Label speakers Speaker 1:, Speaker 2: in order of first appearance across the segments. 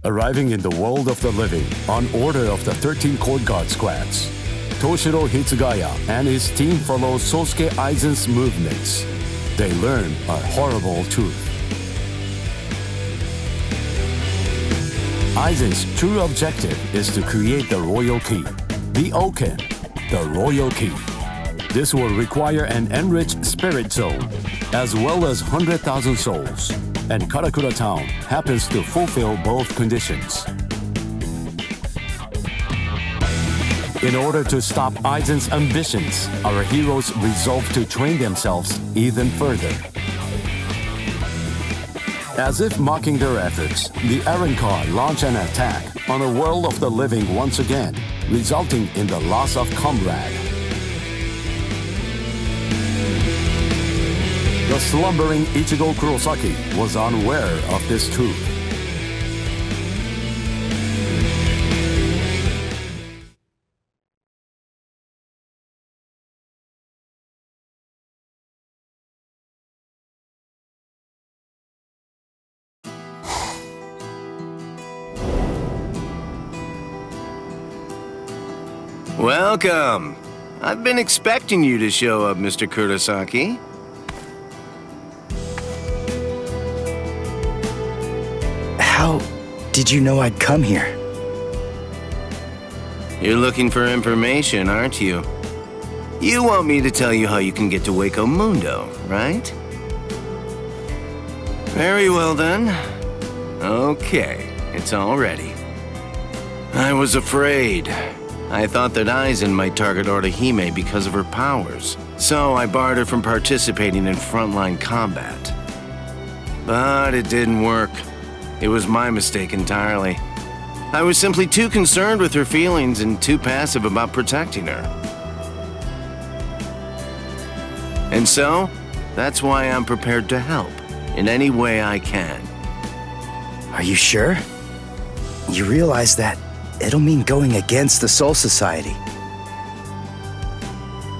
Speaker 1: Arriving in the world of the living on order of the 13 Court Guard squads, Toshiro Hitsugaya and his team follow Sosuke Aizen's movements. They learn a horrible truth. Aizen's true objective is to create the royal key, the Oken, the royal key. This will require an enriched spirit zone, as well as 100,000 souls, and Karakura Town happens to fulfill both conditions. In order to stop Aizen's ambitions, our heroes resolve to train themselves even further. As if mocking their efforts, the Arrancar launch an attack on a world of the living once again, resulting in the loss of comrade. The slumbering Ichigo Kurosaki was unaware of this truth.
Speaker 2: Welcome! I've been expecting you to show up, Mr. Kurosaki.
Speaker 3: How did you know I'd come here?
Speaker 2: You're looking for information, aren't you? You want me to tell you how you can get to Hueco Mundo, right? Very well then. Okay, it's all ready. I was afraid. I thought that Aizen might target Orihime because of her powers, so I barred her from participating in frontline combat. But it didn't work. It was my mistake entirely. I was simply too concerned with her feelings and too passive about protecting her. And so, that's why I'm prepared to help in any way I can.
Speaker 3: Are you sure? You realize that it'll mean going against the Soul Society.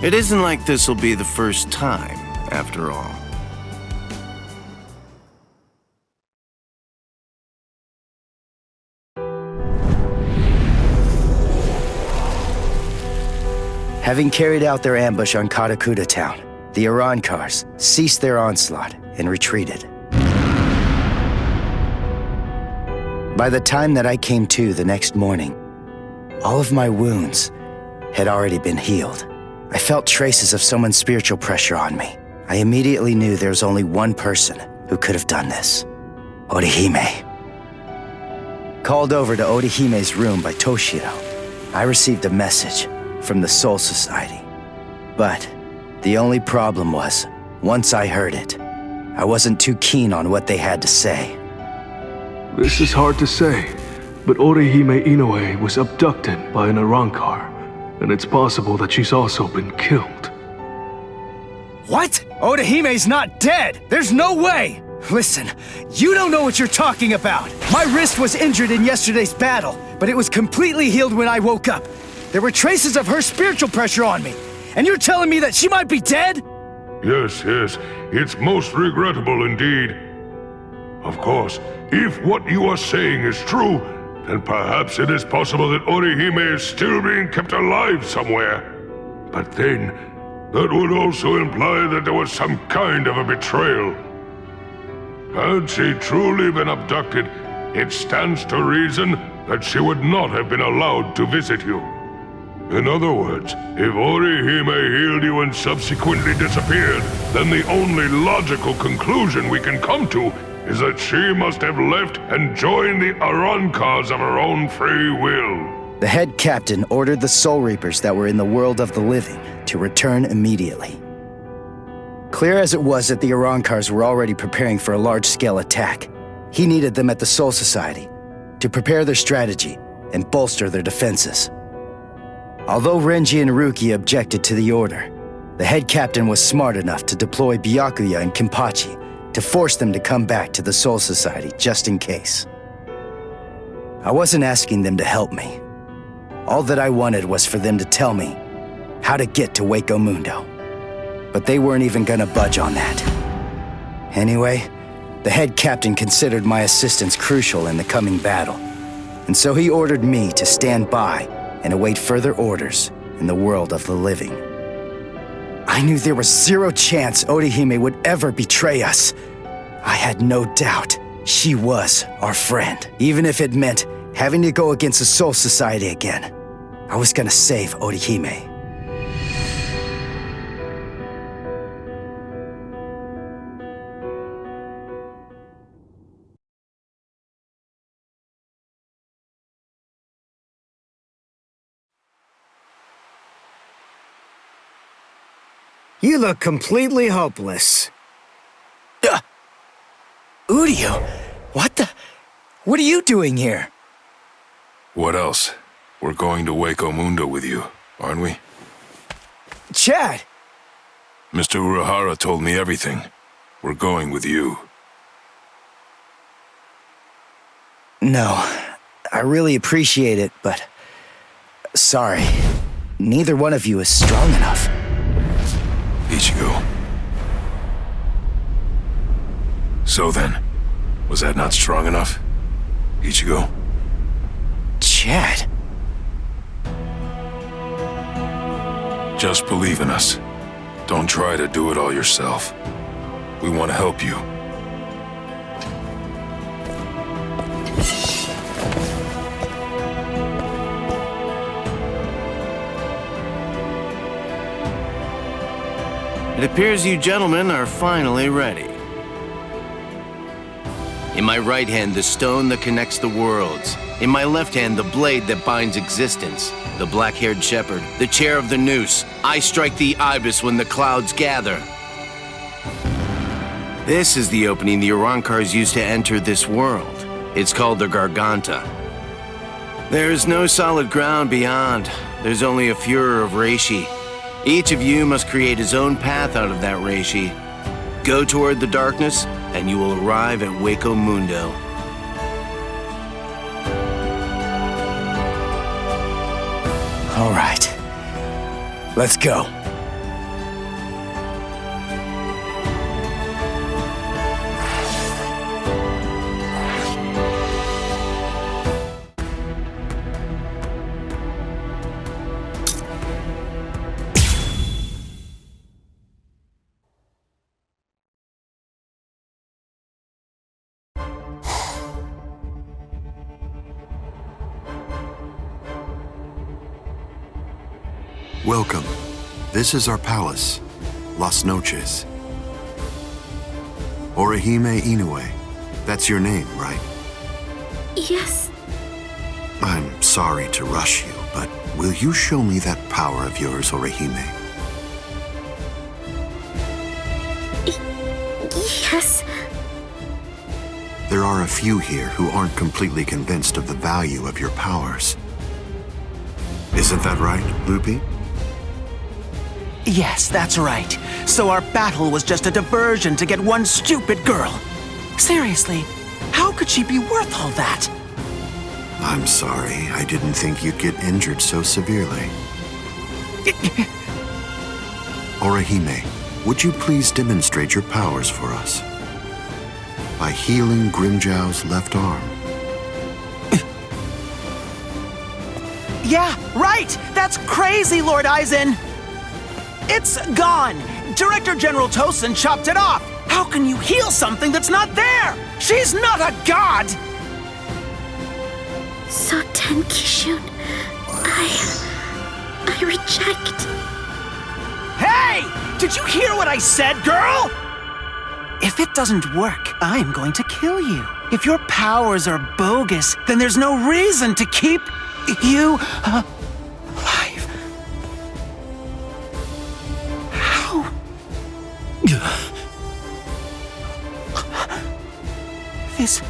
Speaker 2: It isn't like this'll be the first time, after all.
Speaker 3: Having carried out their ambush on Karakura Town, the Arrancars ceased their onslaught and retreated. By the time that I came to the next morning, all of my wounds had already been healed. I felt traces of someone's spiritual pressure on me. I immediately knew there was only one person who could have done this: Orihime. Called over to Orihime's room by Toshiro, I received a message from the Soul Society. But the only problem was, once I heard it, I wasn't too keen on what they had to say.
Speaker 4: This is hard to say, but Orihime Inoue was abducted by an Arrancar, and it's possible that she's also been killed.
Speaker 3: What? Orihime's not dead! There's no way! Listen, you don't know what you're talking about! My wrist was injured in yesterday's battle, but it was completely healed when I woke up. There were traces of her spiritual pressure on me, and you're telling me that she might be dead?
Speaker 5: Yes, it's most regrettable indeed. Of course, if what you are saying is true, then perhaps it is possible that Orihime is still being kept alive somewhere. But then, that would also imply that there was some kind of a betrayal. Had she truly been abducted, it stands to reason that she would not have been allowed to visit you. In other words, if Orihime healed you and subsequently disappeared, then the only logical conclusion we can come to is that she must have left and joined the Arrancars of her own free will.
Speaker 3: The head captain ordered the Soul Reapers that were in the world of the living to return immediately. Clear as it was that the Arrancars were already preparing for a large-scale attack, he needed them at the Soul Society to prepare their strategy and bolster their defenses. Although Renji and Ruki objected to the order, the head captain was smart enough to deploy Byakuya and Kenpachi to force them to come back to the Soul Society just in case. I wasn't asking them to help me. All that I wanted was for them to tell me how to get to Hueco Mundo. But they weren't even gonna budge on that. Anyway, the head captain considered my assistance crucial in the coming battle, And so he ordered me to stand by and await further orders in the world of the living. I knew there was zero chance Orihime would ever betray us. I had no doubt she was our friend, even if it meant having to go against the Soul Society again. I was gonna save Orihime.
Speaker 6: You look completely hopeless.
Speaker 3: Uryu, what are you doing here?
Speaker 7: What else? We're going to Hueco Mundo with you, aren't we?
Speaker 3: Chad!
Speaker 7: Mr. Urahara told me everything. We're going with you.
Speaker 3: No, I really appreciate it, but... sorry. Neither one of you is strong enough.
Speaker 7: Ichigo. So then, was that not strong enough? Ichigo?
Speaker 3: Chad?
Speaker 7: Just believe in us. Don't try to do it all yourself. We want to help you.
Speaker 2: It appears you gentlemen are finally ready. In my right hand, the stone that connects the worlds. In my left hand, the blade that binds existence. The black-haired shepherd, the chair of the noose. I strike the ibis when the clouds gather. This is the opening the Arrancars used to enter this world. It's called the Garganta. There is no solid ground beyond. There's only a furor of reishi. Each of you must create his own path out of that reishi. Go toward the darkness, and you will arrive at Hueco Mundo.
Speaker 3: All right. Let's go.
Speaker 8: Welcome. This is our palace, Las Noches. Orihime Inoue. That's your name, right?
Speaker 9: Yes.
Speaker 8: I'm sorry to rush you, but will you show me that power of yours, Orihime?
Speaker 9: Yes.
Speaker 8: There are a few here who aren't completely convinced of the value of your powers. Isn't that right, Lupi?
Speaker 10: Yes, that's right. So our battle was just a diversion to get one stupid girl. Seriously, how could she be worth all that?
Speaker 8: I'm sorry. I didn't think you'd get injured so severely. Orihime, would you please demonstrate your powers for us? By healing Grimjow's left arm.
Speaker 10: Yeah, right! That's crazy, Lord Aizen! It's gone! Director General Tosin chopped it off! How can you heal something that's not there? She's not a god!
Speaker 9: So Tenkishun, I reject.
Speaker 10: Hey! Did you hear what I said, girl? If it doesn't work, I'm going to kill you. If your powers are bogus, then there's no reason to keep you alive. How? This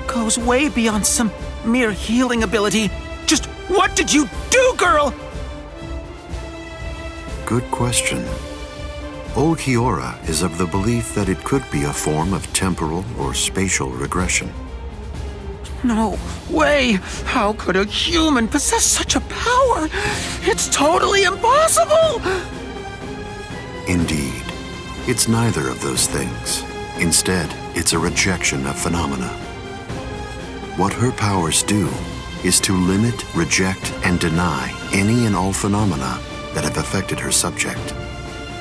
Speaker 10: goes way beyond some mere healing ability. Just what did you do, girl?
Speaker 8: Good question. Old Kiora is of the belief that it could be a form of temporal or spatial regression.
Speaker 10: No way! How could a human possess such a power? It's totally impossible!
Speaker 8: Indeed. It's neither of those things. Instead, it's a rejection of phenomena. What her powers do is to limit, reject, and deny any and all phenomena that have affected her subject.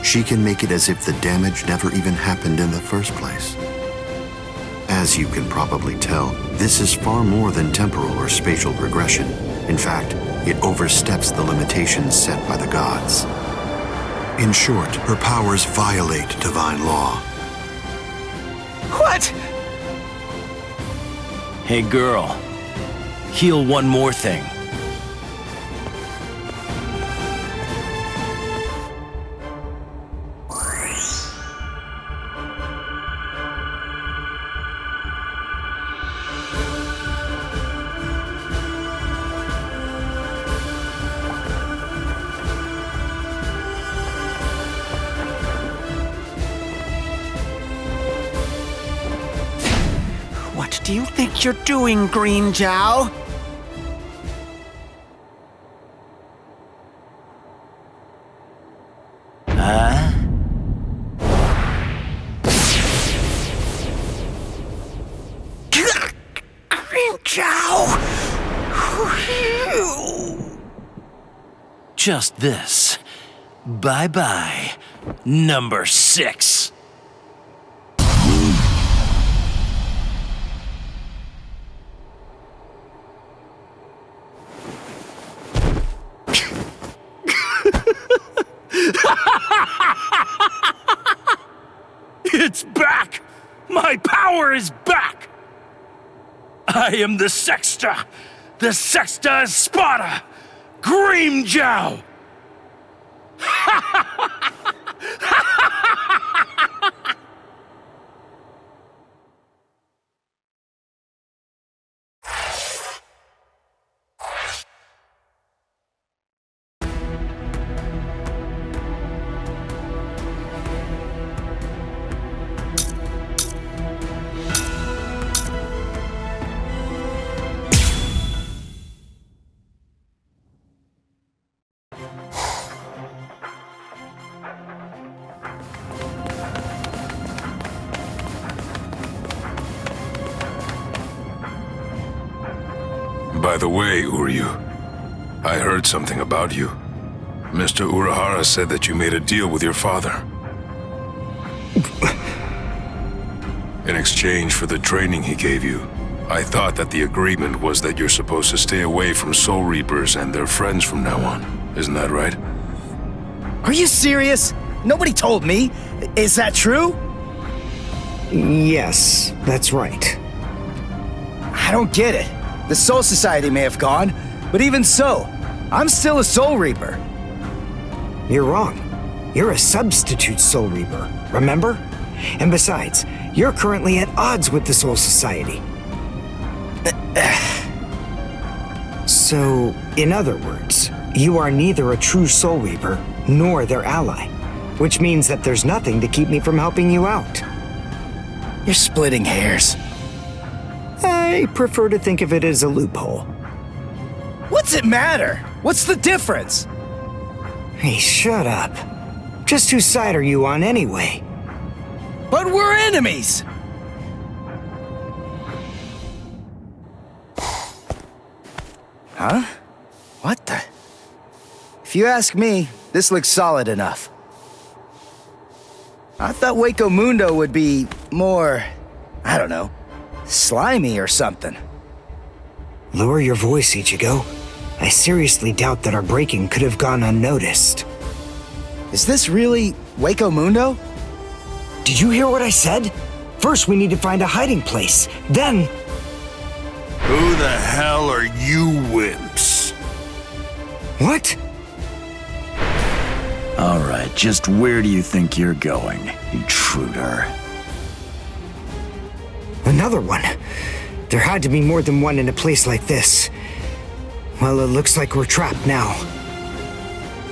Speaker 8: She can make it as if the damage never even happened in the first place. As you can probably tell, this is far more than temporal or spatial regression. In fact, it oversteps the limitations set by the gods. In short, her powers violate divine law.
Speaker 10: What?
Speaker 11: Hey girl, heal one more thing.
Speaker 10: What do you think you're doing, Green Jow?
Speaker 11: Huh?
Speaker 10: Green Jow!
Speaker 11: Just this. Bye-bye, number 6. It's back! My power is back! I am the Sexta Espada, Grimmjow!
Speaker 7: By the way, Uryu, I heard something about you. Mr. Urahara said that you made a deal with your father. In exchange for the training he gave you, I thought that the agreement was that you're supposed to stay away from Soul Reapers and their friends from now on. Isn't that right?
Speaker 3: Are you serious? Nobody told me. Is that true?
Speaker 6: Yes, that's right.
Speaker 3: I don't get it. The Soul Society may have gone, but even so, I'm still a Soul Reaper.
Speaker 6: You're wrong. You're a substitute Soul Reaper, remember? And besides, you're currently at odds with the Soul Society. So, in other words, you are neither a true Soul Reaper nor their ally, which means that there's nothing to keep me from helping you out.
Speaker 3: You're splitting hairs.
Speaker 6: I prefer to think of it as a loophole.
Speaker 3: What's it matter? What's the difference?
Speaker 6: Hey, shut up. Just whose side are you on anyway?
Speaker 3: But we're enemies! Huh? What the? If you ask me, this looks solid enough. I thought Hueco Mundo would be more, I don't know, slimy or something.
Speaker 6: Lower your voice, Ichigo. I seriously doubt that our break-in could have gone unnoticed.
Speaker 3: Is this really Hueco Mundo?
Speaker 6: Did you hear what I said? First, we need to find a hiding place. Then...
Speaker 12: Who the hell are you wimps?
Speaker 6: What?
Speaker 11: All right, just where do you think you're going, intruder?
Speaker 6: Another one. There had to be more than one in a place like this. Well, it looks like we're trapped now.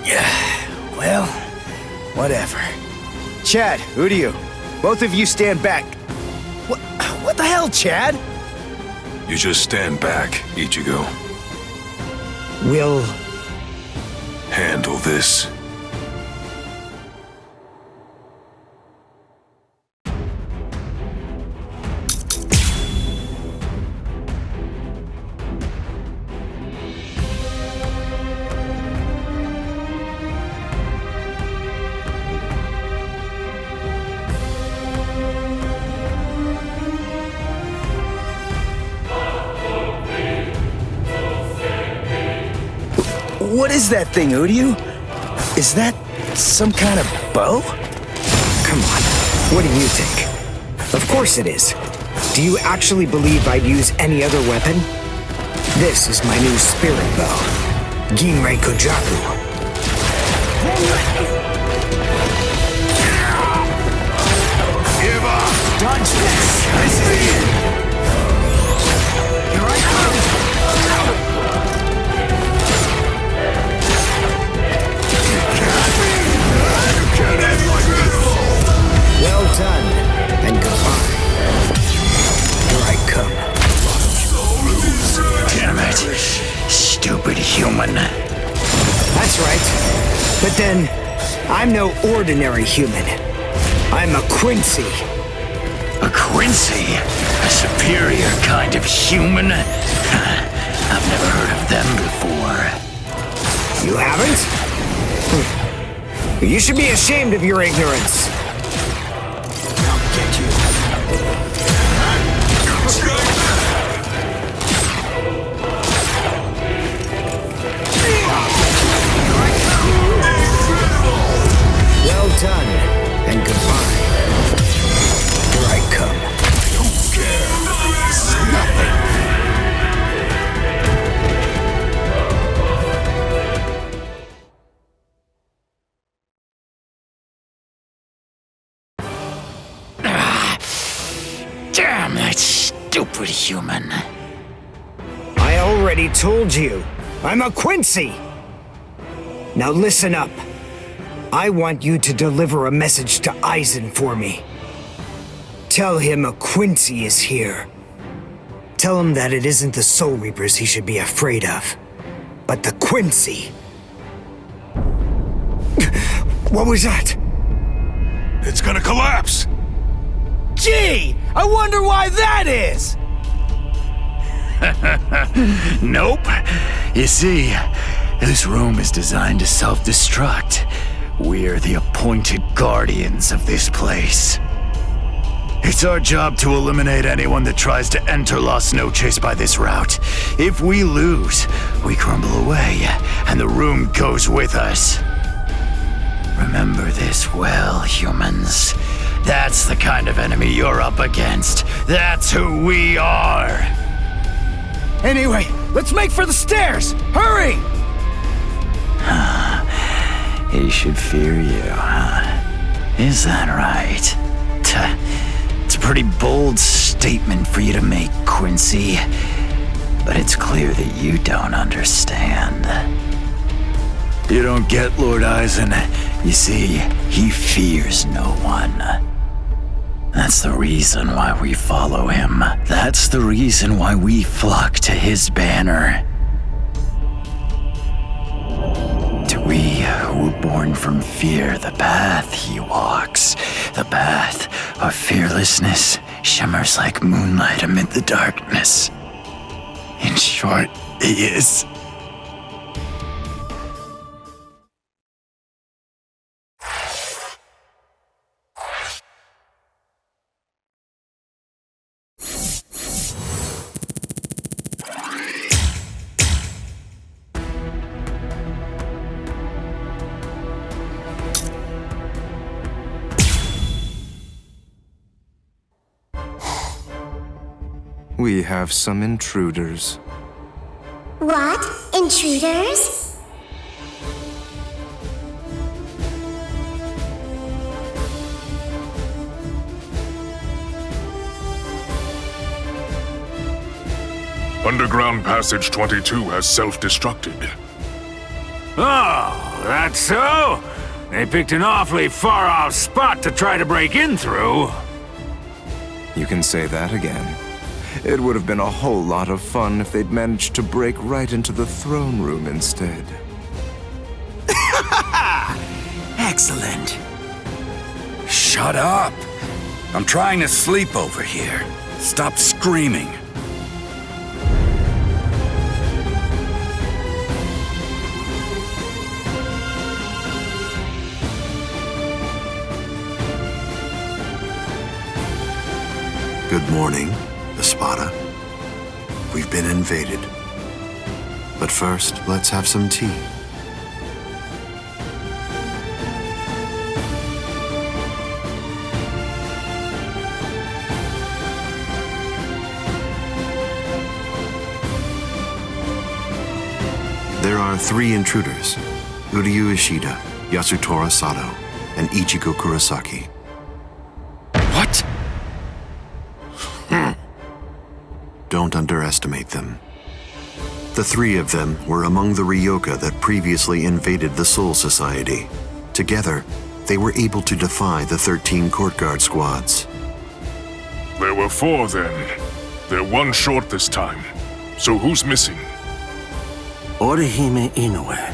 Speaker 3: Yeah, well, whatever. Chad, Uryu, both of you stand back. What the hell, Chad?
Speaker 7: You just stand back, Ichigo.
Speaker 6: We'll...
Speaker 7: handle this.
Speaker 3: What is that thing, Uryu? Is that some kind of bow?
Speaker 6: Come on, what do you think? Of course it is. Do you actually believe I'd use any other weapon? This is my new spirit bow, Ginrei Kojaku.
Speaker 12: Give up!
Speaker 6: Dodge this! I see it! Here I come! Well done, and goodbye. Here I come.
Speaker 11: Damn it. Stupid human.
Speaker 6: That's right. But then, I'm no ordinary human. I'm a Quincy.
Speaker 11: A Quincy? A superior kind of human? I've never heard of them before.
Speaker 6: You haven't? You should be ashamed of your ignorance. I'll get you. Well done, and goodbye. Here I come.
Speaker 12: Don't care. This is nothing.
Speaker 11: Damn that stupid human.
Speaker 6: I already told you, I'm a Quincy! Now listen up. I want you to deliver a message to Aizen for me. Tell him a Quincy is here. Tell him that it isn't the Soul Reapers he should be afraid of, but the Quincy. What was that?
Speaker 12: It's gonna collapse.
Speaker 10: Gee! I wonder why that is!
Speaker 11: Nope. You see, this room is designed to self-destruct. We're the appointed guardians of this place. It's our job to eliminate anyone that tries to enter Las Noches by this route. If we lose, we crumble away, and the room goes with us. Remember this well, humans. That's the kind of enemy you're up against. That's who we are.
Speaker 10: Anyway, let's make for the stairs! Hurry!
Speaker 11: He should fear you, huh? Is that right? It's a pretty bold statement for you to make, Quincy. But it's clear that you don't understand. You don't get Lord Aizen. You see, he fears no one. That's the reason why we follow him. That's the reason why we flock to his banner. To we who were born from fear, the path he walks, the path of fearlessness, shimmers like moonlight amid the darkness. In short, he is...
Speaker 13: We have some intruders.
Speaker 9: What? Intruders?
Speaker 5: Underground Passage 22 has self-destructed.
Speaker 14: Oh, that's so? They picked an awfully far-off spot to try to break in through.
Speaker 13: You can say that again. It would have been a whole lot of fun if they'd managed to break right into the throne room instead.
Speaker 10: Excellent.
Speaker 12: Shut up! I'm trying to sleep over here. Stop screaming.
Speaker 8: Good morning, Espada. We've been invaded. But first, let's have some tea. are 3 intruders: Uryu Ishida, Yasutora Sato, and Ichigo Kurosaki.
Speaker 2: What?
Speaker 8: Don't underestimate them. The 3 of them were among the Ryoka that previously invaded the Soul Society. Together, they were able to defy the 13 court guard squads.
Speaker 5: There were 4 then. They're 1 short this time. So who's missing?
Speaker 2: Orihime Inoue.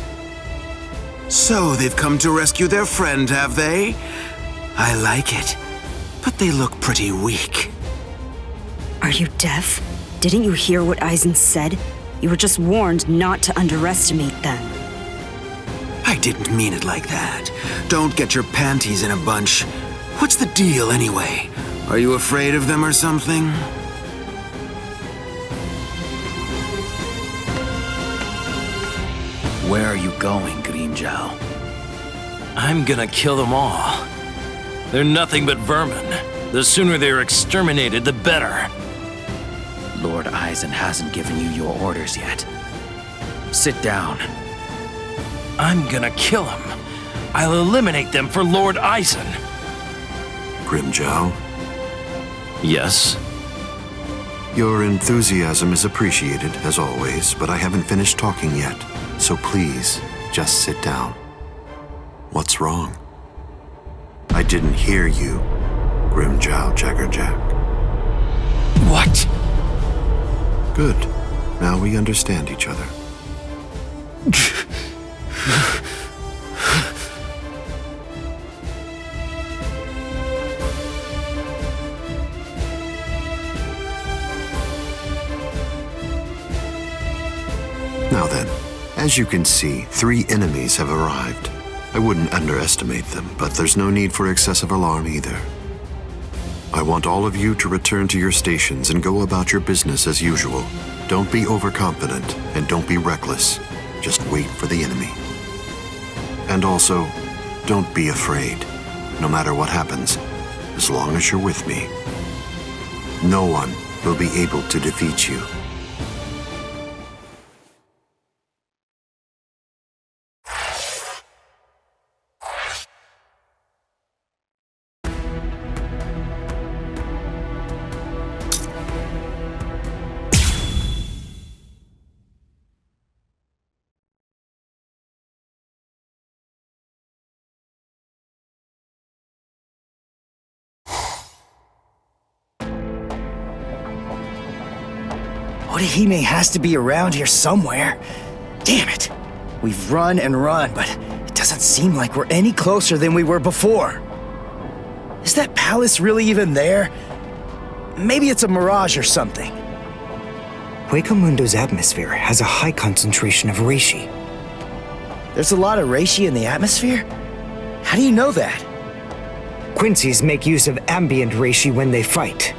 Speaker 2: So they've come to rescue their friend, have they? I like it. But they look pretty weak.
Speaker 15: Are you deaf? Didn't you hear what Aizen said? You were just warned not to underestimate them.
Speaker 2: I didn't mean it like that. Don't get your panties in a bunch. What's the deal anyway? Are you afraid of them or something?
Speaker 11: Where are you going, Grimmjow?
Speaker 16: I'm gonna kill them all. They're nothing but vermin. The sooner they're exterminated, the better.
Speaker 11: Lord Aizen hasn't given you your orders yet. Sit down.
Speaker 16: I'm gonna kill them. I'll eliminate them for Lord Aizen.
Speaker 8: Grimmjow?
Speaker 16: Yes?
Speaker 8: Your enthusiasm is appreciated, as always, but I haven't finished talking yet. So please, just sit down. What's wrong? I didn't hear you, Grimmjow Jaggerjack.
Speaker 16: What?
Speaker 8: Good. Now we understand each other. Now then, as you can see, 3 enemies have arrived. I wouldn't underestimate them, but there's no need for excessive alarm either. I want all of you to return to your stations and go about your business as usual. Don't be overconfident and don't be reckless. Just wait for the enemy. And also, don't be afraid. No matter what happens, as long as you're with me, no one will be able to defeat you.
Speaker 3: Orihime has to be around here somewhere. Damn it. We've run and run, but it doesn't seem like we're any closer than we were before. Is that palace really even there? Maybe it's a mirage or something.
Speaker 6: Hueco Mundo's atmosphere has a high concentration of reishi.
Speaker 3: There's a lot of reishi in the atmosphere? How do you know that?
Speaker 6: Quincy's make use of ambient reishi when they fight.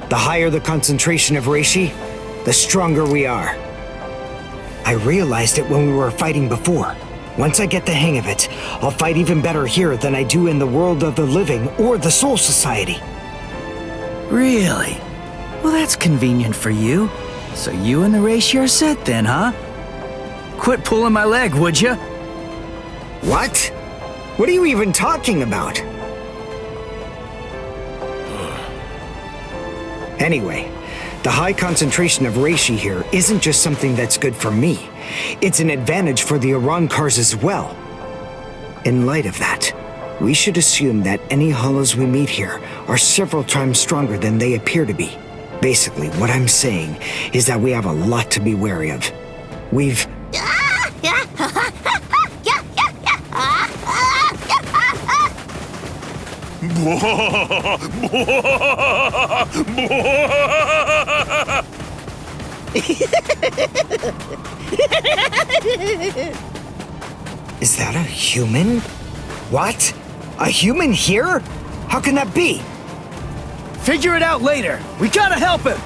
Speaker 6: The higher the concentration of reishi, the stronger we are. I realized it when we were fighting before. Once I get the hang of it, I'll fight even better here than I do in the world of the living or the Soul Society.
Speaker 3: Really? Well, that's convenient for you. So you and the reishi are set then, huh? Quit pulling my leg, would you?
Speaker 6: What? What are you even talking about? Anyway, the high concentration of reishi here isn't just something that's good for me. It's an advantage for the Arancars as well. In light of that, we should assume that any hollows we meet here are several times stronger than they appear to be. Basically, what I'm saying is that we have a lot to be wary of. We've... Is that a human? What? A human here? How can that be?
Speaker 3: Figure it out later. We gotta help him.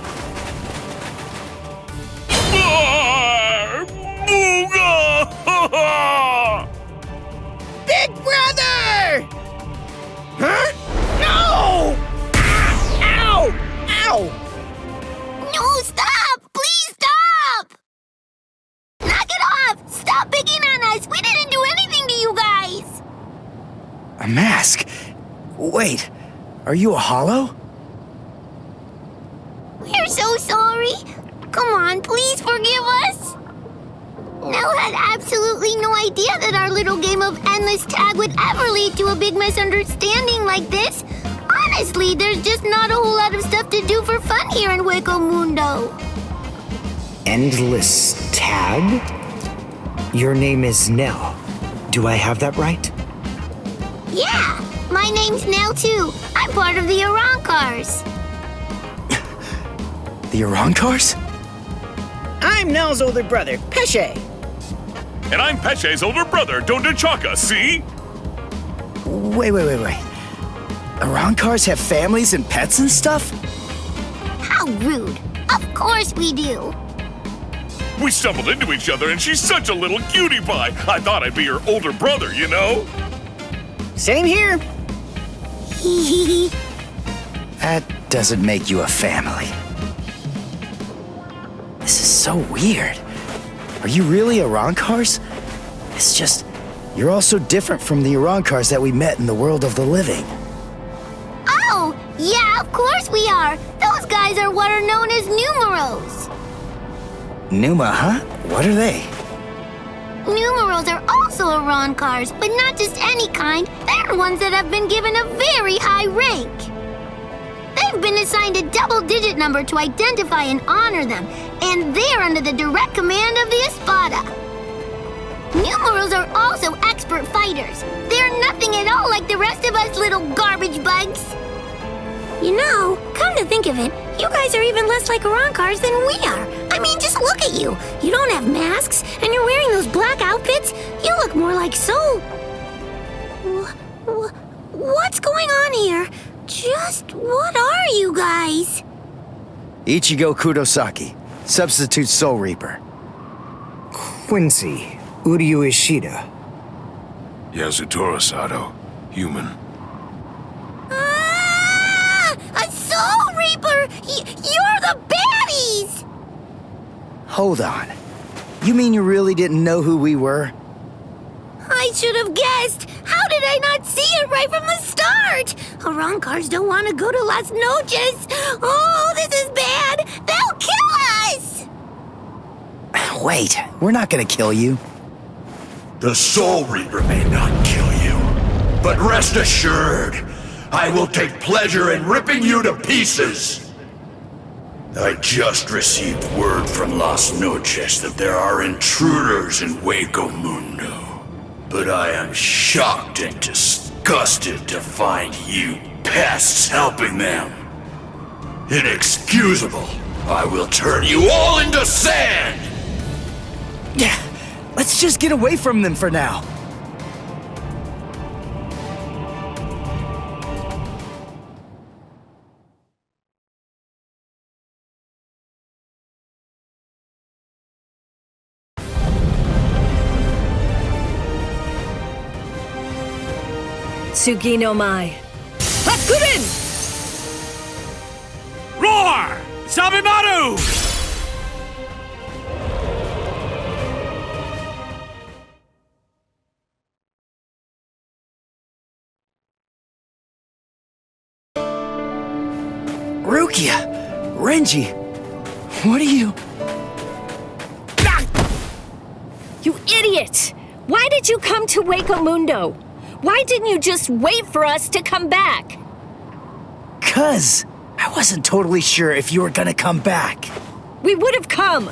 Speaker 17: Big brother! Huh? No! Ow! Ow!
Speaker 9: No, stop! Please stop! Knock it off! Stop
Speaker 3: A mask? Wait, are you a hollow?
Speaker 9: We're so sorry. Come on, please forgive us. Nell had absolutely no idea that our little game of endless tag would ever lead to a big misunderstanding like this. Honestly, there's just not a whole lot of stuff to do for fun here in Hueco Mundo.
Speaker 6: Endless tag? Your name is Nell. Do I have that right?
Speaker 9: Yeah, my name's Nell too. I'm part of the Arancars.
Speaker 3: The Arancars?
Speaker 17: I'm Nell's older brother, Pesce.
Speaker 18: And I'm Pesce's older brother, Dondechaka, see?
Speaker 3: Wait. Arancars have families and pets and stuff?
Speaker 9: How rude. Of course we do.
Speaker 18: We stumbled into each other and she's such a little cutie pie. I thought I'd be her older brother, you know?
Speaker 17: Same here.
Speaker 3: That doesn't make you a family. This is so weird. Are you really Arancars? It's just, you're all so different from the Arancars that we met in the world of the living.
Speaker 9: Oh, yeah, of course we are. Those guys are what are known as numerals.
Speaker 3: Numa, huh? What are they?
Speaker 9: Numerals are also Arancars, but not just any kind. They're ones that have been given a very high rank. They've been assigned a double-digit number to identify and honor them, and they're under the direct command of the Espada. Numerals are also expert fighters. They're nothing at all like the rest of us little garbage bugs. You know, come to think of it, you guys are even less like Arancars than we are. I mean, just look at you. You don't have masks, and you're wearing those black outfits. You look more like Soul. What's going on here? Just what are you guys?
Speaker 3: Ichigo Kurosaki, substitute Soul Reaper.
Speaker 6: Quincy, Uryu Ishida.
Speaker 7: Yasutoro Sato, human.
Speaker 9: A Soul Reaper! You're the baddies!
Speaker 3: Hold on. You mean you really didn't know who we were?
Speaker 9: I should have guessed. How did I not see it right from the start? Arancars don't want to go to Las Noches. Oh, this is bad. They'll kill us!
Speaker 3: Wait, we're not gonna kill you.
Speaker 11: The Soul Reaper may not kill you, but rest assured, I will take pleasure in ripping you to pieces. I just received word from Las Noches that there are intruders in Hueco Mundo. But I am shocked and disgusted to find you pests helping them. Inexcusable. I will turn you all into sand!
Speaker 3: Yeah, let's just get away from them for now.
Speaker 19: Tsugi no Mai. Hakurin!
Speaker 18: Roar! Sabimaru!
Speaker 3: Rukia! Renji! What are you...
Speaker 19: You idiot! Why did you come to Hueco Mundo? Why didn't you just wait for us to come back?
Speaker 3: 'Cause I wasn't totally sure if you were gonna come back.
Speaker 19: We would have come.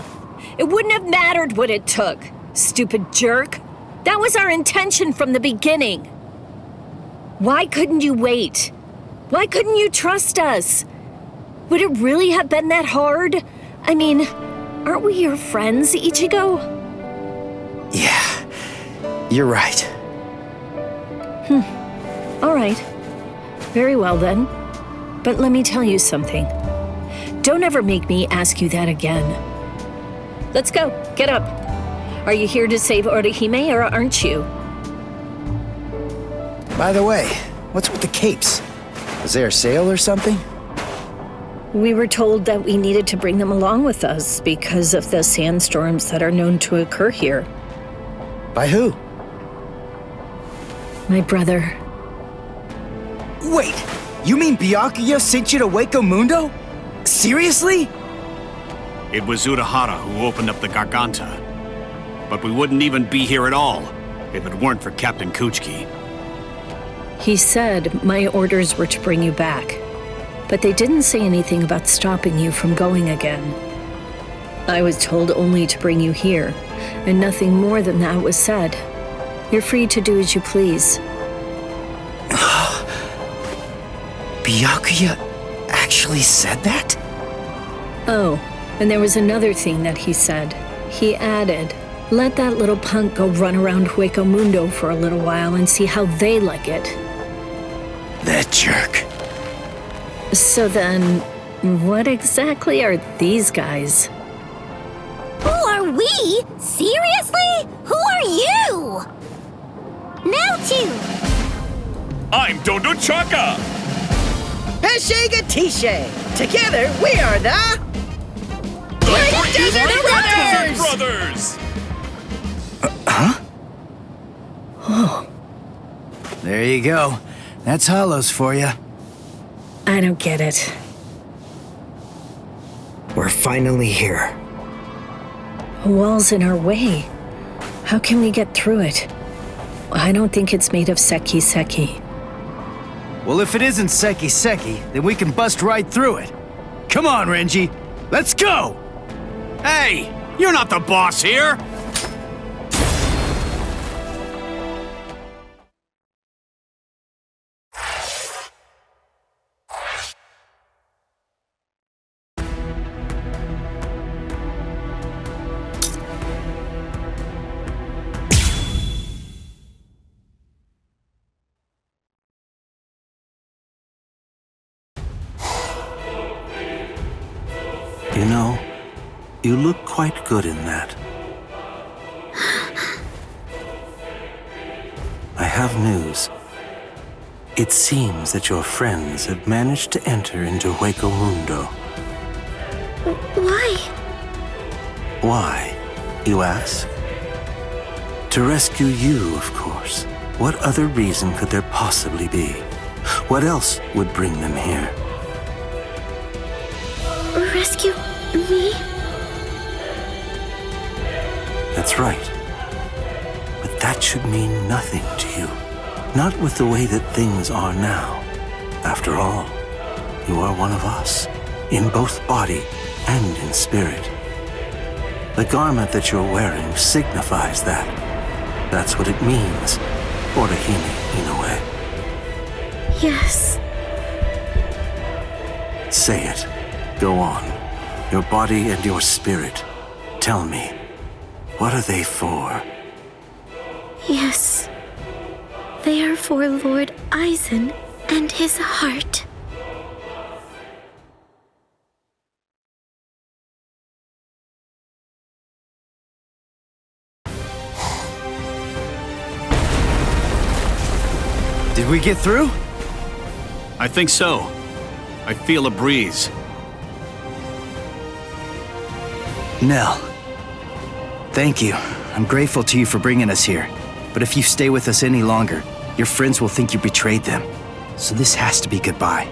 Speaker 19: It wouldn't have mattered what it took, stupid jerk. That was our intention from the beginning. Why couldn't you wait? Why couldn't you trust us? Would it really have been that hard? I mean, aren't we your friends, Ichigo?
Speaker 3: Yeah, you're right.
Speaker 19: All right. Very well then. But let me tell you something. Don't ever make me ask you that again. Let's go. Get up. Are you here to save Orihime or aren't you?
Speaker 3: By the way, what's with the capes? Is there a sale or something?
Speaker 19: We were told that we needed to bring them along with us because of the sandstorms that are known to occur here.
Speaker 3: By who?
Speaker 19: My brother.
Speaker 3: Wait, you mean Byakuya sent you to Hueco Mundo? Seriously?
Speaker 20: It was Urahara who opened up the Garganta. But we wouldn't even be here at all if it weren't for Captain Kuchiki.
Speaker 19: He said my orders were to bring you back, but they didn't say anything about stopping you from going again. I was told only to bring you here, and nothing more than that was said. You're free to do as you please.
Speaker 3: Byakuya actually said that?
Speaker 19: Oh, and there was another thing that he said. He added, let that little punk go run around Hueco Mundo for a little while and see how they like it.
Speaker 3: That jerk.
Speaker 19: So then, what exactly are these guys?
Speaker 9: Who are we? Seriously? Who are you? Now two.
Speaker 18: I'm Dondo Chaka!
Speaker 17: Peshe Gatishe! Together, we are the...
Speaker 18: Desert Brothers!
Speaker 3: Huh?
Speaker 19: Oh.
Speaker 3: There you go. That's Hollows for you.
Speaker 19: I don't get it.
Speaker 6: We're finally here.
Speaker 19: A wall's in our way. How can we get through it? I don't think it's made of Seki.
Speaker 3: Well, if it isn't Seki, then we can bust right through it. Come on, Renji. Let's go!
Speaker 20: Hey! You're not the boss here!
Speaker 21: You know, you look quite good in that. I have news. It seems that your friends have managed to enter into Hueco Mundo.
Speaker 9: Why?
Speaker 21: Why, you ask? To rescue you, of course. What other reason could there possibly be? What else would bring them here?
Speaker 9: Rescue me?
Speaker 21: That's right. But that should mean nothing to you. Not with the way that things are now. After all, you are one of us, in both body and in spirit. The garment that you're wearing signifies that. That's what it means, Orihime Inoue.
Speaker 9: Yes.
Speaker 21: Say it. Go on. Your body and your spirit. Tell me, what are they for?
Speaker 9: Yes. They are for Lord Aizen and his heart.
Speaker 3: Did we get through?
Speaker 20: I think so. I feel a breeze.
Speaker 3: Nell, thank you. I'm grateful to you for bringing us here. But if you stay with us any longer, your friends will think you betrayed them. So this has to be goodbye.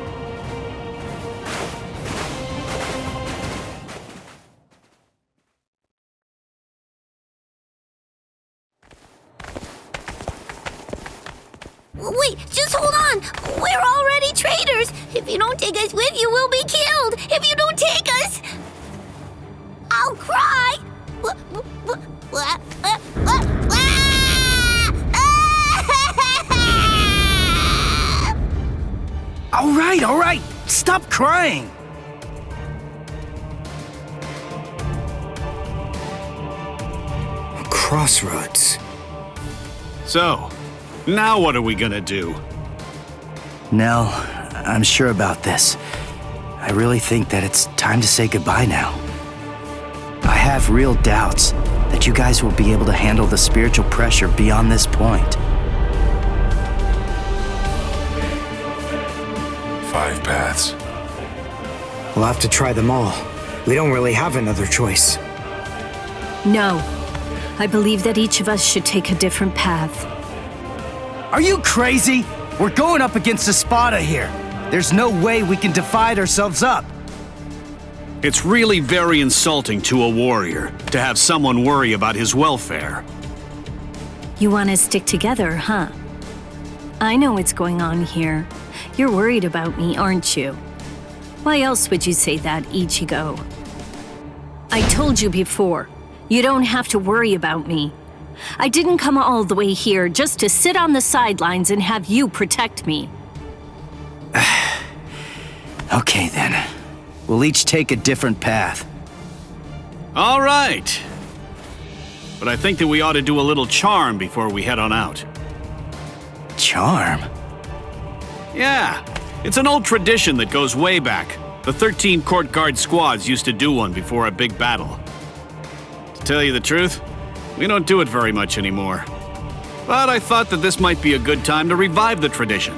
Speaker 9: Wait, just hold on! We're already traitors! If you don't take us with you, we'll be killed! If you don't take us... I'll cry!
Speaker 3: All right! Stop crying!
Speaker 6: A crossroads.
Speaker 20: So, now what are we gonna do?
Speaker 3: Nell, I'm sure about this. I really think that it's time to say goodbye now. I have real doubts that you guys will be able to handle the spiritual pressure beyond this point.
Speaker 7: 5 paths.
Speaker 6: We'll have to try them all. We don't really have another choice.
Speaker 19: No. I believe that each of us should take a different path.
Speaker 3: Are you crazy? We're going up against Espada here. There's no way we can divide ourselves up.
Speaker 20: It's really very insulting to a warrior to have someone worry about his welfare.
Speaker 19: You want to stick together, huh? I know what's going on here. You're worried about me, aren't you? Why else would you say that, Ichigo? I told you before, you don't have to worry about me. I didn't come all the way here just to sit on the sidelines and have you protect me.
Speaker 3: Okay then. We'll each take a different path.
Speaker 20: All right. But I think that we ought to do a little charm before we head on out.
Speaker 3: Charm?
Speaker 20: Yeah, it's an old tradition that goes way back. The 13 court guard squads used to do one before a big battle. To tell you the truth, we don't do it very much anymore. But I thought that this might be a good time to revive the tradition.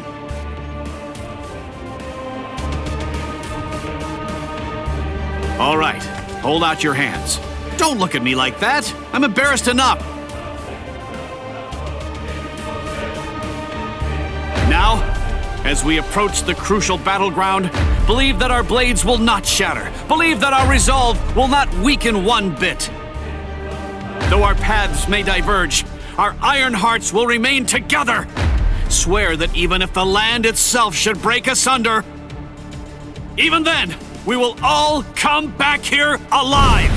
Speaker 20: All right, hold out your hands. Don't look at me like that. I'm embarrassed enough. Now, as we approach the crucial battleground, believe that our blades will not shatter. Believe that our resolve will not weaken one bit. Though our paths may diverge, our iron hearts will remain together. Swear that even if the land itself should break asunder, even then, we will all come back here alive!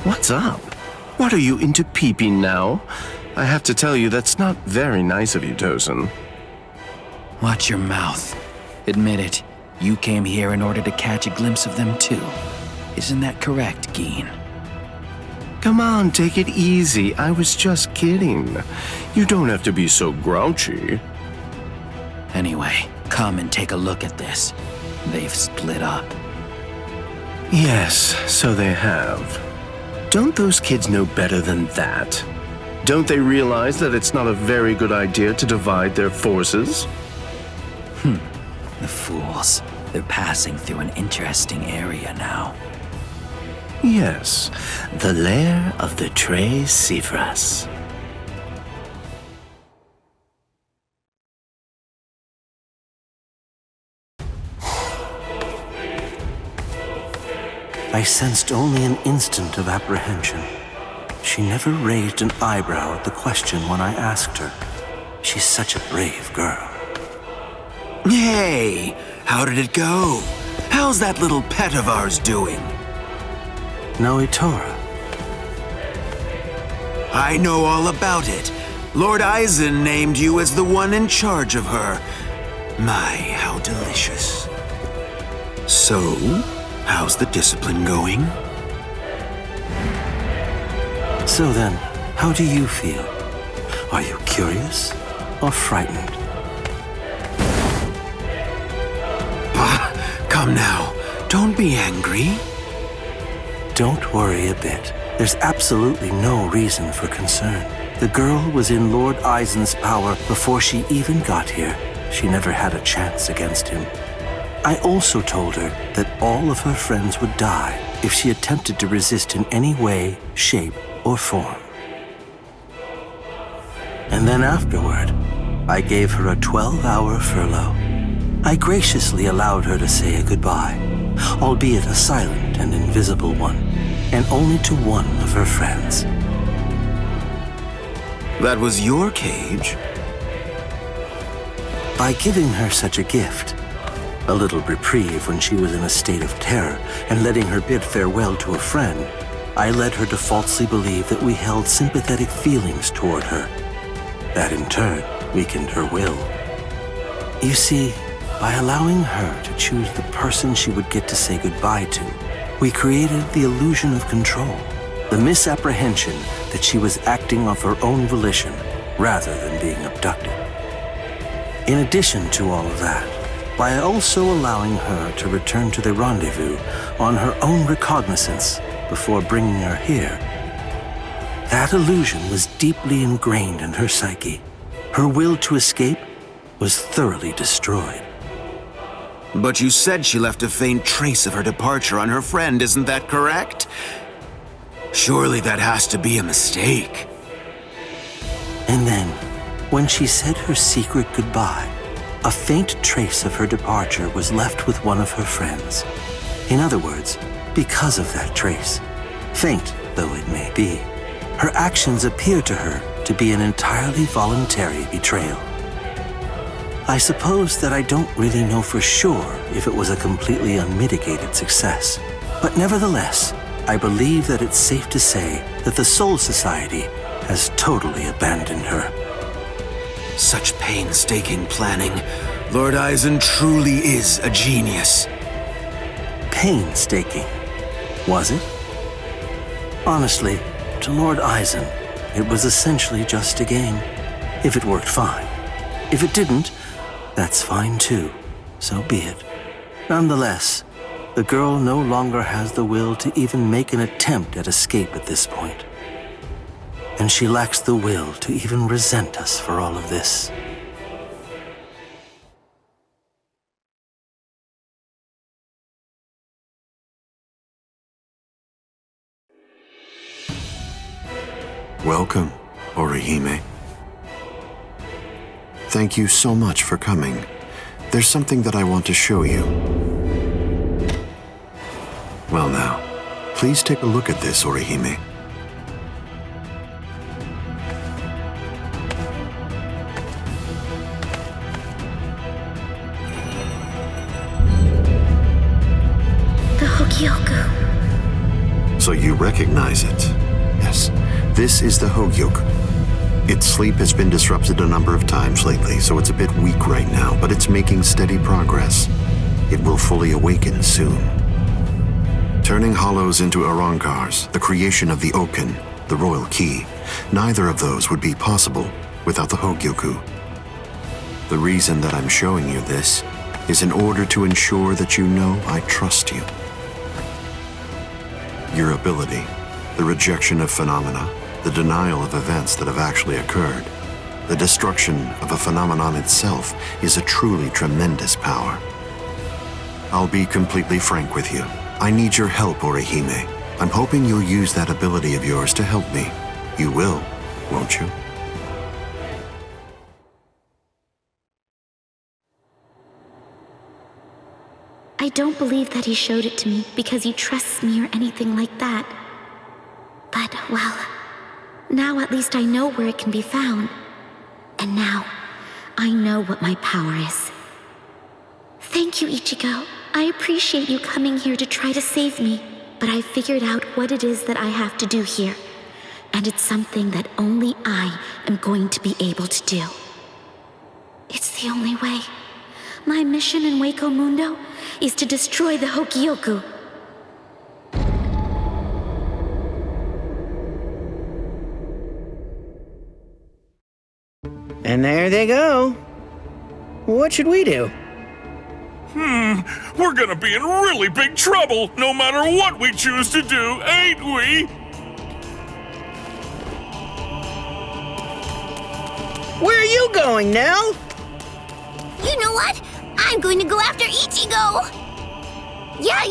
Speaker 2: What's up? What are you into peeping now? I have to tell you, that's not very nice of you, Tosin.
Speaker 11: Watch your mouth. Admit it, you came here in order to catch a glimpse of them too. Isn't that correct, Geen?
Speaker 2: Come on, take it easy. I was just kidding. You don't have to be so grouchy.
Speaker 11: Anyway, come and take a look at this. They've split up.
Speaker 2: Yes, so they have. Don't those kids know better than that? Don't they realize that it's not a very good idea to divide their forces?
Speaker 11: The fools. They're passing through an interesting area now.
Speaker 2: Yes, the lair of the Tres Cifras.
Speaker 21: I sensed only an instant of apprehension. She never raised an eyebrow at the question when I asked her. She's such a brave girl.
Speaker 1: Hey, how did it go? How's that little pet of ours doing?
Speaker 21: Noitora.
Speaker 1: I know all about it. Lord Aizen named you as the one in charge of her. My, how delicious. So, how's the discipline going?
Speaker 21: So then, how do you feel? Are you curious or frightened?
Speaker 1: Come now, don't be angry.
Speaker 21: Don't worry a bit. There's absolutely no reason for concern. The girl was in Lord Aizen's power before she even got here. She never had a chance against him. I also told her that all of her friends would die if she attempted to resist in any way, shape, or form. And then afterward, I gave her a 12-hour furlough. I graciously allowed her to say a goodbye, albeit a silent and invisible one, and only to one of her friends.
Speaker 1: That was your cage?
Speaker 21: By giving her such a gift, a little reprieve when she was in a state of terror, and letting her bid farewell to a friend, I led her to falsely believe that we held sympathetic feelings toward her. That in turn weakened her will. You see, by allowing her to choose the person she would get to say goodbye to, we created the illusion of control, the misapprehension that she was acting of her own volition rather than being abducted. In addition to all of that, by also allowing her to return to the rendezvous on her own recognizance before bringing her here, that illusion was deeply ingrained in her psyche. Her will to escape was thoroughly destroyed.
Speaker 1: But you said she left a faint trace of her departure on her friend, isn't that correct? Surely that has to be a mistake.
Speaker 21: And then, when she said her secret goodbye, a faint trace of her departure was left with one of her friends. In other words, because of that trace, faint though it may be, her actions appear to her to be an entirely voluntary betrayal. I suppose that I don't really know for sure if it was a completely unmitigated success, but nevertheless, I believe that it's safe to say that the Soul Society has totally abandoned her.
Speaker 1: Such painstaking planning. Lord Eisen truly is a genius.
Speaker 21: Painstaking, was it? Honestly, to Lord Eisen, it was essentially just a game. If it worked, fine. If it didn't, that's fine too. So be it. Nonetheless, the girl no longer has the will to even make an attempt at escape at this point. And she lacks the will to even resent us for all of this.
Speaker 8: Welcome, Orihime. Thank you so much for coming. There's something that I want to show you. Well now, please take a look at this, Orihime.
Speaker 9: The Hogyoku.
Speaker 8: So you recognize it? Yes, this is the Hogyoku. Its sleep has been disrupted a number of times lately, so it's a bit weak right now, but it's making steady progress. It will fully awaken soon. Turning hollows into Arankars, the creation of the Oken, the royal key, neither of those would be possible without the Hogyoku. The reason that I'm showing you this is in order to ensure that you know I trust you. Your ability, the rejection of phenomena, the denial of events that have actually occurred, the destruction of a phenomenon itself is a truly tremendous power. I'll be completely frank with you. I need your help, Orihime. I'm hoping you'll use that ability of yours to help me. You will, won't you?
Speaker 9: I don't believe that he showed it to me because he trusts me or anything like that. But, well, now at least I know where it can be found. And now, I know what my power is. Thank you, Ichigo. I appreciate you coming here to try to save me, but I figured out what it is that I have to do here. And it's something that only I am going to be able to do. It's the only way. My mission in Hueco Mundo is to destroy the Hogyoku.
Speaker 17: And there they go. What should we do?
Speaker 18: We're gonna be in really big trouble, no matter what we choose to do, ain't we?
Speaker 17: Where are you going, Nell?
Speaker 9: You know what? I'm going to go after Ichigo! Yeah,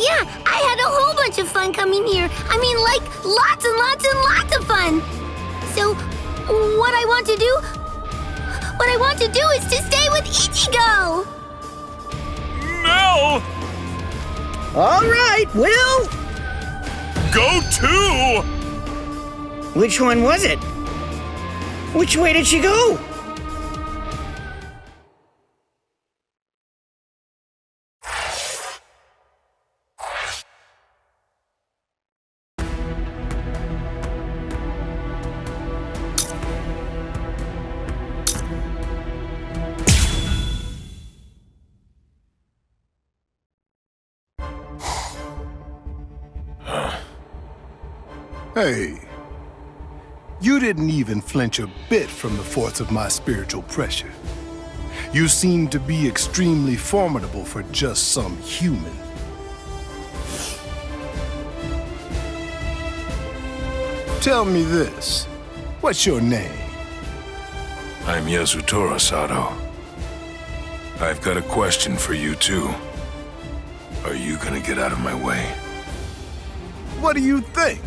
Speaker 9: I had a whole bunch of fun coming here. I mean, like, lots and lots and lots of fun! So, what I want to do is to stay with Ichigo!
Speaker 18: No!
Speaker 17: All right, Will!
Speaker 18: Go too!
Speaker 17: Which one was it? Which way did she go?
Speaker 4: Hey, you didn't even flinch a bit from the force of my spiritual pressure. You seem to be extremely formidable for just some human. Tell me this, what's your name?
Speaker 7: I'm Yasutora Sato. I've got a question for you too. Are you gonna get out of my way?
Speaker 4: What do you think?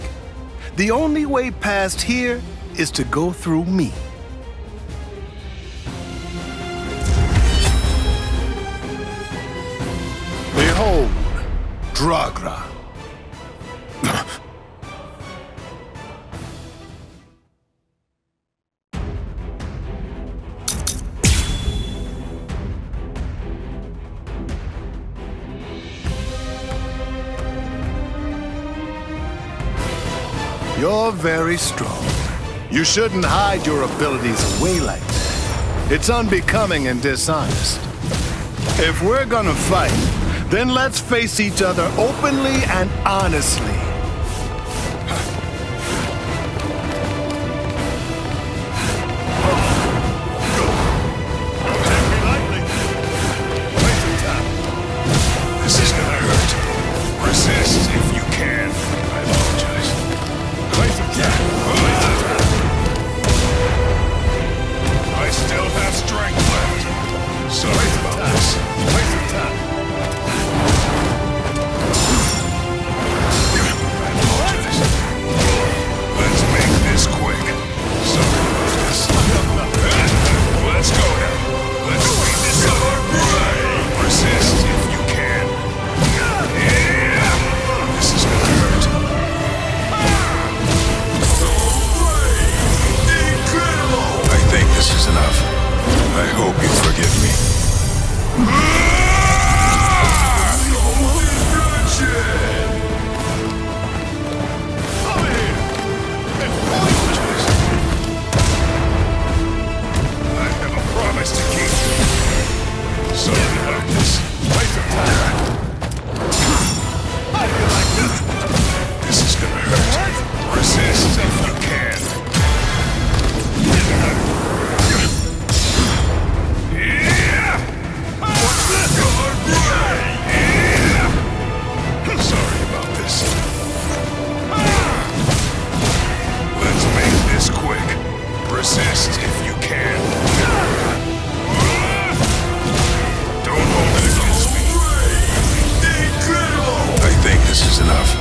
Speaker 4: The only way past here is to go through me. Behold, Dragra. You're very strong. You shouldn't hide your abilities away like that. It's unbecoming and dishonest. If we're gonna fight, then let's face each other openly and honestly.
Speaker 7: This is gonna hurt. Resist if you can. I apologize. I still have strength left. Sorry about this. Waste of time. I apologize. Let's make this quick. Sorry about this. Let's go now. Let's beat this up. Resist if you can. Yeah. This is gonna hurt. I think this is enough. I hope you forgive me. I have a promise to keep. Sorry about this. Waste of time. How do you like this? This is gonna hurt. Resist if you can. Sorry about this. Let's make this quick. Resist if you can. Don't hold it against me. I think this is enough.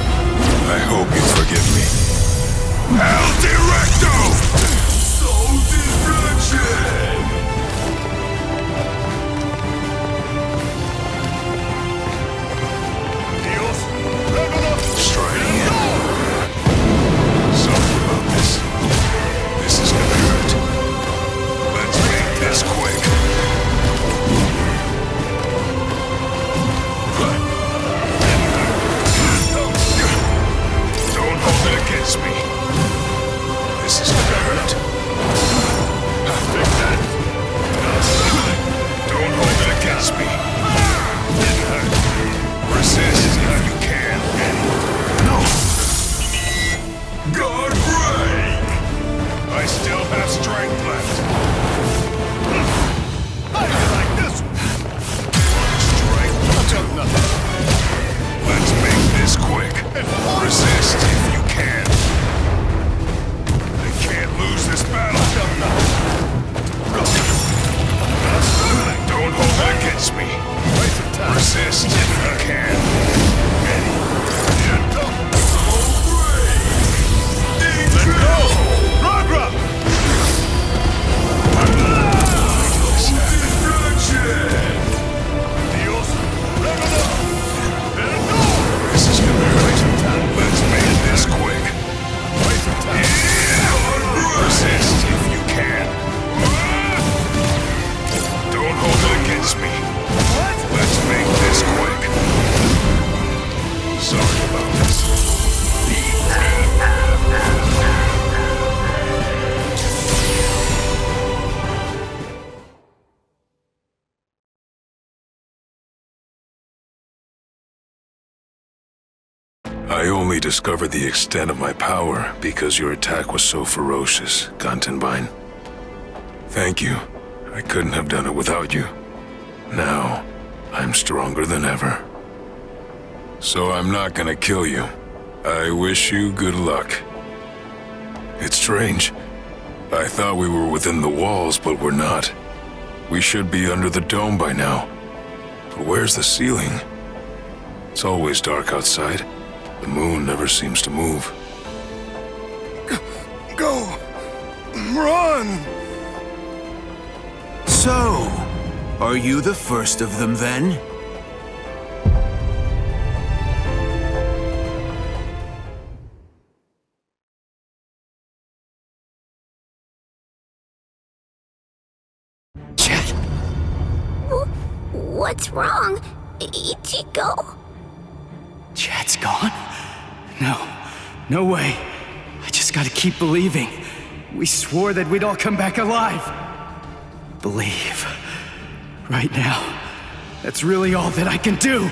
Speaker 7: I hope you forgive me. El Directo! Soul destruction! Striding in. Sorry about this. This is gonna hurt. Let's make this quick. Don't hold it against me. This is gonna hurt. Take that. Don't hold it against me. Resist if you can. No. God break! I still have strength left. How do you like this? Strength took nothing. Let's make this quick. Resist if you can. I can't lose this battle. Don't hold it against me. Resist if you can. Let go! Ragra! This is gonna hurt. Let's make this quick. Resist if you can. Don't hold it against me. Let's make this quick. Sorry about this. I only discovered the extent of my power because your attack was so ferocious, Gantenbein. Thank you. I couldn't have done it without you. Now, I'm stronger than ever. So I'm not gonna kill you. I wish you good luck. It's strange. I thought we were within the walls, but we're not. We should be under the dome by now. But where's the ceiling? It's always dark outside. The moon never seems to move.
Speaker 4: Go! Run!
Speaker 1: So, are you the first of them then?
Speaker 9: What's wrong, Ichigo?
Speaker 11: Chad's gone? No way. I just gotta keep believing. We swore that we'd all come back alive. Believe. Right now. That's really all that I can do.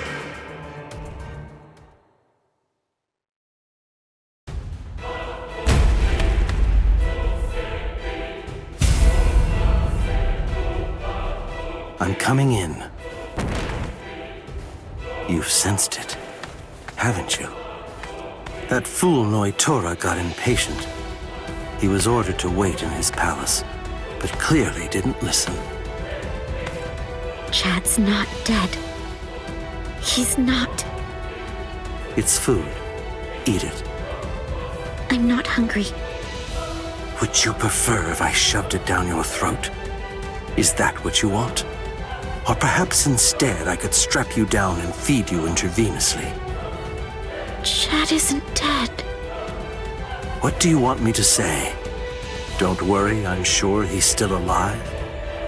Speaker 21: I'm coming in. You've sensed it, haven't you? That fool Noitora got impatient. He was ordered to wait in his palace, but clearly didn't listen.
Speaker 9: Chad's not dead. He's not.
Speaker 21: It's food. Eat it.
Speaker 9: I'm not hungry.
Speaker 21: Would you prefer if I shoved it down your throat? Is that what you want? Or perhaps instead I could strap you down and feed you intravenously.
Speaker 9: Chad isn't dead.
Speaker 21: What do you want me to say? Don't worry, I'm sure he's still alive?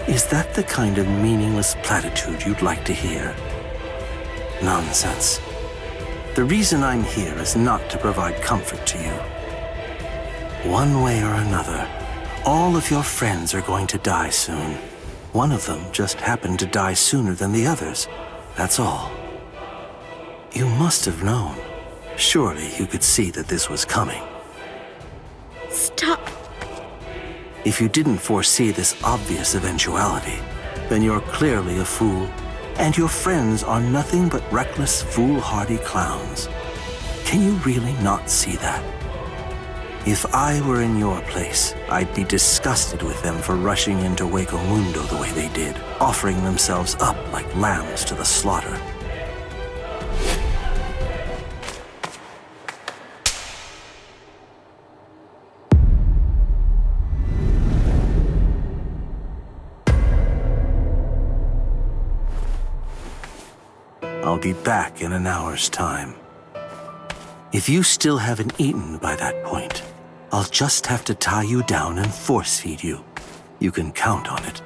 Speaker 21: Is that the kind of meaningless platitude you'd like to hear? Nonsense. The reason I'm here is not to provide comfort to you. One way or another, all of your friends are going to die soon. One of them just happened to die sooner than the others. That's all. You must have known. Surely you could see that this was coming.
Speaker 9: Stop.
Speaker 21: If you didn't foresee this obvious eventuality, then you're clearly a fool, and your friends are nothing but reckless, foolhardy clowns. Can you really not see that? If I were in your place, I'd be disgusted with them for rushing into Hueco Mundo the way they did, offering themselves up like lambs to the slaughter. I'll be back in an hour's time. If you still haven't eaten by that point, I'll just have to tie you down and force feed you. You can count on it.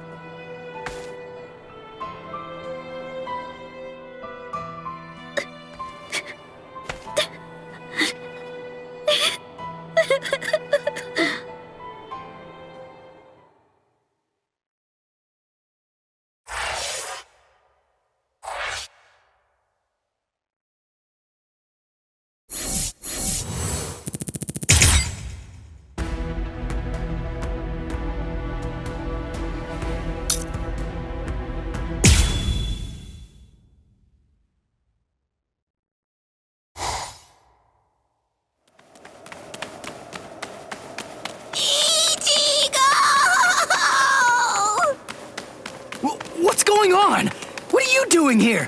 Speaker 11: What's going on? What are you doing here?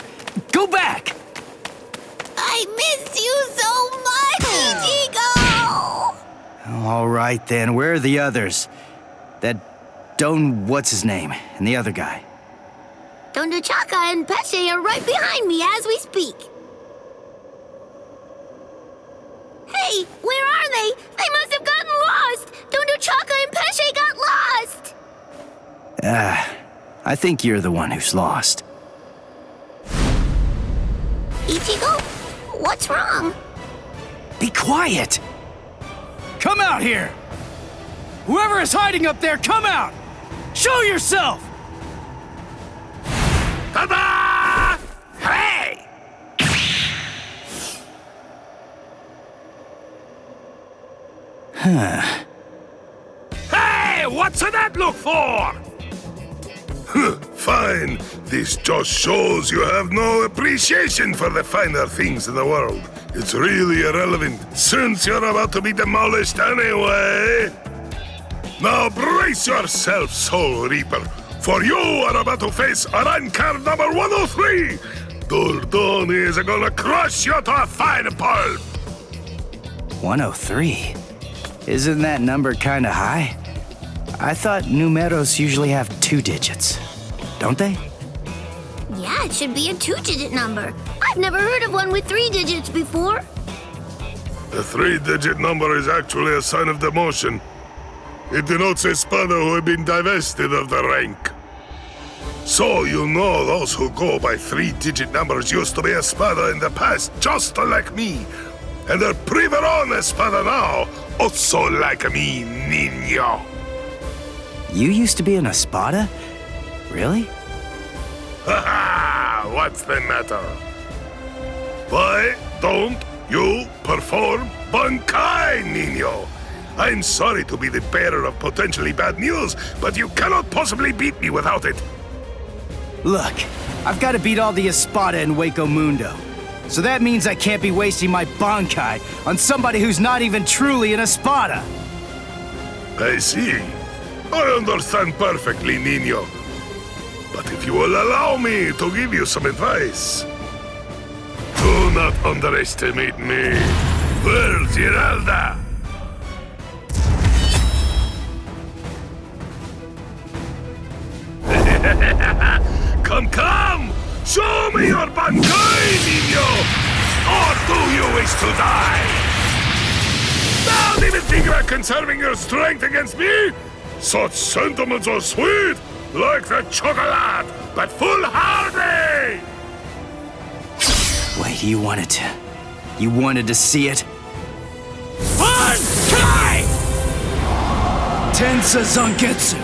Speaker 11: Go back!
Speaker 9: I missed you so much, Ichigo!
Speaker 3: All right then, where are the others? That Don what's-his-name, and the other guy.
Speaker 9: Don Duchaka and Pesce are right behind me as we speak. Hey, where are they? They must have gotten lost! Don Duchaka and Pesce got lost!
Speaker 3: I think you're the one who's lost.
Speaker 9: Ichigo, what's wrong?
Speaker 11: Be quiet! Come out here! Whoever is hiding up there, come out! Show yourself!
Speaker 18: Ta-da! Hey!
Speaker 3: Huh.
Speaker 18: Hey, what's that look for?
Speaker 5: Fine. This just shows you have no appreciation for the finer things in the world. It's really irrelevant, since you're about to be demolished anyway. Now brace yourself, Soul Reaper, for you are about to face rank card number 103, Durdoni is gonna crush you to a fine pulp!
Speaker 3: 103? Isn't that number kinda high? I thought numeros usually have 2 digits. Don't they?
Speaker 9: Yeah, it should be a 2-digit number. I've never heard of one with 3 digits before.
Speaker 5: The 3-digit number is actually a sign of demotion. It denotes a spada who have been divested of the rank. So you know those who go by 3-digit numbers used to be a spada in the past, just like me. And they're priveron espada now, also like me, niño.
Speaker 3: You used to be an espada? Really?
Speaker 5: Ha-ha! What's the matter? Why don't you perform Bankai, niño? I'm sorry to be the bearer of potentially bad news, but you cannot possibly beat me without it.
Speaker 3: Look, I've got to beat all the espada in Hueco Mundo. So that means I can't be wasting my Bankai on somebody who's not even truly an espada.
Speaker 5: I see. I understand perfectly, niño. But if you will allow me to give you some advice, do not underestimate me. Where's Giralda? Come! Show me your Bankai, niño! Or do you wish to die? Don't even think about conserving your strength against me! Such sentiments are sweet, like the chocolate, but foolhardy!
Speaker 3: Wait, you wanted to see it?
Speaker 5: Bankai!
Speaker 3: Tensa Zangetsu!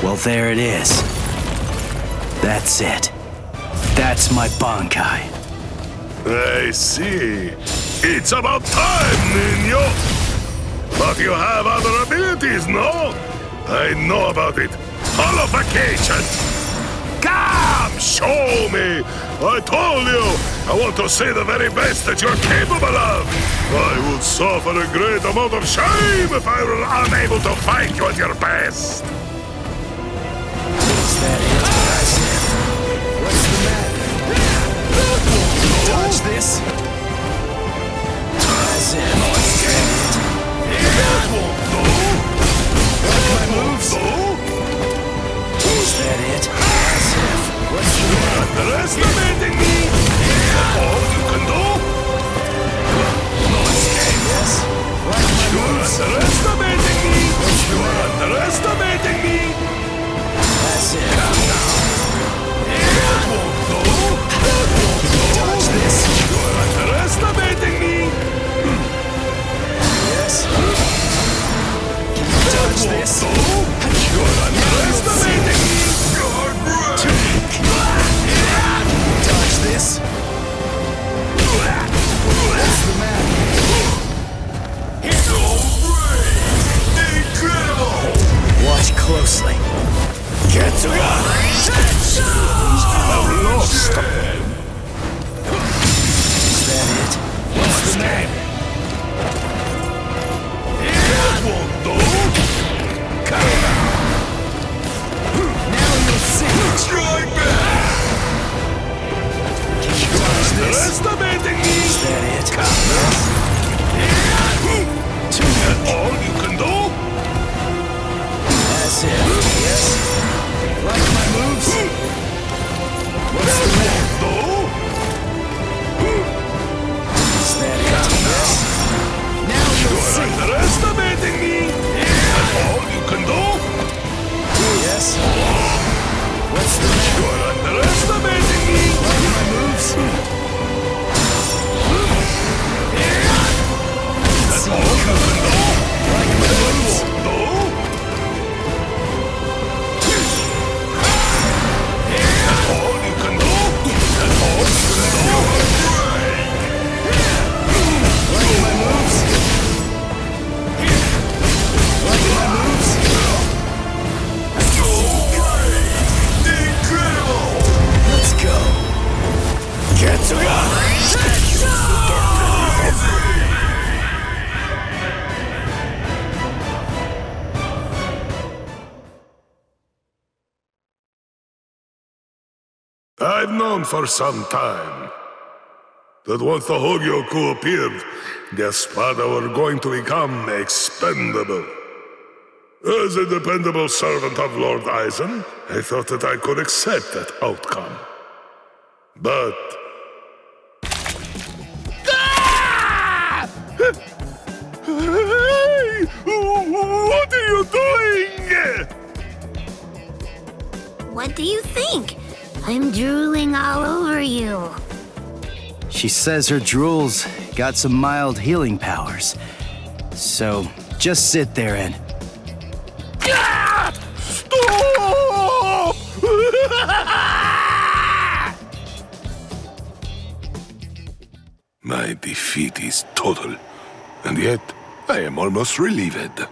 Speaker 3: Well, there it is. That's it. That's my Bankai.
Speaker 5: I see. It's about time, niño! But you have other abilities, no? I know about it. Holification! Come, show me! I told you, I want to see the very best that you're capable of! I would suffer a great amount of shame if I were unable to fight you at your best!
Speaker 3: Is that it? That's it. What's the matter? Dodge this? That's it. That won't do. Like my moves? Is that it? That's it. What's the matter?
Speaker 5: Underestimating me? All you can do? No escape.
Speaker 3: Yes. Like my moves?
Speaker 5: You're underestimating me. You're underestimating me.
Speaker 3: That's it.
Speaker 5: That won't do. That won't do.
Speaker 3: Dodge this.
Speaker 5: You're underestimating me.
Speaker 3: Yes. Can you dodge this?
Speaker 5: You're underestimating me. You're brave.
Speaker 3: Dodge this. What's the matter?
Speaker 5: So brave. Incredible.
Speaker 3: Watch closely.
Speaker 5: I've lost.
Speaker 3: Is that it? What's the matter?
Speaker 5: That won't do.
Speaker 3: Now you'll see.
Speaker 5: Strike back.
Speaker 3: Can you dodge this?
Speaker 5: Underestimating me.
Speaker 3: Is that it?
Speaker 5: That's all you can do?
Speaker 3: That's it. Yes. Like my moves? What's the matter? Is that it? Yes. Now you'll see.
Speaker 5: Underestimating me. That's all you can do?
Speaker 3: Yes. What's the matter?
Speaker 5: You're underestimating me.
Speaker 3: Like my moves?
Speaker 5: That's all you can do?
Speaker 3: Like my moves?
Speaker 5: No? I've known for some time that once the Hogyoku appeared, the Espada were going to become expendable. As a dependable servant of Lord Eisen, I thought that I could accept that outcome. But...
Speaker 18: Ah! Hey! What are you doing?
Speaker 9: What do you think? I'm drooling all over you.
Speaker 3: She says her drool's got some mild healing powers. So, just sit there and...
Speaker 18: Ah! Stop!
Speaker 5: My defeat is total, and yet I am almost relieved.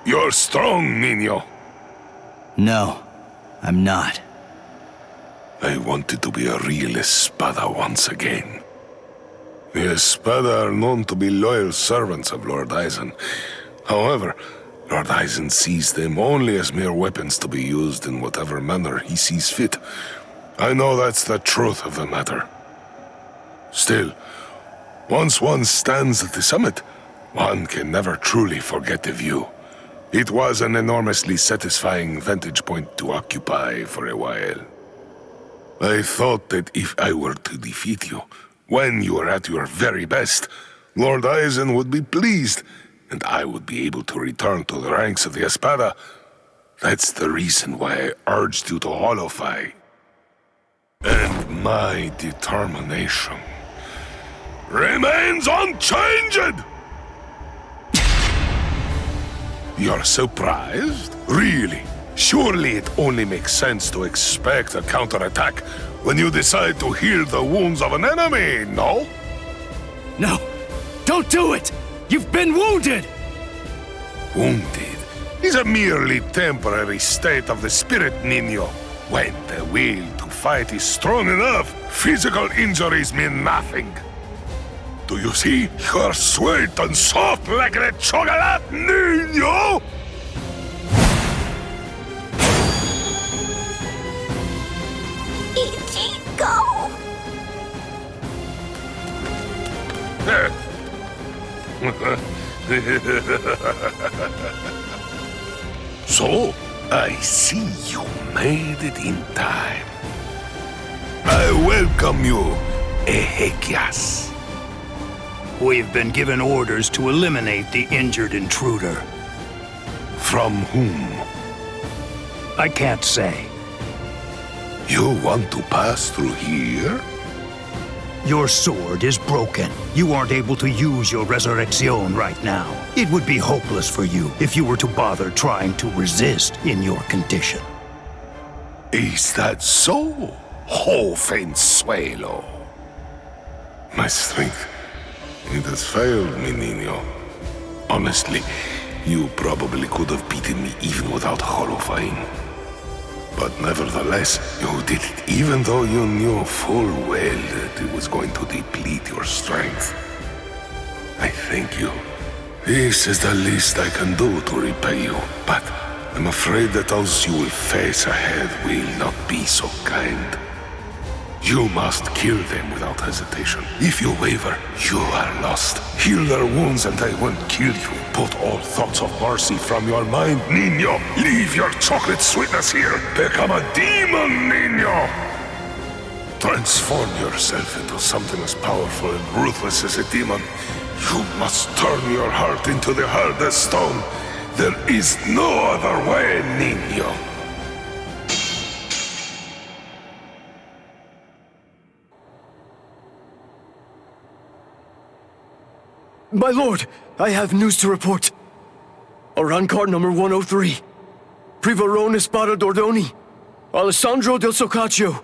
Speaker 5: You're strong, Nino.
Speaker 3: No, I'm not.
Speaker 5: I wanted to be a real Espada once again. The Espada are known to be loyal servants of Lord Eisen. However, Lord Eisen sees them only as mere weapons to be used in whatever manner he sees fit. I know that's the truth of the matter. Still, once one stands at the summit, one can never truly forget the view. It was an enormously satisfying vantage point to occupy for a while. I thought that if I were to defeat you, when you are at your very best, Lord Eisen would be pleased, and I would be able to return to the ranks of the Espada. That's the reason why I urged you to holofy. And my determination remains unchanged! You're surprised? Really? Surely it only makes sense to expect a counterattack when you decide to heal the wounds of an enemy, no?
Speaker 11: No! Don't do it! You've been wounded!
Speaker 5: Wounded is a merely temporary state of the spirit, Nino. When the will to fight is strong enough, physical injuries mean nothing. Do you see? You're sweet and soft like the chocolate, Nino!
Speaker 9: Go!
Speaker 5: So, I see you made it in time. I welcome you, Ezequias.
Speaker 12: We've been given orders to eliminate the injured intruder.
Speaker 5: From whom?
Speaker 12: I can't say.
Speaker 5: You want to pass through here?
Speaker 12: Your sword is broken. You aren't able to use your resurrection right now. It would be hopeless for you if you were to bother trying to resist in your condition.
Speaker 5: Is that so, Jovenzuelo? My strength, it has failed me, Nino. Honestly, you probably could have beaten me even without holofying. But nevertheless, you did it even though you knew full well that it was going to deplete your strength. I thank you. This is the least I can do to repay you, but I'm afraid that those you will face ahead will not be so kind. You must kill them without hesitation. If you waver, you are lost. Heal their wounds and they won't kill you. Put all thoughts of mercy from your mind, Nino. Leave your chocolate sweetness here. Become a demon, Nino. Transform yourself into something as powerful and ruthless as a demon. You must turn your heart into the hardest stone. There is no other way, Nino.
Speaker 11: My lord, I have news to report. Around card number 103. Privarone Espada Dordoni, Alessandro del Soccaccio,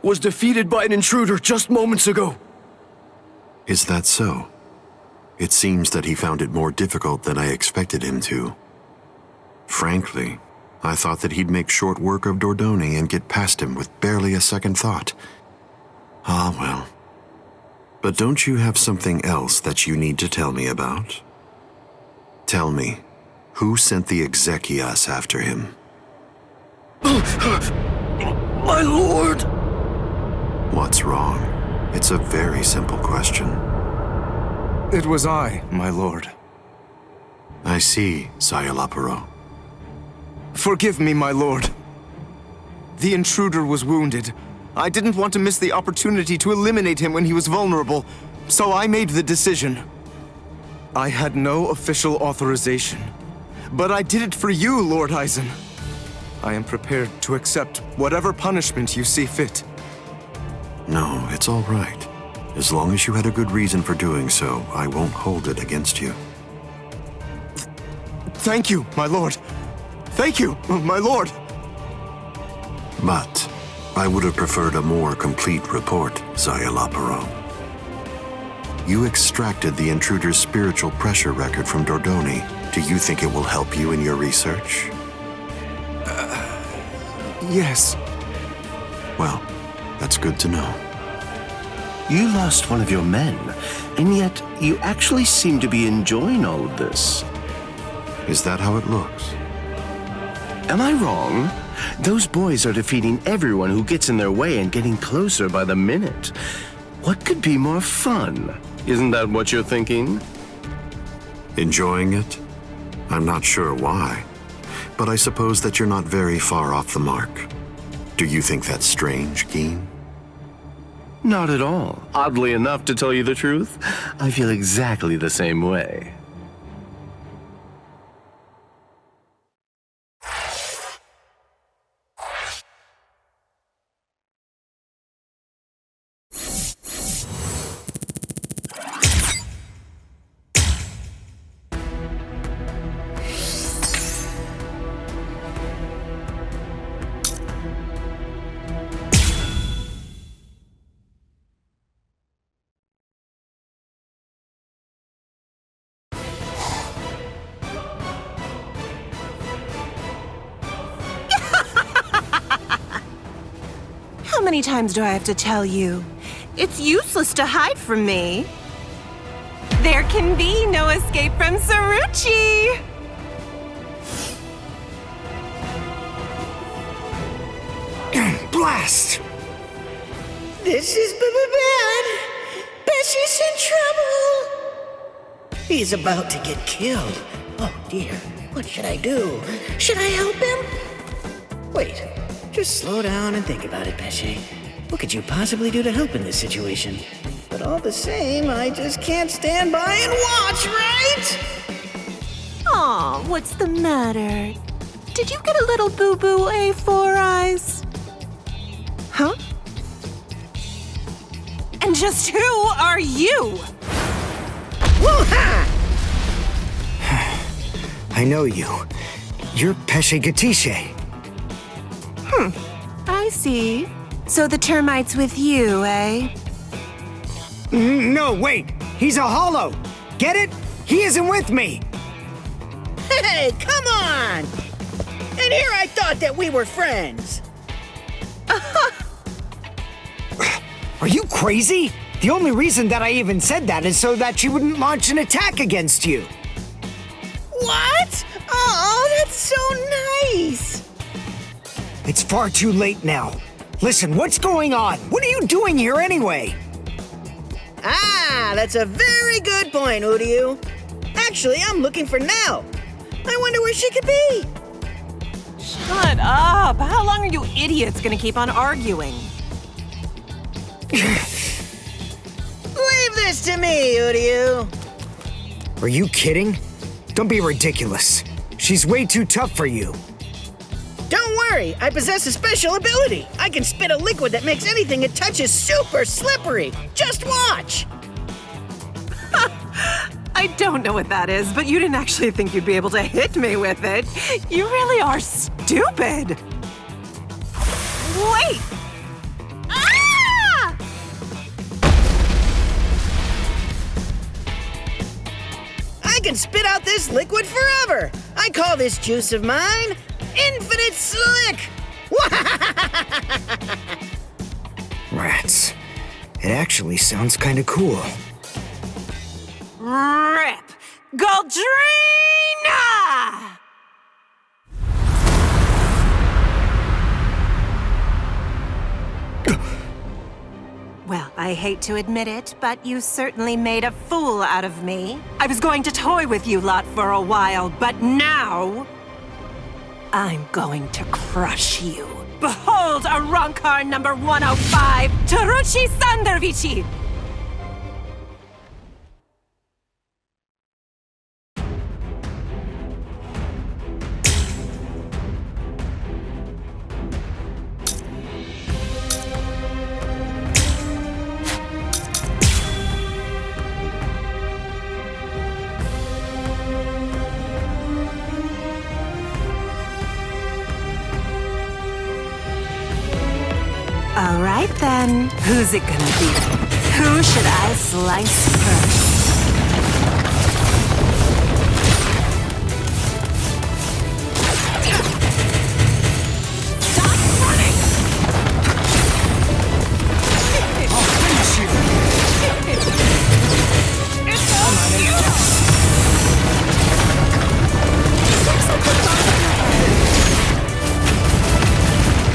Speaker 11: was defeated by an intruder just moments ago.
Speaker 8: Is that so? It seems that he found it more difficult than I expected him to. Frankly, I thought that he'd make short work of Dordoni and get past him with barely a second thought. Ah, well. But don't you have something else that you need to tell me about? Tell me, who sent the Ezequias after him?
Speaker 11: My lord!
Speaker 8: What's wrong? It's a very simple question.
Speaker 13: It was I, my lord.
Speaker 8: I see, Sayalaparo.
Speaker 13: Forgive me, my lord. The intruder was wounded. I didn't want to miss the opportunity to eliminate him when he was vulnerable, so I made the decision. I had no official authorization, but I did it for you, Lord Eisen. I am prepared to accept whatever punishment you see fit.
Speaker 8: No, it's all right. As long as you had a good reason for doing so, I won't hold it against you.
Speaker 13: Thank you, my lord. Thank you, my lord.
Speaker 8: But I would have preferred a more complete report, Sayalaparo. You extracted the intruder's spiritual pressure record from Dordoni. Do you think it will help you in your research?
Speaker 13: Yes.
Speaker 8: Well, that's good to know.
Speaker 14: You lost one of your men, and yet you actually seem to be enjoying all of this.
Speaker 8: Is that how it looks?
Speaker 14: Am I wrong? Those boys are defeating everyone who gets in their way and getting closer by the minute. What could be more fun? Isn't that what you're thinking?
Speaker 8: Enjoying it? I'm not sure why, but I suppose that you're not very far off the mark. Do you think that's strange, Geen?
Speaker 14: Not at all. Oddly enough, to tell you the truth, I feel exactly the same way.
Speaker 22: How many times do I have to tell you? It's useless to hide from me. There can be no escape from Saruchi!
Speaker 6: Blast!
Speaker 17: This is bad. Bessie's in trouble. He's about to get killed. Oh dear, what should I do? Should I help him? Wait, just slow down and think about it, Bessie. What could you possibly do to help in this situation? But all the same, I just can't stand by and watch, right?
Speaker 22: Aw, what's the matter? Did you get a little boo-boo, A4 Eyes? Huh? And just who are you?
Speaker 17: Woo-ha!
Speaker 6: I know you. You're Pesce Gatisce.
Speaker 22: I see. So the termite's with you, eh?
Speaker 6: No, wait! He's a hollow! Get it? He isn't with me!
Speaker 17: Hey, come on! And here I thought that we were friends.
Speaker 6: Are you crazy? The only reason that I even said that is so that she wouldn't launch an attack against you.
Speaker 17: What? Oh, that's so nice!
Speaker 6: It's far too late now. Listen, what's going on? What are you doing here anyway?
Speaker 17: Ah, that's a very good point, Uryu. Actually, I'm looking for Nell. I wonder where she could be.
Speaker 22: Shut up! How long are you idiots gonna keep on arguing?
Speaker 17: Leave this to me, Uryu.
Speaker 6: Are you kidding? Don't be ridiculous. She's way too tough for you.
Speaker 17: Don't worry, I possess a special ability. I can spit a liquid that makes anything it touches super slippery. Just watch.
Speaker 22: I don't know what that is, but you didn't actually think you'd be able to hit me with it. You really are stupid. Wait! Ah!
Speaker 17: I can spit out this liquid forever. I call this juice of mine Infinite Slick.
Speaker 6: Rats. It actually sounds kind of cool.
Speaker 22: Rip! Galdrina! I hate to admit it, but you certainly made a fool out of me. I was going to toy with you lot for a while, but now... I'm going to crush you. Behold Arankar number 105, Taruchi Sandarvici! All right then, who's it gonna be? Who should I slice first? Stop running! I'll finish you! It's all you! There's something wrong with your head.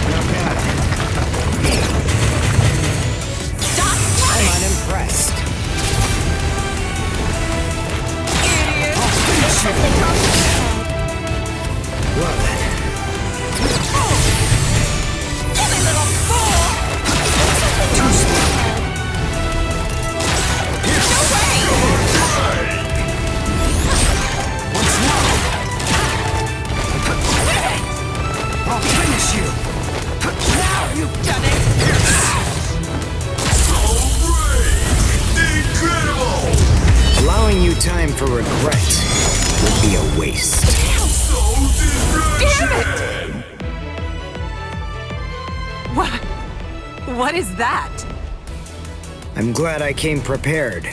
Speaker 22: Not bad. I'm unimpressed. Idiot! I'll finish you! Well then. Silly little fool! Too slow. No way! What's wrong? I'll finish you! Now you've done it! Allowing you time for regret would be a waste. Damn it! What is that? I'm glad I came prepared.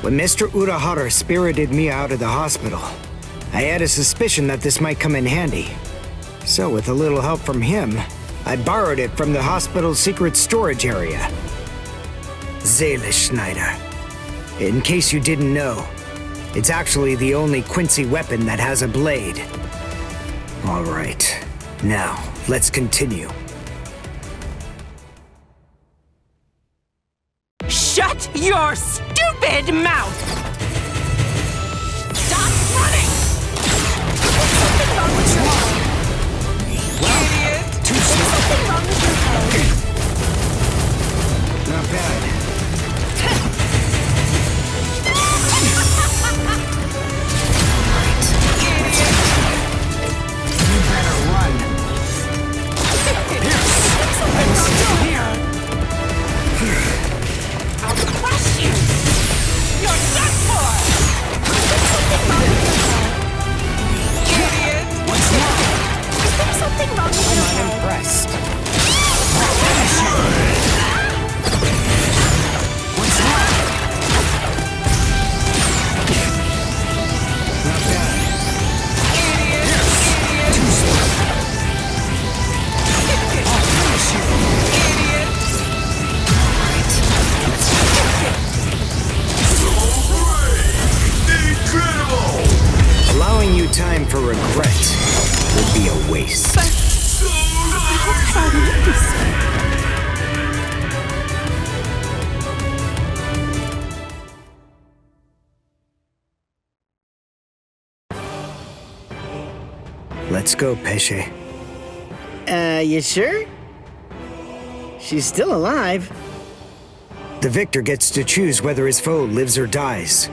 Speaker 22: When Mr. Urahara spirited me out of the hospital, I had a suspicion that this might come in handy. So with a little help from him, I borrowed it from the hospital's secret storage area. Seele Schneider. In case you didn't know, it's actually the only Quincy weapon that has a blade. All right, now let's continue. Shut your stupid mouth! Stop running! Something wrong with your head. Idiot! Something wrong with your head. Not bad. You better run. I'm still here. I'll crush you. You're done for. Something wrong with your head. Idiot. What's wrong? Is there something wrong with your head? I'm unimpressed. I'll finish you. What's wrong? Not bad. Idiot. Too slow. I'll finish you. Idiot. So great! Incredible! Allowing you time for regret would be a waste. But how could I lose? Let's go, Pesce.
Speaker 6: You sure? She's still alive.
Speaker 3: The victor gets to choose whether his foe lives or dies.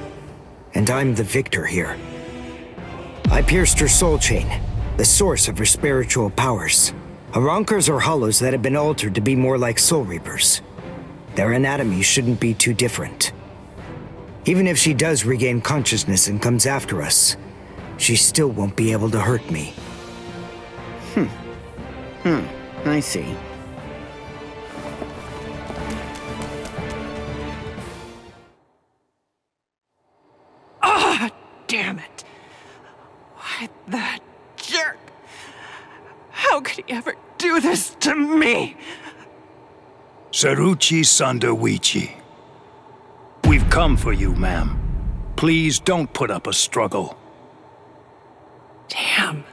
Speaker 3: And I'm the victor here. I pierced her soul chain, the source of her spiritual powers. Arankars are hollows that have been altered to be more like soul reapers. Their anatomy shouldn't be too different. Even if she does regain consciousness and comes after us, she still won't be able to hurt me.
Speaker 6: I see.
Speaker 22: Ah, damn it. Why, that jerk. How could he ever do this to me?
Speaker 12: Taruchi Sandarvici. We've come for you, ma'am. Please don't put up a struggle.
Speaker 22: Damn.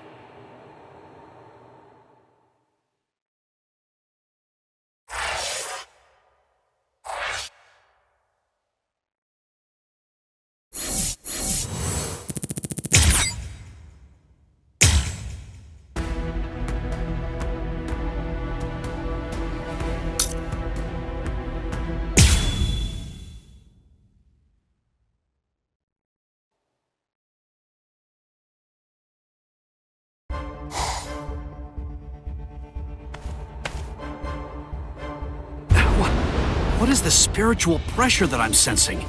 Speaker 20: What is the spiritual pressure that I'm sensing?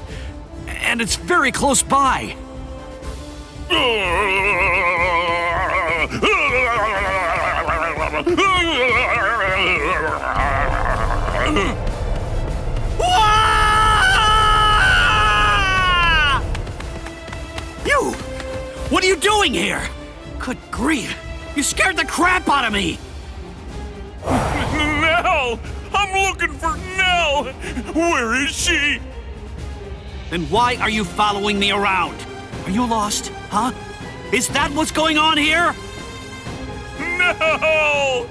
Speaker 20: And it's very close by. You! What are you doing here? Good grief! You scared the crap out of me!
Speaker 18: Nell! I'm looking for Nell! Where is she?
Speaker 20: Then why are you following me around? Are you lost, huh? Is that what's going on here?
Speaker 18: No!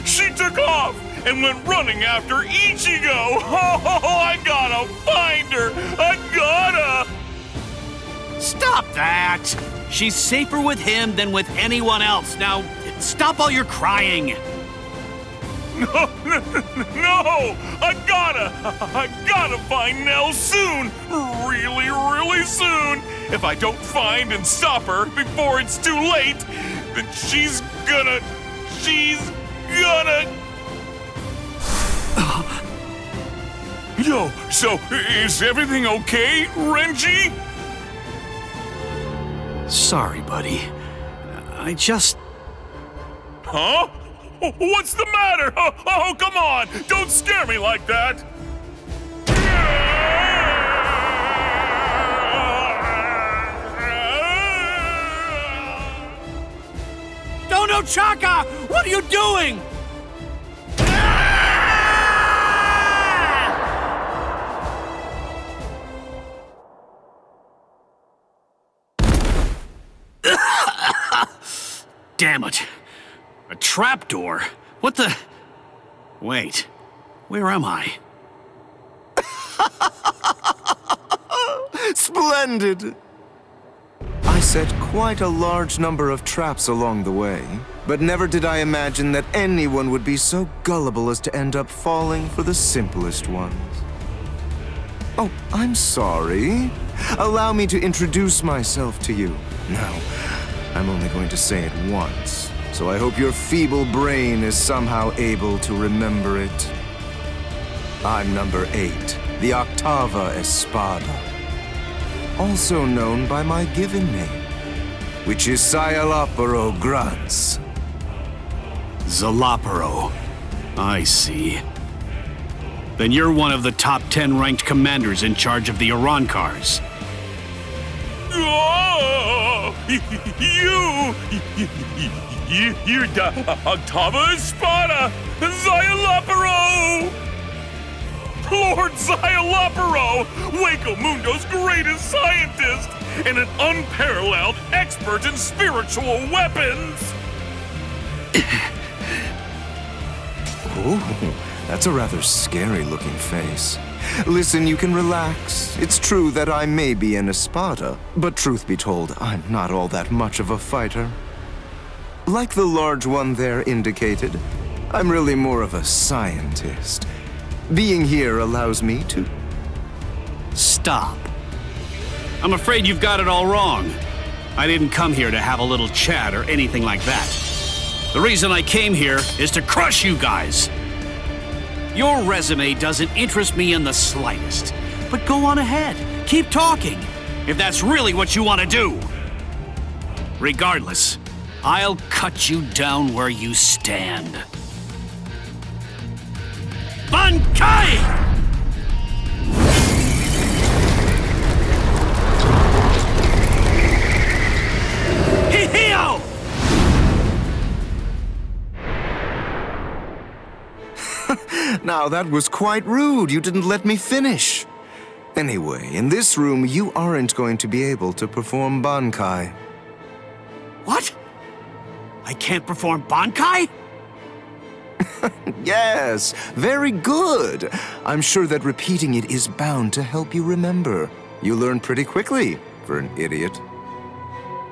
Speaker 18: She took off and went running after Ichigo! Oh, I gotta find her! I gotta!
Speaker 20: Stop that! She's safer with him than with anyone else. Now, stop all your crying.
Speaker 18: No! I gotta find Nell soon! Really, really soon! If I don't find and stop her before it's too late, then she's gonna... Yo, so is everything okay, Renji?
Speaker 20: Sorry, buddy. I just...
Speaker 18: Huh? What's the matter? Oh, come on! Don't scare me like that!
Speaker 20: No, Chaka! What are you doing? Damn it. A trapdoor? What the... Wait. Where am I?
Speaker 13: Splendid! I set quite a large number of traps along the way, but never did I imagine that anyone would be so gullible as to end up falling for the simplest ones. Oh, I'm sorry. Allow me to introduce myself to you. Now, I'm only going to say it once, so I hope your feeble brain is somehow able to remember it. I'm number 8, the Octava Espada, also known by my given name, which is Sayalaparo Grunts.
Speaker 20: Zalaparo. I see. Then you're one of the top 10 ranked commanders in charge of the Arancars.
Speaker 18: Oh, you're the Octava Espada, Sayalaparo! Lord Sayalaparo, Hueco Mundo's greatest scientist, and an unparalleled expert in spiritual weapons!
Speaker 13: Oh, that's a rather scary-looking face. Listen, you can relax. It's true that I may be an Espada, but truth be told, I'm not all that much of a fighter. Like the large one there indicated, I'm really more of a scientist. Being here allows me to...
Speaker 20: Stop. I'm afraid you've got it all wrong. I didn't come here to have a little chat or anything like that. The reason I came here is to crush you guys. Your resume doesn't interest me in the slightest. But go on ahead. Keep talking, if that's really what you want to do. Regardless, I'll cut you down where you stand. Bankai! Hihio!
Speaker 13: Now, that was quite rude. You didn't let me finish. Anyway, in this room, you aren't going to be able to perform Bankai.
Speaker 20: What? I can't perform Bankai?
Speaker 13: Yes, very good. I'm sure that repeating it is bound to help you remember. You learn pretty quickly, for an idiot.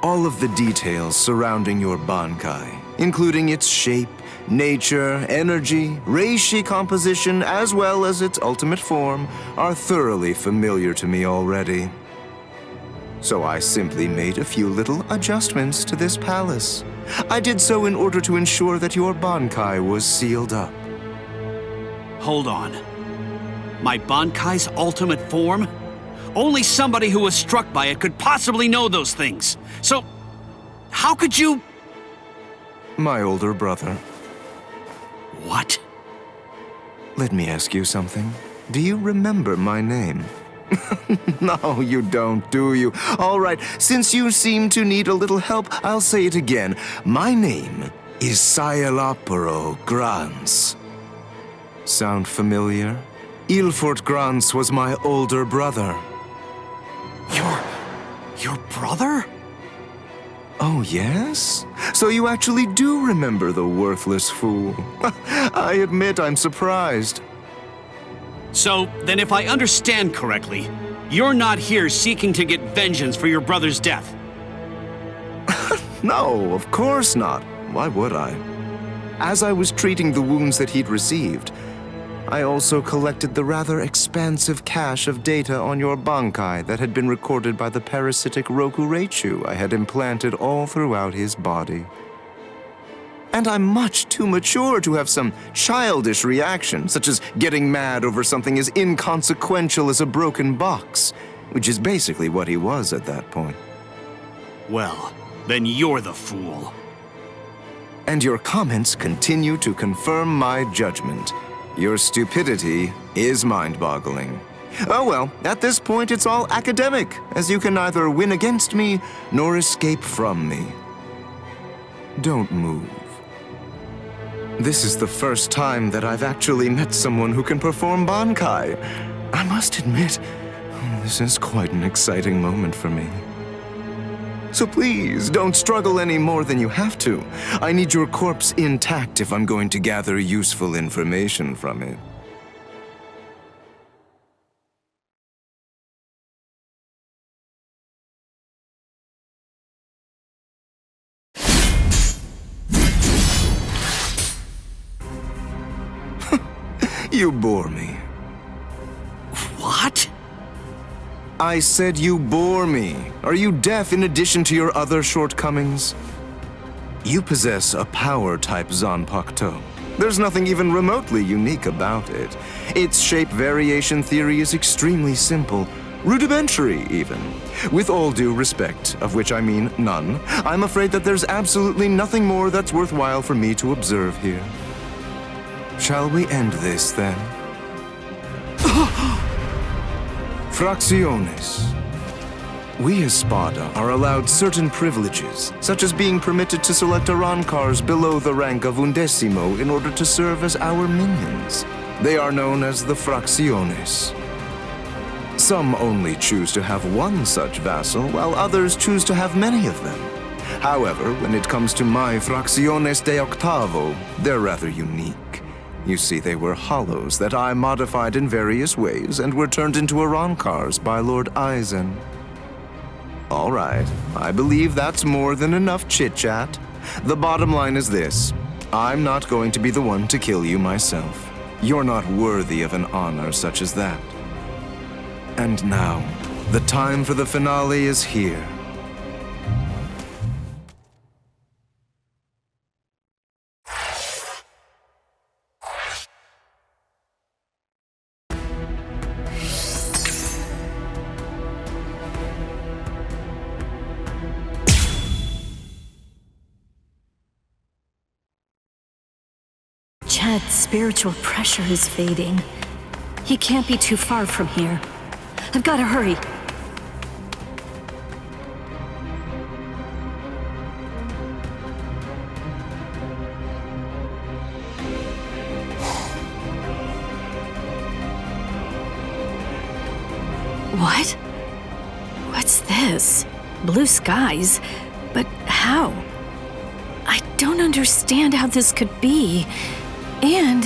Speaker 13: All of the details surrounding your Bankai, including its shape, nature, energy, reishi composition, as well as its ultimate form, are thoroughly familiar to me already. So I simply made a few little adjustments to this palace. I did so in order to ensure that your Bankai was sealed up.
Speaker 20: Hold on. My Bankai's ultimate form? Only somebody who was struck by it could possibly know those things. So, how could you...
Speaker 13: My older brother.
Speaker 20: What?
Speaker 13: Let me ask you something. Do you remember my name? No, you don't, do you? All right, since you seem to need a little help, I'll say it again. My name is Sayalaparo Grans. Sound familiar? Ilfort Grans was my older brother.
Speaker 20: Your brother?
Speaker 13: Oh, yes? So you actually do remember the worthless fool. I admit I'm surprised.
Speaker 20: So, then if I understand correctly, you're not here seeking to get vengeance for your brother's death.
Speaker 13: No, of course not. Why would I? As I was treating the wounds that he'd received, I also collected the rather expansive cache of data on your Bankai that had been recorded by the parasitic Rokureichu I had implanted all throughout his body. And I'm much too mature to have some childish reaction, such as getting mad over something as inconsequential as a broken box, which is basically what he was at that point.
Speaker 20: Well, then you're the fool.
Speaker 13: And your comments continue to confirm my judgment. Your stupidity is mind-boggling. Oh well, at this point it's all academic, as you can neither win against me nor escape from me. Don't move. This is the first time that I've actually met someone who can perform Bankai. I must admit, this is quite an exciting moment for me. So please, don't struggle any more than you have to. I need your corpse intact if I'm going to gather useful information from it. You bore me.
Speaker 20: What?
Speaker 13: I said you bore me. Are you deaf in addition to your other shortcomings? You possess a power-type Zanpakuto. There's nothing even remotely unique about it. Its shape variation theory is extremely simple, rudimentary even. With all due respect, of which I mean none, I'm afraid that there's absolutely nothing more that's worthwhile for me to observe here. Shall we end this, then? Fracciones. We as Spada are allowed certain privileges, such as being permitted to select Arancars below the rank of Undecimo in order to serve as our minions. They are known as the Fracciones. Some only choose to have one such vassal, while others choose to have many of them. However, when it comes to my Fracciones de Octavo, they're rather unique. You see, they were hollows that I modified in various ways and were turned into Arancars by Lord Eisen. All right, I believe that's more than enough chit-chat. The bottom line is this. I'm not going to be the one to kill you myself. You're not worthy of an honor such as that. And now, the time for the finale is here.
Speaker 19: Chad's spiritual pressure is fading. He can't be too far from here. I've got to hurry. What? What's this? Blue skies? But how? I don't understand how this could be. And...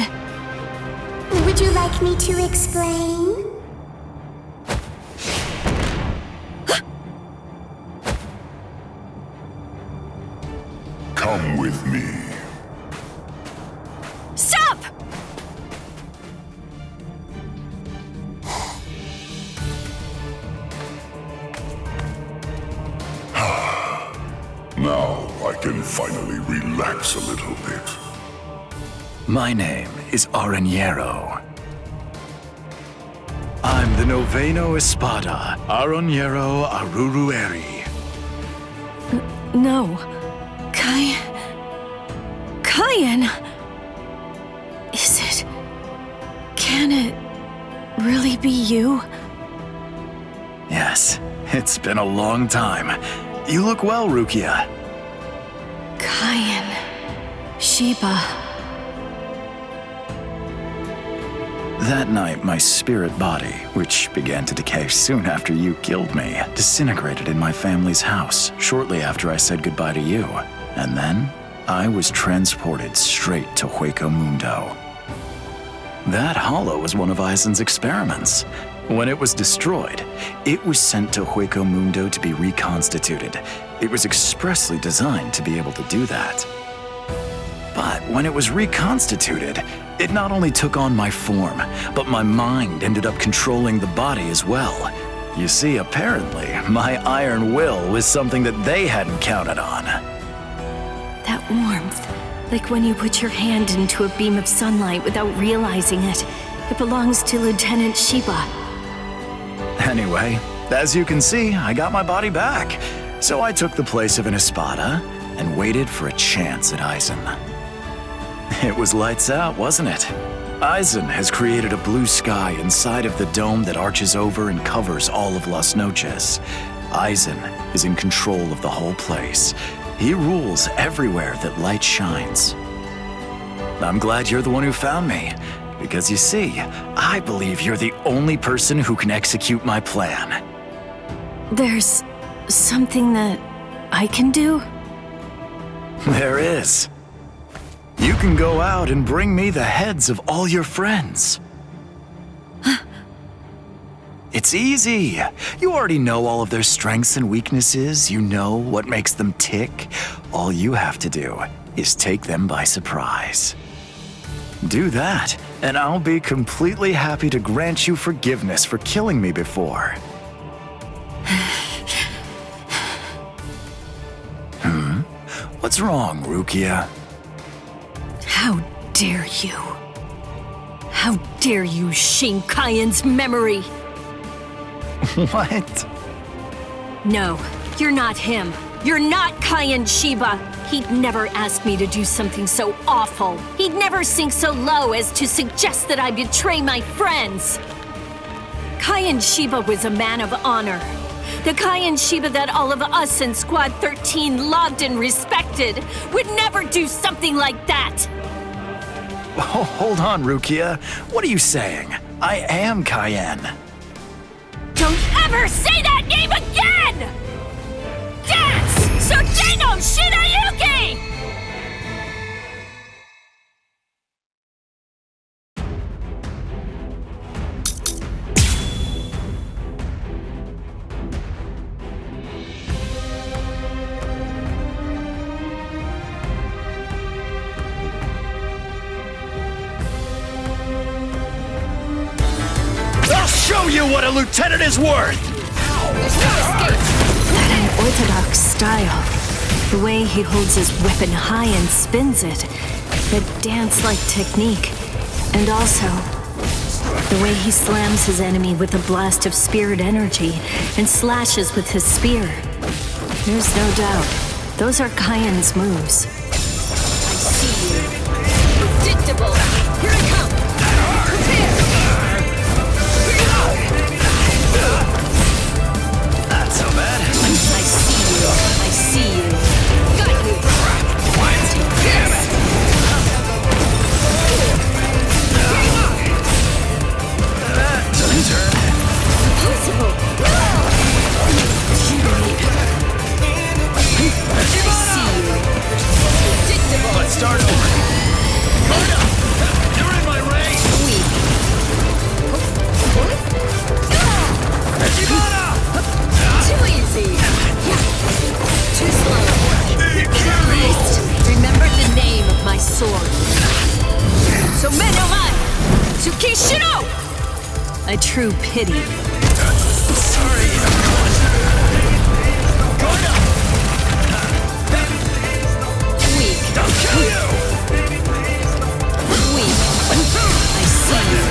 Speaker 9: Would you like me to explain?
Speaker 5: Come with me.
Speaker 19: Stop!
Speaker 5: Now I can finally relax a little bit.
Speaker 11: My name is Aranjero. I'm the Noveno Espada, Aronero Arurueri.
Speaker 19: No. Kyan. Is it... Can it really be you?
Speaker 11: Yes, it's been a long time. You look well, Rukia.
Speaker 19: Kyan. Sheba.
Speaker 11: That night, my spirit body, which began to decay soon after you killed me, disintegrated in my family's house shortly after I said goodbye to you. And then, I was transported straight to Hueco Mundo. That hollow was one of Eisen's experiments. When it was destroyed, it was sent to Hueco Mundo to be reconstituted. It was expressly designed to be able to do that. But when it was reconstituted, it not only took on my form, but my mind ended up controlling the body as well. You see, apparently, my iron will was something that they hadn't counted on.
Speaker 19: That warmth, like when you put your hand into a beam of sunlight without realizing it. It belongs to Lieutenant Sheba.
Speaker 11: Anyway, as you can see, I got my body back. So I took the place of an Espada and waited for a chance at Eisen. It was lights out, wasn't it? Eisen has created a blue sky inside of the dome that arches over and covers all of Las Noches. Eisen is in control of the whole place. He rules everywhere that light shines. I'm glad you're the one who found me, because you see, I believe you're the only person who can execute my plan.
Speaker 19: There's something that I can do?
Speaker 11: There is. You can go out and bring me the heads of all your friends. It's easy. You already know all of their strengths and weaknesses. You know what makes them tick. All you have to do is take them by surprise. Do that, and I'll be completely happy to grant you forgiveness for killing me before. What's wrong, Rukia?
Speaker 19: How dare you? How dare you shame Kyan's memory?
Speaker 11: What?
Speaker 19: No, you're not him. You're not Kyan Sheba. He'd never ask me to do something so awful. He'd never sink so low as to suggest that I betray my friends. Kyan Sheba was a man of honor. The Kyan Sheba that all of us in Squad 13 loved and respected would never do something like that.
Speaker 11: Oh, hold on, Rukia. What are you saying? I am Kyan.
Speaker 19: Don't ever say that name again! Dance! Sordeno Shinayuki!
Speaker 11: I'll show you what a lieutenant is worth!
Speaker 19: That unorthodox style. The way he holds his weapon high and spins it. That dance-like technique. And also, the way he slams his enemy with a blast of spirit energy and slashes with his spear. There's no doubt, those are Kyan's moves. I see you. Predictable. Here I come. Prepare.
Speaker 11: Not so bad.
Speaker 19: I see you. I see you. Got you. Damn it! Impossible. I see you. Predictable.
Speaker 11: Let's start over. You're in my range.
Speaker 19: Weak. Too easy. Too slow. At least, remember the name of my sword. Somenoman! Tsukishiro! A true pity.
Speaker 11: Sorry.
Speaker 19: Weak.
Speaker 11: I'll kill you!
Speaker 19: Weak. I see you.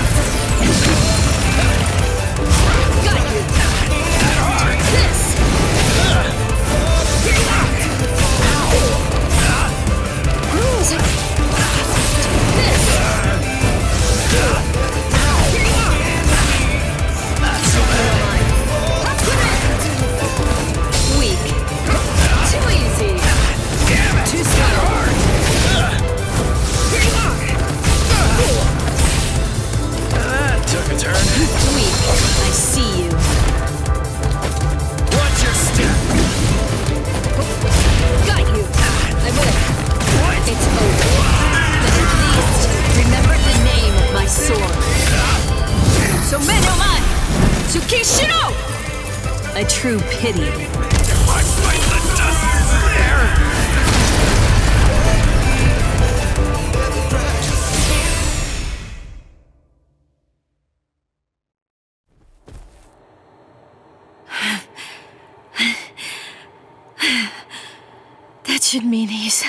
Speaker 19: a true pity. That should mean he's...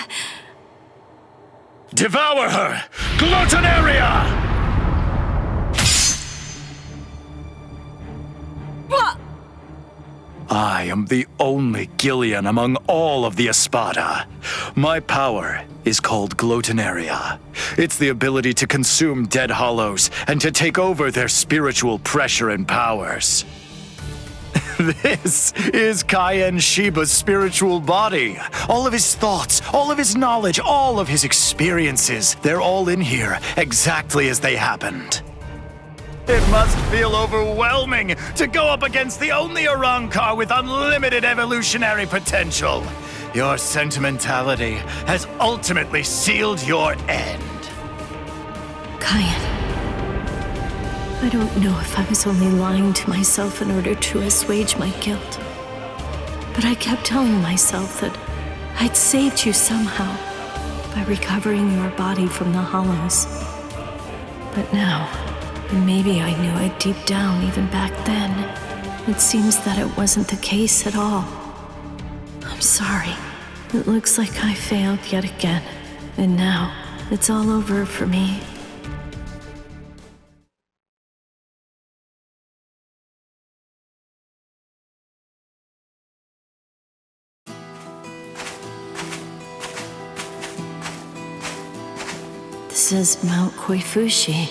Speaker 11: Devour her! Gluttonaria! I am the only Gillian among all of the Espada. My power is called Gluttonaria. It's the ability to consume dead hollows and to take over their spiritual pressure and powers. This is Cayenne Shiba's spiritual body. All of his thoughts, all of his knowledge, all of his experiences, they're all in here, exactly as they happened. It must feel overwhelming to go up against the only Arrancar with unlimited evolutionary potential. Your sentimentality has ultimately sealed your end.
Speaker 19: Cayenne. I don't know if I was only lying to myself in order to assuage my guilt. But I kept telling myself that I'd saved you somehow by recovering your body from the hollows. But now, and maybe I knew it deep down even back then, it seems that it wasn't the case at all. I'm sorry. It looks like I failed yet again. And now, it's all over for me. This is Mount Koifushi,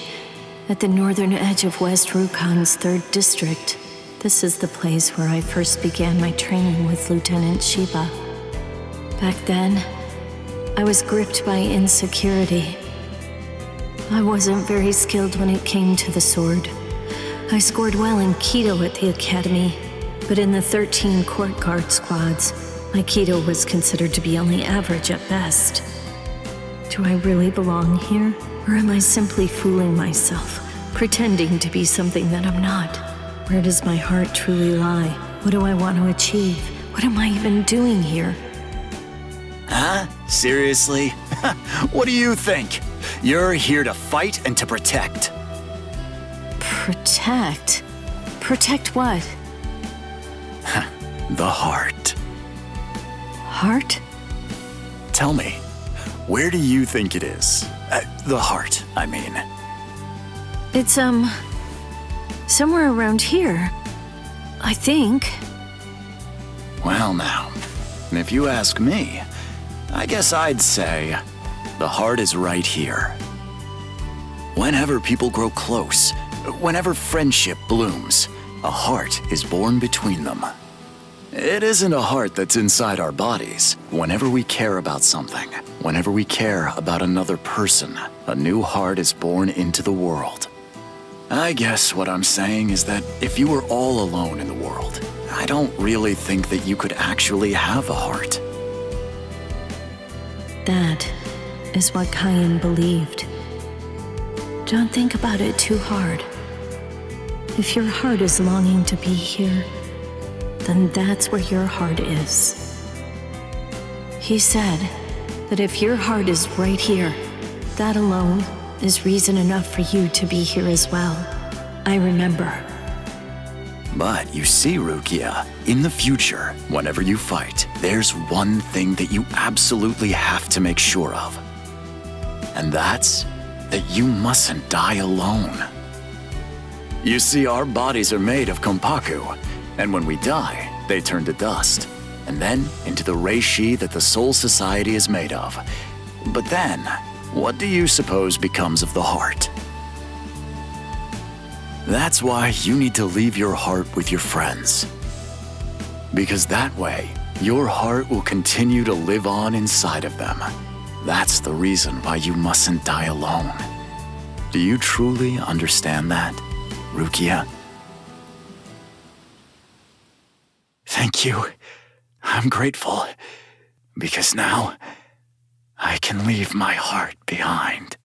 Speaker 19: at the northern edge of West Rukon's 3rd district. This is the place where I first began my training with Lieutenant Shiba. Back then, I was gripped by insecurity. I wasn't very skilled when it came to the sword. I scored well in Kido at the academy, but in the 13 court guard squads, my Kido was considered to be only average at best. Do I really belong here? Or am I simply fooling myself, pretending to be something that I'm not? Where does my heart truly lie? What do I want to achieve? What am I even doing here?
Speaker 11: Huh? Seriously? What do you think? You're here to fight and to protect.
Speaker 19: Protect? Protect what?
Speaker 11: The heart.
Speaker 19: Heart?
Speaker 11: Tell me, where do you think it is? The heart, I mean.
Speaker 19: It's, somewhere around here. I think.
Speaker 11: Well now, if you ask me, I guess I'd say the heart is right here. Whenever people grow close, whenever friendship blooms, a heart is born between them. It isn't a heart that's inside our bodies. Whenever we care about something, whenever we care about another person, a new heart is born into the world. I guess what I'm saying is that if you were all alone in the world, I don't really think that you could actually have a heart.
Speaker 19: That is what Cayenne believed. Don't think about it too hard. If your heart is longing to be here, then that's where your heart is. He said that if your heart is right here, that alone is reason enough for you to be here as well. I remember.
Speaker 11: But you see, Rukia, in the future, whenever you fight, there's one thing that you absolutely have to make sure of. And that's that you mustn't die alone. You see, our bodies are made of kompaku, and when we die, they turn to dust, and then into the reishi that the Soul Society is made of. But then, what do you suppose becomes of the heart? That's why you need to leave your heart with your friends. Because that way, your heart will continue to live on inside of them. That's the reason why you mustn't die alone. Do you truly understand that, Rukia? Thank you. I'm grateful. Because now, I can leave my heart behind.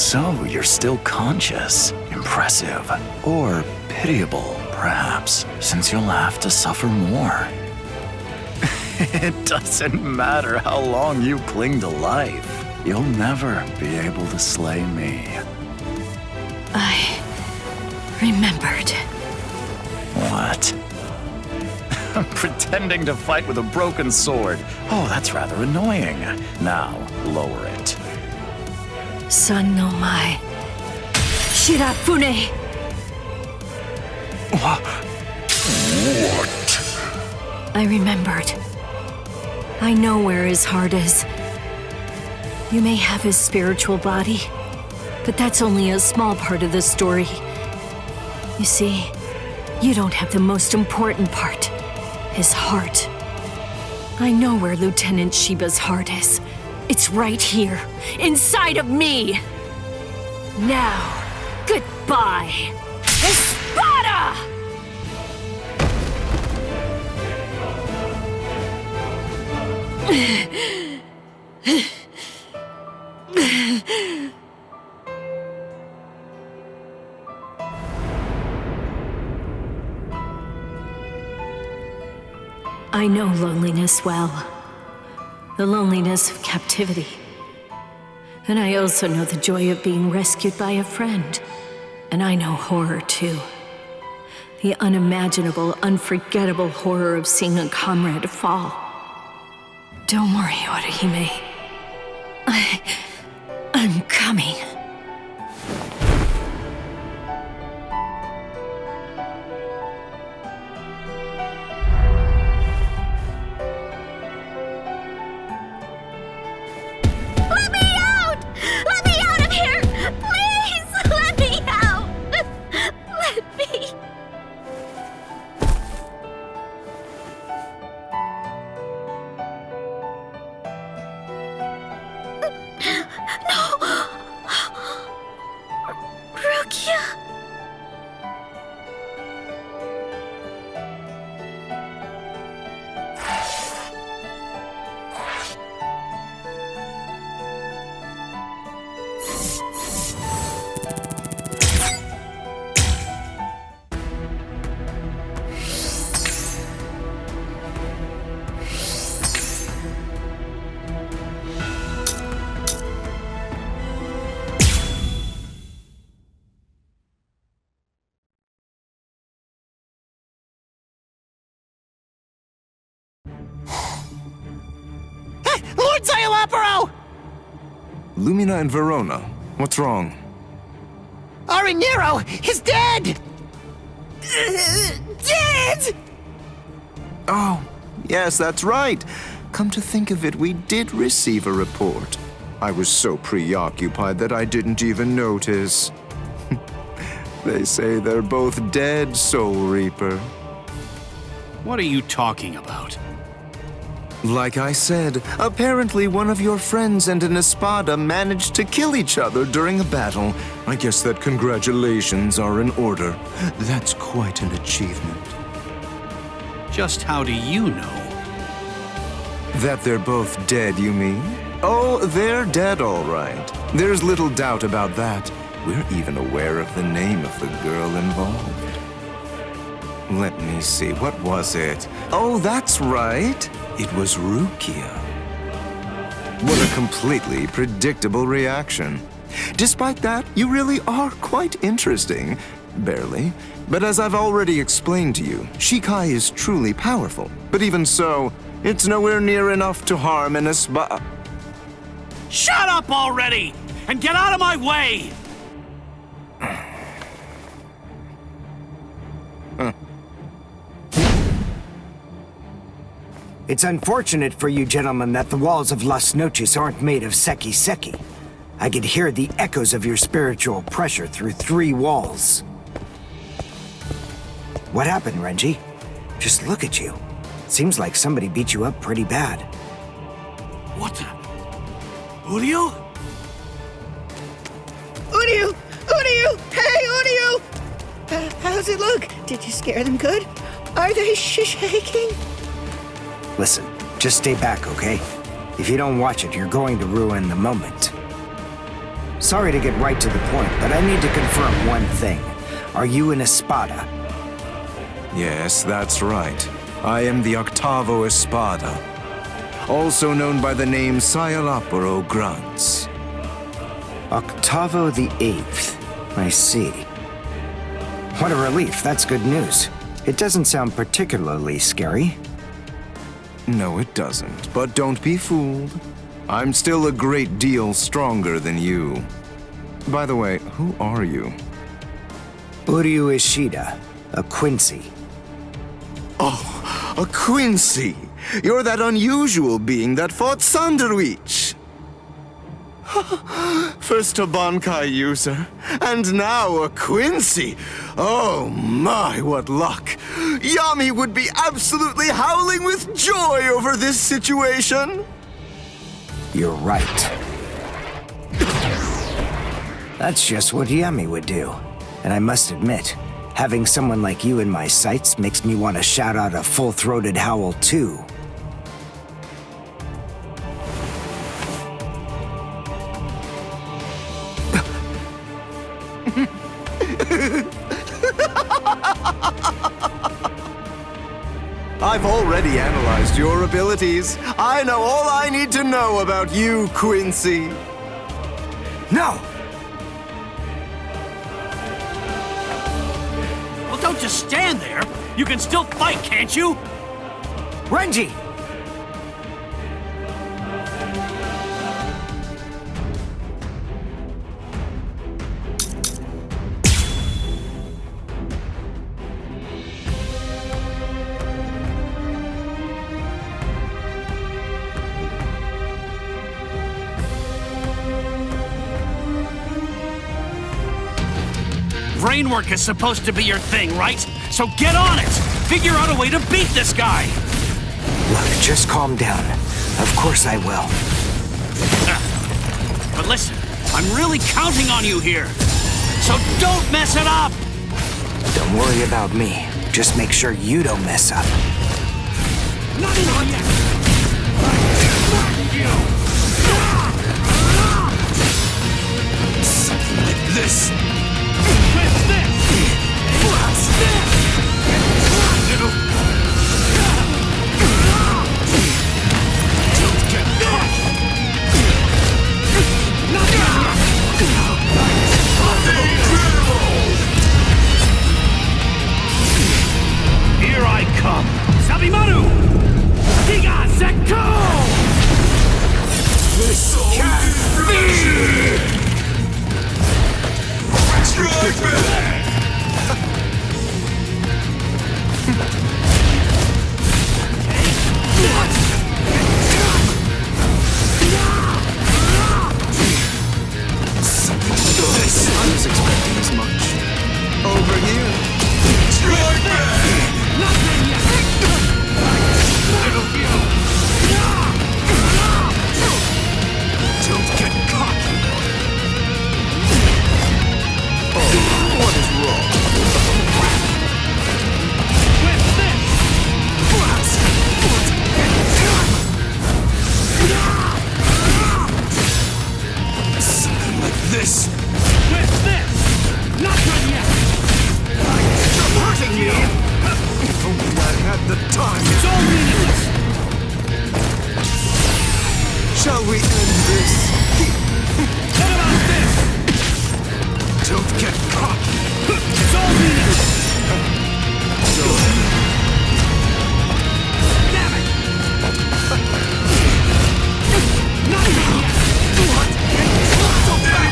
Speaker 11: So, you're still conscious. Impressive. Or pitiable, perhaps, since you'll have to suffer more. It doesn't matter how long you cling to life. You'll never be able to slay me.
Speaker 19: I remembered.
Speaker 11: What? Pretending to fight with a broken sword. Oh, that's rather annoying. Now, lower it.
Speaker 19: Son no mai. Shirafune!
Speaker 7: What?
Speaker 19: I remembered. I know where his heart is. You may have his spiritual body, but that's only a small part of the story. You see, you don't have the most important part, his heart. I know where Lieutenant Shiba's heart is. It's right here, inside of me. Now, goodbye. Espada! I know loneliness well. The loneliness of captivity. And I also know the joy of being rescued by a friend. And I know horror too. The unimaginable, unforgettable horror of seeing a comrade fall. Don't worry, Orihime. I'm coming.
Speaker 9: Let me out! Let me out of here! Please! Let me out! Let me... No! Rukia!
Speaker 13: Lord Zayalaparo! Lumina and Verona, what's wrong?
Speaker 17: Arinero is dead! Dead!
Speaker 13: Oh, yes, that's right. Come to think of it, we did receive a report. I was so preoccupied that I didn't even notice. They say they're both dead, Soul Reaper.
Speaker 20: What are you talking about?
Speaker 13: Like I said, apparently one of your friends and an Espada managed to kill each other during a battle. I guess that congratulations are in order. That's quite an achievement.
Speaker 20: Just how do you know?
Speaker 13: That they're both dead, you mean? Oh, they're dead, all right. There's little doubt about that. We're even aware of the name of the girl involved. Let me see, what was it? Oh, that's right. It was Rukia. What a completely predictable reaction. Despite that, you really are quite interesting. Barely. But as I've already explained to you, Shikai is truly powerful. But even so, it's nowhere near enough to harm an Espada.
Speaker 20: Shut up already! And get out of my way!
Speaker 6: It's unfortunate for you gentlemen that the walls of Las Noches aren't made of seki-seki. I could hear the echoes of your spiritual pressure through 3 walls. What happened, Renji? Just look at you. Seems like somebody beat you up pretty bad.
Speaker 20: What the? Uryu?
Speaker 17: Uryu! Uryu! Hey, Uryu! How's it look? Did you scare them good? Are they shaking?
Speaker 6: Listen, just stay back, okay? If you don't watch it, you're going to ruin the moment.
Speaker 22: Sorry to get right to the point, but I need to confirm one thing. Are you an Espada?
Speaker 13: Yes, that's right. I am the Octavo Espada, also known by the name Sayalaparo Grunts.
Speaker 22: Octavo the Eighth. I see. What a relief, that's good news. It doesn't sound particularly scary.
Speaker 13: No, it doesn't. But don't be fooled. I'm still a great deal stronger than you. By the way, who are you?
Speaker 22: Uryu Ishida, a Quincy.
Speaker 13: Oh, a Quincy! You're that unusual being that fought Sanderwich! First a Bankai user, and now a Quincy! Oh my, what luck! Yami would be absolutely howling with joy over this situation!
Speaker 22: You're right. That's just what Yami would do. And I must admit, having someone like you in my sights makes me want to shout out a full-throated howl too.
Speaker 13: I've already analyzed your abilities. I know all I need to know about you, Quincy.
Speaker 22: No!
Speaker 20: Well, don't just stand there. You can still fight, can't you?
Speaker 22: Renji!
Speaker 20: Brainwork is supposed to be your thing, right? So get on it! Figure out a way to beat this guy!
Speaker 22: Look, just calm down. Of course I will.
Speaker 20: But listen, I'm really counting on you here. So don't mess it up!
Speaker 22: Don't worry about me. Just make sure you don't mess up.
Speaker 20: Not yet!
Speaker 13: Something like this.
Speaker 20: Here I come! Sabimaru! Higa Sekko!
Speaker 13: This can't be! Strike back! I was expecting as much. Over here. Strike back!
Speaker 20: Nothing yet! Little you!
Speaker 13: Don't get cocky! Oh, what is wrong?
Speaker 20: With this!
Speaker 13: Blast! Something like this.
Speaker 20: With this! Not done yet!
Speaker 13: You're hurting me! If only I had the time.
Speaker 20: It's all meaningless!
Speaker 13: Shall we end this?
Speaker 20: What about this?
Speaker 13: Don't get cocky.
Speaker 20: It's all meaningless! Damn it! Not done yet!
Speaker 13: What?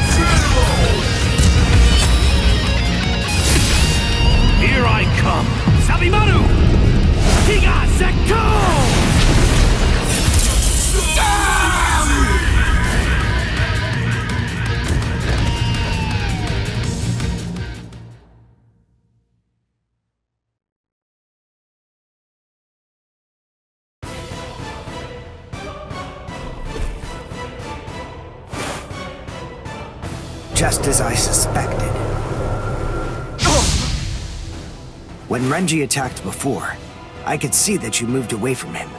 Speaker 13: Incredible!
Speaker 20: Here I come! Sabimaru! Higa Sekko!
Speaker 22: Just as I suspected. When Renji attacked before, I could see that you moved away from him.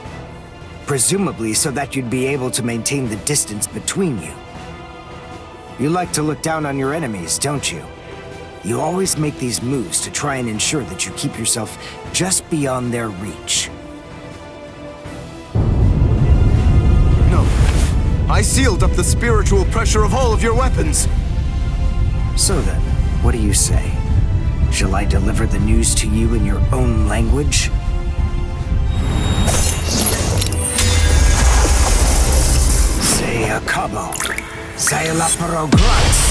Speaker 22: Presumably so that you'd be able to maintain the distance between you. You like to look down on your enemies, don't you? You always make these moves to try and ensure that you keep yourself just beyond their reach.
Speaker 13: No. I sealed up the spiritual pressure of all of your weapons.
Speaker 22: So then, what do you say? Shall I deliver the news to you in your own language? Say a cabo. Say la progress.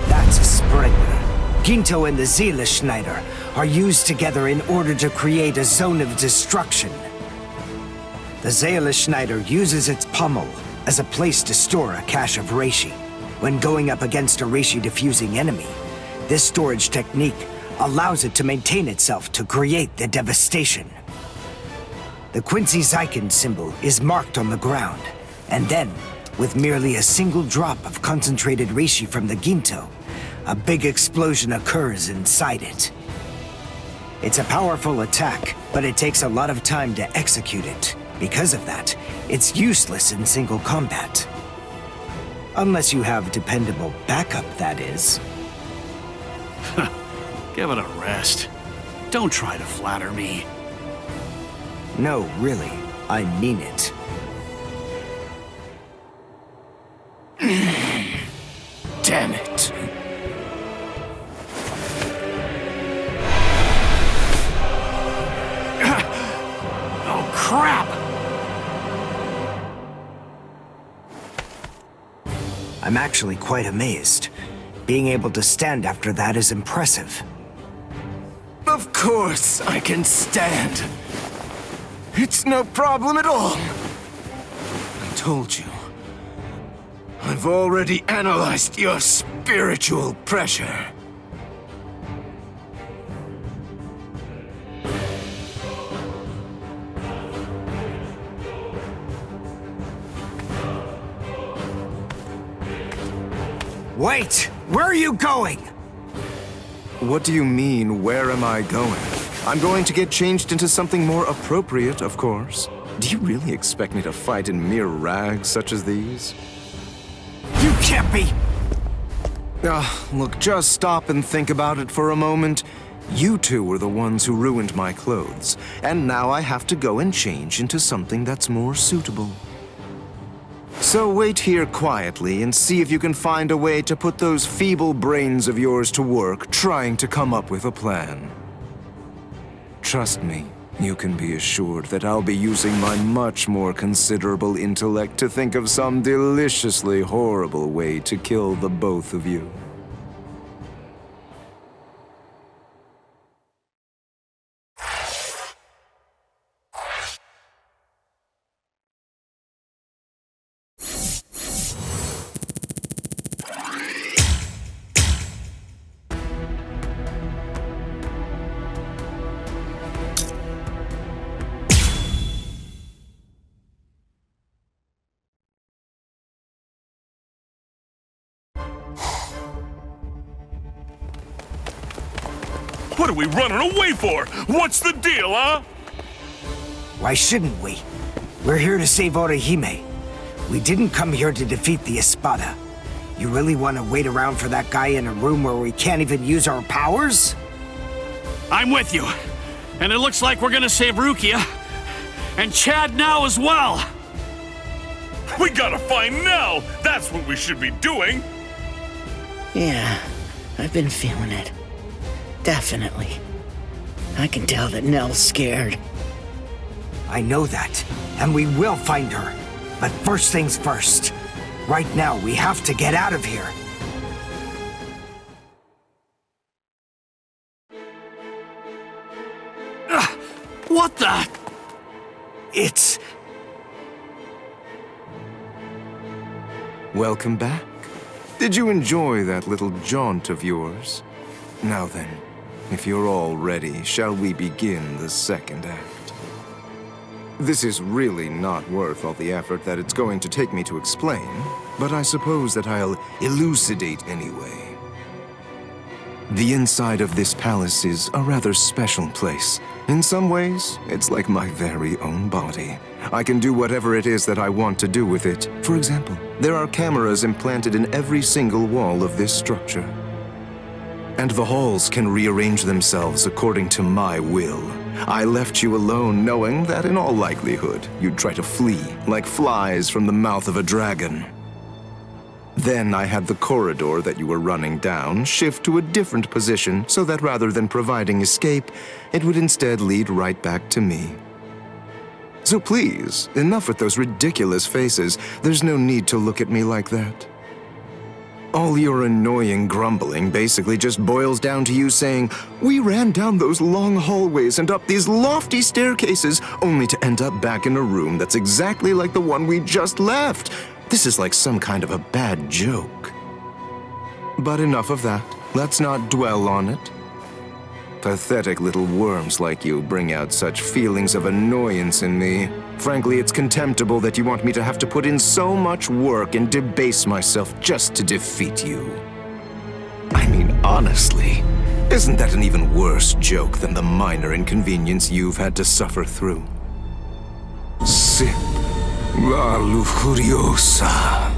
Speaker 22: That's a Springer. Ginto and the Seele-Schneider are used together in order to create a zone of destruction. The Seele-Schneider uses its pommel as a place to store a cache of reishi. When going up against a reishi-diffusing enemy, this storage technique allows it to maintain itself to create the devastation. The Quincy Zyken symbol is marked on the ground, and then, with merely a single drop of concentrated reishi from the Ginto, a big explosion occurs inside it. It's a powerful attack, but it takes a lot of time to execute it. Because of that, it's useless in single combat. Unless you have dependable backup, that is.
Speaker 20: Give it a rest. Don't try to flatter me.
Speaker 22: No, really. I mean it.
Speaker 13: Damn it.
Speaker 20: Oh, crap!
Speaker 22: I'm actually quite amazed. Being able to stand after that is impressive.
Speaker 13: Of course I can stand. It's no problem at all. I told you. I've already analyzed your spiritual pressure.
Speaker 22: Wait! Where are you going?
Speaker 13: What do you mean, where am I going? I'm going to get changed into something more appropriate, of course. Do you really expect me to fight in mere rags such as these?
Speaker 22: You can't be!
Speaker 13: Look, just stop and think about it for a moment. You two were the ones who ruined my clothes, and now I have to go and change into something that's more suitable. So wait here quietly and see if you can find a way to put those feeble brains of yours to work trying to come up with a plan. Trust me, you can be assured that I'll be using my much more considerable intellect to think of some deliciously horrible way to kill the both of you.
Speaker 18: What are we running away for? What's the deal, huh?
Speaker 22: Why shouldn't we? We're here to save Orihime. We didn't come here to defeat the Espada. You really want to wait around for that guy in a room where we can't even use our powers?
Speaker 20: I'm with you. And it looks like we're gonna save Rukia. And Chad now as well.
Speaker 18: We gotta find Nell! That's what we should be doing!
Speaker 17: Yeah, I've been feeling it. Definitely. I can tell that Nell's scared.
Speaker 22: I know that, and we will find her. But first things first. Right now, we have to get out of here.
Speaker 20: What the?
Speaker 22: It's...
Speaker 13: Welcome back. Did you enjoy that little jaunt of yours? Now then, if you're all ready, shall we begin the second act? This is really not worth all the effort that it's going to take me to explain, but I suppose that I'll elucidate anyway. The inside of this palace is a rather special place. In some ways, it's like my very own body. I can do whatever it is that I want to do with it. For example, there are cameras implanted in every single wall of this structure. And the halls can rearrange themselves according to my will. I left you alone knowing that in all likelihood, you'd try to flee like flies from the mouth of a dragon. Then I had the corridor that you were running down shift to a different position so that rather than providing escape, it would instead lead right back to me. So please, enough with those ridiculous faces. There's no need to look at me like that. All your annoying grumbling basically just boils down to you saying, "We ran down those long hallways and up these lofty staircases, only to end up back in a room that's exactly like the one we just left." This is like some kind of a bad joke. But enough of that. Let's not dwell on it. Pathetic little worms like you bring out such feelings of annoyance in me. Frankly, it's contemptible that you want me to have to put in so much work and debase myself just to defeat you. I mean, honestly, isn't that an even worse joke than the minor inconvenience you've had to suffer through? Sip la lujuriosa.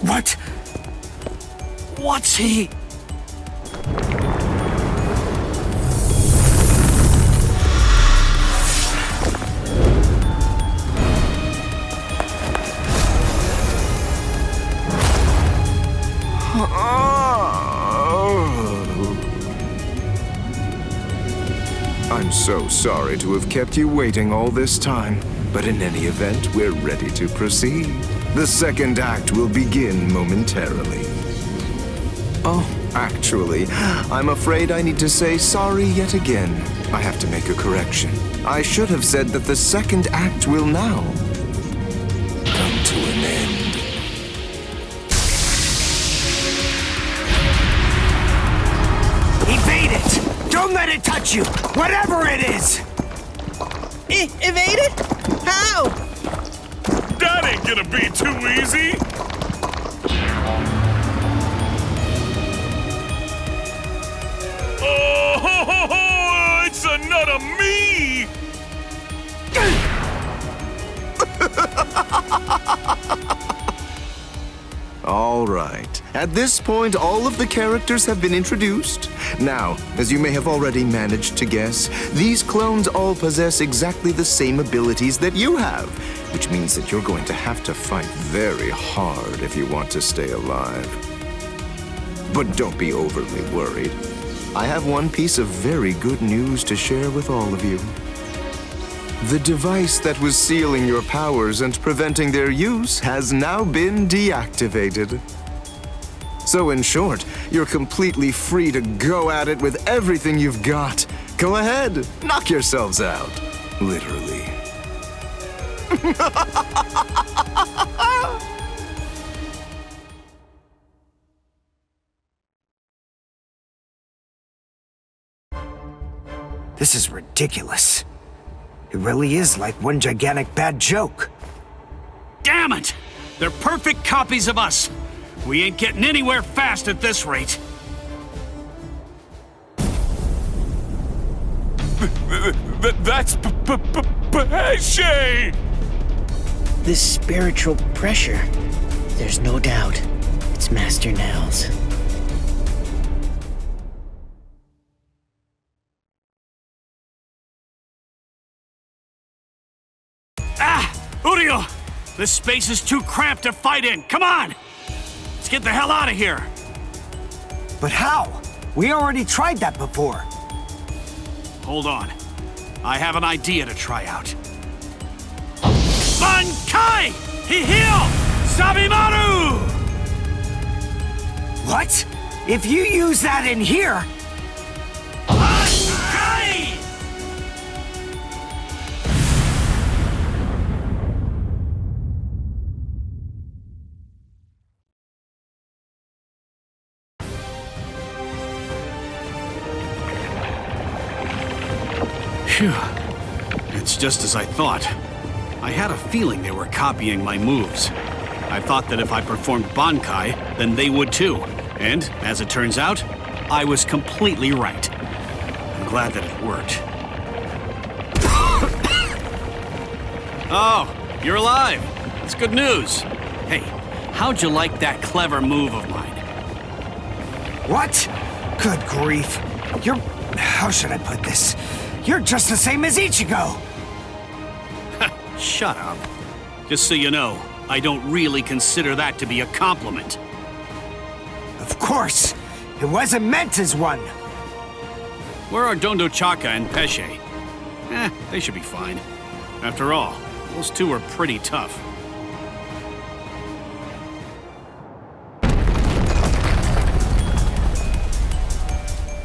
Speaker 11: What? What's he?
Speaker 13: I'm so sorry to have kept you waiting all this time, but in any event, we're ready to proceed. The second act will begin momentarily. Oh, actually, I'm afraid I need to say sorry yet again. I have to make a correction. I should have said that the second act will now come to an end.
Speaker 6: Evade it! Don't let it touch you! Whatever it is!
Speaker 17: Evade it? How?
Speaker 18: That ain't gonna be too easy! Oh, ho, ho, ho, it's a nut of me!
Speaker 13: All right. At this point, all of the characters have been introduced. Now, as you may have already managed to guess, these clones all possess exactly the same abilities that you have, which means that you're going to have to fight very hard if you want to stay alive. But don't be overly worried. I have one piece of very good news to share with all of you. The device that was sealing your powers and preventing their use has now been deactivated. So in short, you're completely free to go at it with everything you've got. Go ahead, knock yourselves out. Literally.
Speaker 6: This is ridiculous. It really is like one gigantic bad joke.
Speaker 20: Damn it! They're perfect copies of us. We ain't getting anywhere fast at this rate.
Speaker 18: That's Pesce!
Speaker 17: This spiritual pressure. There's no doubt. It's Master Nels.
Speaker 20: Urio! This space is too cramped to fight in. Come on! Let's get the hell out of here!
Speaker 6: But how? We already tried that before.
Speaker 20: Hold on. I have an idea to try out. Bankai! Hihio! Sabimaru!
Speaker 6: What? If you use that in here...
Speaker 20: Bankai! Phew. It's just as I thought. I had a feeling they were copying my moves. I thought that if I performed Bankai, then they would too. And, as it turns out, I was completely right. I'm glad that it worked. Oh, you're alive. That's good news. Hey, how'd you like that clever move of mine?
Speaker 6: What? Good grief. You're... how should I put this? You're just the same as Ichigo!
Speaker 20: Shut up. Just so you know, I don't really consider that to be a compliment.
Speaker 6: Of course! It wasn't meant as one!
Speaker 20: Where are Dondo Chaka and Pesce? They should be fine. After all, those two are pretty tough.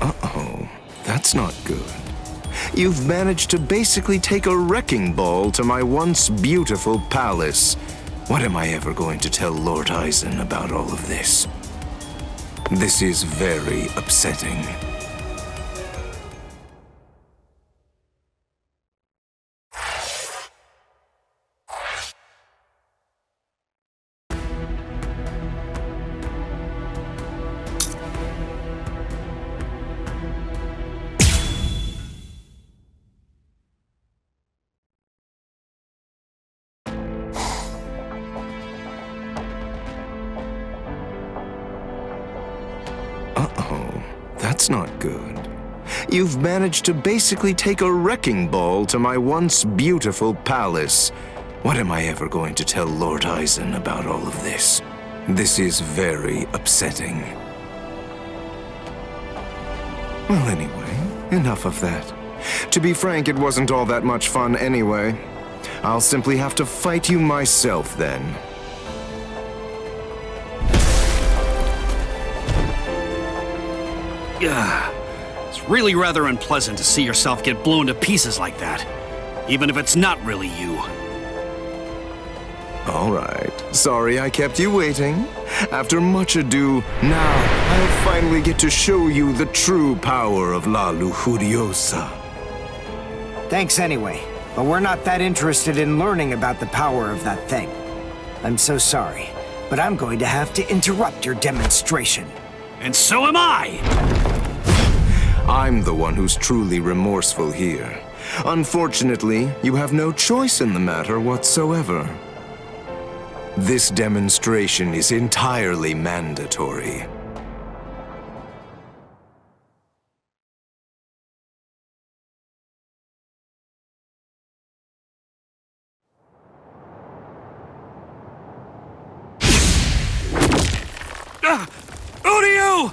Speaker 2: Uh-oh, that's not good. You've managed to basically take a wrecking ball to my once beautiful palace. What am I ever going to tell Lord Aizen about all of this? This is very upsetting. Uh-oh, that's not good. You've managed to basically take a wrecking ball to my once beautiful palace. What am I ever going to tell Lord Aizen about all of this? This is very upsetting. Well, anyway, enough of that. To be frank, it wasn't all that much fun anyway. I'll simply have to fight you myself then.
Speaker 20: It's really rather unpleasant to see yourself get blown to pieces like that, even if it's not really you.
Speaker 2: All right. Sorry I kept you waiting. After much ado, now I'll finally get to show you the true power of La Lujuriosa.
Speaker 6: Thanks anyway, but we're not that interested in learning about the power of that thing. I'm so sorry, but I'm going to have to interrupt your demonstration.
Speaker 20: And so am I!
Speaker 2: I'm the one who's truly remorseful here. Unfortunately, you have no choice in the matter whatsoever. This demonstration is entirely mandatory.
Speaker 20: Uryu!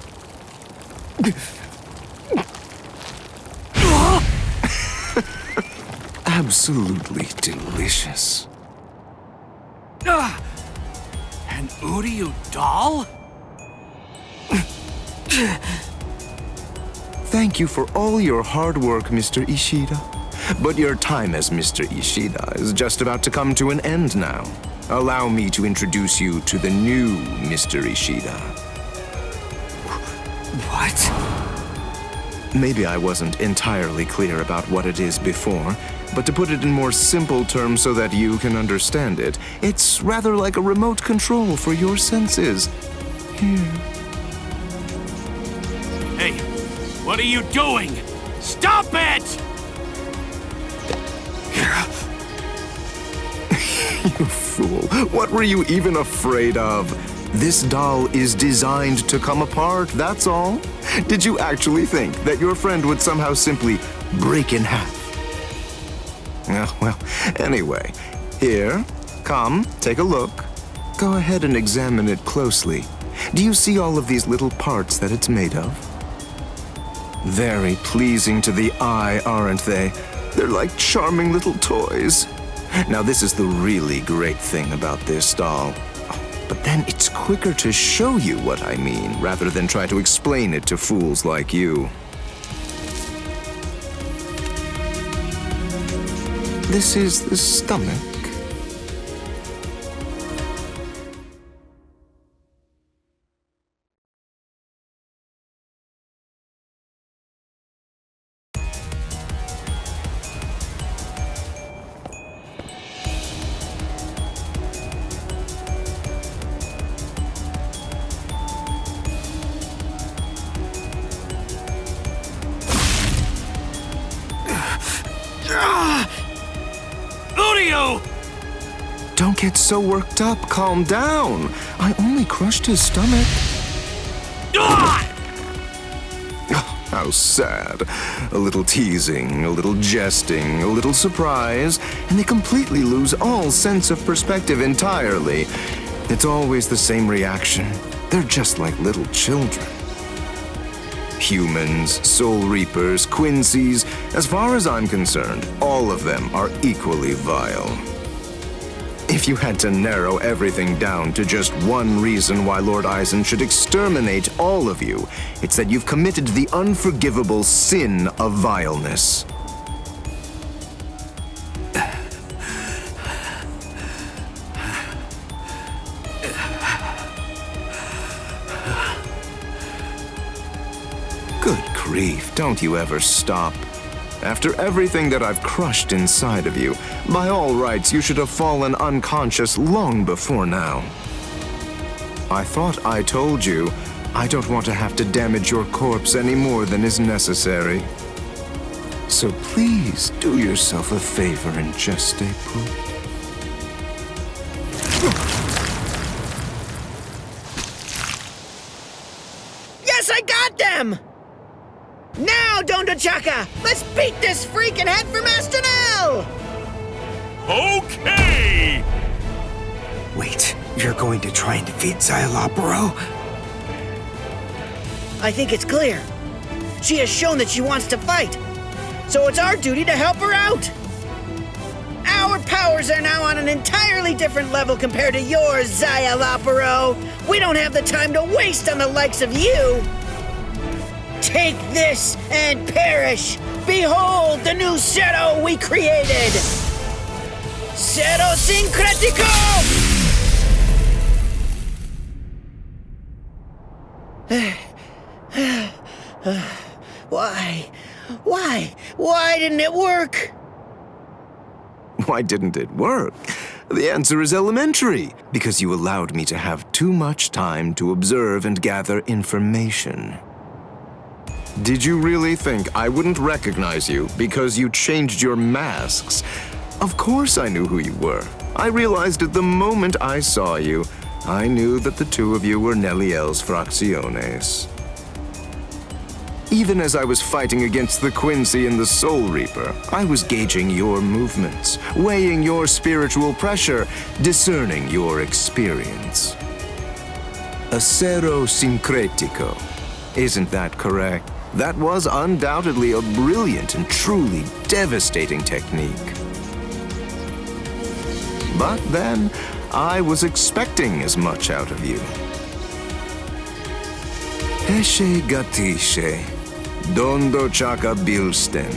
Speaker 2: Absolutely delicious.
Speaker 20: An Uryu doll?
Speaker 2: Thank you for all your hard work, Mr. Ishida. But your time as Mr. Ishida is just about to come to an end now. Allow me to introduce you to the new Mr. Ishida.
Speaker 6: What?
Speaker 2: Maybe I wasn't entirely clear about what it is before, but to put it in more simple terms so that you can understand it, it's rather like a remote control for your senses. Here.
Speaker 20: Hey, what are you doing? Stop it!
Speaker 2: You fool. What were you even afraid of? This doll is designed to come apart, that's all. Did you actually think that your friend would somehow simply break in half? Well, anyway, here, come, take a look. Go ahead and examine it closely. Do you see all of these little parts that it's made of? Very pleasing to the eye, aren't they? They're like charming little toys. Now, this is the really great thing about this doll. But then it's quicker to show you what I mean, rather than try to explain it to fools like you. This is the stomach.
Speaker 13: Don't get so worked up. Calm down. I only crushed his stomach. How sad. A little teasing, a little jesting, a little surprise, and they completely lose all sense of perspective entirely. It's always the same reaction. They're just like little children. Humans, Soul Reapers, Quincy's, as far as I'm concerned, all of them are equally vile. If you had to narrow everything down to just one reason why Lord Eisen should exterminate all of you, it's that you've committed the unforgivable sin of vileness. Good grief, don't you ever stop. After everything that I've crushed inside of you, by all rights, you should have fallen unconscious long before now. I thought I told you, I don't want to have to damage your corpse any more than is necessary. So please do yourself a favor and just stay put.
Speaker 17: Yes, I got them! Now, Dondachaka! Let's beat this freak and head for Master Nell!
Speaker 18: Okay!
Speaker 6: Wait, you're going to try and defeat Xayalaparo?
Speaker 17: I think it's clear. She has shown that she wants to fight. So it's our duty to help her out. Our powers are now on an entirely different level compared to yours, Xayalaparo. We don't have the time to waste on the likes of you. Take this and perish! Behold the new Zero we created! Zero Syncretico! Why didn't it work?
Speaker 13: Why didn't it work? The answer is elementary. Because you allowed me to have too much time to observe and gather information. Did you really think I wouldn't recognize you because you changed your masks? Of course I knew who you were. I realized it the moment I saw you. I knew that the two of you were Neliel's Fracciones. Even as I was fighting against the Quincy and the Soul Reaper, I was gauging your movements, weighing your spiritual pressure, discerning your experience. Acero Syncretico. Isn't that correct? That was undoubtedly a brilliant and truly devastating technique. But then, I was expecting as much out of you. Eshe Gatishe, Dondo Chaka Bilsten.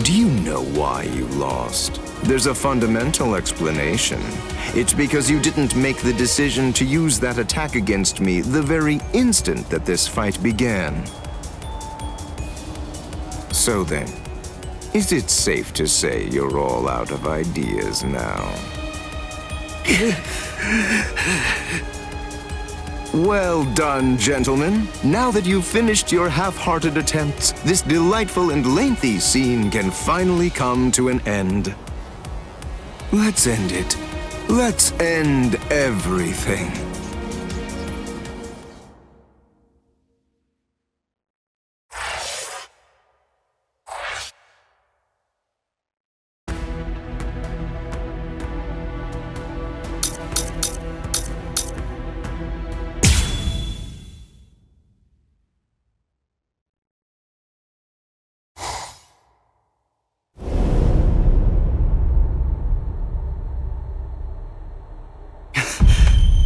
Speaker 13: Do you know why you lost? There's a fundamental explanation. It's because you didn't make the decision to use that attack against me the very instant that this fight began. So then, is it safe to say you're all out of ideas now? Well done, gentlemen. Now that you've finished your half-hearted attempts, this delightful and lengthy scene can finally come to an end. Let's end it. Let's end everything.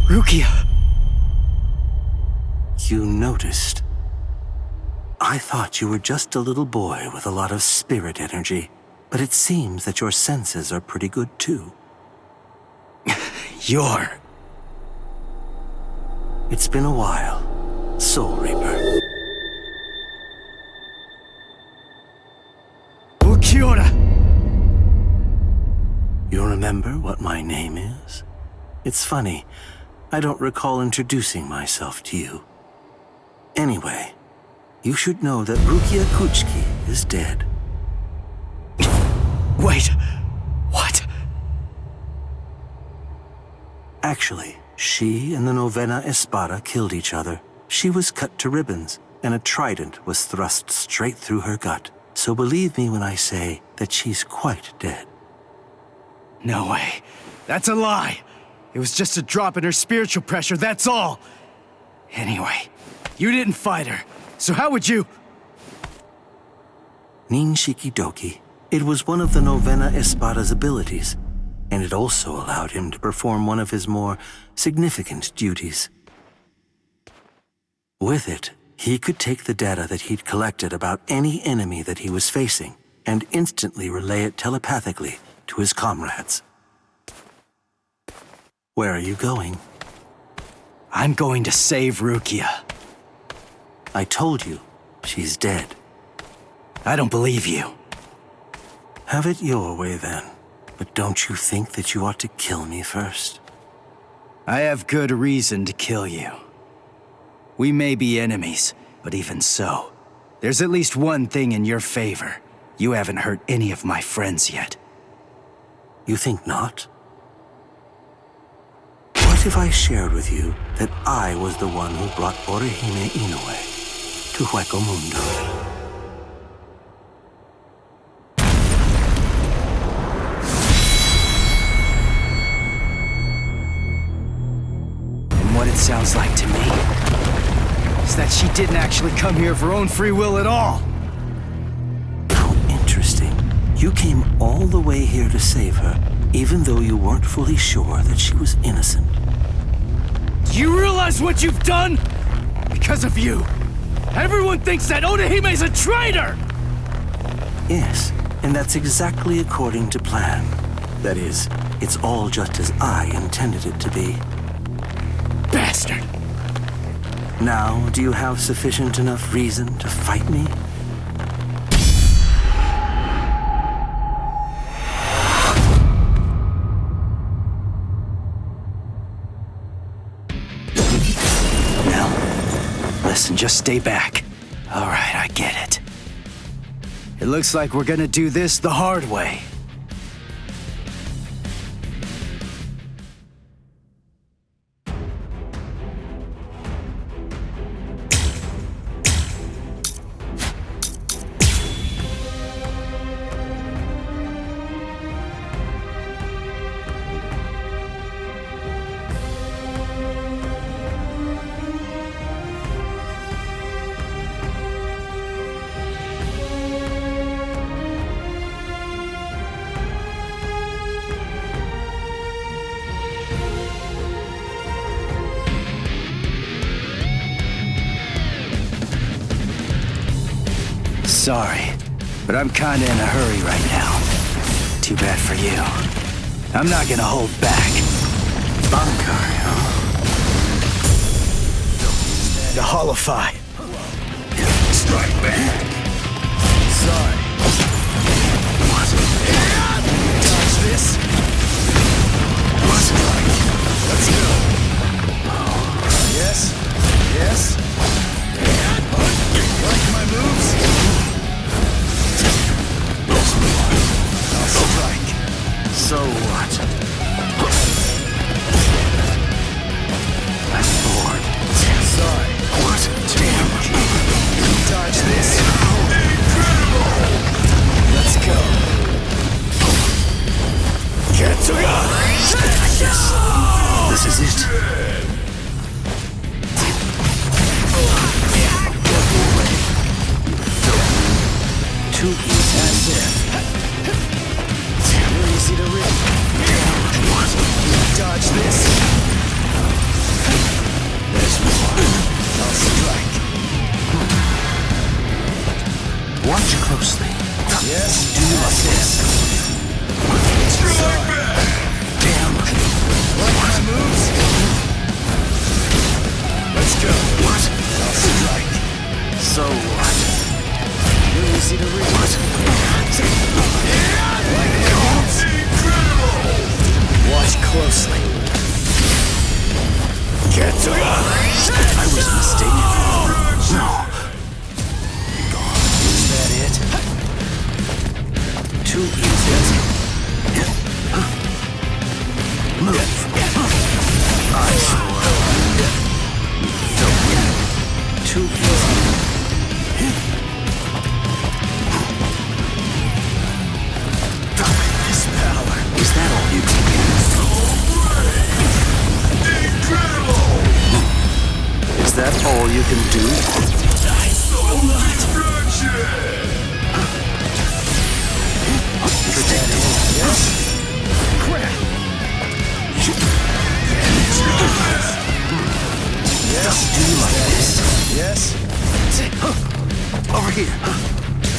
Speaker 21: Rukia! You noticed. I thought you were just a little boy with a lot of spirit energy, but it seems that your senses are pretty good too. It's been a while, Soul Reaper.
Speaker 6: Kia!
Speaker 21: You remember what my name is? It's funny. I don't recall introducing myself to you. Anyway, you should know that Rukia Kuchiki is dead.
Speaker 6: Wait, what?
Speaker 21: Actually, she and the Novena Espada killed each other. She was cut to ribbons, and a trident was thrust straight through her gut. So believe me when I say that she's quite dead.
Speaker 3: No way. That's a lie. It was just a drop in her spiritual pressure, that's all. Anyway, you didn't fight her, so how would you...
Speaker 21: Ninshikidoki. It was one of the Novena Espada's abilities, and it also allowed him to perform one of his more significant duties. With it, he could take the data that he'd collected about any enemy that he was facing and instantly relay it telepathically to his comrades. Where are you going?
Speaker 3: I'm going to save Rukia.
Speaker 21: I told you, she's dead.
Speaker 3: I don't believe you.
Speaker 21: Have it your way then, but don't you think that you ought to kill me first?
Speaker 3: I have good reason to kill you. We may be enemies, but even so, there's at least one thing in your favor. You haven't hurt any of my friends yet.
Speaker 21: You think not? What if I shared with you that I was the one who brought Orihime Inoue to Hueco Mundo?
Speaker 3: And what it sounds like to me is that she didn't actually come here of her own free will at all.
Speaker 21: How interesting. You came all the way here to save her, even though you weren't fully sure that she was innocent.
Speaker 3: Do you realize what you've done? Because of you, everyone thinks that Odahime's a traitor!
Speaker 21: Yes, and that's exactly according to plan. That is, it's all just as I intended it to be.
Speaker 3: Bastard!
Speaker 21: Now, do you have sufficient enough reason to fight me?
Speaker 3: Listen, just stay back. All right, I get it. It looks like we're gonna do this the hard way. Sorry, but I'm kinda in a hurry right now. Too bad for you. I'm not gonna hold back.
Speaker 21: Bankai, huh?
Speaker 3: The Holofy.
Speaker 7: Strike back.
Speaker 3: Sorry.
Speaker 7: What?
Speaker 3: Dodge this.
Speaker 7: What's it like?
Speaker 3: Let's go. Yes? Yes? Like my moves? I'll strike.
Speaker 21: So what? I'm bored.
Speaker 3: Sorry.
Speaker 21: What? Damn.
Speaker 3: Dodge this. Let's go. Ketsuga!
Speaker 21: Yes. This is it. Too easy.
Speaker 3: That's it. Too easy to read. Dodge this. There's more. I'll strike.
Speaker 21: Watch closely.
Speaker 3: Yes?
Speaker 21: Do like this.
Speaker 3: Strike back!
Speaker 21: Damn.
Speaker 3: Like my moves? Let's go.
Speaker 21: What?
Speaker 3: I'll strike.
Speaker 21: So what?
Speaker 3: Too easy to read.
Speaker 21: What?
Speaker 3: Like my moves? Watch closely. Ketsuga!
Speaker 21: I was mistaken. No.
Speaker 3: Is that it?
Speaker 21: Too easy. Move. all you can do?
Speaker 3: Yes. Do you like this? Yes.
Speaker 21: Over here.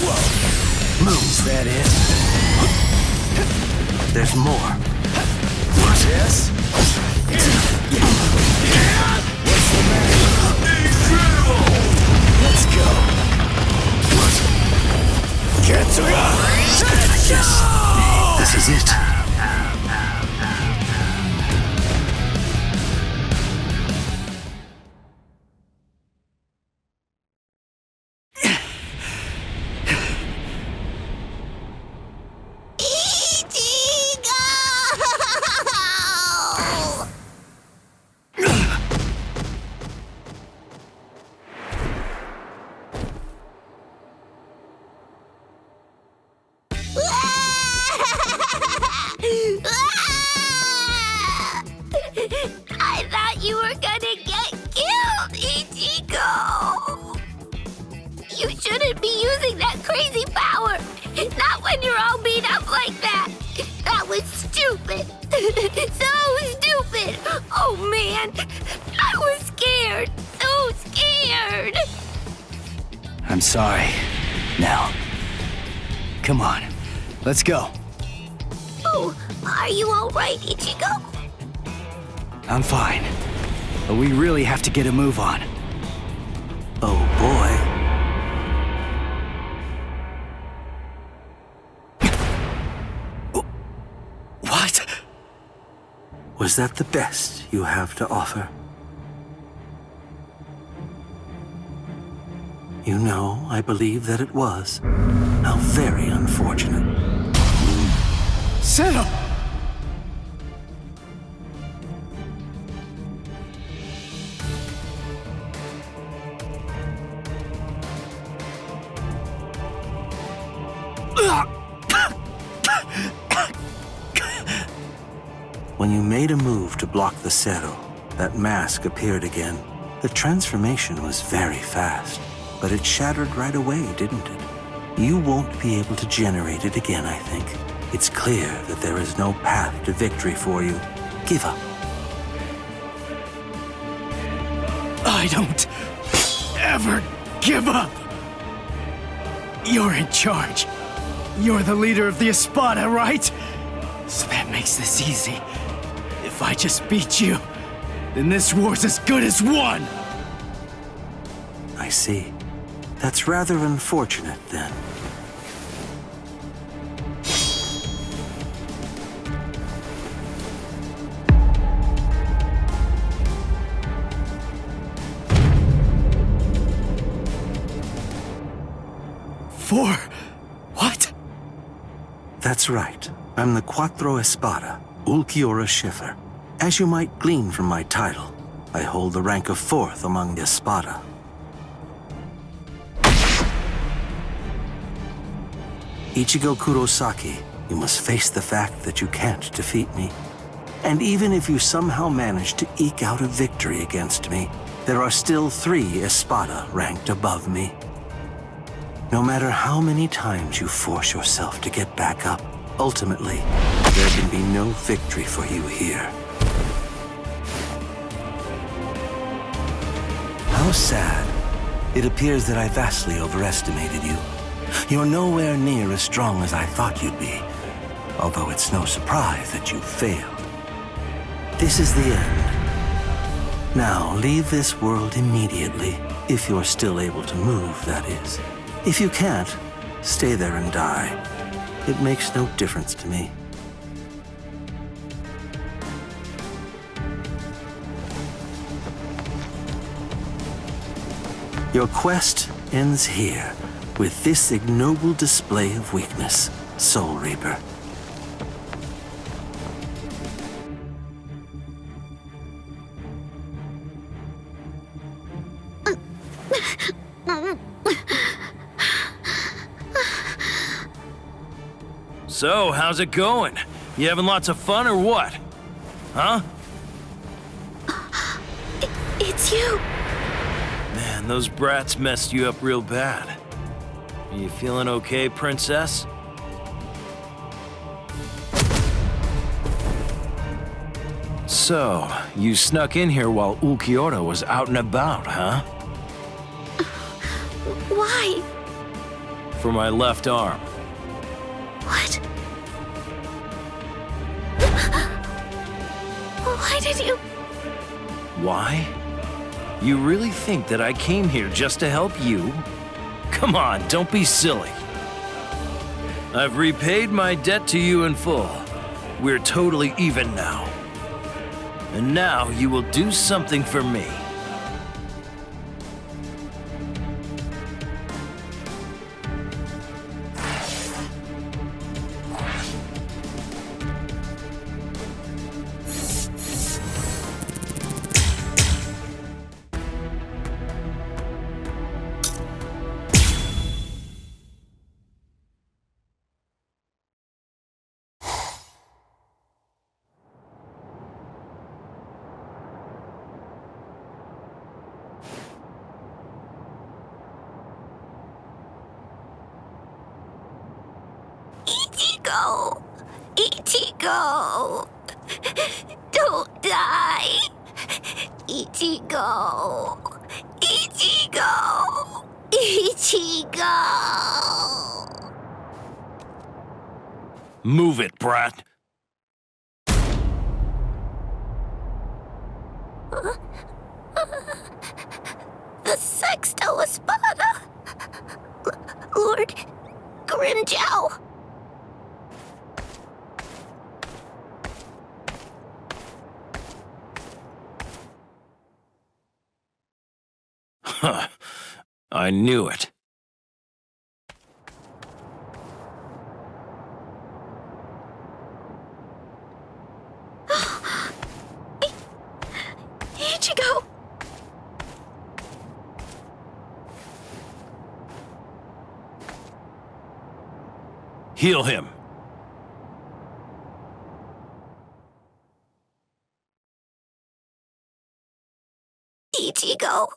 Speaker 3: Whoa. Move. Is that it?
Speaker 21: There's more.
Speaker 3: What? Yes. What's the matter? Incredible! Let's go.
Speaker 21: Yes. This is it.
Speaker 9: I thought you were gonna get killed, Ichigo! You shouldn't be using that crazy power! Not when you're all beat up like that! That was stupid! So stupid! Oh man! I was scared! So scared!
Speaker 3: I'm sorry. Now, come on. Let's go.
Speaker 9: Oh, are you alright, Ichigo?
Speaker 3: I'm fine. But we really have to get a move on.
Speaker 21: Oh boy.
Speaker 3: What?
Speaker 21: Was that the best you have to offer? You know, I believe that it was. How very unfortunate.
Speaker 3: Settle!
Speaker 21: When you made a move to block the Zero, that mask appeared again. The transformation was very fast, but it shattered right away, didn't it? You won't be able to generate it again, I think. It's clear that there is no path to victory for you. Give up.
Speaker 3: I don't ever give up. You're in charge. You're the leader of the Espada, right? So that makes this easy. If I just beat you, then this war's as good as won.
Speaker 21: I see. That's rather unfortunate, then.
Speaker 3: For what?
Speaker 21: That's right. I'm the Quattro Espada, Ulquiorra Schiffer. As you might glean from my title, I hold the rank of 4th among the Espada. Ichigo Kurosaki, you must face the fact that you can't defeat me. And even if you somehow manage to eke out a victory against me, there are still 3 Espada ranked above me. No matter how many times you force yourself to get back up, ultimately, there can be no victory for you here. How sad. It appears that I vastly overestimated you. You're nowhere near as strong as I thought you'd be, although it's no surprise that you failed. This is the end. Now, leave this world immediately, if you're still able to move, that is. If you can't, stay there and die. It makes no difference to me. Your quest ends here, with this ignoble display of weakness, Soul Reaper.
Speaker 16: So, how's it going? You having lots of fun or what? Huh?
Speaker 9: It's you.
Speaker 16: man, those brats messed you up real bad. Are you feeling okay, princess? So, you snuck in here while Ulquiorra was out and about, huh?
Speaker 9: Why?
Speaker 16: For my left arm.
Speaker 9: What? Why did you...
Speaker 16: Why? You really think that I came here just to help you? Come on, don't be silly. I've repaid my debt to you in full. We're totally even now. And now you will do something for me.
Speaker 9: Ichigo! Don't die! Ichigo! Ichigo! Ichigo!
Speaker 16: Move it, brat.
Speaker 9: The Sexto Espada! Lord Grimjow!
Speaker 16: Huh. I knew it.
Speaker 9: Ichigo!
Speaker 16: Heal him.
Speaker 9: Ichigo.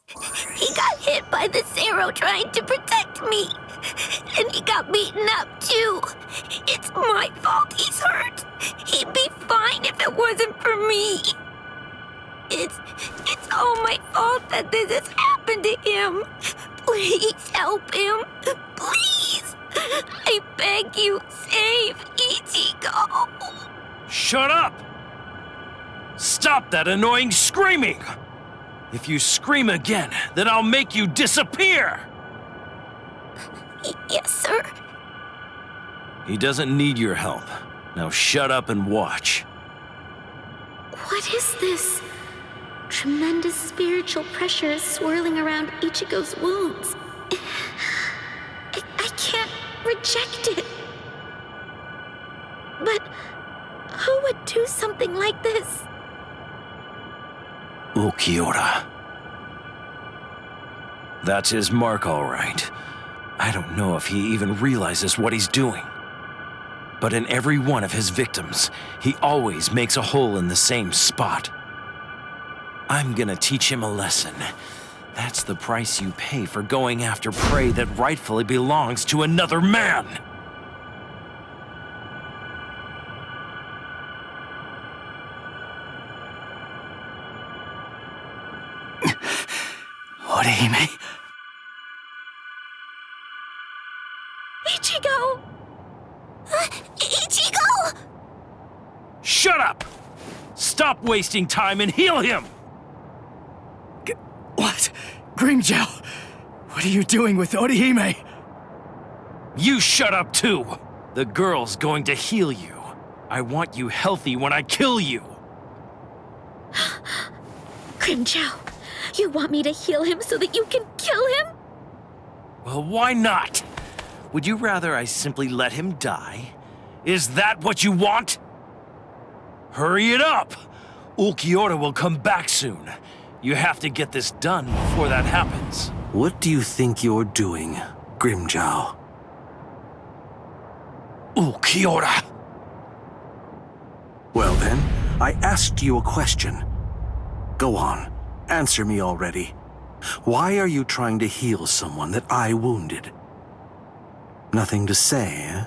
Speaker 9: He got hit by the Zero trying to protect me. And he got beaten up too. It's my fault he's hurt. He'd be fine if it wasn't for me. It's all my fault that this has happened to him. Please help him. Please. I beg you, save Ichigo.
Speaker 16: Shut up! Stop that annoying screaming! If you scream again, then I'll make you disappear!
Speaker 9: Yes, sir.
Speaker 16: He doesn't need your help. Now shut up and watch.
Speaker 9: What is this? Tremendous spiritual pressure is swirling around Ichigo's wounds. I can't reject it. But who would do something like this?
Speaker 16: Ulquiorra. That's his mark, all right. I don't know if he even realizes what he's doing. But in every one of his victims, he always makes a hole in the same spot. I'm gonna teach him a lesson. That's the price you pay for going after prey that rightfully belongs to another man.
Speaker 11: Orihime?
Speaker 9: Ichigo! Ichigo!
Speaker 16: Shut up! Stop wasting time and heal him!
Speaker 11: What? Grimjow! What are you doing with Orihime?
Speaker 16: You shut up too! The girl's going to heal you. I want you healthy when I kill you.
Speaker 9: Grimjow, you want me to heal him so that you can kill him?
Speaker 16: Well, why not? Would you rather I simply let him die? Is that what you want? Hurry it up! Ulquiorra will come back soon. You have to get this done before that happens.
Speaker 21: What do you think you're doing, Grimjow?
Speaker 16: Ulquiorra!
Speaker 21: Well then, I asked you a question. Go on, answer me already. Why are you trying to heal someone that I wounded? Nothing to say, eh?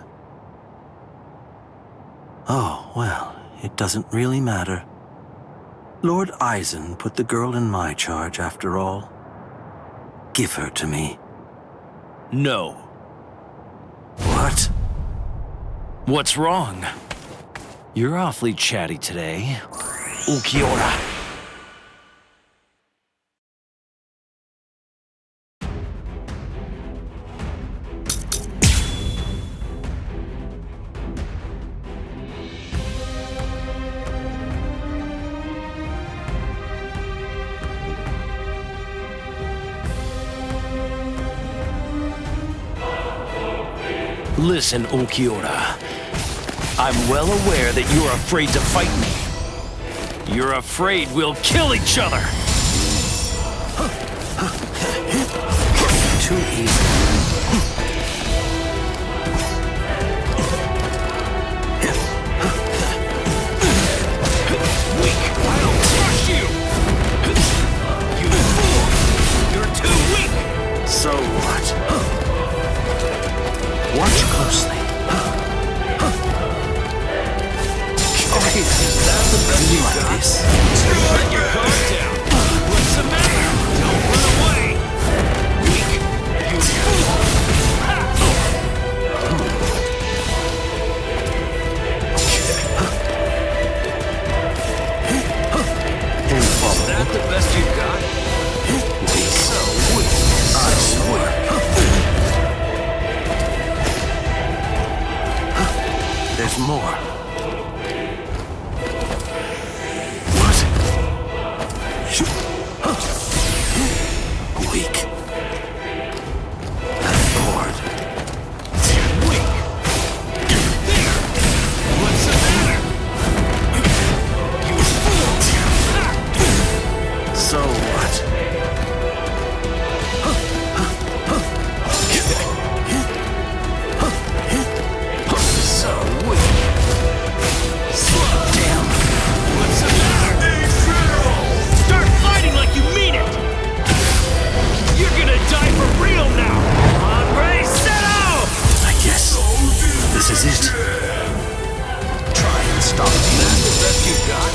Speaker 21: Oh, well, it doesn't really matter. Lord Eisen put the girl in my charge after all. Give her to me.
Speaker 16: No.
Speaker 21: What?
Speaker 16: What's wrong? You're awfully chatty today. Ukiora. Listen, Ukiora. I'm well aware that you're afraid to fight me. You're afraid we'll kill each other.
Speaker 21: Too easy.
Speaker 18: Weak! I'll crush you! You fool! You're too weak!
Speaker 21: So what? Watch closely.
Speaker 18: Is that the best you got?
Speaker 21: This?
Speaker 18: Let your guard down! What's the matter? Don't run away! Weak! You fool! Is that the best you got? So weak! I swear!
Speaker 21: There's more. Weak. I'm bored.
Speaker 18: Weak! There! What's the matter? You fool!
Speaker 21: So what?
Speaker 18: So weak! Slow down! What's the matter? Start fighting like you mean it! You're gonna die for real now! Andre Seto!
Speaker 21: I guess this is it. Try and stop me.
Speaker 18: That's the best you got?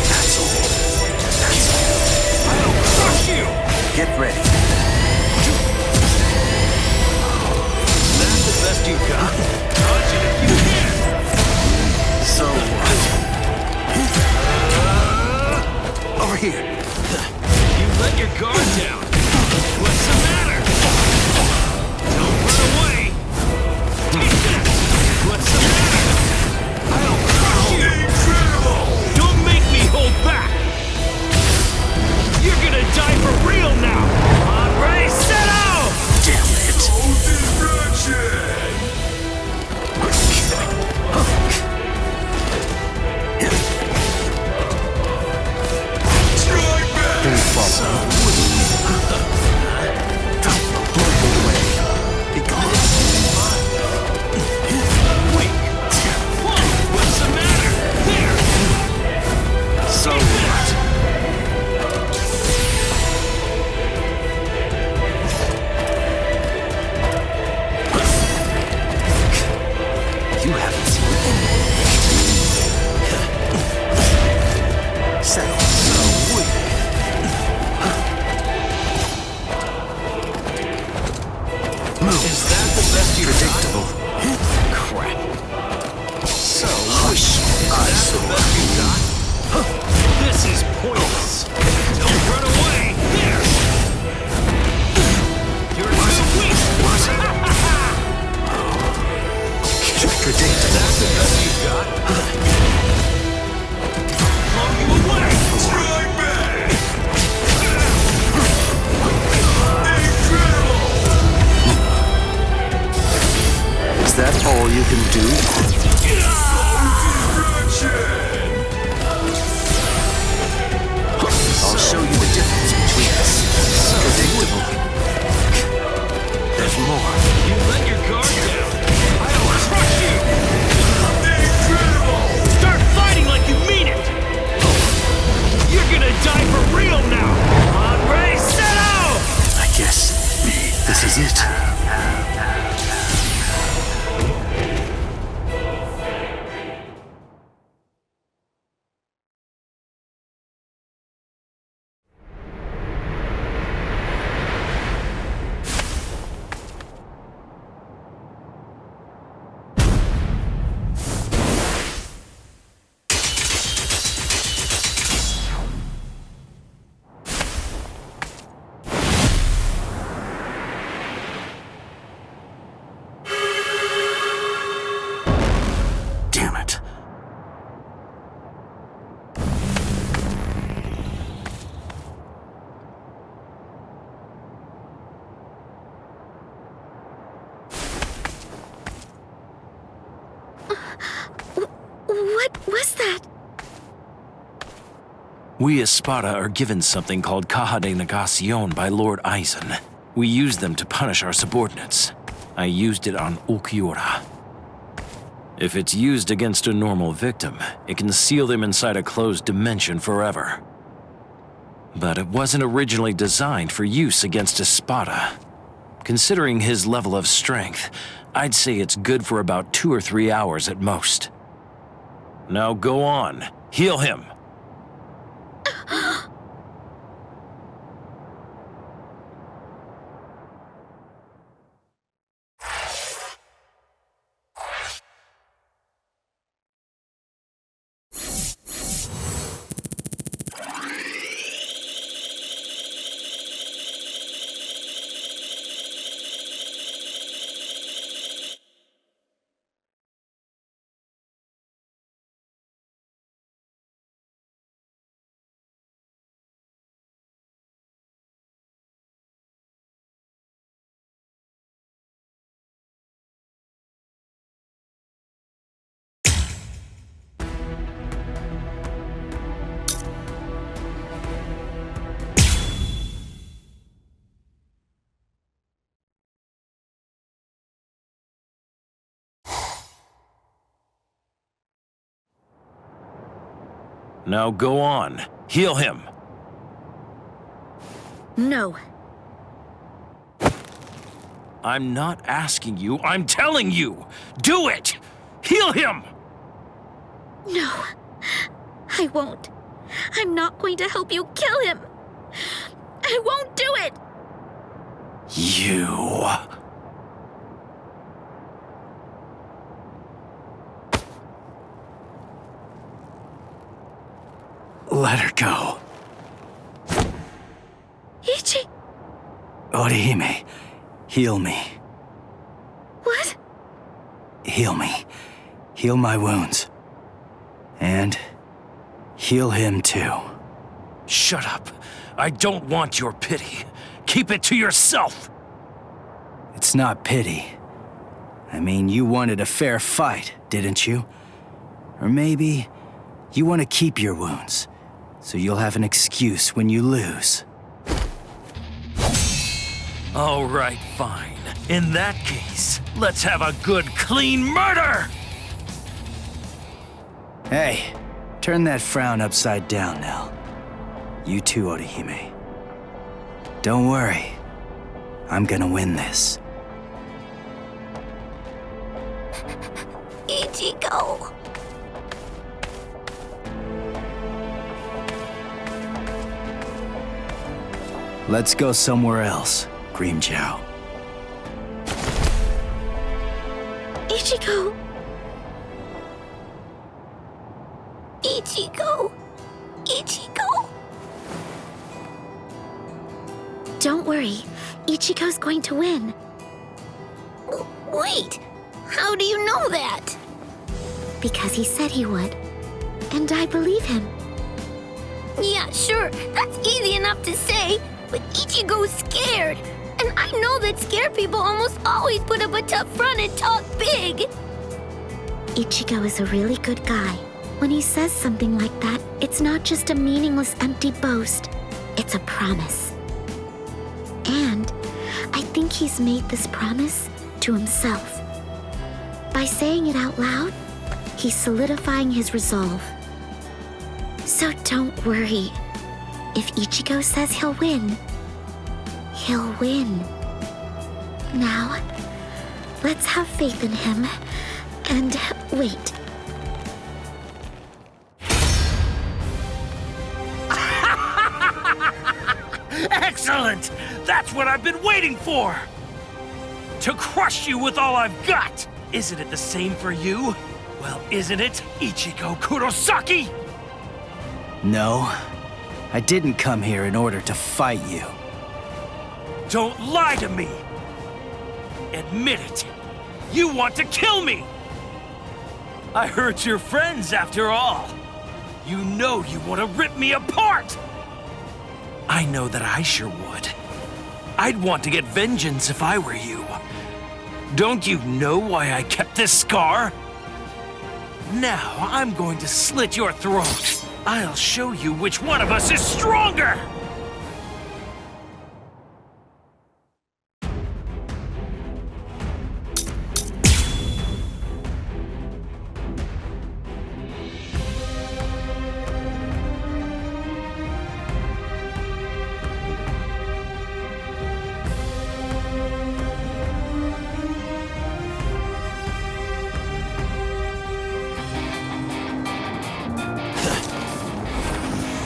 Speaker 21: That's all. That's all.
Speaker 18: I'll crush you!
Speaker 21: Get ready.
Speaker 18: That's the best you got? Dodge it if you can!
Speaker 21: So what? Over here.
Speaker 18: You let your guard down! What's the matter? Don't run away! Take that! What's the matter? I'll crush you! Incredible! Don't make me hold back! You're gonna die for real now! Andre Seto!
Speaker 21: Damn it!
Speaker 18: What's the matter? There!
Speaker 21: So what? You haven't seen anything. Settle. So weak. Move.
Speaker 18: Is that the best you
Speaker 21: Predictable.
Speaker 18: got? Crap. So
Speaker 21: Hush. I
Speaker 18: That's the best you got? This is pointless. Don't run away. There. You're too weak.
Speaker 21: Predictable.
Speaker 18: That's the best you got? Blow you away. Strike back.
Speaker 21: Is that all you can do? I'll show you the difference between us. Predictable. There's more.
Speaker 18: You let your guard down. I'll crush you. Incredible. Start fighting like you mean it. You're gonna die for real now. Andre Seto!
Speaker 11: is it? Damn it.
Speaker 9: What was that?
Speaker 16: We as Sparta are given something called Caja de Negacion by Lord Eisen. We use them to punish our subordinates. I used it on Ulquiorra. If it's used against a normal victim, it can seal them inside a closed dimension forever. But it wasn't originally designed for use against Espada. Considering his level of strength, I'd say it's good for about 2 or 3 hours at most. Now go on, heal him. Now go on, heal him.
Speaker 19: No.
Speaker 16: I'm not asking you, I'm telling you! Do it! Heal him!
Speaker 9: No, I won't. I'm not going to help you kill him. I won't do it!
Speaker 16: You...
Speaker 11: Let her go.
Speaker 9: Ichi!
Speaker 11: Orihime, heal me.
Speaker 9: What?
Speaker 11: Heal me. Heal my wounds. And heal him too.
Speaker 16: Shut up. I don't want your pity. Keep it to yourself.
Speaker 11: It's not pity. I mean, you wanted a fair fight, didn't you? Or maybe you want to keep your wounds, so you'll have an excuse when you lose.
Speaker 16: All right, fine. In that case, let's have a good, clean murder!
Speaker 11: Hey, turn that frown upside down now. You too, Orihime. Don't worry. I'm gonna win this.
Speaker 9: Ichigo!
Speaker 11: Let's go somewhere else, Grimmjow.
Speaker 9: Ichigo! Ichigo! Ichigo! Don't worry, Ichigo's going to win. Wait, how do you know that? Because he said he would, and I believe him. Yeah, sure, that's easy enough to say, but Ichigo's scared. And I know that scared people almost always put up a tough front and talk big. Ichigo is a really good guy. When he says something like that, it's not just a meaningless, empty boast. It's a promise. And I think he's made this promise to himself. By saying it out loud, he's solidifying his resolve. So don't worry. If Ichigo says he'll win, he'll win. Now, let's have faith in him and wait.
Speaker 18: Excellent! That's what I've been waiting for! To crush you with all I've got! Isn't it the same for you? Well, isn't it, Ichigo Kurosaki?
Speaker 3: No, I didn't come here in order to fight you.
Speaker 18: Don't lie to me! Admit it! You want to kill me! I hurt your friends after all! You know you want to rip me apart! I know that I sure would. I'd want to get vengeance if I were you. Don't you know why I kept this scar? Now I'm going to slit your throat. I'll show you which one of us is stronger!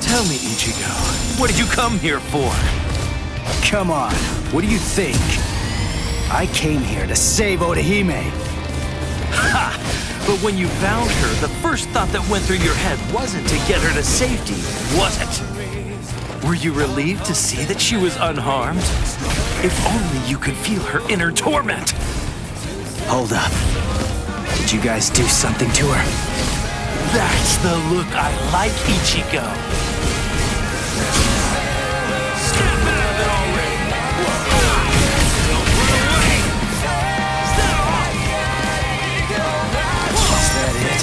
Speaker 18: Tell me, Ichigo, what did you come here for?
Speaker 3: Come on, what do you think? I came here to save Orihime.
Speaker 18: Ha! But when you found her, the first thought that went through your head wasn't to get her to safety, was it? Were you relieved to see that she was unharmed? If only you could feel her inner torment.
Speaker 3: Hold up. Did you guys do something to her?
Speaker 18: That's the look I like, Ichigo. Snap out of it already! Don't run away! Step off!
Speaker 3: Is that it?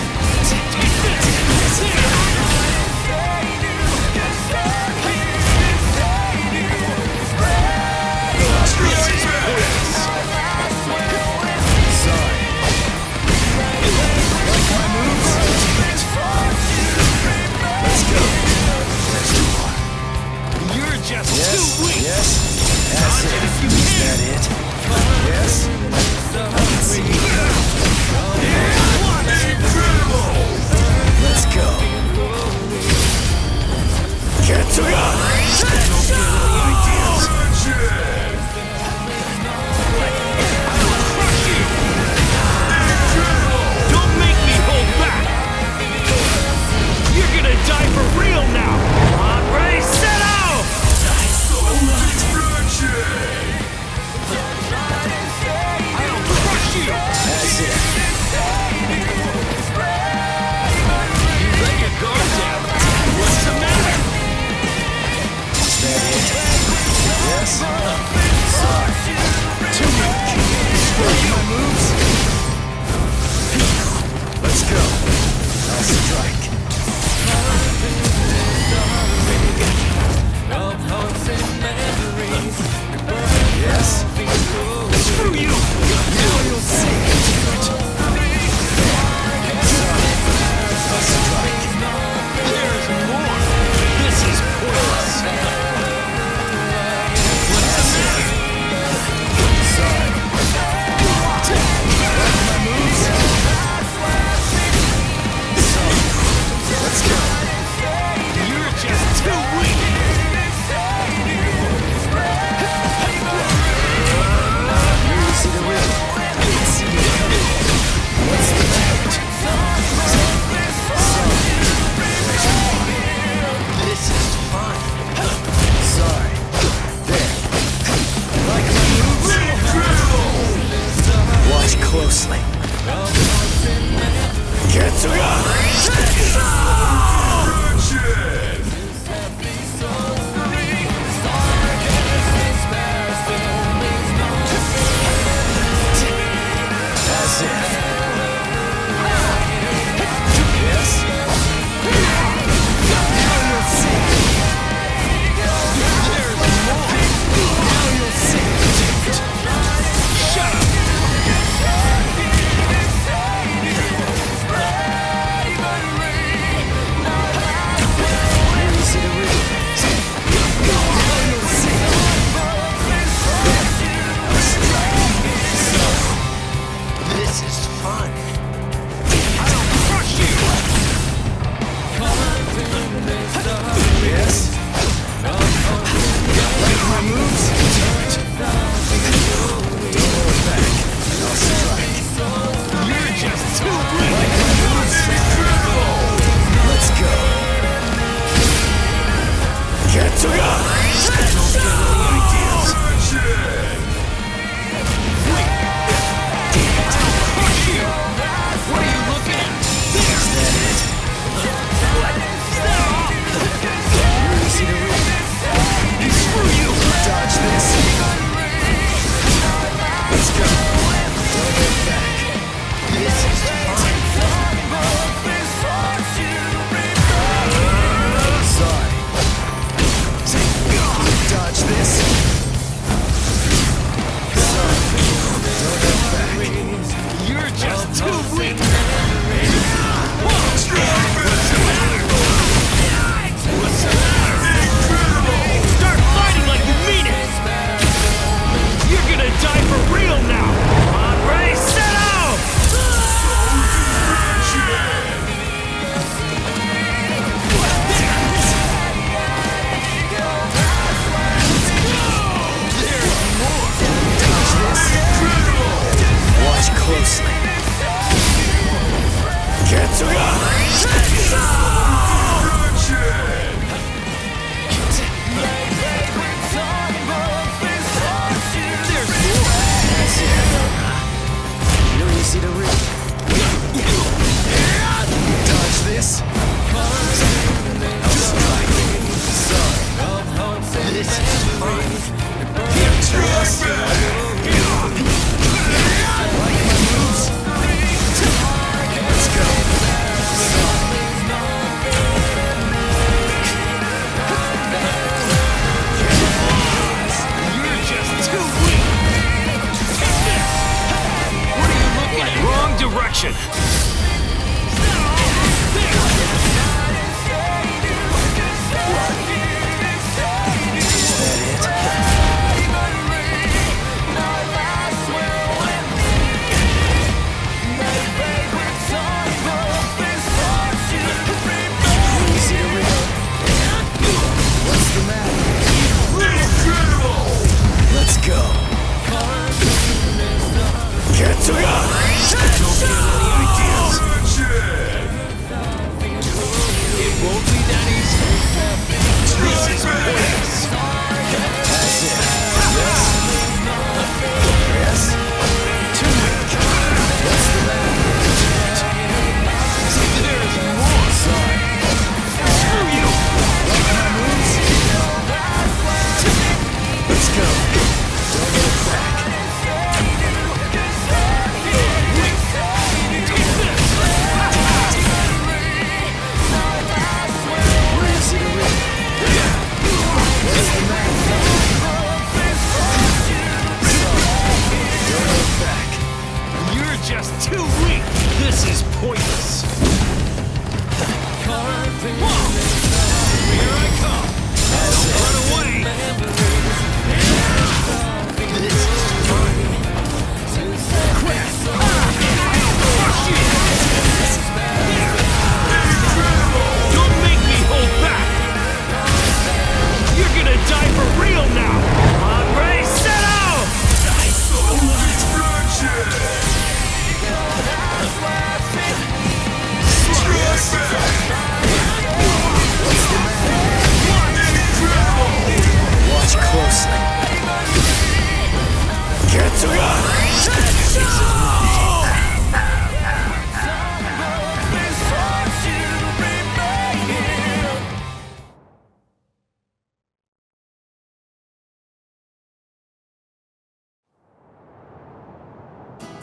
Speaker 18: This is pointless.
Speaker 3: Sorry. Like my moves? Let's go.
Speaker 18: You're just too weak.
Speaker 3: Yes. That's it. Is that it? Yes. Let's go. Get to
Speaker 18: Don't make me hold back. You're gonna die for real now. On, ready, set out! I'll crush you.
Speaker 3: That's it.
Speaker 18: You let your guard down. What's the matter?
Speaker 3: Is that it?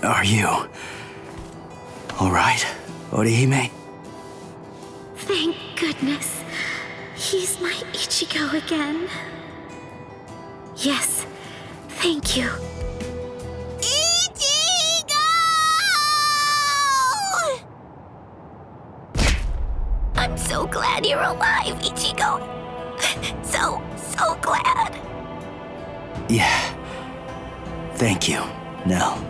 Speaker 3: Are you all right, Orihime?
Speaker 9: Thank goodness. He's my Ichigo again. Yes, thank you. Ichigo! I'm so glad you're alive, Ichigo. So glad.
Speaker 3: Yeah. Thank you, Nell.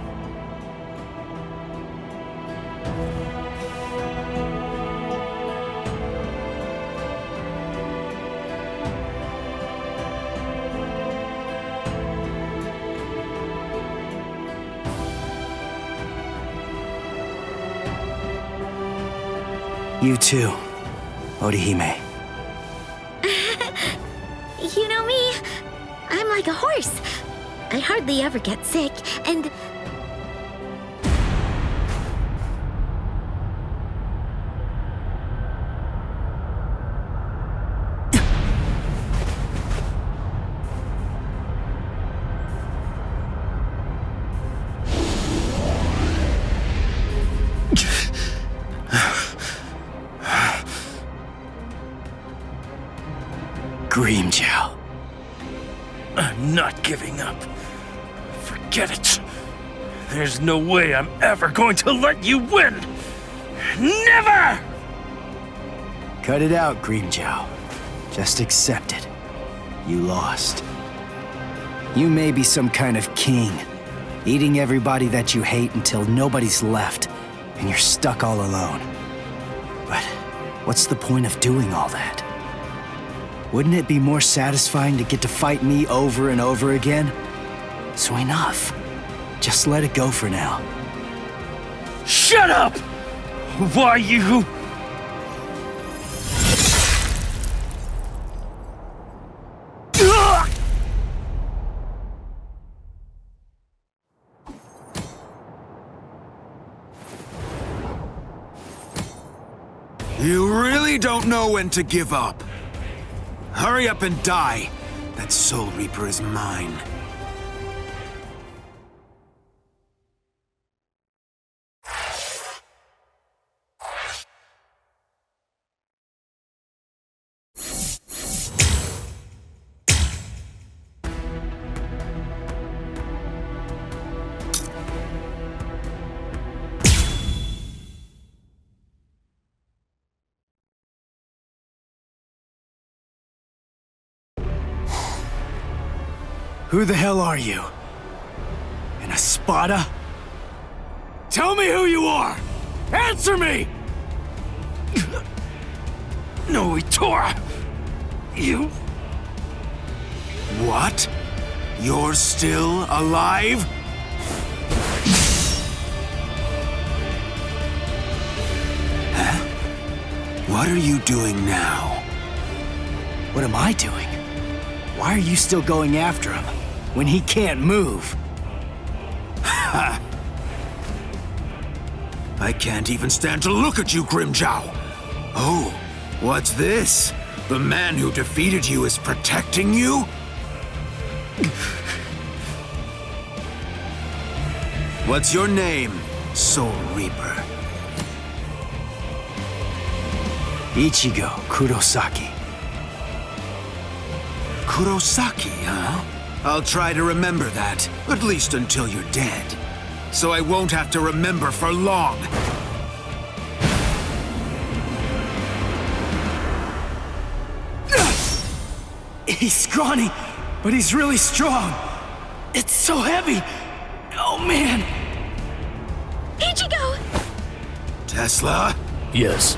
Speaker 3: You too, Orihime.
Speaker 9: You know me, I'm like a horse. I hardly ever get sick, and...
Speaker 11: Grimmjow. I'm not giving up. Forget it. There's no way I'm ever going to let you win. Never!
Speaker 3: Cut it out, Grimmjow. Just accept it. You lost. You may be some kind of king, eating everybody that you hate until nobody's left, and you're stuck all alone. But what's the point of doing all that? Wouldn't it be more satisfying to get to fight me over and over again? So enough. Just let it go for now.
Speaker 11: Shut up! Why you...
Speaker 1: You really don't know when to give up. Hurry up and die. That Soul Reaper is mine.
Speaker 3: Who the hell are you? An Espada? Tell me who you are! Answer me!
Speaker 11: No, Itora! You...
Speaker 1: What? You're still alive? Huh? What are you doing now?
Speaker 3: What am I doing? Why are you still going after him when he can't move?
Speaker 1: Ha! I can't even stand to look at you, Grimmjow. Oh, what's this? The man who defeated you is protecting you? What's your name, Soul Reaper?
Speaker 3: Ichigo Kurosaki.
Speaker 1: Kurosaki, huh? I'll try to remember that, at least until you're dead. So I won't have to remember for long.
Speaker 3: He's scrawny, but he's really strong. It's so heavy. Oh, man.
Speaker 9: Ichigo!
Speaker 1: Tesla?
Speaker 11: Yes.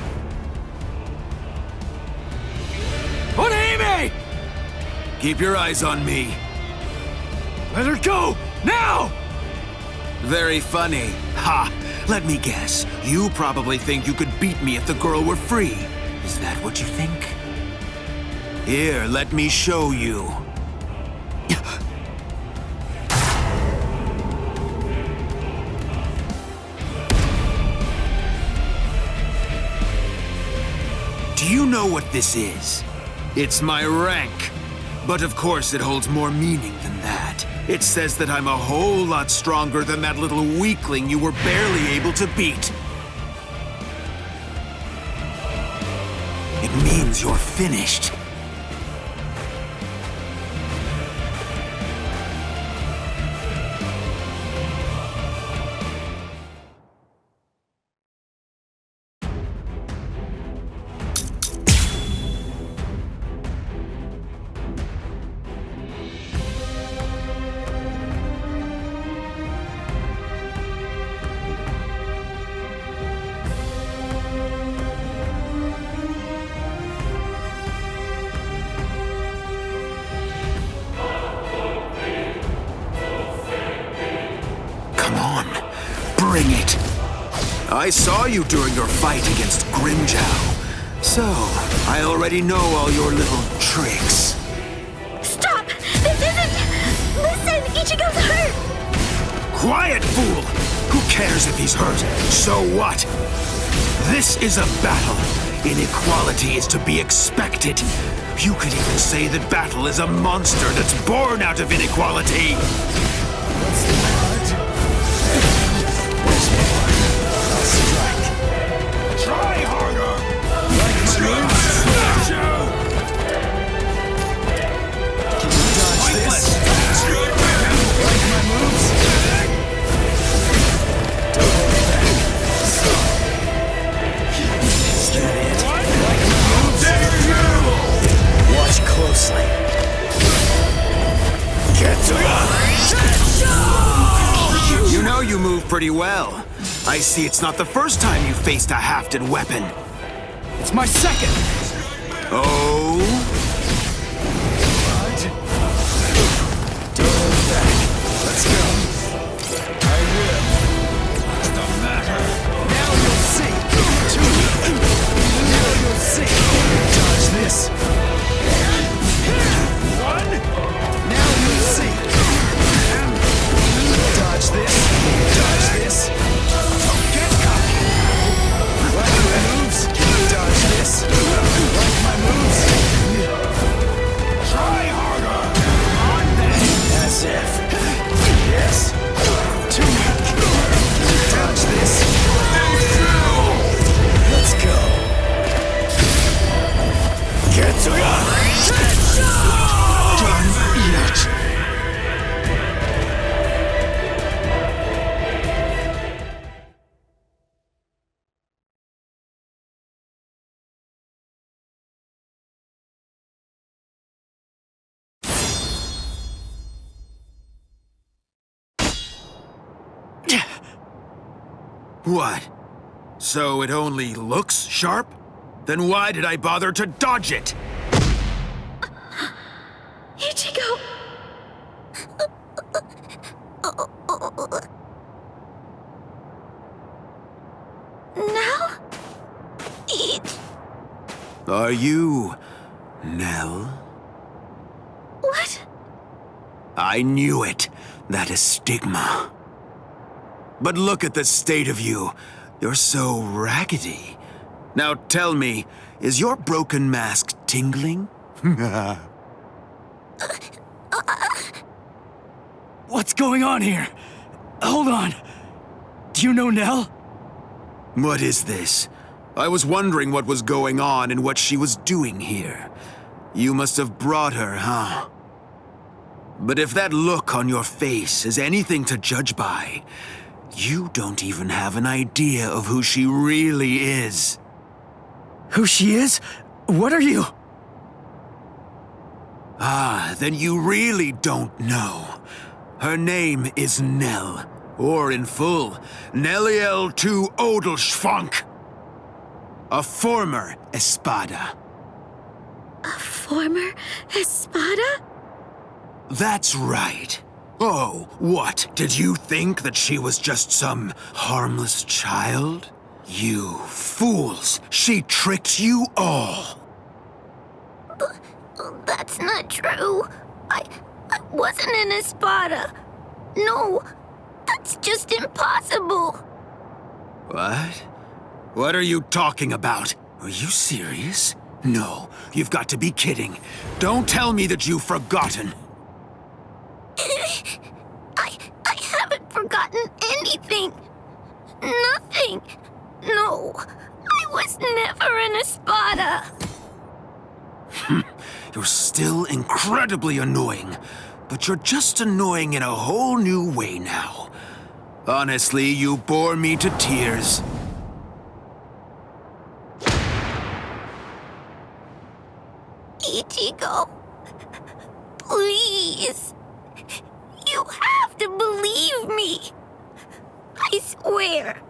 Speaker 1: Orihime! Keep your eyes on me.
Speaker 3: Let her go! Now!
Speaker 1: Very funny. Ha! Let me guess. You probably think you could beat me if the girl were free. Is that what you think? Here, let me show you. Do you know what this is? It's my rank. But of course it holds more meaning than that. It says that I'm a whole lot stronger than that little weakling you were barely able to beat. It means you're finished. Bring it. I saw you during your fight against Grimmjow. So, I already know all your little tricks.
Speaker 9: Stop! This isn't
Speaker 19: Ichigo's hurt!
Speaker 1: Quiet, fool! Who cares if he's hurt? So what? This is a battle. Inequality is to be expected. You could even say that battle is a monster that's born out of inequality.
Speaker 11: What's the matter? Where's more? I'll strike. Try harder! Like my moves? Can you dodge this? Like my moves? Is that it? Like my moves? Watch closely.
Speaker 1: You know you move pretty well. I see it's not the first time you faced a hafted weapon.
Speaker 11: It's my second.
Speaker 1: Oh?
Speaker 11: Don't hold back. Let's go. I will. What's the matter? Now you'll see. Now you'll see. Dodge this. One. Now you'll see. Dodge this. Dodge this. Don't get cocky. Like my moves. Dodge this. Like my moves. Try harder. On that. As if. Yes. Too weak. Dodge this. Let's go. Get to ya. Done yet.
Speaker 1: What? So it only looks sharp? Then why did I bother to dodge it?
Speaker 19: Ichigo! Now?
Speaker 1: Are you Nell?
Speaker 19: What?
Speaker 1: I knew it. That is stigma. But look at the state of you. You're so raggedy. Now tell me, is your broken mask tingling?
Speaker 11: What's going on here? Hold on. Do you know Nell?
Speaker 1: What is this? I was wondering what was going on and what she was doing here. You must have brought her, huh? But if that look on your face is anything to judge by, you don't even have an idea of who she really is.
Speaker 11: Who she is? What are you?
Speaker 1: Ah, then you really don't know. Her name is Nell, or in full, Nelliel to Odelschwank. A former Espada.
Speaker 19: A former Espada?
Speaker 1: That's right. Oh, what? Did you think that she was just some harmless child? You fools! She tricked you all!
Speaker 9: That's not true. I wasn't an Espada. No, that's just impossible.
Speaker 1: What? What are you talking about? Are you serious? No, you've got to be kidding. Don't tell me that you've forgotten.
Speaker 9: I haven't forgotten anything. Nothing. No, I was never an Espada.
Speaker 1: You're still incredibly annoying, but you're just annoying in a whole new way now. Honestly, you bore me to tears.
Speaker 9: Ichigo, please. You have to believe me. I swear,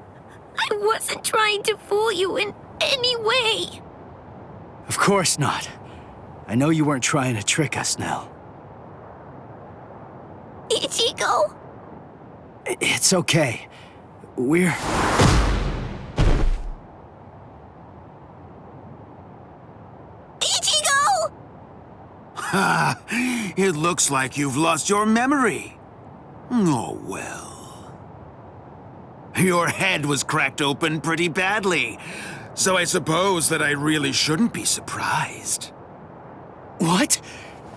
Speaker 9: I wasn't trying to fool you in any way.
Speaker 3: Of course not. I know you weren't trying to trick us, Nell.
Speaker 9: Ichigo?
Speaker 3: It's okay. We're...
Speaker 9: Ichigo!
Speaker 1: Ha! It looks like you've lost your memory. Oh, well. Your head was cracked open pretty badly, so I suppose that I really shouldn't be surprised.
Speaker 3: What?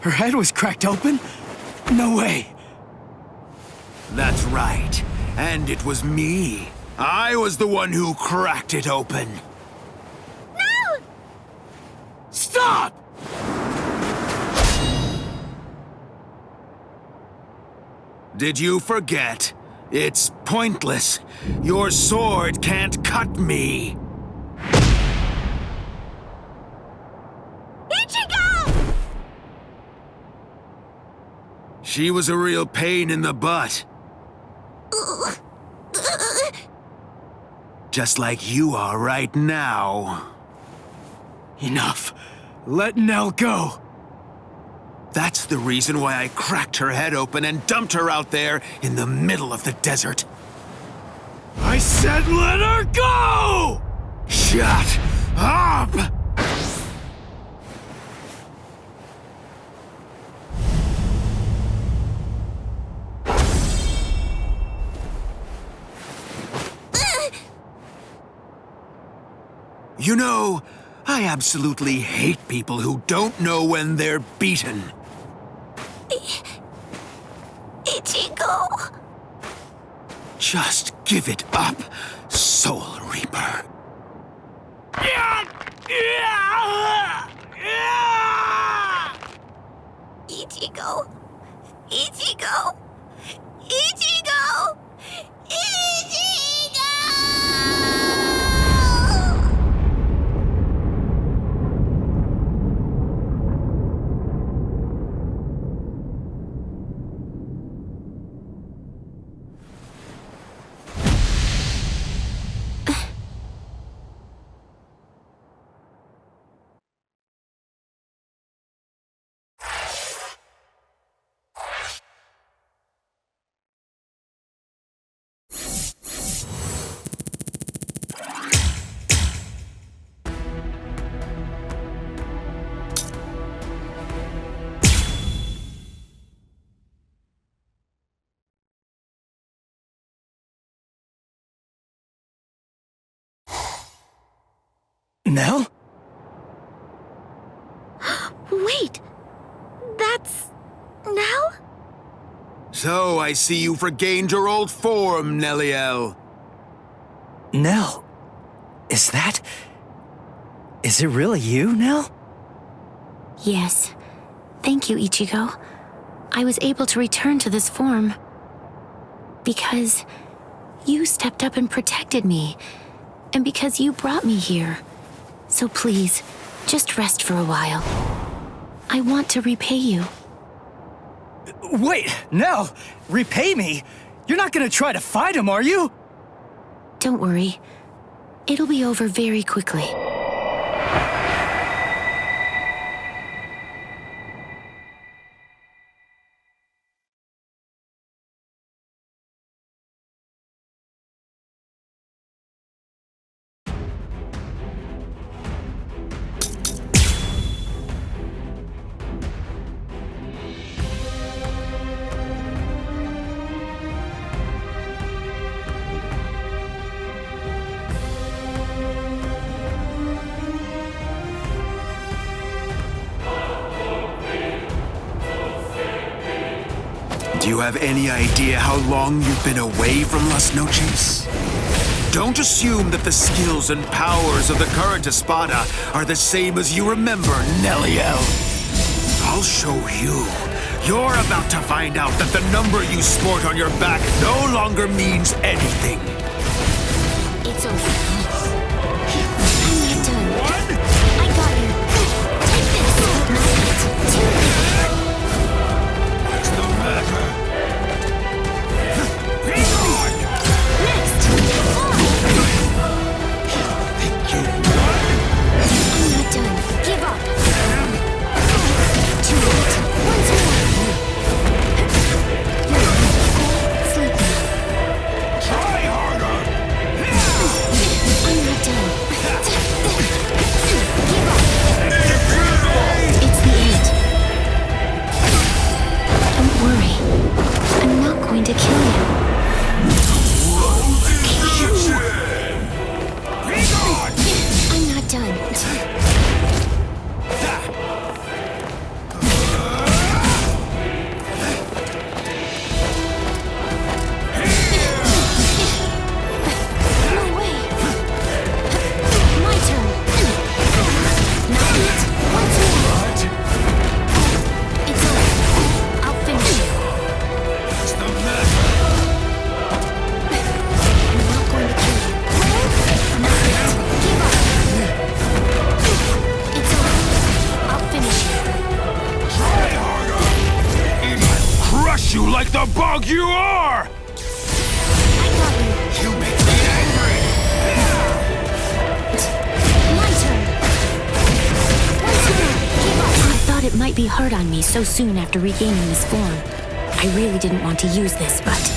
Speaker 3: Her head was cracked open? No way.
Speaker 1: That's right. And it was me. I was the one who cracked it open.
Speaker 9: No!
Speaker 1: Stop! Did you forget? It's pointless. Your sword can't cut me.
Speaker 9: Ichigo!
Speaker 1: She was a real pain in the butt. Just like you are right now.
Speaker 3: Enough. Let Nell go.
Speaker 1: That's the reason why I cracked her head open and dumped her out there in the middle of the desert.
Speaker 3: I said let her go!
Speaker 1: Shut up! You know, I absolutely hate people who don't know when they're beaten.
Speaker 9: Ichigo.
Speaker 1: Just give it up, Soul Reaper.
Speaker 9: Ichigo. Ichigo. Ichigo. Ichigo!
Speaker 3: Nell?
Speaker 9: Wait, that's Nell?
Speaker 1: So I see you've regained your old form, Nelliel.
Speaker 3: Nell? Is it really you, Nell?
Speaker 10: Yes. Thank you, Ichigo. I was able to return to this form because you stepped up and protected me, and because you brought me here. So please, just rest for a while. I want to repay you.
Speaker 3: Wait, Nell! Repay me? You're not gonna try to fight him, are you?
Speaker 10: Don't worry. It'll be over very quickly.
Speaker 1: Do you have any idea how long you've been away from Las Noches? Don't assume that the skills and powers of the current Espada are the same as you remember, Nelliel. I'll show you. You're about to find out that the number you sport on your back no longer means anything.
Speaker 10: It's over. I'm not done. I got you. Take this.
Speaker 1: What's the matter?
Speaker 10: Next. I'm not done. Give up. Too late. Once more. Sleep now.
Speaker 1: Try harder.
Speaker 18: crush you like the bug you are! You make me angry!
Speaker 10: My turn. I thought it might be hard on me so soon after regaining this form. I really didn't want to use this, but...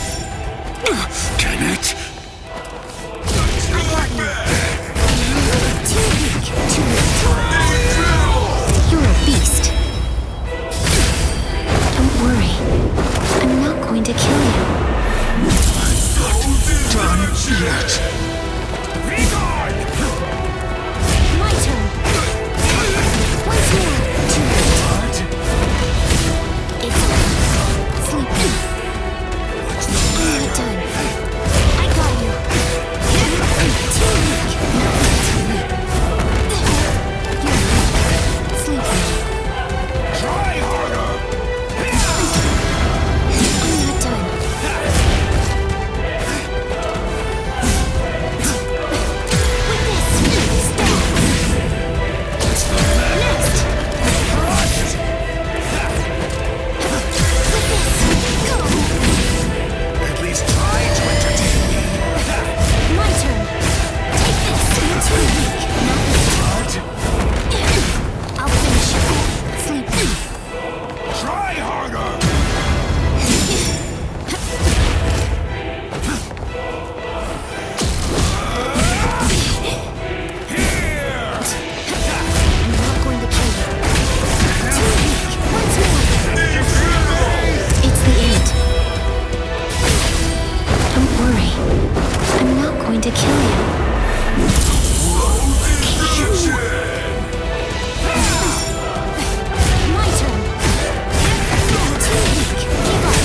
Speaker 18: Can it?
Speaker 10: Too weak. Too weak. You're a beast. Don't worry. I'm not going to kill you.
Speaker 18: Done yet.
Speaker 10: My turn. Once more. Too late. It's over. Sleep now. I'm not done. I got you. Too weak. You're weak. Sleep now.
Speaker 18: Try harder.
Speaker 10: I'm not done.
Speaker 18: At least try to entertain me.
Speaker 10: My turn. Take this. Too weak. I'll finish you. Sleep now.
Speaker 18: Try harder.
Speaker 10: I'm not going to kill you. Too weak. Once more. It's the end. Don't worry. I'm not going to kill you. My turn. Too weak. Give up.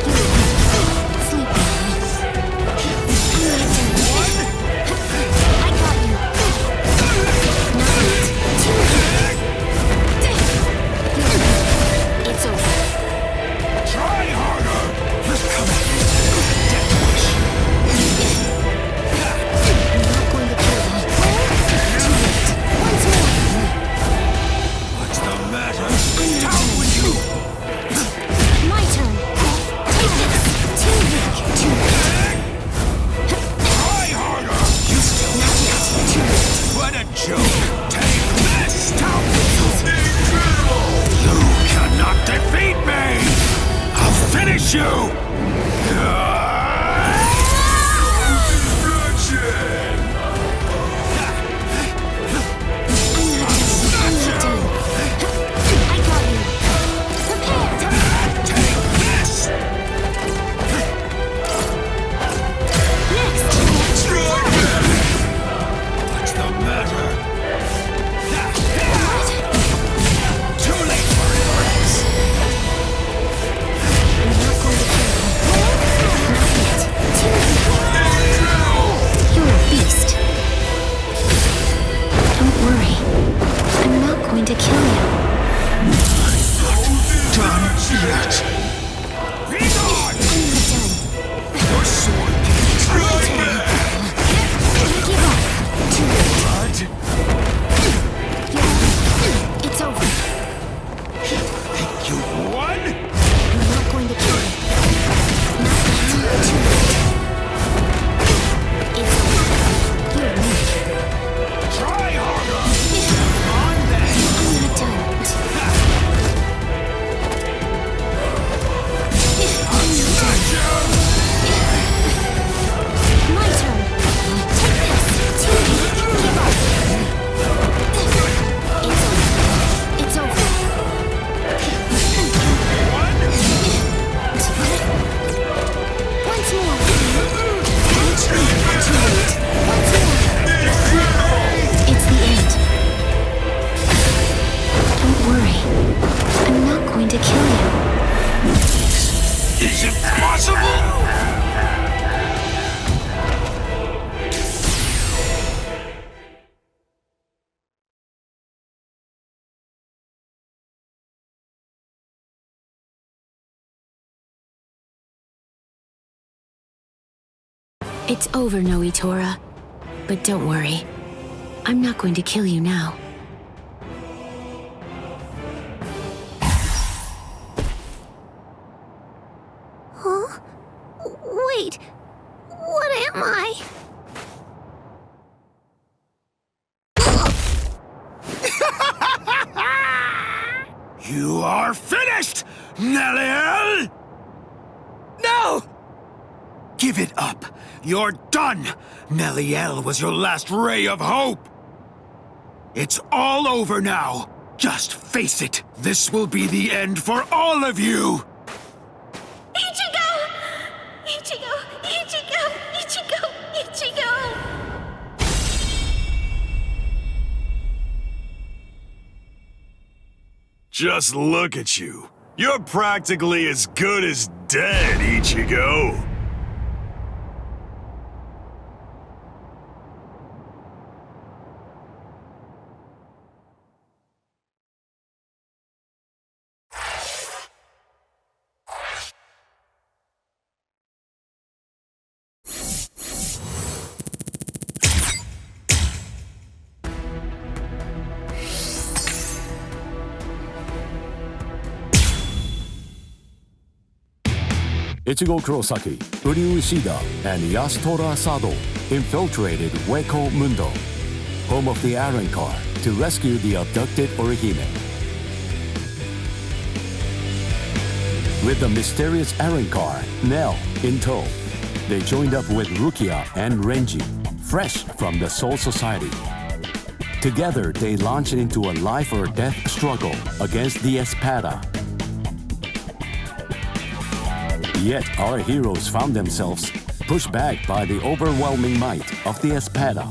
Speaker 10: You're weak. Sleep now. I got you. Not yet. Too weak. You're weak. It's over.
Speaker 18: Try harder. Come on.
Speaker 10: I'm not going to kill you. Too late. Once more.
Speaker 18: What's the matter? Down with you.
Speaker 10: My turn. Take this. Too weak. Too late.
Speaker 18: Try harder. You still
Speaker 10: Not yet. Too late.
Speaker 18: What a joke. Take this. Down with you. You cannot defeat me. I'll finish you.
Speaker 10: I'm not done. I got you. Prepare.
Speaker 18: Take this.
Speaker 10: Next.
Speaker 18: What's the matter? Too late for embrace.
Speaker 10: I'm not going to kill you. Not yet. Too weak. You're a beast. Don't worry. I'm not going to kill you.
Speaker 18: Done yet.
Speaker 10: I'm not done.
Speaker 18: Your sword can't
Speaker 10: Give up. Too late. It's over.
Speaker 18: You won?
Speaker 10: I'm not going to kill you. Not yet. Too late. It's over. You're weak.
Speaker 18: Try harder.
Speaker 10: I'm not done. My turn. Take this. Too weak. Give up. It's over. Once more. Too late. Once more. It's the end. Don't worry. I'm not going to kill you.
Speaker 18: Is it possible?
Speaker 10: It's over, Noitora. But don't worry. I'm not going to kill you now.
Speaker 9: Wait, what am I?
Speaker 1: You are finished, Neliel! No! Give it up. You're done. Neliel was your last ray of hope. It's all over now. Just face it. This will be the end for all of you.
Speaker 9: Ichigo! Ichigo! Ichigo! Ichigo! Ichigo!
Speaker 4: Just look at you. You're practically as good as dead, Ichigo.
Speaker 15: Ichigo Kurosaki, Uryu Ishida, and Yasutora Sado infiltrated Hueco Mundo, home of the Iron Car, to rescue the abducted Orihime. With the mysterious Iron Car, Nell, in tow, they joined up with Rukia and Renji, fresh from the Soul Society. Together, they launched into a life-or-death struggle against the Espada. Yet our heroes found themselves pushed back by the overwhelming might of the Espada.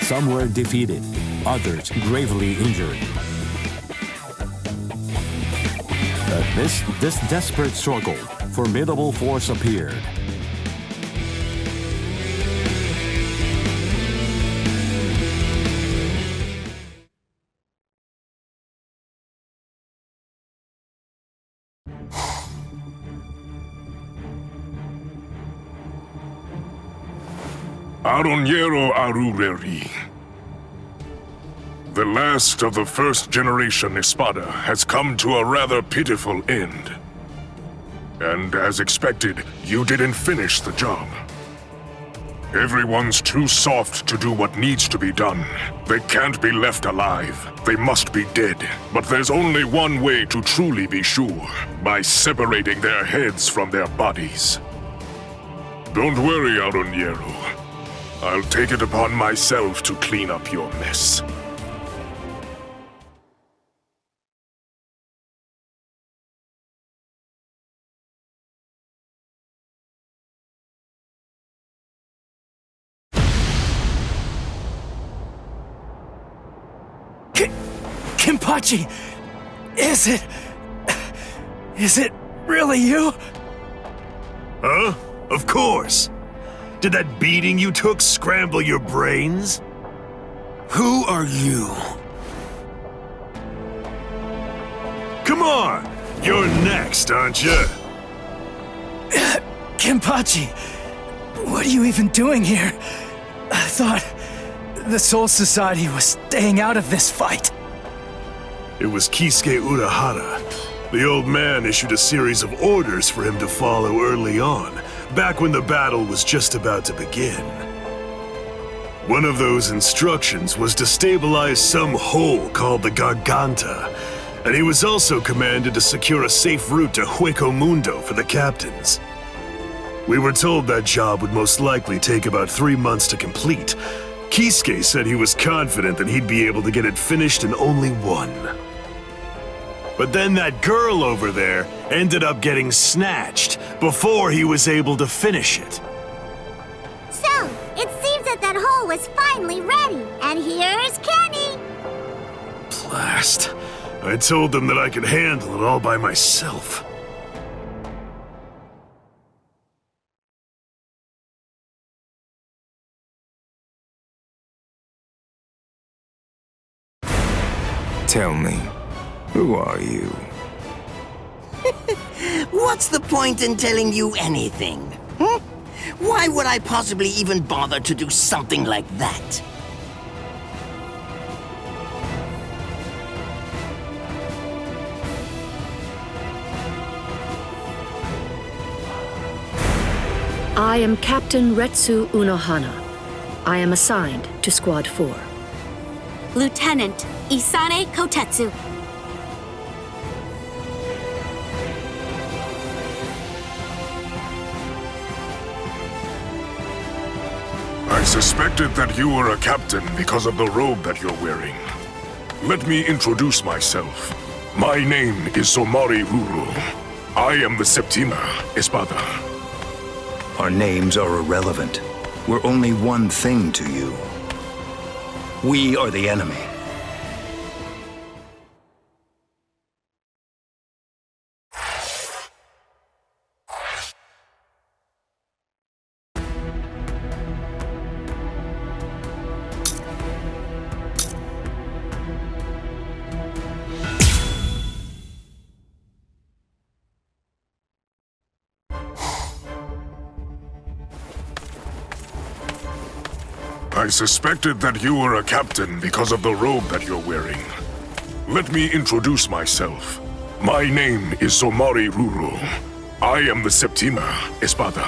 Speaker 15: Some were defeated, others gravely injured. Amidst this desperate struggle, formidable force appeared.
Speaker 5: Aroniero Arureri. The last of the first generation Espada has come to a rather pitiful end. And as expected, you didn't finish the job. Everyone's too soft to do what needs to be done. They can't be left alive. They must be dead. But there's only one way to truly be sure, by separating their heads from their bodies. Don't worry, Aroniero. I'll take it upon myself to clean up your mess.
Speaker 11: Kenpachi! Is it really you?
Speaker 4: Huh? Of course. Did that beating you took scramble your brains?
Speaker 1: Who are you?
Speaker 4: Come on! You're next, aren't you?
Speaker 11: Kenpachi, what are you even doing here? I thought the Soul Society was staying out of this fight.
Speaker 4: It was Kisuke Urahara. The old man issued a series of orders for him to follow early on, back when the battle was just about to begin. One of those instructions was to stabilize some hole called the Garganta, and he was also commanded to secure a safe route to Hueco Mundo for the captains. We were told that job would most likely take about 3 months to complete. Kisuke said he was confident that he'd be able to get it finished in only 1. But then that girl over there ended up getting snatched before he was able to finish it.
Speaker 9: So, it seems that hole was finally ready, and here's Kenny!
Speaker 4: Blast. I told them that I could handle it all by myself.
Speaker 23: Tell me, who are you?
Speaker 24: What's the point in telling you anything? Hmm? Why would I possibly even bother to do something like that?
Speaker 8: I am Captain Retsu Unohana. I am assigned to Squad 4.
Speaker 12: Lieutenant Isane Kotetsu.
Speaker 5: I suspected that you were a captain because of the robe that you're wearing. Let me introduce myself. My name is Somari Ruru. I am the Septima Espada.
Speaker 21: Our names are irrelevant. We're only one thing to you. We are the enemy.
Speaker 5: I suspected that you were a captain because of the robe that you're wearing. Let me introduce myself. My name is Somari Ruru. I am the Septima Espada.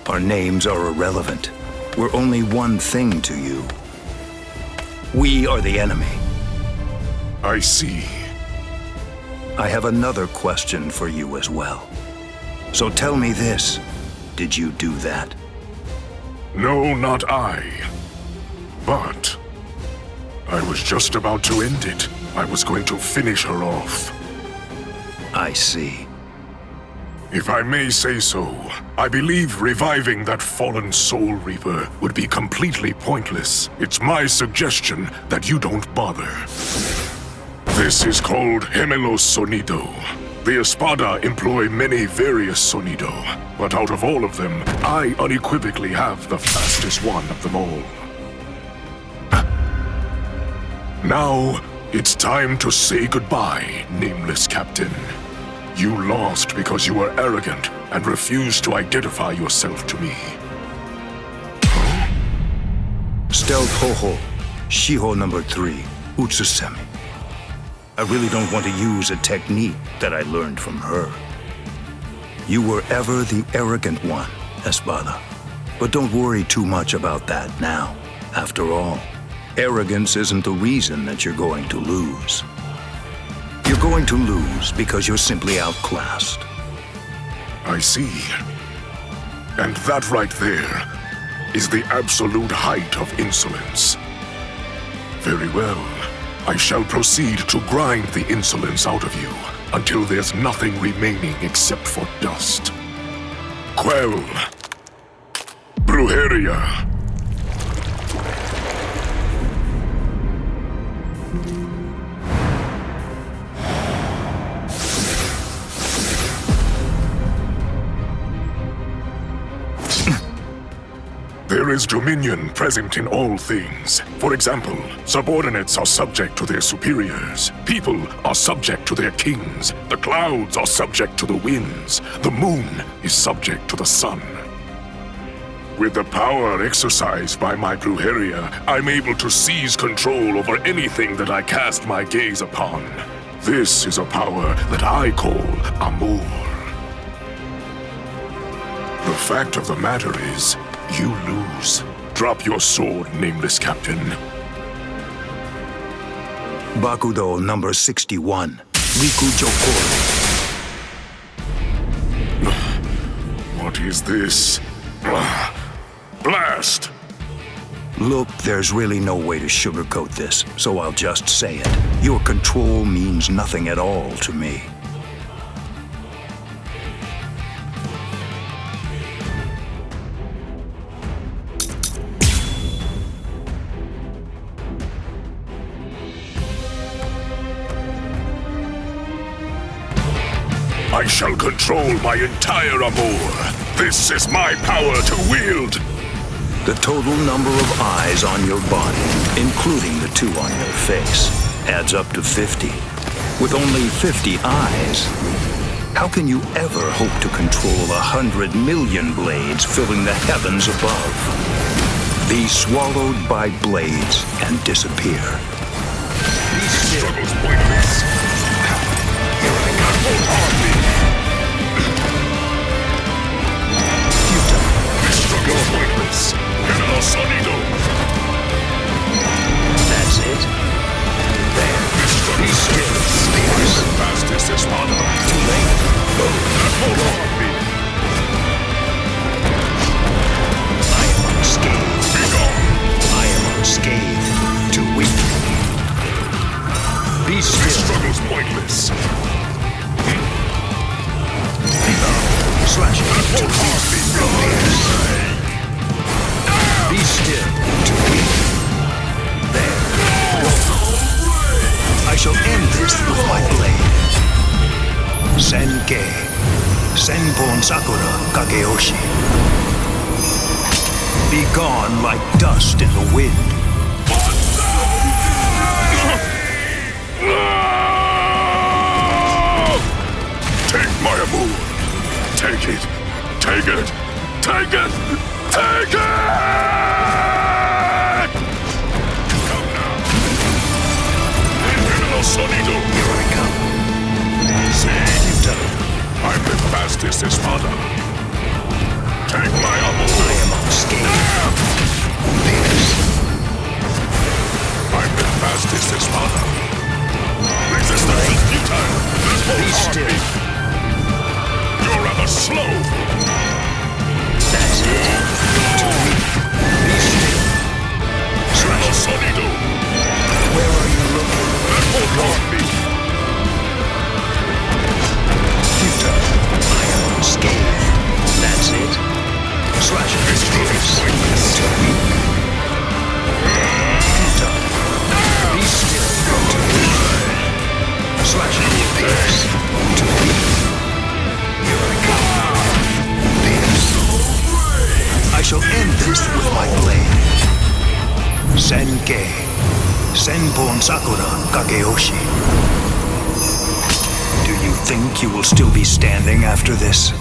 Speaker 21: Our names are irrelevant. We're only one thing to you. We are the enemy.
Speaker 5: I see.
Speaker 21: I have another question for you as well. So tell me this. Did you do that?
Speaker 5: No, not I. But I was just about to end it. I was going to finish her off.
Speaker 21: I see.
Speaker 5: If I may say so, I believe reviving that fallen Soul Reaper would be completely pointless. It's my suggestion that you don't bother. This is called Gemelo Sonido. The Espada employ many various Sonido, but out of all of them, I unequivocally have the fastest one of them all. Now, it's time to say goodbye, nameless captain. You lost because you were arrogant and refused to identify yourself to me.
Speaker 21: Stealth Hoho, Shiho number 3, Utsusemi. I really don't want to use a technique that I learned from her. You were ever the arrogant one, Espada. But don't worry too much about that now. After all, arrogance isn't the reason that you're going to lose. You're going to lose because you're simply outclassed.
Speaker 5: I see. And that right there is the absolute height of insolence. Very well. I shall proceed to grind the insolence out of you until there's nothing remaining except for dust. Quell. Brujeria. There is dominion present in all things. For example, subordinates are subject to their superiors. People are subject to their kings. The clouds are subject to the winds. The moon is subject to the sun. With the power exercised by my Brujeria, I'm able to seize control over anything that I cast my gaze upon. This is a power that I call Amour. The fact of the matter is, you lose. Drop your sword, nameless captain.
Speaker 21: Bakudo number 61, Riku Jokoro.
Speaker 5: What is this? Blast!
Speaker 21: Look, there's really no way to sugarcoat this, so I'll just say it. Your control means nothing at all to me.
Speaker 5: I shall control my entire Amour. This is my power to wield.
Speaker 21: The total number of eyes on your body, including the 2 on your face, adds up to 50. With only 50 eyes, how can you ever hope to control 100 million blades filling the heavens above? Be swallowed by blades and disappear.
Speaker 5: These struggles pointless. Here I come wholeheartedly. This struggle's pointless.
Speaker 11: Slash.
Speaker 5: That won't harm me.
Speaker 11: Be still. To weak. There. I shall end this with my blade. Senke. Senpon Sakura Kageyoshi. Be gone like dust in the wind.
Speaker 5: Take my amu! Take it! Take it! Take it! Take it! Come now! Criminal Sonido!
Speaker 11: Here I come.
Speaker 5: See? I'm the fastest espada. Take my amu!
Speaker 11: I am unscathed.
Speaker 5: I'm the fastest espada. Resistance is futile.
Speaker 11: Be still.
Speaker 5: You're rather slow.
Speaker 11: That's it. To weak. Be still.
Speaker 5: Criminal Sonido!
Speaker 11: Where are you looking?
Speaker 5: That won't harm me.
Speaker 11: Futile. I am unscathed. That's it. Slash it. To weak. Futile. Be still. To weak. Slash it. To weak. Here I come. I shall end this with my blade. Senke. Senpon Sakura Kageyoshi. Do you think you will still be standing after this?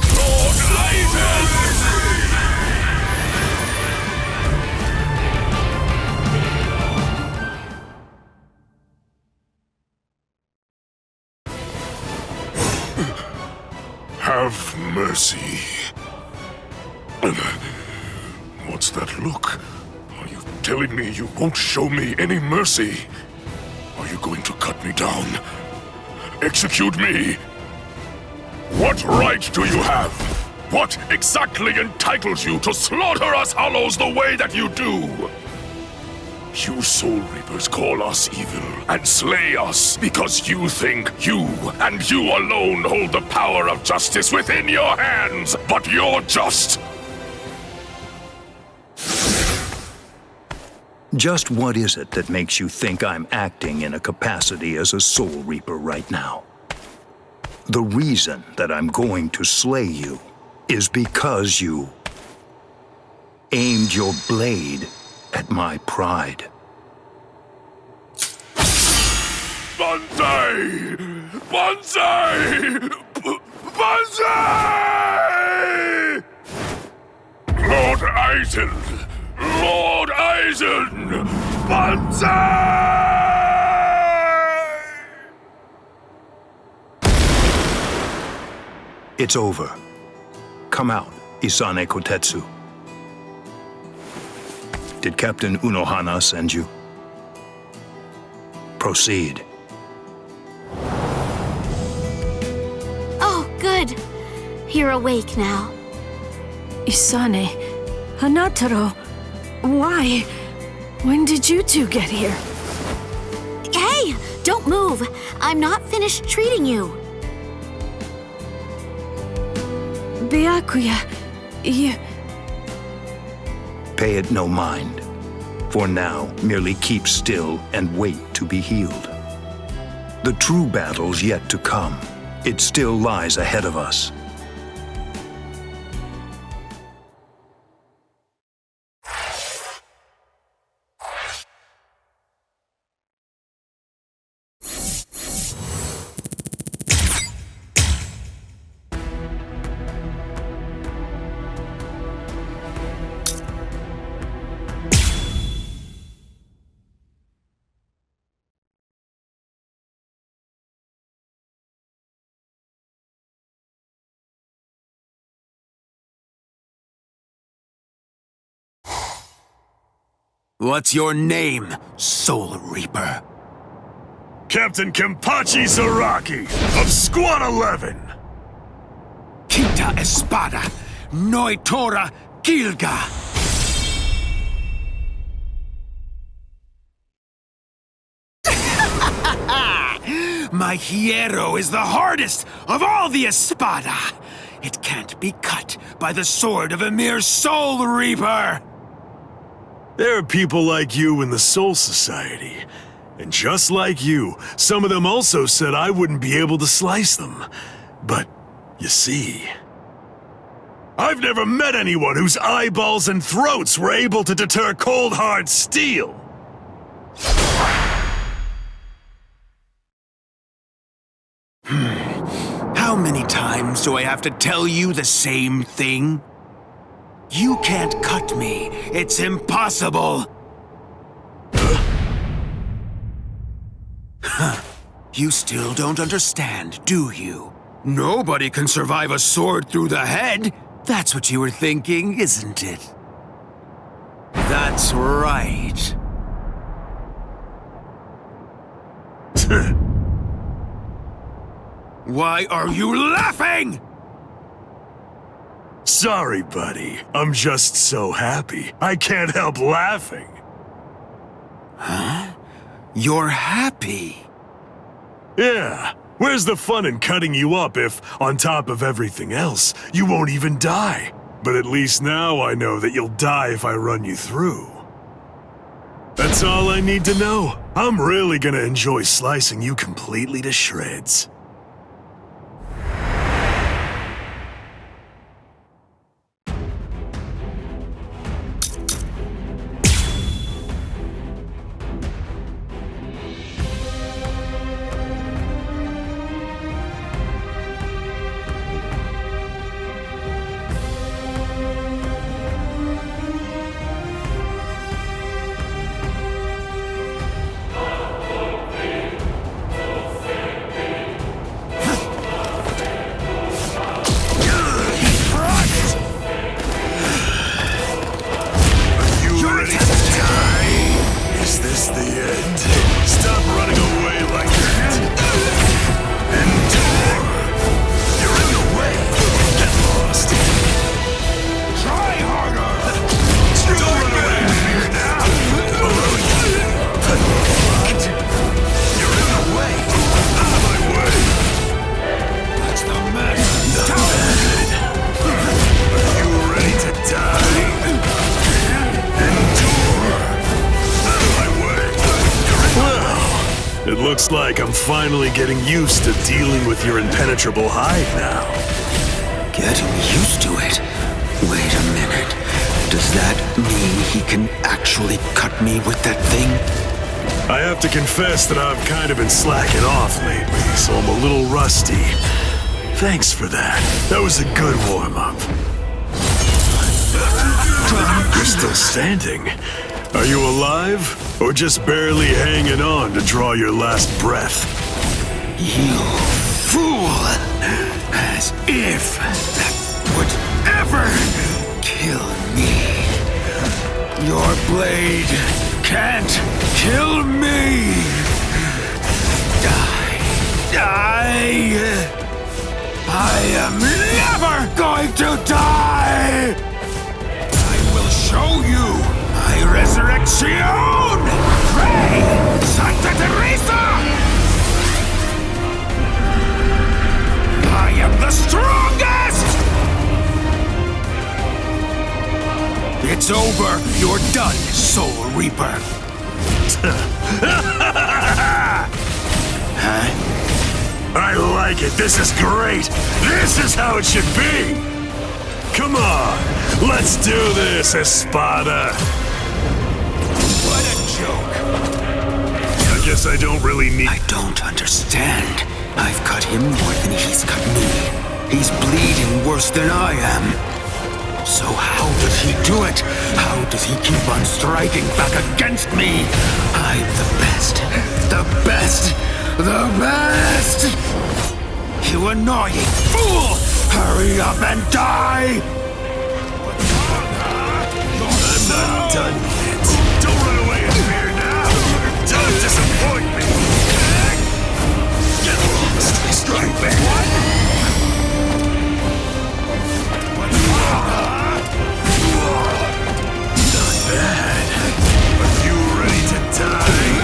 Speaker 5: Have mercy. What's that look? Are you telling me you won't show me any mercy? Are you going to cut me down? Execute me? What right do you have? What exactly entitles you to slaughter us Hollows the way that you do? You Soul Reapers call us evil and slay us because you think you and you alone hold the power of justice within your hands, but you're just...
Speaker 11: Just what is it that makes you think I'm acting in a capacity as a Soul Reaper right now? The reason that I'm going to slay you is because you aimed your blade at my pride.
Speaker 5: Banzai! Banzai! Banzai! Lord Eisen! Lord Eisen! Banzai!
Speaker 11: It's over. Come out, Isane Kotetsu. Did Captain Unohana send you? Proceed.
Speaker 12: Oh, good. You're awake now.
Speaker 19: Isane, Hanataro, why? When did you two get here?
Speaker 12: Hey, don't move. I'm not finished treating you.
Speaker 19: Byakuya, you...
Speaker 11: Pay it no mind. For now, merely keep still and wait to be healed. The true battle's yet to come. It still lies ahead of us.
Speaker 1: What's your name, Soul Reaper?
Speaker 4: Captain Kenpachi Zaraki of Squad 11.
Speaker 1: Kita Espada, Noitora Gilga. My hierro is the hardest of all the espada. It can't be cut by the sword of a mere Soul Reaper.
Speaker 4: There are people like you in the Soul Society. And just like you, some of them also said I wouldn't be able to slice them. But, you see, I've never met anyone whose eyeballs and throats were able to deter cold hard steel.
Speaker 1: How many times do I have to tell you the same thing? You can't cut me. It's impossible. You still don't understand, do you? Nobody can survive a sword through the head. That's what you were thinking, isn't it? That's right. Why are you laughing?
Speaker 4: Sorry, buddy. I'm just so happy. I can't help laughing.
Speaker 1: Huh? You're happy?
Speaker 4: Yeah. Where's the fun in cutting you up if, on top of everything else, you won't even die? But at least now I know that you'll die if I run you through. That's all I need to know. I'm really gonna enjoy slicing you completely to shreds. Looks like I'm finally getting used to dealing with your impenetrable hide now.
Speaker 1: Getting used to it? Wait a minute. Does that mean he can actually cut me with that thing?
Speaker 4: I have to confess that I've kind of been slacking off lately, so I'm a little rusty. Thanks for that. That was a good warm-up. You're still standing. Are you alive? Or just barely hanging on to draw your last breath?
Speaker 1: You fool! As if that would ever kill me. Your blade can't kill me! Die! I am never going to die! I will show you my resurrection! Pray, Santa Teresa! I am the strongest! It's over. You're done, Soul Reaper.
Speaker 4: Huh? I like it. This is great. This is how it should be. Come on. Let's do this, Espada.
Speaker 1: What a joke.
Speaker 4: I guess I don't really need...
Speaker 1: I don't understand. I've cut him more than he's cut me. He's bleeding worse than I am. So how does he do it? How does he keep on striking back against me? I'm the best. The best. The best! You annoying fool! Hurry up and die!
Speaker 4: I'm not done yet. Don't run away in fear now. Don't disappoint me. Get lost. Strike back. Not bad. Are you ready to die?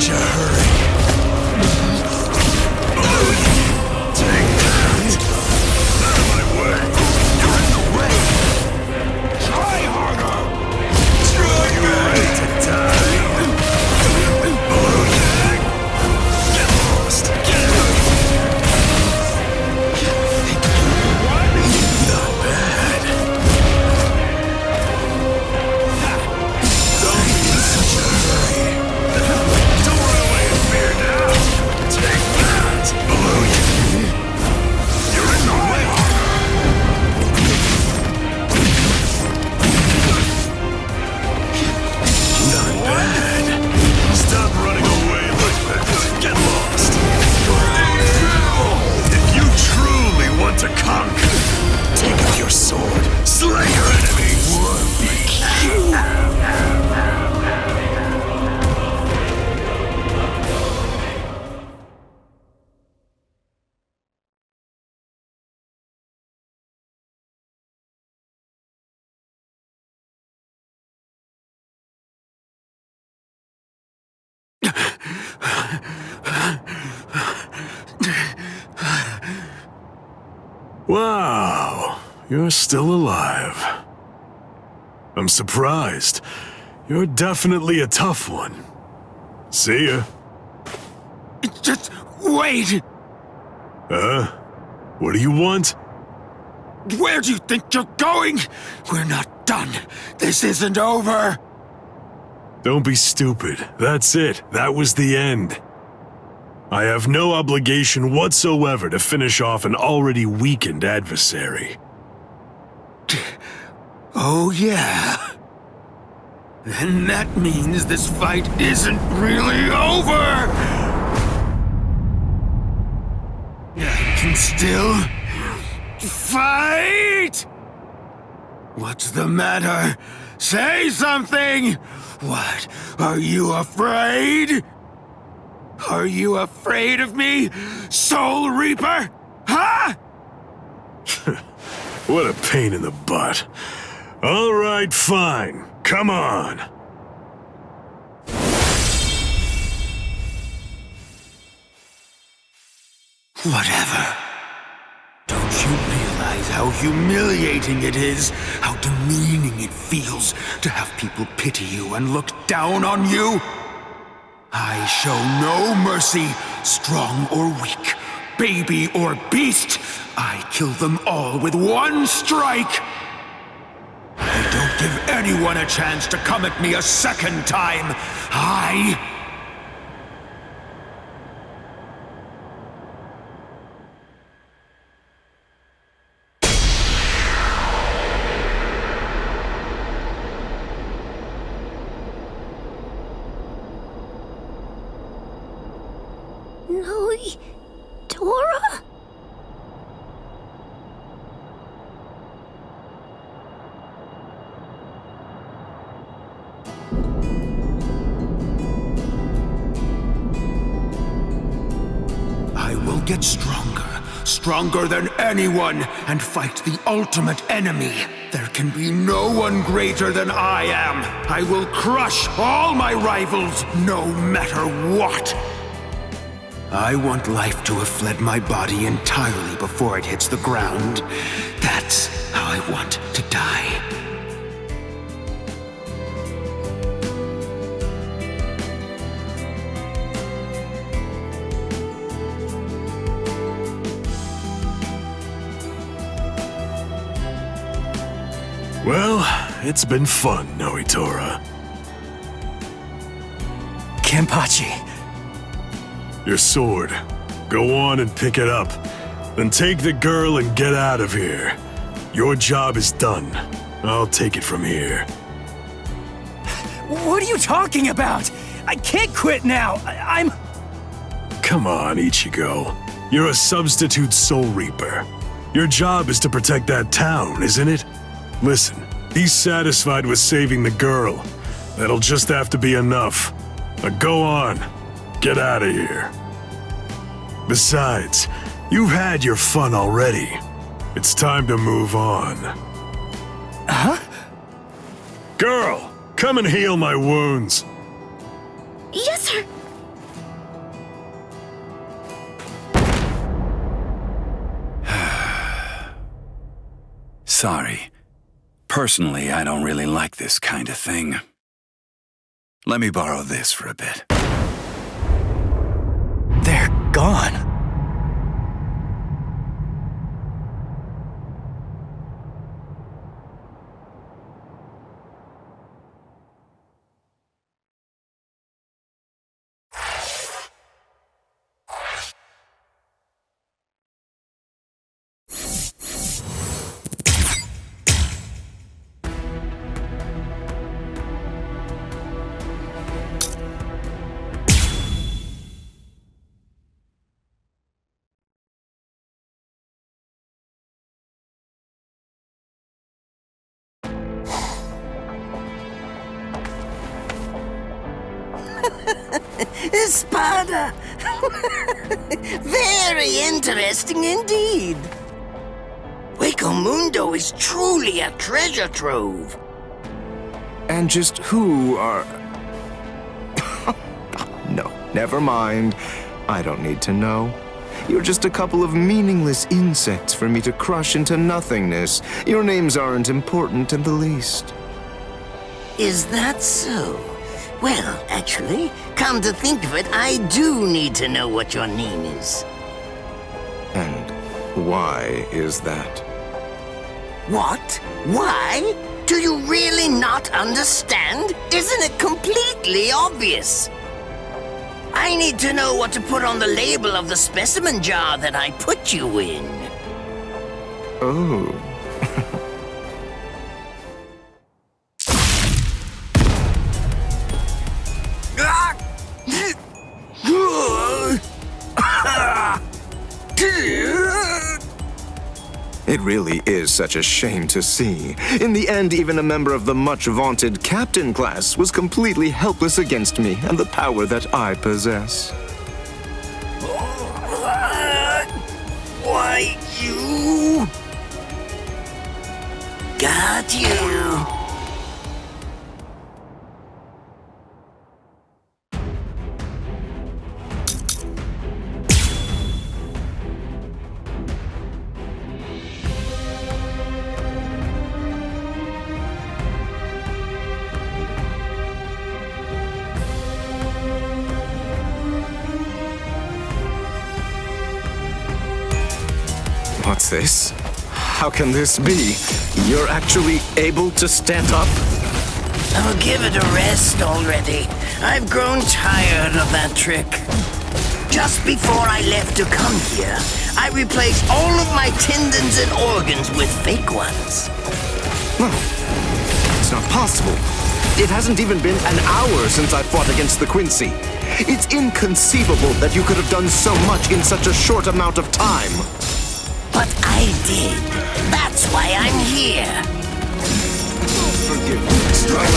Speaker 4: such a hurry. Take that! Out of my way! You're in the way! Try harder! Are you ready to die? Get lost! Get out! Not bad. Don't be in such a hurry. Don't run away in fear now. Take that. Below you. You're in the way. Not bad. Stop running away like that. Get lost. If you truly want to conquer, take up your sword. Slay your enemies. Wow, you're still alive. I'm surprised. You're definitely a tough one. See ya.
Speaker 1: Just wait!
Speaker 4: Huh? What do you want?
Speaker 1: Where do you think you're going? We're not done. This isn't over.
Speaker 4: Don't be stupid. That's it. That was the end. I have no obligation whatsoever to finish off an already weakened adversary.
Speaker 1: Oh, yeah. Then that means this fight isn't really over! I can still fight! What's the matter? Say something! What? Are you afraid? Are you afraid of me, Soul Reaper? Huh?
Speaker 4: What a pain in the butt. All right, fine. Come on.
Speaker 1: Whatever. Don't you realize how humiliating it is, how demeaning it feels to have people pity you and look down on you? I show no mercy, strong or weak, baby or beast. I kill them all with one strike. I don't give anyone a chance to come at me a second time.
Speaker 9: Dora?
Speaker 1: I will get stronger, stronger than anyone, and fight the ultimate enemy. There can be no one greater than I am. I will crush all my rivals, no matter what. I want life to have fled my body entirely before it hits the ground. That's how I want to die.
Speaker 4: Well, it's been fun, Noitora.
Speaker 3: Kenpachi.
Speaker 4: Your sword. Go on and pick it up. Then take the girl and get out of here. Your job is done. I'll take it from here.
Speaker 3: What are you talking about? I can't quit now. I'm...
Speaker 4: Come on, Ichigo. You're a substitute Soul Reaper. Your job is to protect that town, isn't it? Listen, be satisfied with saving the girl. That'll just have to be enough. Now go on. Get out of here. Besides, you've had your fun already. It's time to move on.
Speaker 3: Huh?
Speaker 4: Girl, come and heal my wounds.
Speaker 12: Yes, sir.
Speaker 11: sorry. Personally, I don't really like this kind of thing. Let me borrow this for a bit.
Speaker 3: They're gone.
Speaker 24: Espada! Very interesting indeed. Hueco Mundo is truly a treasure trove.
Speaker 13: And just who are... No, never mind. I don't need to know. You're just a couple of meaningless insects for me to crush into nothingness. Your names aren't important in the least.
Speaker 24: Is that so? Well, actually, come to think of it, I do need to know what your name is.
Speaker 13: And why is that?
Speaker 24: What? Why? Do you really not understand? Isn't it completely obvious? I need to know what to put on the label of the specimen jar that I put you in.
Speaker 13: Oh. It really is such a shame to see. In the end, even a member of the much-vaunted captain class was completely helpless against me and the power that I possess.
Speaker 24: Why, you... Got you.
Speaker 13: What's this? How can this be? You're actually able to stand up?
Speaker 24: Oh, give it a rest already. I've grown tired of that trick. Just before I left to come here, I replaced all of my tendons and organs with fake ones.
Speaker 13: No, it's not possible. It hasn't even been an hour since I fought against the Quincy. It's inconceivable that you could have done so much in such a short amount of time.
Speaker 24: But I did. That's why I'm here.
Speaker 13: Forgive me, Mr. Let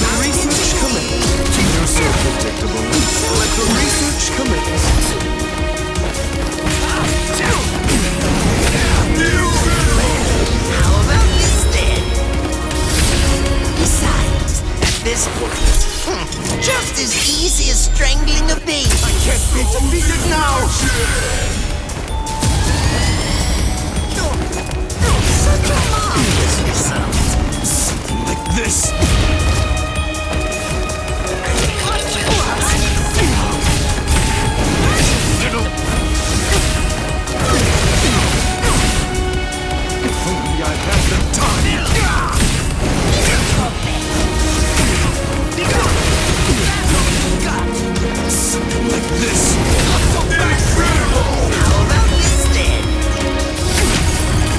Speaker 13: the research commence. You're so predictable. Let the research commence.
Speaker 24: How about this then? Besides, at this point, just as easy as strangling a baby. I can't be defeated now. Such a marvelous result.
Speaker 13: Something like this. Little. If only I had the time. Something like this.
Speaker 24: How about this then?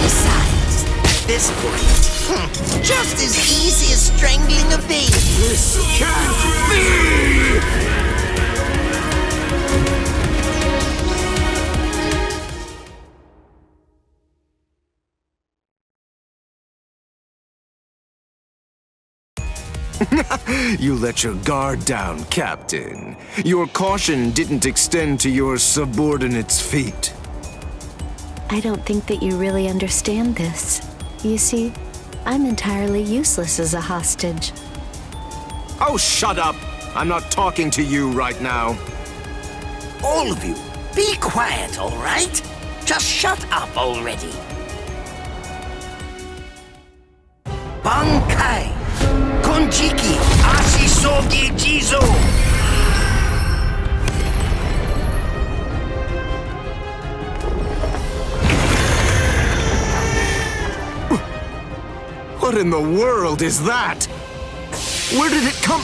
Speaker 24: Besides, at this point, just as easy as strangling a baby.
Speaker 13: This can't be! You let your guard down, Captain. Your caution didn't extend to your subordinates' feet.
Speaker 10: I don't think that you really understand this. You see, I'm entirely useless as a hostage.
Speaker 13: Oh, shut up! I'm not talking to you right now.
Speaker 24: All of you, be quiet, all right? Just shut up already. Bankai! Konjiki! Asisogi Jizo!
Speaker 13: What in the world is that? Where did it come?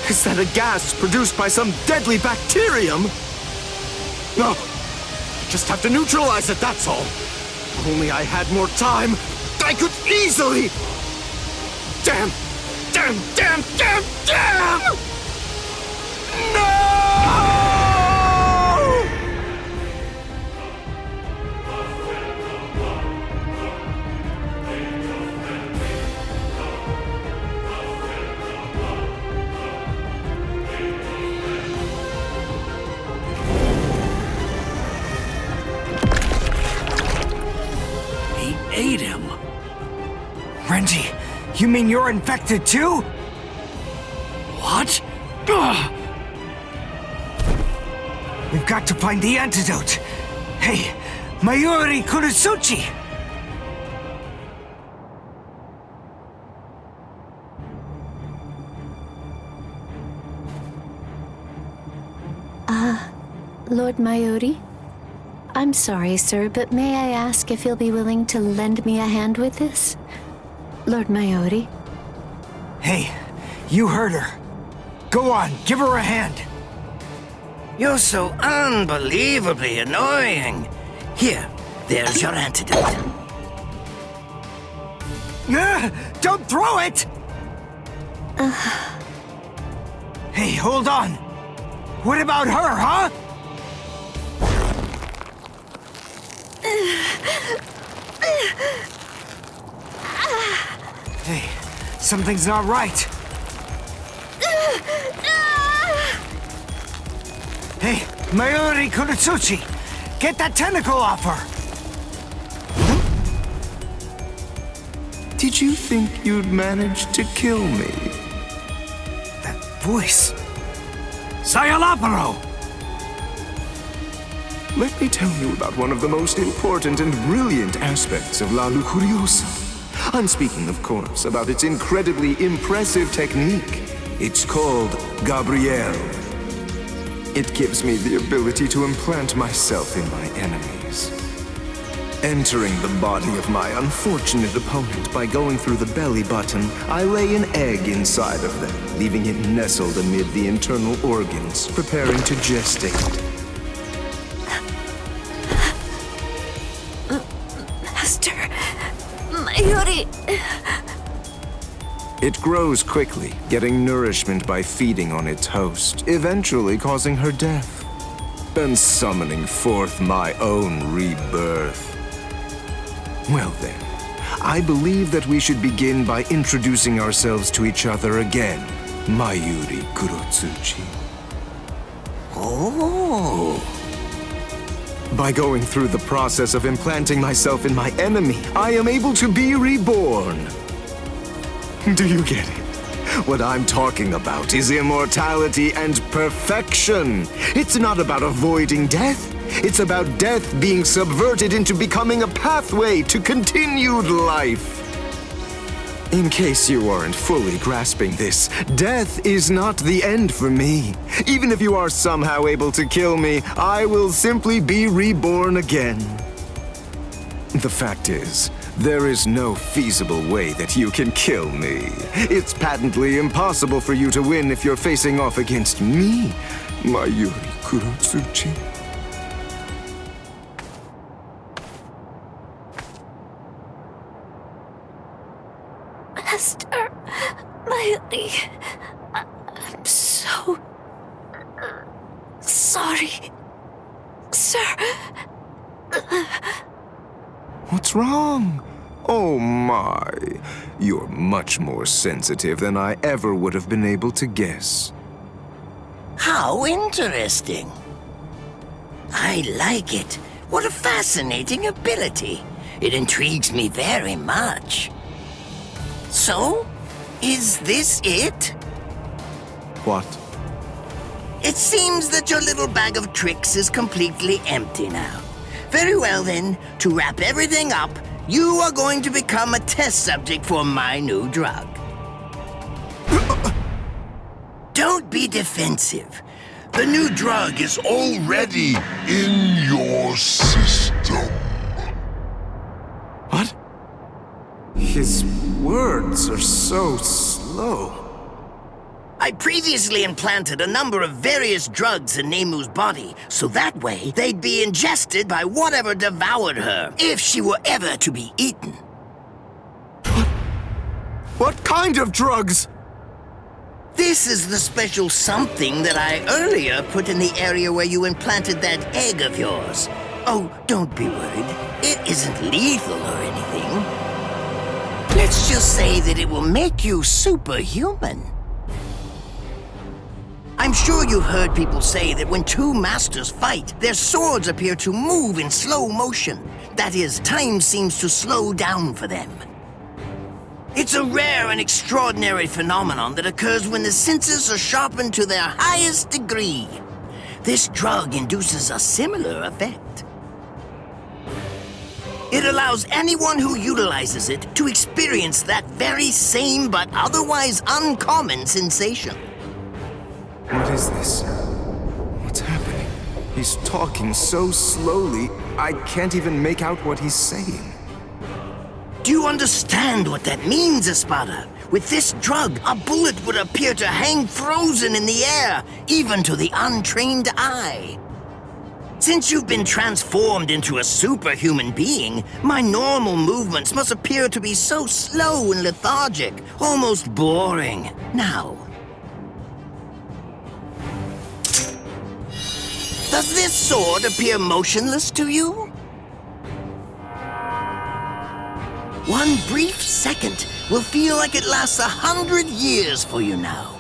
Speaker 13: Is that a gas produced by some deadly bacterium? No. Just have to neutralize it, that's all. If only I had more time, I could easily... Damn! Damn! Damn! Damn! Damn! No!
Speaker 6: Ate him. Renji, you mean you're infected too? What? Ugh. We've got to find the antidote. Hey, Mayuri Kurosuchi!
Speaker 10: Lord Mayuri? I'm sorry, sir, but may I ask if you'll be willing to lend me a hand with this? Lord Mayuri?
Speaker 6: Hey, you heard her. Go on, give her a hand.
Speaker 24: You're so unbelievably annoying. Here, there's your antidote.
Speaker 6: Don't throw it! Hey, hold on. What about her, huh? Hey, something's not right. Hey, Mayuri Kurosuchi, get that tentacle off her!
Speaker 13: Did you think you'd manage to kill me?
Speaker 6: That voice... Sayalaparo!
Speaker 13: Let me tell you about one of the most important and brilliant aspects of La Lucuriosa. I'm speaking, of course, about its incredibly impressive technique. It's called Gabrielle. It gives me the ability to implant myself in my enemies. Entering the body of my unfortunate opponent by going through the belly button, I lay an egg inside of them, leaving it nestled amid the internal organs, preparing to gestate.
Speaker 12: Master... Mayuri...
Speaker 13: It grows quickly, getting nourishment by feeding on its host, eventually causing her death, and summoning forth my own rebirth. Well then, I believe that we should begin by introducing ourselves to each other again, Mayuri Kurosuchi.
Speaker 24: Oh!
Speaker 13: By going through the process of implanting myself in my enemy, I am able to be reborn. Do you get it? What I'm talking about is immortality and perfection. It's not about avoiding death. It's about death being subverted into becoming a pathway to continued life. In case you aren't fully grasping this, death is not the end for me. Even if you are somehow able to kill me, I will simply be reborn again. The fact is, there is no feasible way that you can kill me. It's patently impossible for you to win if you're facing off against me, Mayuri Kurosuchi.
Speaker 12: Master... Mayuri... I'm so... sorry... Sir...
Speaker 13: What's wrong? Oh my. You're much more sensitive than I ever would have been able to guess.
Speaker 24: How interesting. I like it. What a fascinating ability. It intrigues me very much. So, is this it?
Speaker 13: What?
Speaker 24: It seems that your little bag of tricks is completely empty now. Very well then, to wrap everything up, you are going to become a test subject for my new drug. Don't be defensive. The new drug is already in your system.
Speaker 13: What? His words are so slow.
Speaker 24: I previously implanted a number of various drugs in Nemu's body, so that way they'd be ingested by whatever devoured her, if she were ever to be eaten.
Speaker 13: What kind of drugs?
Speaker 24: This is the special something that I earlier put in the area where you implanted that egg of yours. Oh, don't be worried. It isn't lethal or anything. Let's just say that it will make you superhuman. I'm sure you've heard people say that when two masters fight, their swords appear to move in slow motion. That is, time seems to slow down for them. It's a rare and extraordinary phenomenon that occurs when the senses are sharpened to their highest degree. This drug induces a similar effect. It allows anyone who utilizes it to experience that very same but otherwise uncommon sensation.
Speaker 13: What is this? What's happening? He's talking so slowly, I can't even make out what he's saying.
Speaker 24: Do you understand what that means, Espada? With this drug, a bullet would appear to hang frozen in the air, even to the untrained eye. Since you've been transformed into a superhuman being, my normal movements must appear to be so slow and lethargic, almost boring. Now, does this sword appear motionless to you? One brief second will feel like it lasts 100 years for you now.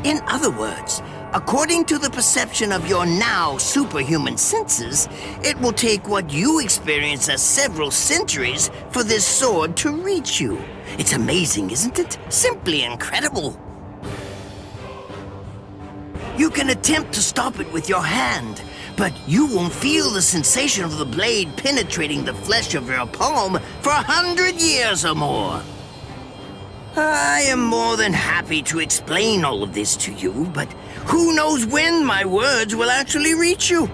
Speaker 24: In other words, according to the perception of your now superhuman senses, it will take what you experience as several centuries for this sword to reach you. It's amazing, isn't it? Simply incredible. You can attempt to stop it with your hand, but you won't feel the sensation of the blade penetrating the flesh of your palm for 100 years or more. I am more than happy to explain all of this to you, but who knows when my words will actually reach you?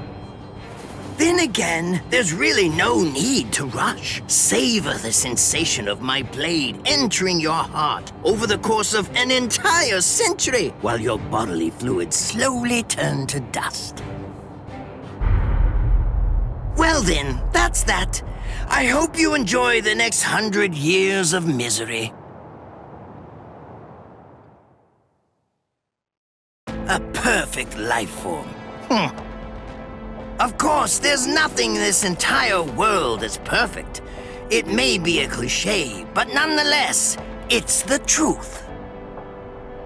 Speaker 24: Then again, there's really no need to rush. Savor the sensation of my blade entering your heart over the course of an entire century, while your bodily fluids slowly turn to dust. Well then, that's that. I hope you enjoy the next 100 years of misery. A perfect life form. Of course, there's nothing in this entire world that's perfect. It may be a cliché, but nonetheless, it's the truth.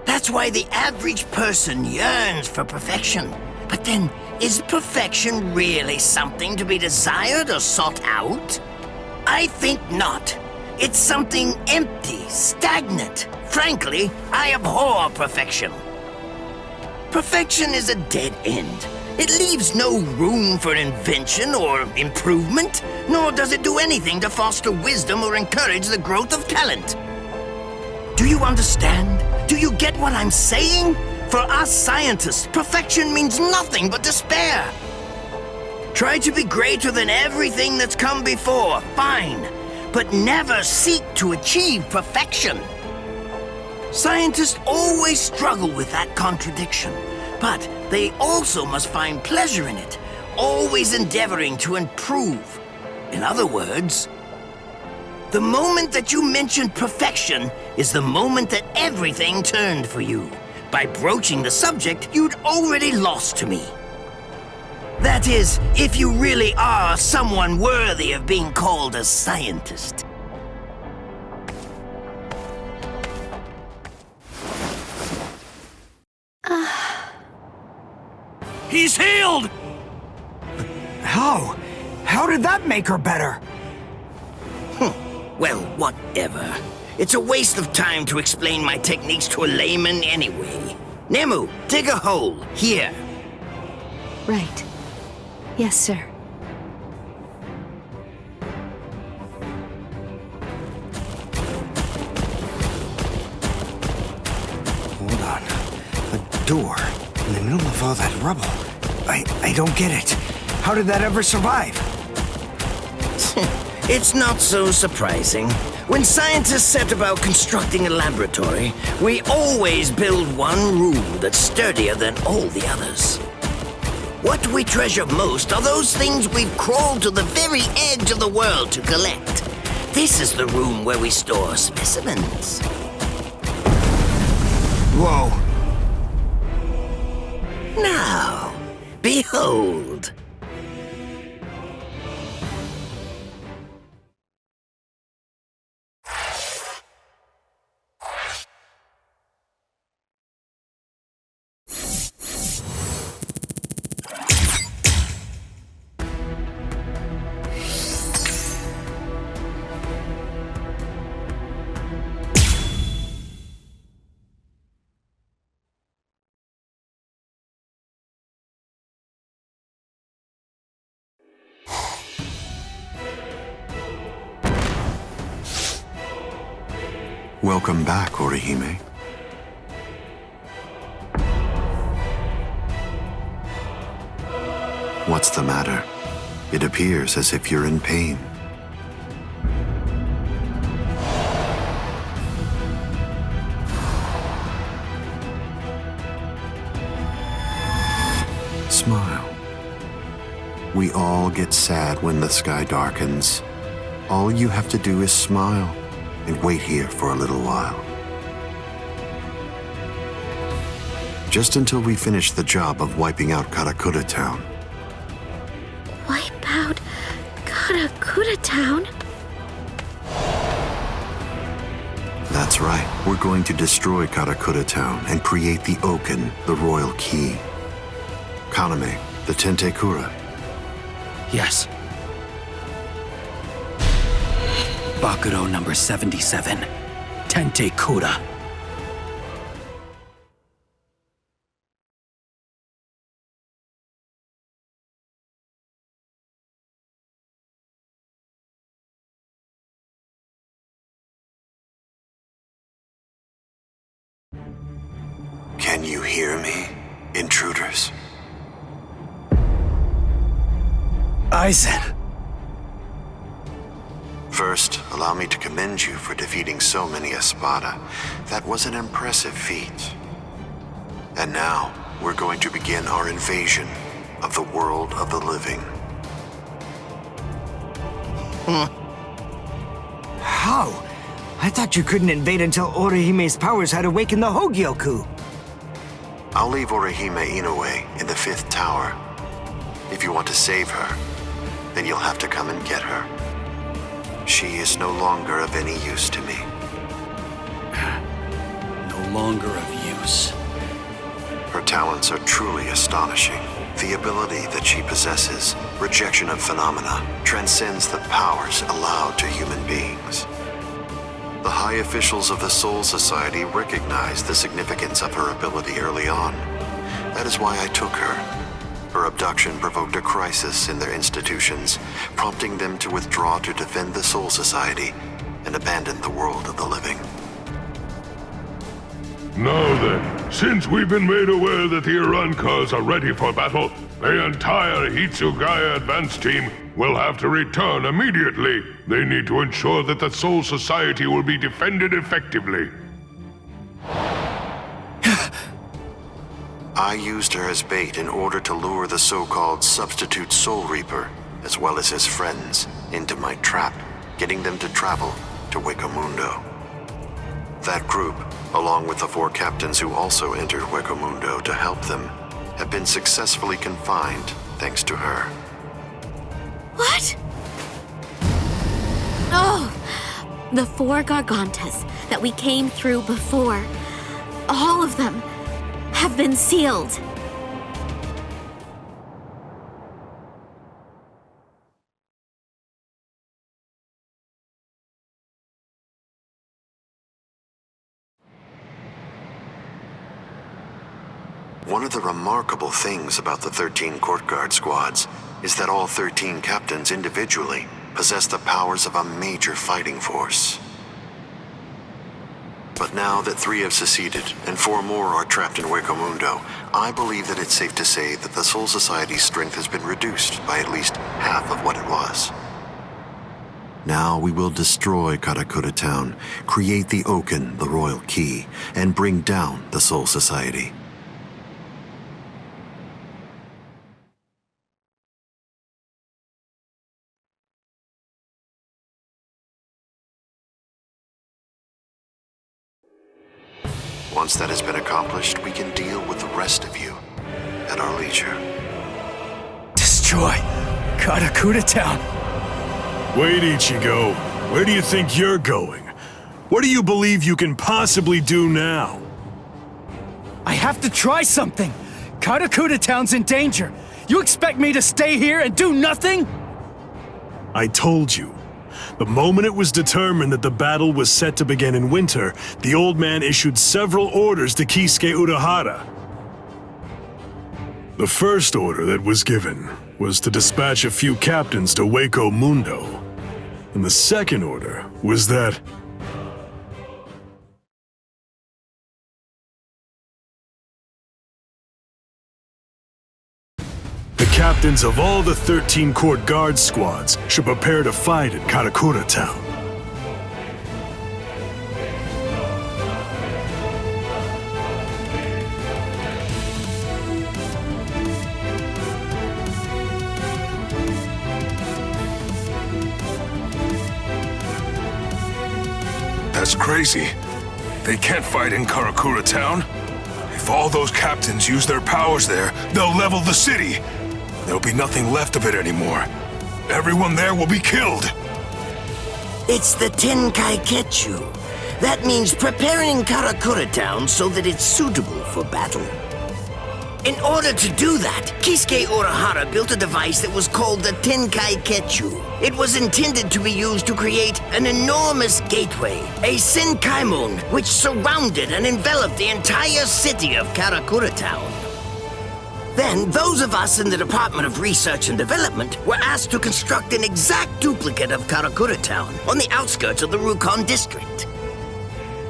Speaker 24: That's why the average person yearns for perfection. But then, is perfection really something to be desired or sought out? I think not. It's something empty, stagnant. Frankly, I abhor perfection. Perfection is a dead end. It leaves no room for invention or improvement, nor does it do anything to foster wisdom or encourage the growth of talent. Do you understand? Do you get what I'm saying? For us scientists, perfection means nothing but despair. Try to be greater than everything that's come before, fine, but never seek to achieve perfection. Scientists always struggle with that contradiction, but they also must find pleasure in it, always endeavoring to improve. In other words, the moment that you mentioned perfection is the moment that everything turned for you. By broaching the subject, you'd already lost to me. That is, if you really are someone worthy of being called a scientist.
Speaker 6: He's healed! How? How did that make her better?
Speaker 24: Well, whatever. It's a waste of time to explain my techniques to a layman anyway. Nemu, dig a hole. Here.
Speaker 8: Right. Yes, sir.
Speaker 6: door in the middle of all that rubble. I don't get it. How did that ever survive?
Speaker 24: It's not so surprising. When scientists set about constructing a laboratory, we always build one room that's sturdier than all the others. What we treasure most are those things we've crawled to the very edge of the world to collect. This is the room where we store specimens.
Speaker 6: Whoa.
Speaker 24: Now, behold.
Speaker 2: Welcome back, Orihime. What's the matter? It appears as if you're in pain. Smile. We all get sad when the sky darkens. All you have to do is smile and wait here for a little while. Just until we finish the job of wiping out Karakura Town.
Speaker 10: Wipe out Karakura Town?
Speaker 2: That's right. We're going to destroy Karakura Town and create the Oken, the Royal Key. Kaname, the Tentekura.
Speaker 14: Yes. Bakuro number 77. Tentekura.
Speaker 2: Can you hear me, intruders?
Speaker 3: Aizen!
Speaker 2: First, allow me to commend you for defeating so many Espada. That was an impressive feat. And now, we're going to begin our invasion of the world of the living.
Speaker 6: How? I thought you couldn't invade until Orihime's powers had awakened the Hogyoku.
Speaker 2: I'll leave Orihime Inoue in the 5th tower. If you want to save her, then you'll have to come and get her. She is no longer of any use to me.
Speaker 14: No longer of use.
Speaker 2: Her talents are truly astonishing. The ability that she possesses, rejection of phenomena, transcends the powers allowed to human beings. The high officials of the Soul Society recognized the significance of her ability early on. That is why I took her. Her abduction provoked a crisis in their institutions, prompting them to withdraw to defend the Soul Society and abandon the world of the living.
Speaker 5: Now then, since we've been made aware that the Arancars are ready for battle, the entire Hitsugaya advance team will have to return immediately. They need to ensure that the Soul Society will be defended effectively.
Speaker 2: I used her as bait in order to lure the so-called substitute Soul Reaper, as well as his friends, into my trap, getting them to travel to Hueco Mundo. That group, along with the 4 captains who also entered Hueco Mundo to help them, have been successfully confined thanks to her.
Speaker 12: What? Oh, the 4 Gargantas that we came through before. All of them have been sealed.
Speaker 2: One of the remarkable things about the 13 Court Guard squads is that all 13 captains individually possess the powers of a major fighting force. But now that 3 have seceded and 4 more are trapped in Hueco Mundo, I believe that it's safe to say that the Soul Society's strength has been reduced by at least half of what it was. Now we will destroy Karakura Town, create the Oaken, the Royal Key, and bring down the Soul Society. Once that has been accomplished, we can deal with the rest of you at our leisure.
Speaker 3: Destroy Karakura Town.
Speaker 4: Wait, Ichigo. Where do you think you're going? What do you believe you can possibly do now?
Speaker 3: I have to try something. Karakura Town's in danger. You expect me to stay here and do nothing?
Speaker 4: I told you. The moment it was determined that the battle was set to begin in winter, the old man issued several orders to Kisuke Urahara. The first order that was given was to dispatch a few captains to Hueco Mundo. And the second order was that the captains of all the 13 court guard squads should prepare to fight at Karakura Town.
Speaker 7: That's crazy. They can't fight in Karakura Town. If all those captains use their powers there, they'll level the city. There'll be nothing left of it anymore. Everyone there will be killed.
Speaker 24: It's the Tenkai-Ketchu. That means preparing Karakura Town so that it's suitable for battle. In order to do that, Kisuke Urahara built a device that was called the Tenkai-Ketchu. It was intended to be used to create an enormous gateway, a Senkaimon, which surrounded and enveloped the entire city of Karakura Town. Then, those of us in the Department of Research and Development were asked to construct an exact duplicate of Karakura Town on the outskirts of the Rukon district.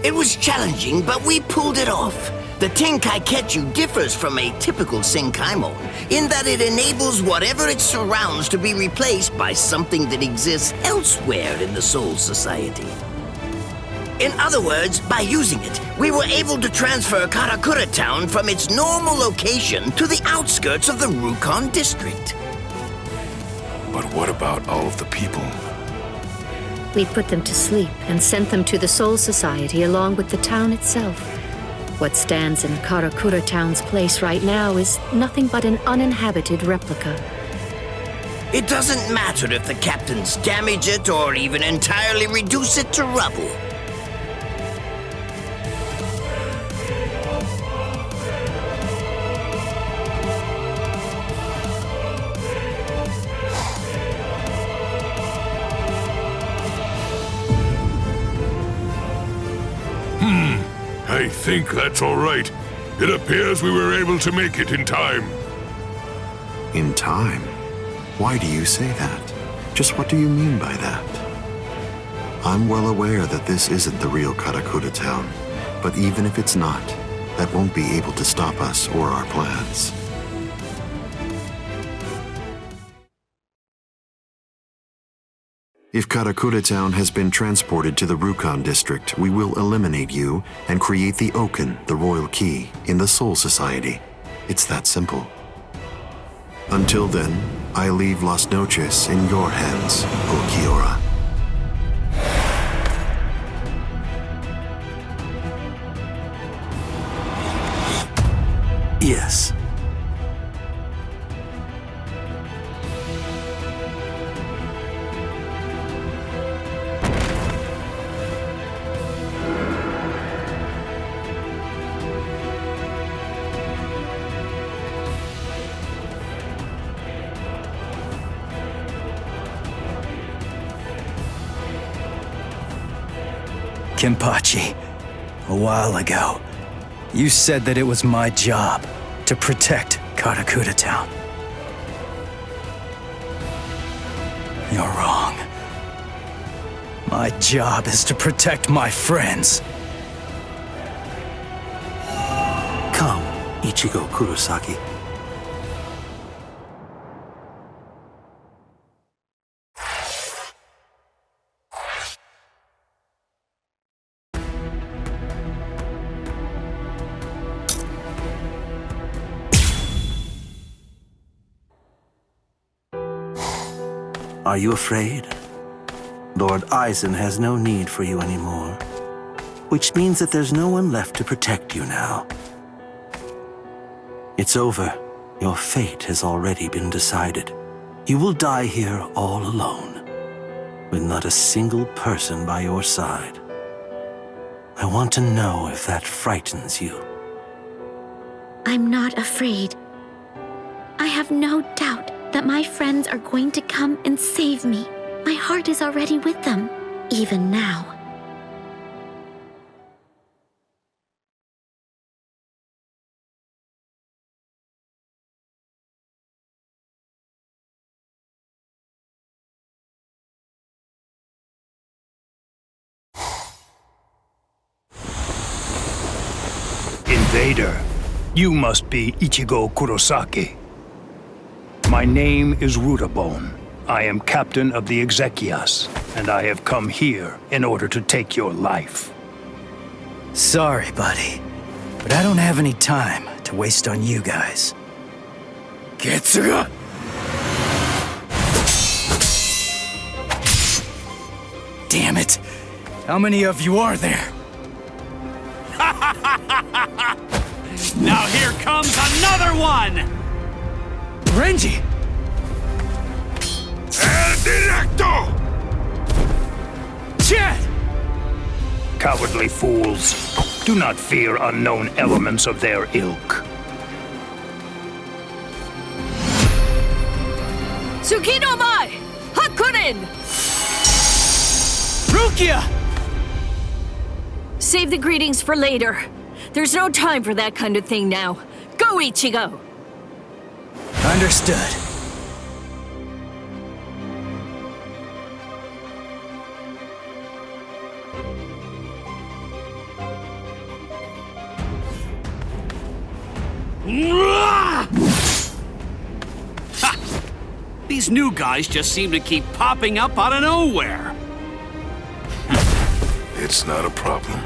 Speaker 24: It was challenging, but we pulled it off. The Tenkai-Ketchu differs from a typical Senkaimon in that it enables whatever it surrounds to be replaced by something that exists elsewhere in the Soul Society. In other words, by using it, we were able to transfer Karakura Town from its normal location to the outskirts of the Rukon district.
Speaker 7: But what about all of the people?
Speaker 8: We put them to sleep and sent them to the Soul Society along with the town itself. What stands in Karakura Town's place right now is nothing but an uninhabited replica.
Speaker 24: It doesn't matter if the captains damage it or even entirely reduce it to rubble.
Speaker 5: I think that's all right. It appears we were able to make it in time.
Speaker 2: In time? Why do you say that? Just what do you mean by that? I'm well aware that this isn't the real Karakura Town, but even if it's not, that won't be able to stop us or our plans. If Karakura Town has been transported to the Rukon district, we will eliminate you and create the Oaken, the Royal Key, in the Soul Society. It's that simple. Until then, I leave Las Noches in your hands, Ulquiorra.
Speaker 21: Yes.
Speaker 3: Kenpachi, a while ago, you said that it was my job to protect Karakura Town. You're wrong. My job is to protect my friends.
Speaker 21: Ichigo Kurosaki. Are you afraid? Lord Aizen has no need for you anymore, which means that there's no one left to protect you now. It's over. Your fate has already been decided. You will die here all alone, with not a single person by your side. I want to know if that frightens you.
Speaker 10: I'm not afraid. I have no doubt that my friends are going to come and save me. My heart is already with them, even now.
Speaker 16: Invader, you must be Ichigo Kurosaki. My name is Rutabone. I am captain of the Exequias, and I have come here in order to take your life.
Speaker 3: Sorry, buddy, but I don't have any time to waste on you guys.
Speaker 11: Getsuga!
Speaker 3: Damn it! How many of you are there?
Speaker 14: Now here comes another one!
Speaker 3: Renji!
Speaker 7: El Directo!
Speaker 3: Chad!
Speaker 16: Cowardly fools. Do not fear unknown elements of their ilk.
Speaker 19: Tsukino Mai! Hakunin!
Speaker 3: Rukia!
Speaker 19: Save the greetings for later. There's no time for that kind of thing now. Go, Ichigo!
Speaker 3: Understood.
Speaker 14: Ha! These new guys just seem to keep popping up out of nowhere.
Speaker 7: It's not a problem.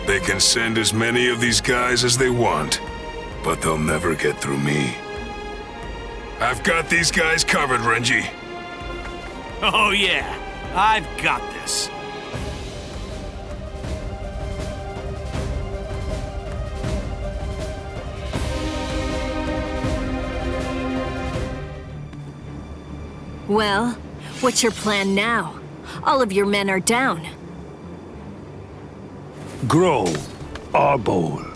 Speaker 7: They can send as many of these guys as they want, but they'll never get through me. I've got these guys covered, Renji.
Speaker 14: Oh yeah, I've got this.
Speaker 19: Well, what's your plan now? All of your men are down.
Speaker 16: Grow, Arbol.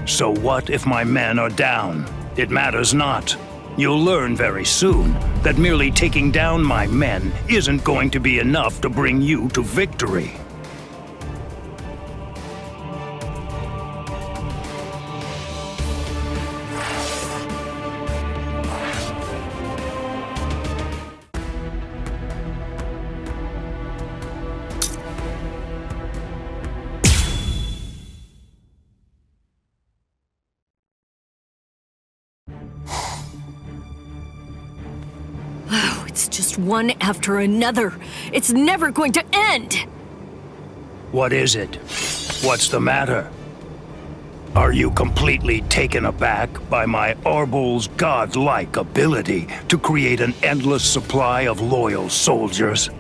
Speaker 16: So what if my men are down? It matters not. You'll learn very soon that merely taking down my men isn't going to be enough to bring you to victory.
Speaker 19: It's just one after another. It's never going to end!
Speaker 16: What is it? What's the matter? Are you completely taken aback by my Arbol's godlike ability to create an endless supply of loyal soldiers?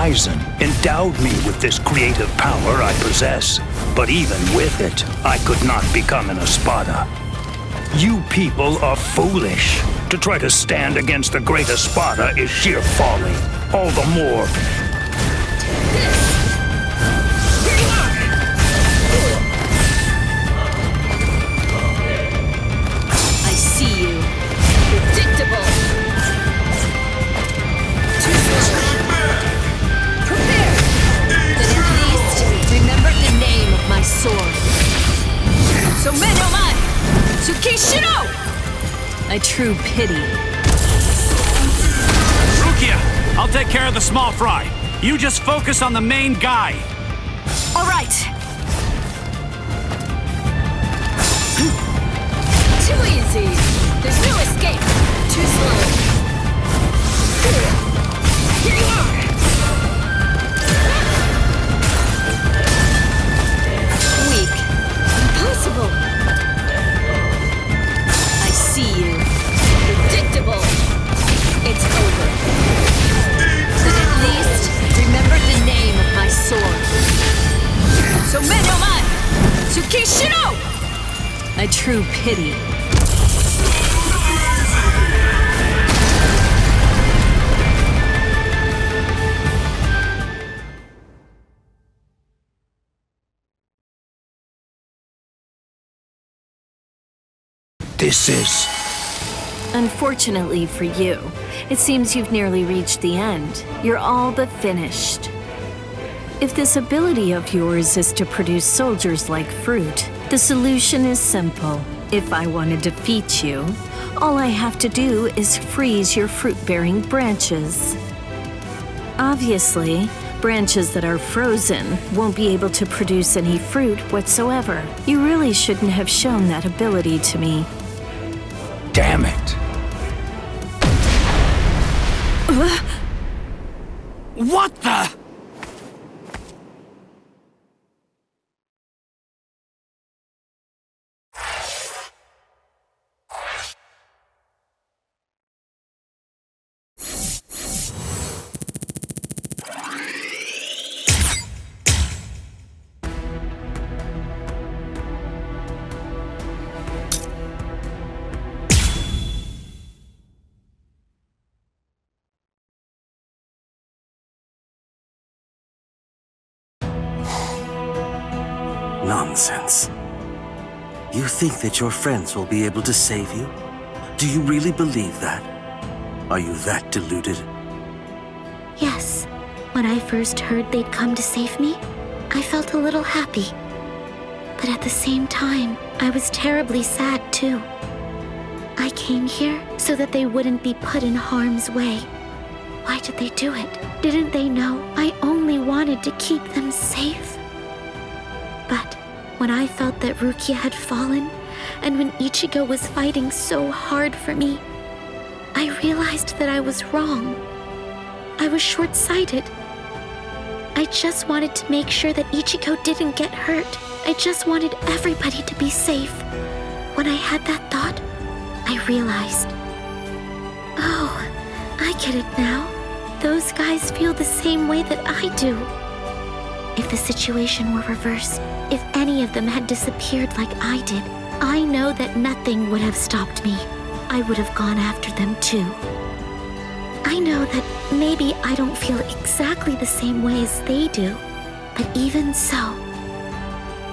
Speaker 16: Aizen endowed me with this creative power I possess. But even with it, I could not become an Espada. You people are foolish. To try to stand against the great Espada is sheer folly. All the more.
Speaker 19: I see you. Predictable. Too slow. Prepare. Then at least remember the name of my sword. So Menomai! Tsukishiro! A true pity.
Speaker 14: Rukia, I'll take care of the small fry. You just focus on the main guy.
Speaker 19: All right. Too easy. There's no escape. Too slow. Here you are. Weak. Impossible. I see you. Predictable. It's over. But at least remember the name of my sword. So Menomai! Tsukishiro! A true pity.
Speaker 16: This is...
Speaker 19: Unfortunately for you, it seems you've nearly reached the end. You're all but finished. If this ability of yours is to produce soldiers like fruit, the solution is simple. If I want to defeat you, all I have to do is freeze your fruit-bearing branches. Obviously, branches that are frozen won't be able to produce any fruit whatsoever. You really shouldn't have shown that ability to me.
Speaker 16: Damn it.
Speaker 14: What the?
Speaker 21: Nonsense. You think that your friends will be able to save you? Do you really believe that? Are you that deluded?
Speaker 10: Yes. When I first heard they'd come to save me, I felt a little happy. But at the same time, I was terribly sad too. I came here so that they wouldn't be put in harm's way. Why did they do it? Didn't they know I only wanted to keep them safe? But when I felt that Rukia had fallen, and when Ichigo was fighting so hard for me, I realized that I was wrong. I was short-sighted. I just wanted to make sure that Ichigo didn't get hurt. I just wanted everybody to be safe. When I had that thought, I realized. Oh, I get it now. Those guys feel the same way that I do. If the situation were reversed, if any of them had disappeared like I did, I know that nothing would have stopped me. I would have gone after them too. I know that maybe I don't feel exactly the same way as they do, but even so,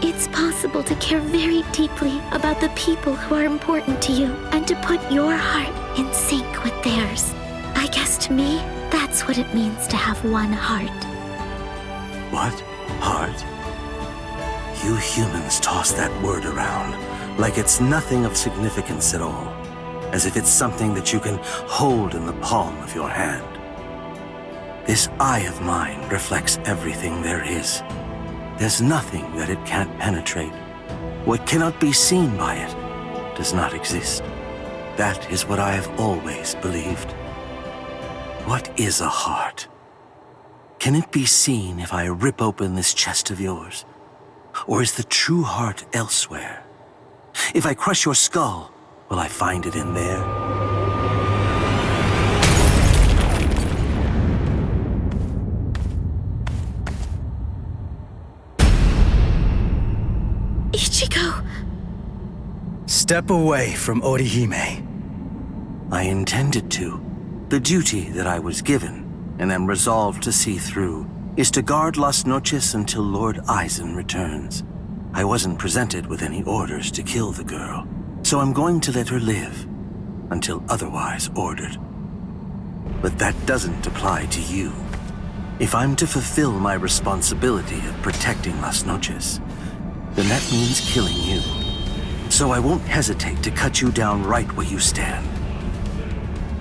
Speaker 10: it's possible to care very deeply about the people who are important to you and to put your heart in sync with theirs. I guess to me, that's what it means to have one heart.
Speaker 21: What? Heart? You humans toss that word around like it's nothing of significance at all, as if it's something that you can hold in the palm of your hand. This eye of mine reflects everything there is. There's nothing that it can't penetrate. What cannot be seen by it does not exist. That is what I have always believed. What is a heart? Can it be seen if I rip open this chest of yours? Or is the true heart elsewhere? If I crush your skull, will I find it in there?
Speaker 12: Ichigo.
Speaker 3: Step away from Orihime.
Speaker 21: I intended to. The duty that I was given, and am resolved to see through, is to guard Las Noches until Lord Aizen returns. I wasn't presented with any orders to kill the girl, so I'm going to let her live, until otherwise ordered. But that doesn't apply to you. If I'm to fulfill my responsibility of protecting Las Noches, then that means killing you. So I won't hesitate to cut you down right where you stand.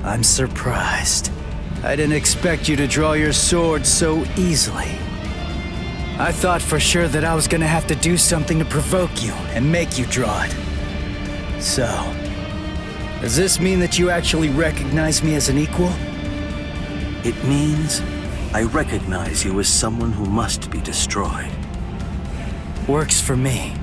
Speaker 3: I'm surprised. I didn't expect you to draw your sword so easily. I thought for sure that I was gonna have to do something to provoke you and make you draw it. So, does this mean that you actually recognize me as an equal?
Speaker 21: It means I recognize you as someone who must be destroyed.
Speaker 3: Works for me.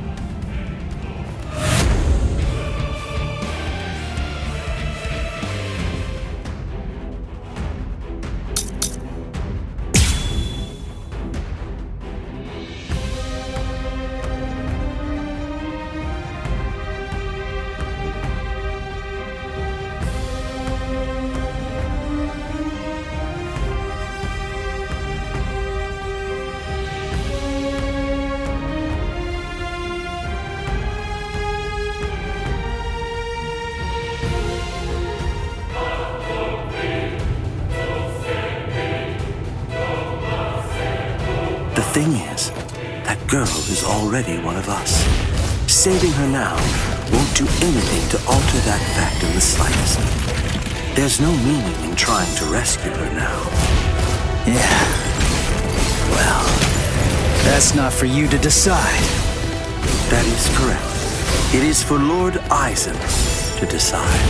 Speaker 21: The thing is, that girl is already one of us. Saving her now won't do anything to alter that fact in the slightest. There's no meaning in trying to rescue her now.
Speaker 3: Yeah. Well, that's not for you to decide.
Speaker 21: That is correct. It is for Lord Aizen to decide.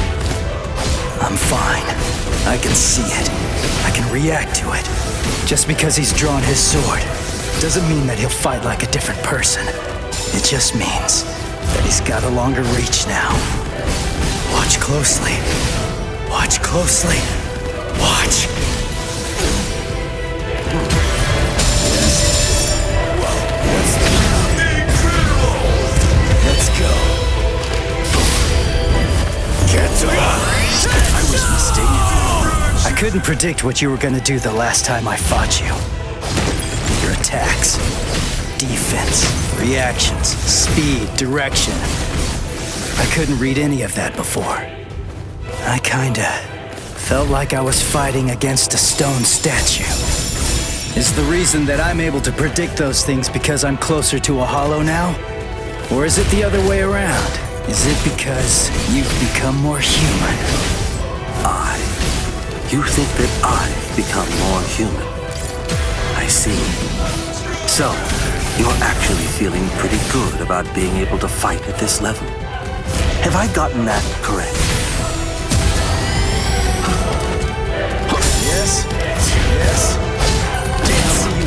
Speaker 3: I'm fine. I can see it. I can react to it. Just because he's drawn his sword doesn't mean that he'll fight like a different person. It just means that he's got a longer reach now. Watch closely. Watch closely. Watch. Let's go. I was mistaken. I couldn't predict what you were gonna do the last time I fought you. Your attacks, defense, reactions, speed, direction. I couldn't read any of that before. I kinda felt like I was fighting against a stone statue. Is the reason that I'm able to predict those things because I'm closer to a hollow now? Or is it the other way around? Is it because you've become more human?
Speaker 21: You think that I've become more human? I see. So, you're actually feeling pretty good about being able to fight at this level. Have I gotten that correct?
Speaker 3: Yes. Yes. Didn't see you.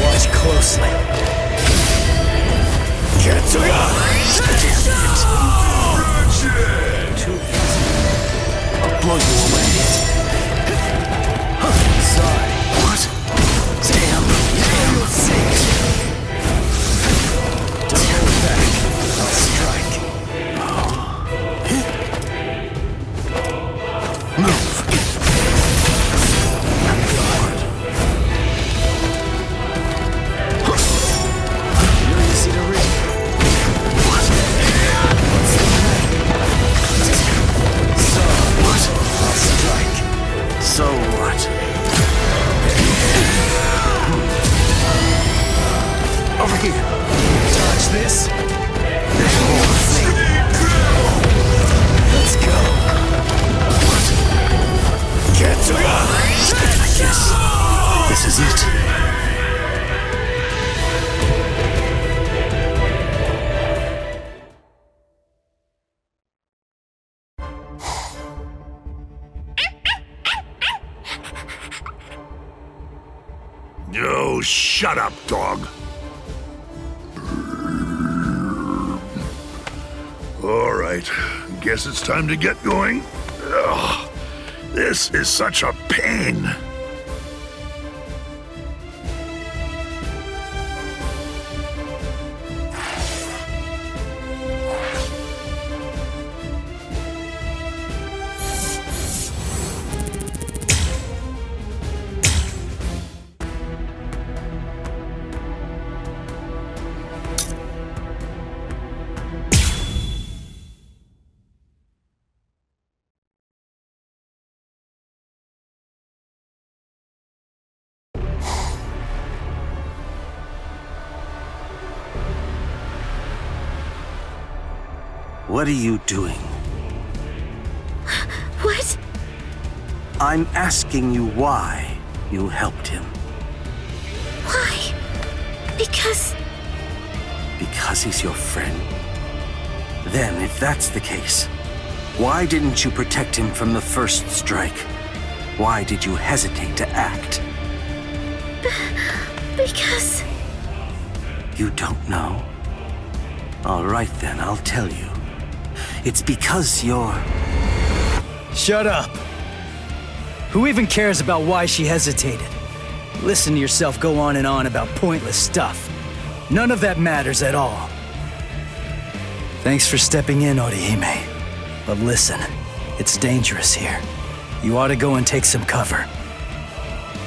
Speaker 3: Watch closely.
Speaker 21: Too easy. I'll blow you away.
Speaker 3: Sorry.
Speaker 21: What?
Speaker 3: Damn. Sakes. Don't hold back. I'll strike.
Speaker 21: Move. I'm gone.
Speaker 3: You're easy to read. What's the
Speaker 21: What?
Speaker 3: I'll strike.
Speaker 21: So what? Over here.
Speaker 3: Dodge this.
Speaker 21: There's more.
Speaker 3: Let's go.
Speaker 21: I guess this is it.
Speaker 4: Oh, shut up, dog. All right, guess it's time to get going. Ugh, this is such a pain.
Speaker 21: What are you doing?
Speaker 10: What?
Speaker 21: I'm asking you why you helped him.
Speaker 10: Why? Because
Speaker 21: he's your friend? Then, if that's the case, why didn't you protect him from the first strike? Why did you hesitate to act?
Speaker 10: Because...
Speaker 21: You don't know? All right then, I'll tell you. It's because you're...
Speaker 3: Shut up! Who even cares about why she hesitated? Listen to yourself go on and on about pointless stuff. None of that matters at all. Thanks for stepping in, Orihime. But listen, it's dangerous here. You ought to go and take some cover.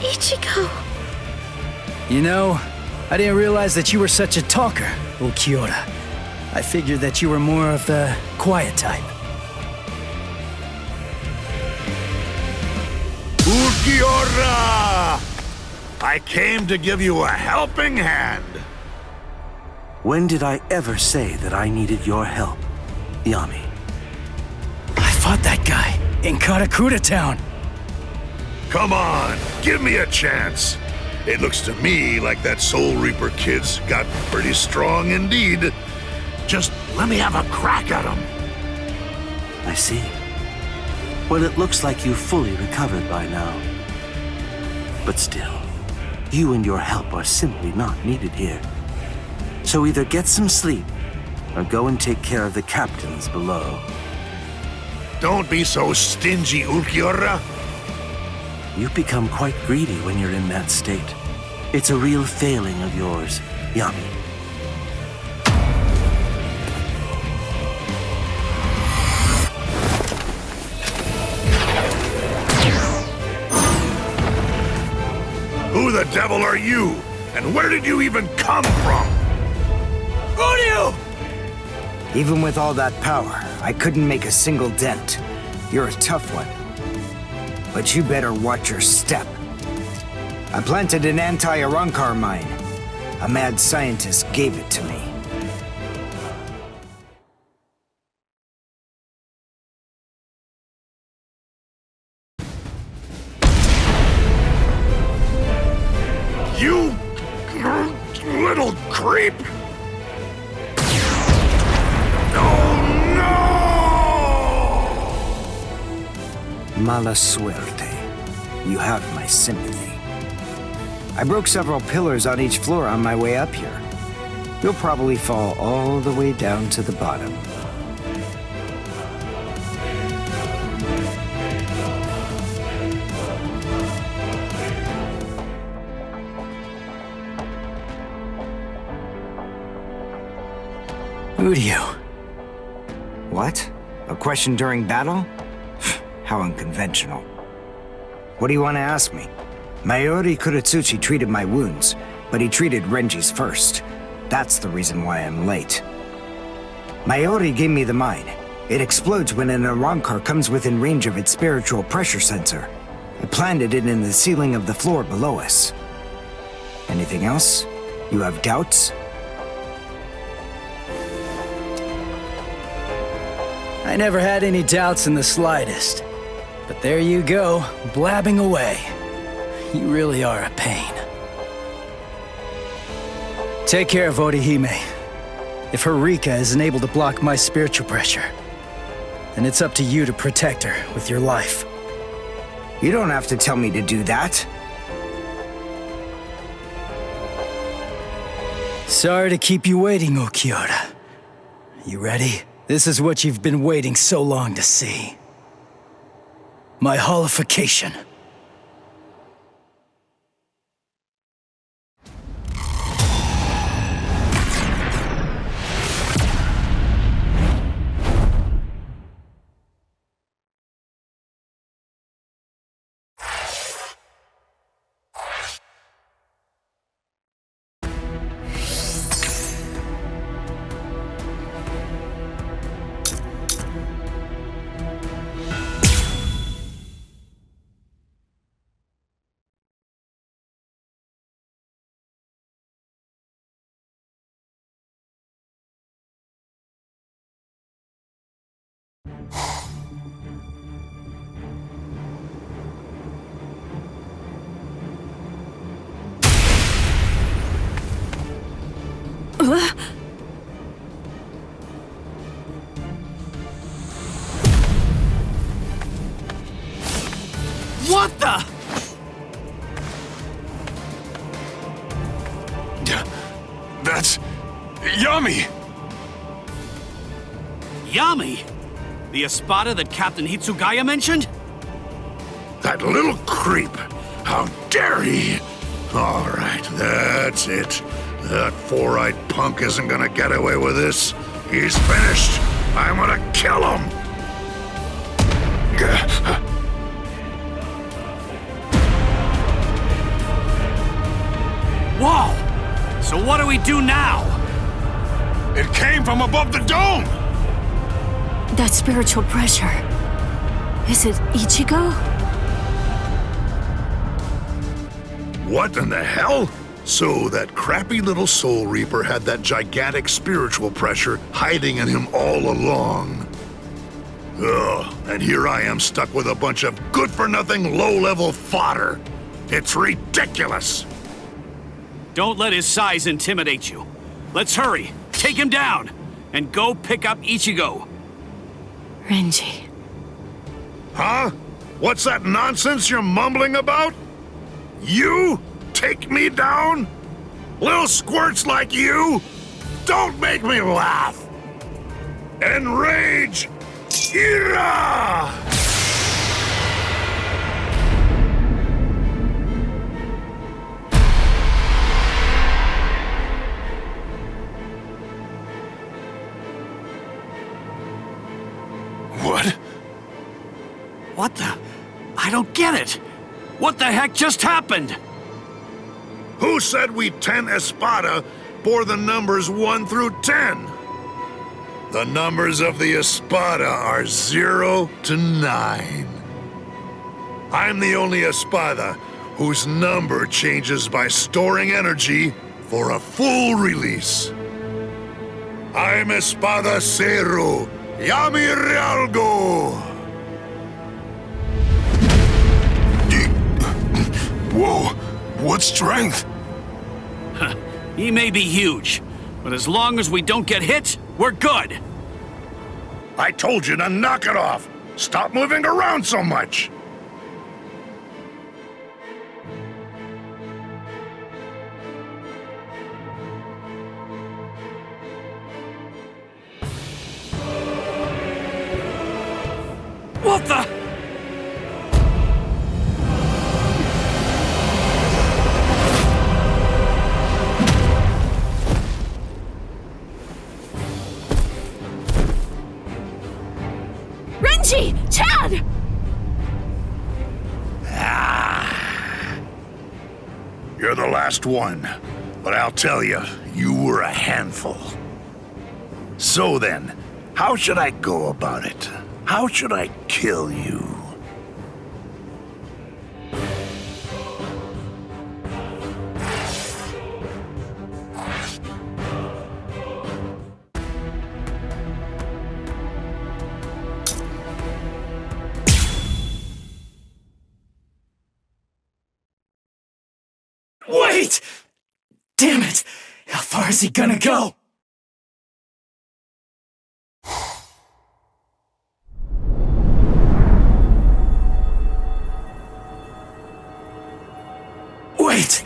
Speaker 10: Ichigo...
Speaker 3: You know, I didn't realize that you were such a talker, Ulquiorra. I figured that you were more of the quiet type.
Speaker 17: Ulquiorra! I came to give you a helping hand.
Speaker 21: When did I ever say that I needed your help, Yami?
Speaker 3: I fought that guy in Karakura Town.
Speaker 17: Come on, give me a chance. It looks to me like that Soul Reaper kid's got pretty strong indeed. Just let me have a crack at him.
Speaker 21: I see. Well, it looks like you've fully recovered by now. But still, you and your help are simply not needed here. So either get some sleep, or go and take care of the captains below.
Speaker 17: Don't be so stingy, Ulquiorra.
Speaker 21: You become quite greedy when you're in that state. It's a real failing of yours, Yami.
Speaker 17: Who the devil are you? And where did you even come from?
Speaker 6: Rodeo! Even with all that power, I couldn't make a single dent. You're a tough one. But you better watch your step. I planted an anti-Arankar mine. A mad scientist gave it to me.
Speaker 17: You little creep!
Speaker 6: Mala suerte. You have my sympathy. I broke several pillars on each floor on my way up here. You'll probably fall all the way down to the bottom.
Speaker 3: Udio.
Speaker 6: What? A question during battle? How unconventional. What do you want to ask me? Mayuri Kuratsuchi treated my wounds, but he treated Renji's first. That's the reason why I'm late. Mayuri gave me the mine. It explodes when an Arankar comes within range of its spiritual pressure sensor. I planted it in the ceiling of the floor below us. Anything else? You have doubts?
Speaker 3: I never had any doubts in the slightest. But there you go, blabbing away. You really are a pain. Take care of Orihime. If her Rika isn't able to block my spiritual pressure, then it's up to you to protect her with your life.
Speaker 6: You don't have to tell me to do that.
Speaker 3: Sorry to keep you waiting, Ulquiorra. You ready? This is what you've been waiting so long to see. My holification.
Speaker 14: What the?
Speaker 7: That's... Yami!
Speaker 14: Yami? The Espada that Captain Hitsugaya mentioned?
Speaker 17: That little creep! How dare he! All right, that's it. That four-eyed punk isn't gonna get away with this. He's finished. I'm gonna kill him!
Speaker 14: Whoa! So what do we do now?
Speaker 7: It came from above the dome!
Speaker 19: That spiritual pressure. Is it Ichigo?
Speaker 17: What in the hell? So that crappy little Soul Reaper had that gigantic spiritual pressure hiding in him all along. Ugh, and here I am stuck with a bunch of good-for-nothing, low-level fodder. It's ridiculous!
Speaker 14: Don't let his size intimidate you. Let's hurry, take him down, and go pick up Ichigo.
Speaker 19: Renji.
Speaker 17: Huh? What's that nonsense you're mumbling about? You? Take me down? Little squirts like you? Don't make me laugh! Enrage! Ira!
Speaker 7: What?
Speaker 14: What the? I don't get it. What the heck just happened?
Speaker 17: Who said we 10 Espada bore the numbers 1 through 10? The numbers of the Espada are 0 to 9. I'm the only Espada whose number changes by storing energy for a full release. I'm Espada Zero, Yami Realgo!
Speaker 7: Whoa, what strength?
Speaker 14: He may be huge, but as long as we don't get hit, we're good.
Speaker 17: I told you to knock it off! Stop moving around so much!
Speaker 14: What the?
Speaker 19: Renji! Chad!
Speaker 17: You're the last one, but I'll tell you, you were a handful. So then, how should I go about it? How should I kill you?
Speaker 11: Wait! Damn it! How far is he gonna go? Wait!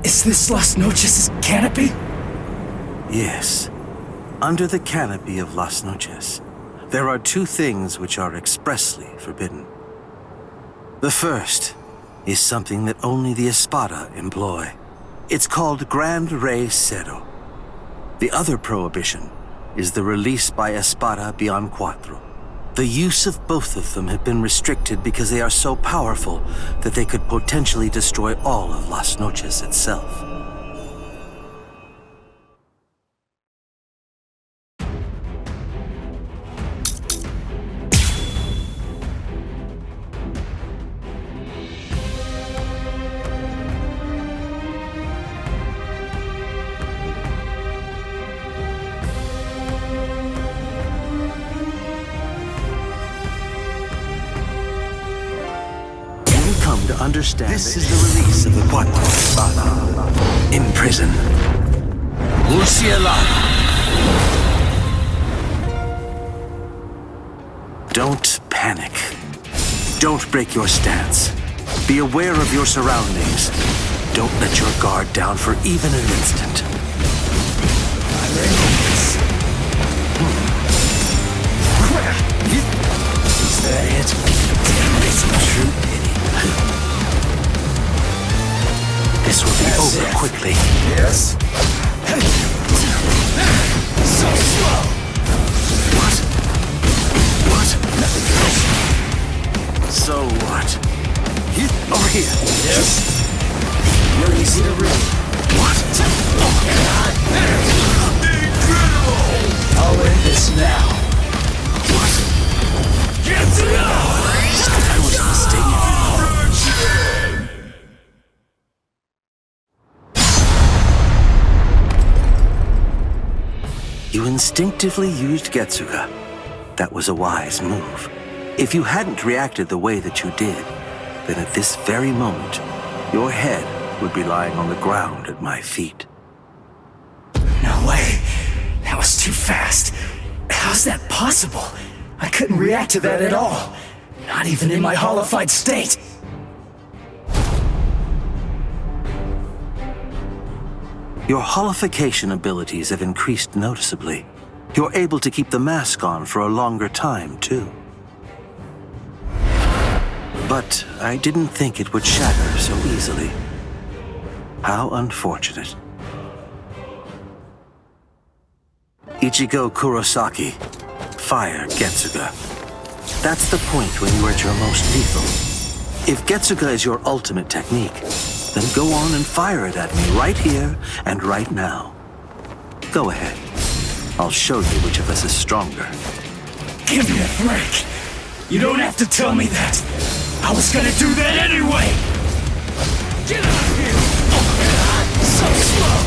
Speaker 11: Is this Las Noches' canopy?
Speaker 21: Yes. Under the canopy of Las Noches, there are 2 things which are expressly forbidden. The first is something that only the Espada employ. It's called Grand Rey Cero. The other prohibition is the release by Espada beyond Cuatro. The use of both of them have been restricted because they are so powerful that they could potentially destroy all of Las Noches itself. Understand this is the release of the Hueco Espada. In prison. Murcielago. Don't panic. Don't break your stance. Be aware of your surroundings. Don't let your guard down for even an instant.
Speaker 11: Is that it? Damn, it's a true pity.
Speaker 21: This will be over quickly.
Speaker 11: Yes? So slow!
Speaker 21: What? So what? Over here.
Speaker 11: Yes? You're easy to read.
Speaker 21: What?
Speaker 11: Incredible! I'll end this now.
Speaker 21: What?
Speaker 11: Get to know!
Speaker 21: I was mistaken. You instinctively used Getsuga. That was a wise move. If you hadn't reacted the way that you did, then at this very moment, your head would be lying on the ground at my feet.
Speaker 11: No way. That was too fast. How's that possible? I couldn't react to that at all. Not even in my hollified state.
Speaker 21: Your holification abilities have increased noticeably. You're able to keep the mask on for a longer time, too. But I didn't think it would shatter so easily. How unfortunate. Ichigo Kurosaki, fire Getsuga. That's the point when you're at your most lethal. If Getsuga is your ultimate technique, then go on and fire it at me right here and right now. Go ahead. I'll show you which of us is stronger.
Speaker 11: Give me a break. You don't have to tell me that. I was gonna do that anyway. Get out of here. So slow.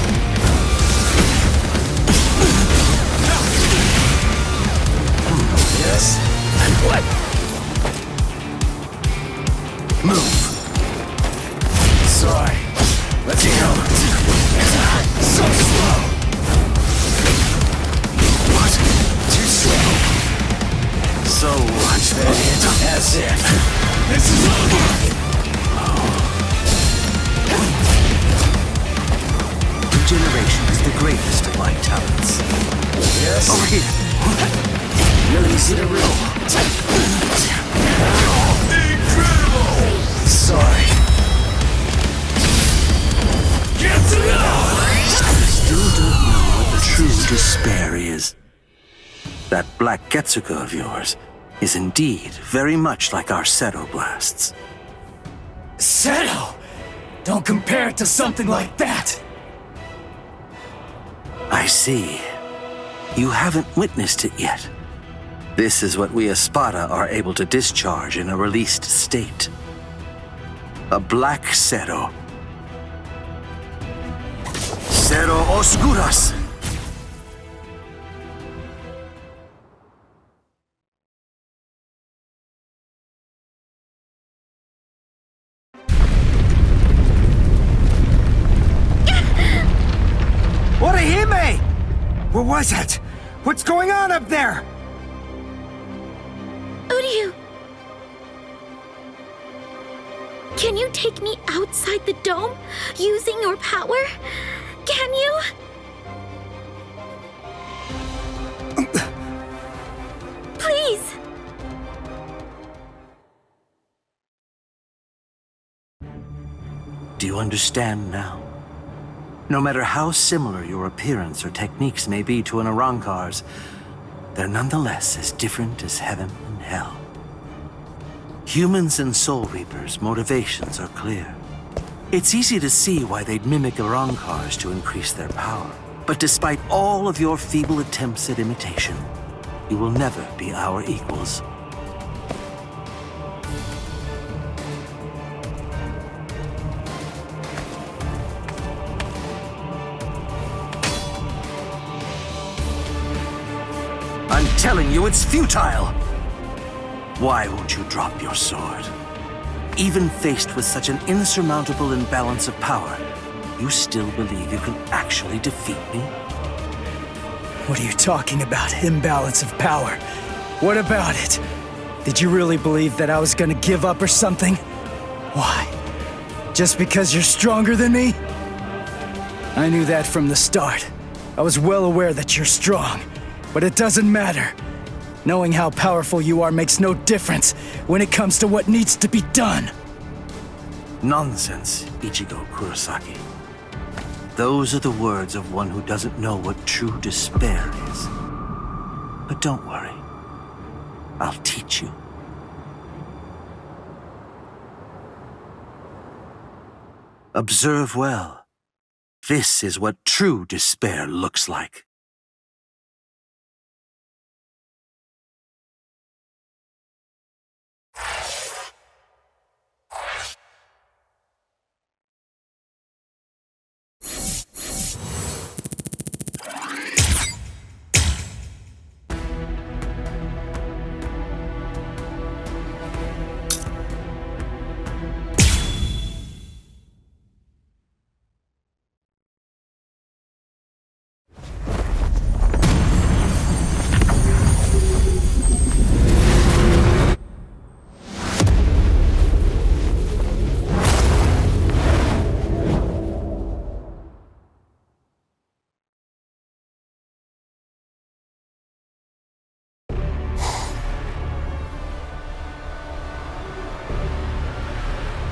Speaker 11: Yes? And what?
Speaker 21: Move.
Speaker 11: Sorry. Let's go. So slow.
Speaker 21: What?
Speaker 11: Too slow.
Speaker 21: So what?
Speaker 11: As if. This is over.
Speaker 21: Regeneration is the greatest of my talents.
Speaker 11: Yes?
Speaker 21: Over here.
Speaker 11: You're easy to rule. Incredible! Sorry. Get to know!
Speaker 21: Still don't know what the true despair is. That black Getsuga of yours is indeed very much like our Seto blasts.
Speaker 11: Seto! Don't compare it to something like that!
Speaker 21: I see. You haven't witnessed it yet. This is what we Espada are able to discharge in a released state. A black Seto. Seto Oscuras!
Speaker 6: Orihime! What was that? What's going on up there?
Speaker 12: Uryu! Can you take me outside the dome using your power? Can you? Please!
Speaker 21: Do you understand now? No matter how similar your appearance or techniques may be to an Arrancar's, they're nonetheless as different as heaven and hell. Humans and Soul Reapers' motivations are clear. It's easy to see why they'd mimic Arrancars to increase their power. But despite all of your feeble attempts at imitation, you will never be our equals. I'm telling you, it's futile! Why won't you drop your sword? even faced with such an insurmountable imbalance of power, you still believe you can actually defeat me?
Speaker 3: What are you talking about, imbalance of power? What about it? Did you really believe that I was gonna give up or something? Why? Just because you're stronger than me? I knew that from the start. I was well aware that you're strong, but it doesn't matter. Knowing how powerful you are makes no difference when it comes to what needs to be done.
Speaker 21: Nonsense, Ichigo Kurosaki. Those are the words of one who doesn't know what true despair is. But don't worry. I'll teach you. Observe well. This is what true despair looks like.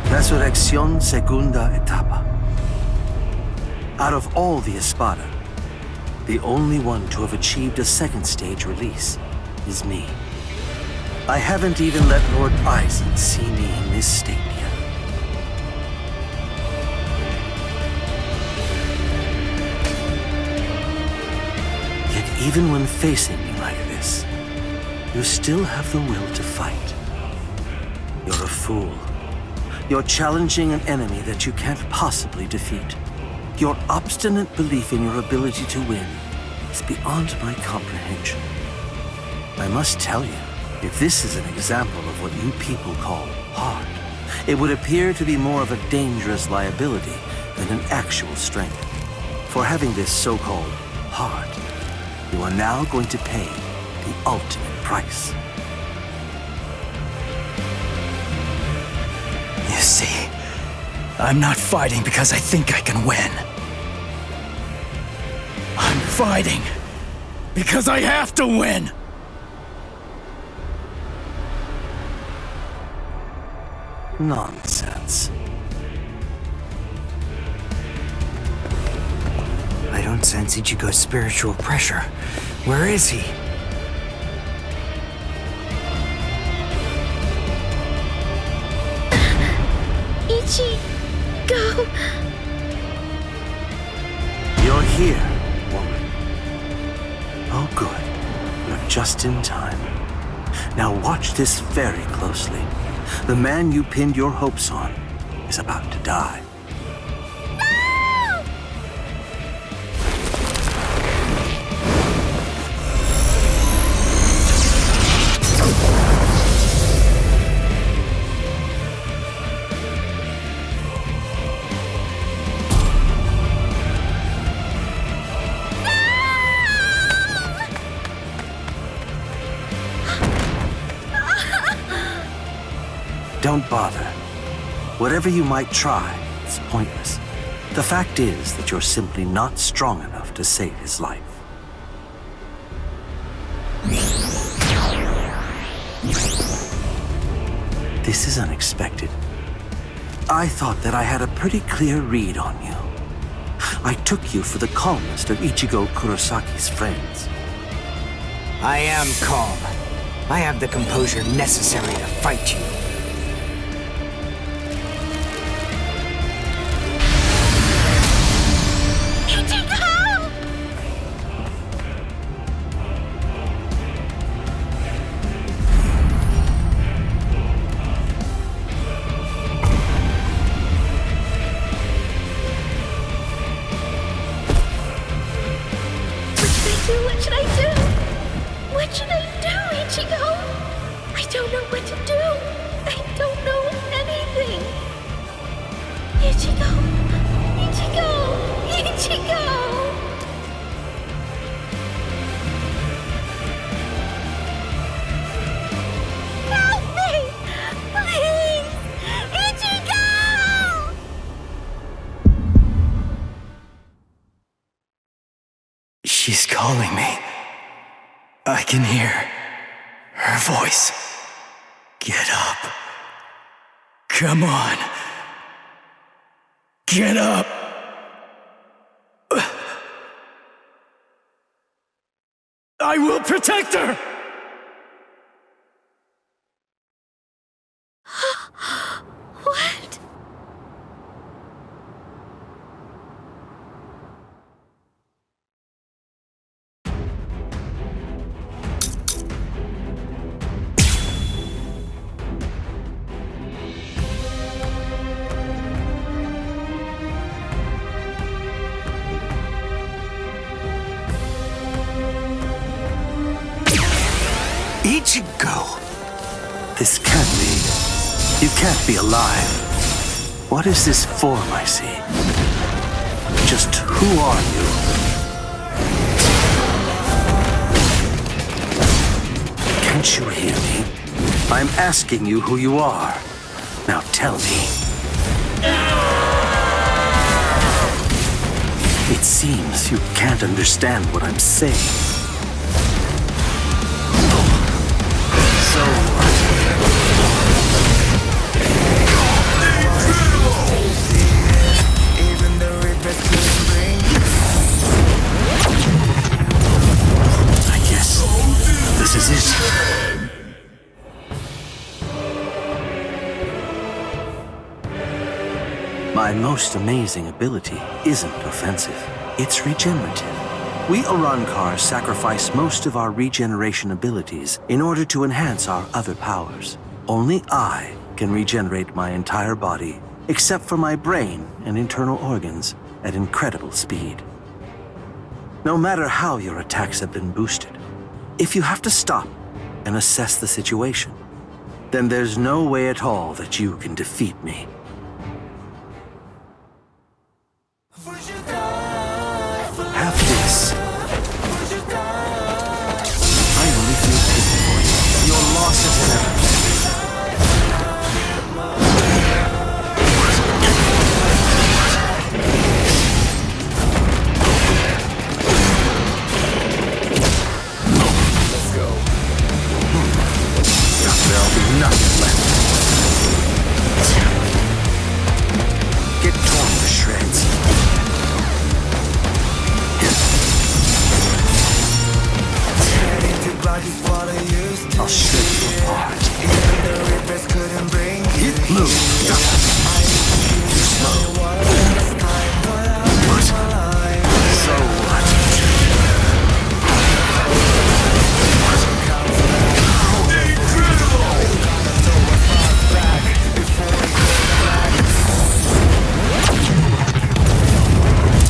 Speaker 21: Resurrección Segunda Etapa. Out of all the Espada, the only one to have achieved a second stage release is me. I haven't even let Lord Aizen see me in this state yet. Yet even when facing me like this, you still have the will to fight. You're a fool. You're challenging an enemy that you can't possibly defeat. Your obstinate belief in your ability to win is beyond my comprehension. I must tell you, if this is an example of what you people call hard, it would appear to be more of a dangerous liability than an actual strength. For having this so-called hard, you are now going to pay the ultimate price.
Speaker 3: You see, I'm not fighting because I think I can win. I'm fighting because I have to win!
Speaker 21: Nonsense.
Speaker 6: I don't sense Ichigo's spiritual pressure. Where is he?
Speaker 10: Ichigo!
Speaker 21: You're here, woman. Oh, good. You're just in time. Now watch this very closely. The man you pinned your hopes on is about to die. Don't bother. Whatever you might try, it's pointless. The fact is that you're simply not strong enough to save his life. This is unexpected. I thought that I had a pretty clear read on you. I took you for the calmest of Ichigo Kurosaki's friends.
Speaker 6: I am calm. I have the composure necessary to fight you.
Speaker 10: Ichigo! I don't know what to do. I don't know anything.
Speaker 9: Ichigo! Ichigo! Ichigo! Help me! Please! Ichigo!
Speaker 3: She's calling me. I can hear her voice. Get up. Come on. Get up. I will protect her!
Speaker 9: What?
Speaker 1: Ichigo! This can't be. You can't be alive. What is this form I see? Just who are you? Can't you hear me? I'm asking you who you are. Now tell me. It seems you can't understand what I'm saying. So what? I guess this is it. My most amazing ability isn't offensive. It's regenerative. We Arankars sacrifice most of our regeneration abilities in order to enhance our other powers. Only I can regenerate my entire body, except for my brain and internal organs, at incredible speed. No matter how your attacks have been boosted, if you have to stop and assess the situation, then there's no way at all that you can defeat me. Have this. I only feel pity for you. Your loss is inevitable. Let's go. There'll be nothing left. Get torn to shreds. I'll shred you apart. Move. Stop. Too slow. What? So what?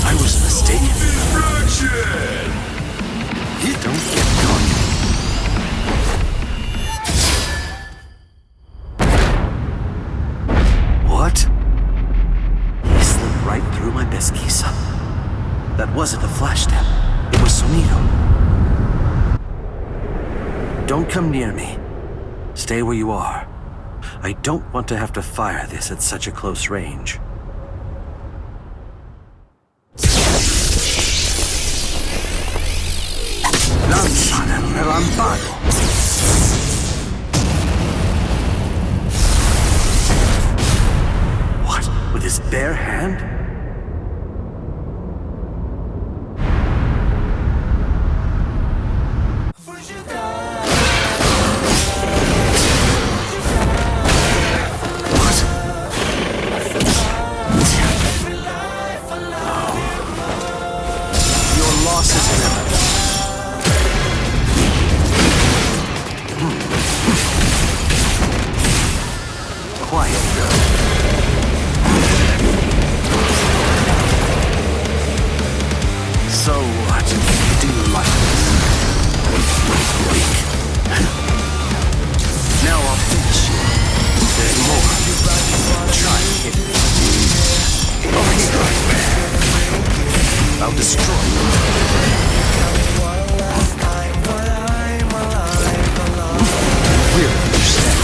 Speaker 1: I was mistaken. Don't get caught. What? He slipped right through my Beskisa. That wasn't a flash step. It was Sonido. Don't come near me. Stay where you are. I don't want to have to fire this at such a close range. Lanzana Relambado. What? With his bare hand? So what? Do you like this? Weak. Now I'll finish you. There's more. Try and hit me.
Speaker 11: I'll destroy you. Really understand.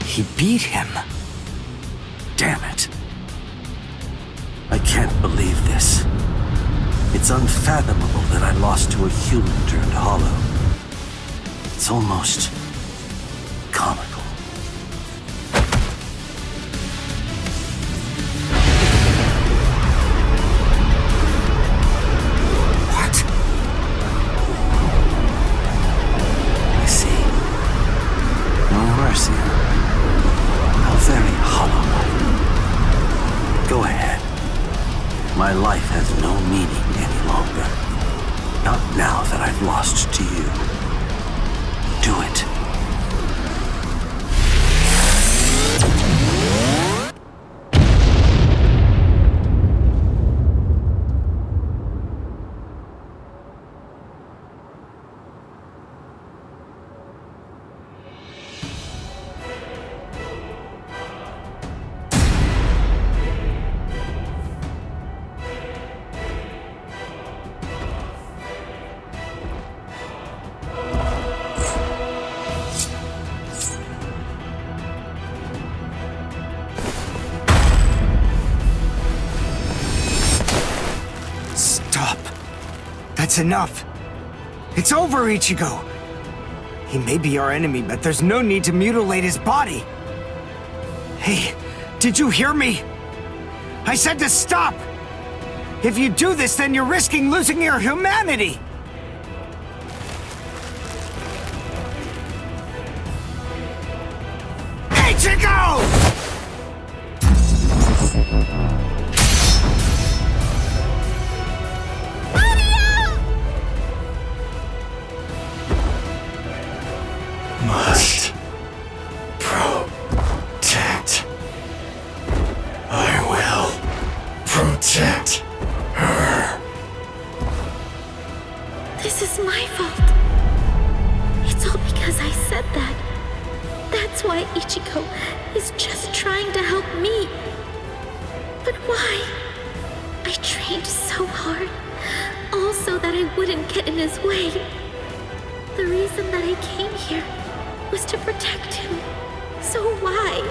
Speaker 6: He beat him.
Speaker 21: Damn it. I can't believe this. It's unfathomable that I lost to a human turned hollow. It's almost comical.
Speaker 6: What?
Speaker 21: I see. No mercy. How very hollow. Go ahead. My life has no meaning any longer. Not now that I've lost to you. Do it.
Speaker 6: That's enough. It's over, Ichigo. He may be our enemy, but there's no need to mutilate his body. Hey, did you hear me? I said to stop! If you do this, then you're risking losing your humanity! Ichigo!
Speaker 11: Must protect. I will protect her.
Speaker 12: This is my fault. It's all because I said that. That's why Ichigo is just trying to help me. But why? I trained so hard, all so that I wouldn't get in his way. The reason that I came here was to protect him. So why?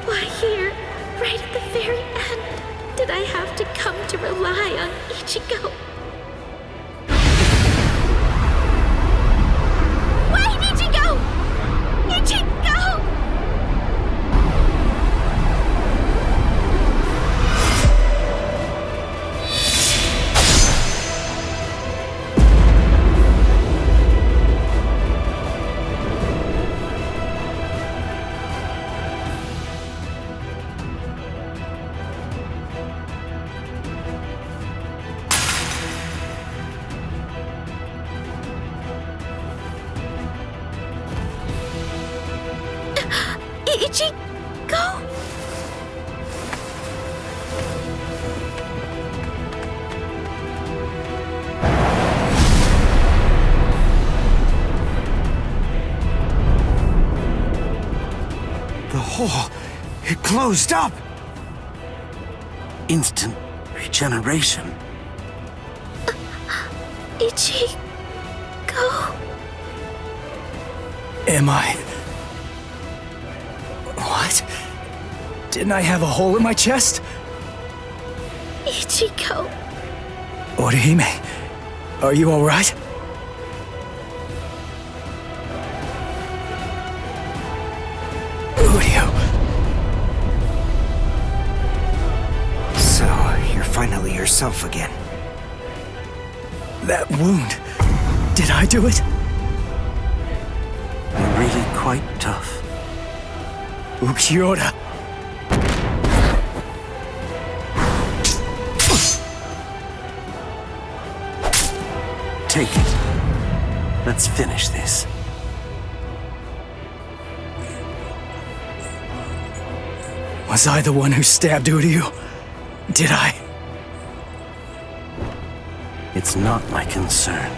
Speaker 12: Why here, right at the very end, did I have to come to rely on Ichigo? Wait, Ichigo! Ichigo! Ichigo?
Speaker 6: The hole, it closed up!
Speaker 21: Instant regeneration.
Speaker 12: Ichigo?
Speaker 3: Am I... What? Didn't I have a hole in my chest?
Speaker 12: Ichigo.
Speaker 3: Orihime, are you alright? Udio.
Speaker 6: So, you're finally yourself again.
Speaker 3: That wound, did I do it?
Speaker 21: You're really quite tough.
Speaker 3: Ukiura.
Speaker 21: Take it. Let's finish this.
Speaker 3: Was I the one who stabbed Uryu? Did I?
Speaker 21: It's not my concern.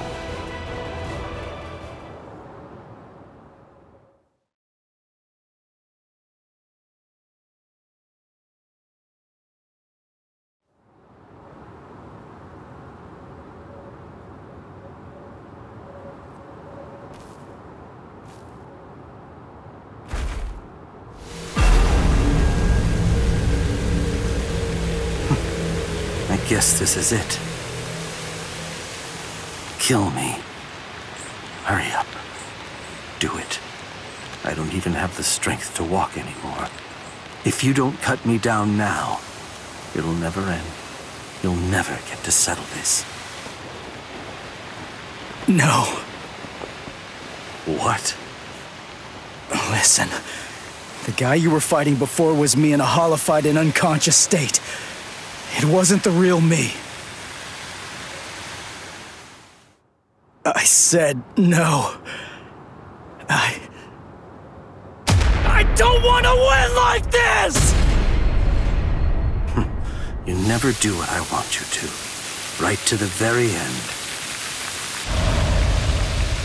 Speaker 21: I guess this is it. Kill me. Hurry up. Do it. I don't even have the strength to walk anymore. If you don't cut me down now, it'll never end. You'll never get to settle this.
Speaker 3: No.
Speaker 21: What?
Speaker 3: Listen. The guy you were fighting before was me in a hollified and unconscious state. It wasn't the real me. I said no. I don't want to win like this!
Speaker 21: You never do what I want you to. Right to the very end.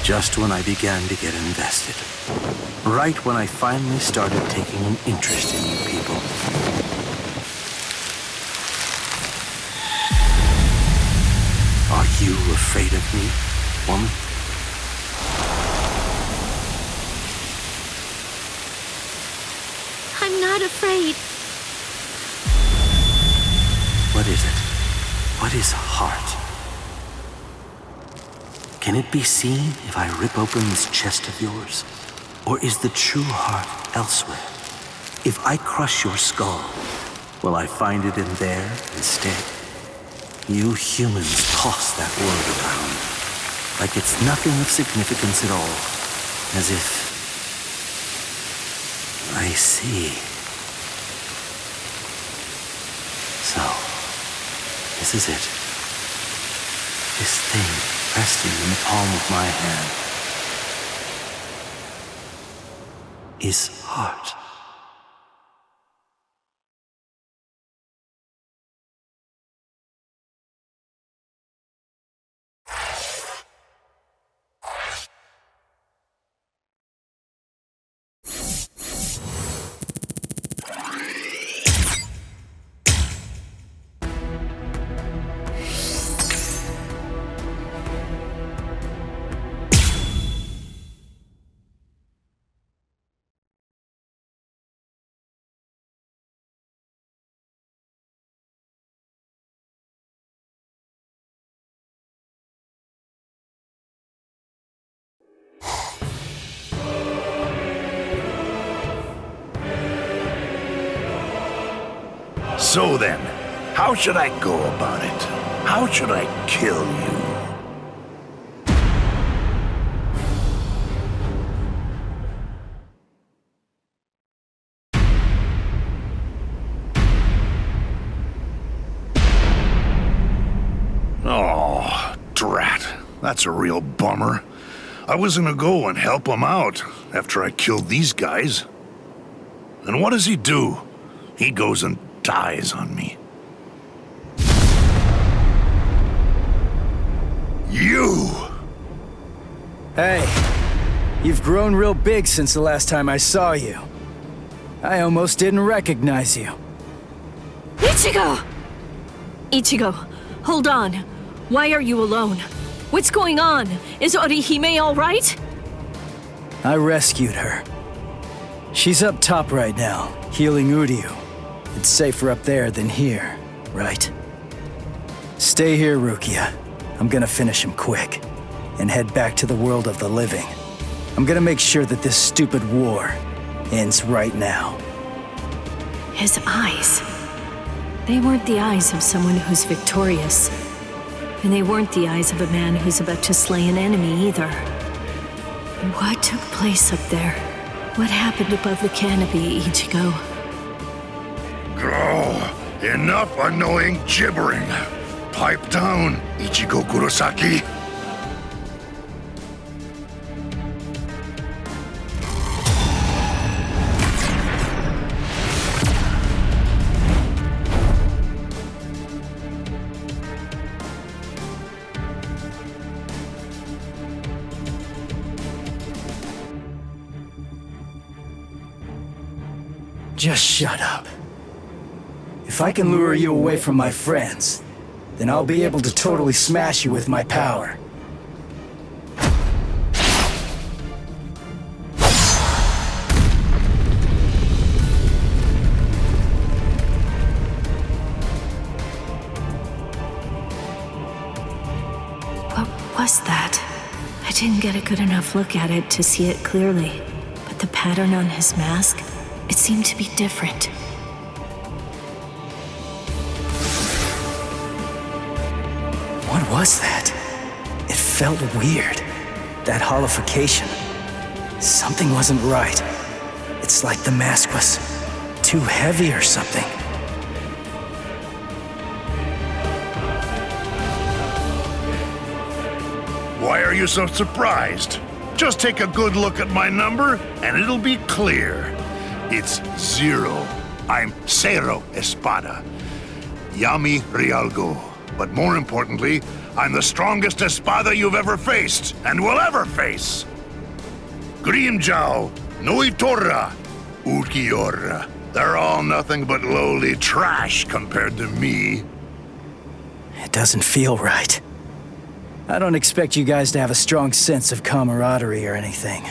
Speaker 21: Just when I began to get invested. Right when I finally started taking an interest in you people. Are you afraid of me, woman?
Speaker 12: I'm not afraid.
Speaker 21: What is it? What is heart? Can it be seen if I rip open this chest of yours? Or is the true heart elsewhere? If I crush your skull, will I find it in there instead? You humans toss that word around, like it's nothing of significance at all, as if... I see. So, this is it. This thing resting in the palm of my hand is heart.
Speaker 17: So then, how should I go about it? How should I kill you? Oh, drat. That's a real bummer. I was gonna go and help him out after I killed these guys. And what does he do? He goes and dies on me. You!
Speaker 3: Hey, you've grown real big since the last time I saw you. I almost didn't recognize you.
Speaker 19: Ichigo! Ichigo, hold on. Why are you alone? What's going on? Is Orihime all right?
Speaker 3: I rescued her. She's up top right now, healing Uryu. It's safer up there than here, right? Stay here, Rukia. I'm gonna finish him quick, and head back to the world of the living. I'm gonna make sure that this stupid war ends right now.
Speaker 19: His eyes. They weren't the eyes of someone who's victorious. And they weren't the eyes of a man who's about to slay an enemy either. What took place up there? What happened above the canopy, Ichigo?
Speaker 17: Oh, enough annoying gibbering. Pipe down, Ichigo Kurosaki.
Speaker 3: Just shut up. If I can lure you away from my friends, then I'll be able to totally smash you with my power.
Speaker 19: What was that? I didn't get a good enough look at it to see it clearly, but the pattern on his mask, it seemed to be different.
Speaker 3: What was that? It felt weird. That holification. Something wasn't right. It's like the mask was too heavy or something.
Speaker 17: Why are you so surprised? Just take a good look at my number, and it'll be clear. It's 0. I'm Cero Espada. Yami Rialgo. But more importantly, I'm the strongest Espada you've ever faced, and will ever face. Grimjao, Nuitorra, Ukiora. They're all nothing but lowly trash compared to me.
Speaker 3: It doesn't feel right. I don't expect you guys to have a strong sense of camaraderie or anything.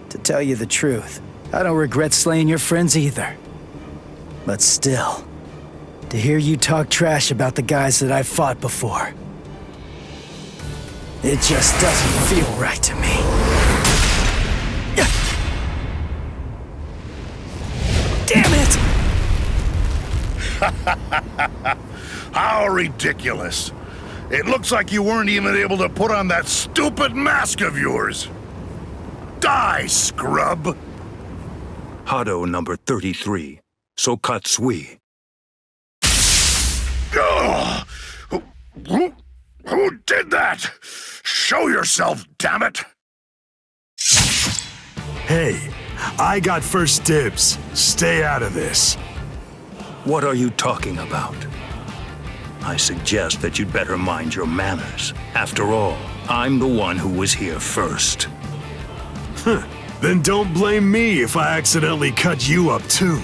Speaker 3: To tell you the truth, I don't regret slaying your friends either. But still, to hear you talk trash about the guys that I've fought before, it just doesn't feel right to me. Damn it!
Speaker 17: How ridiculous. It looks like you weren't even able to put on that stupid mask of yours. Die, scrub!
Speaker 16: Hado number 33, Sokatsui.
Speaker 17: Who did that? Show yourself, damn it!
Speaker 4: Hey, I got first dibs. Stay out of this.
Speaker 16: What are you talking about? I suggest that you'd better mind your manners. After all, I'm the one who was here first.
Speaker 4: Then don't blame me if I accidentally cut you up too.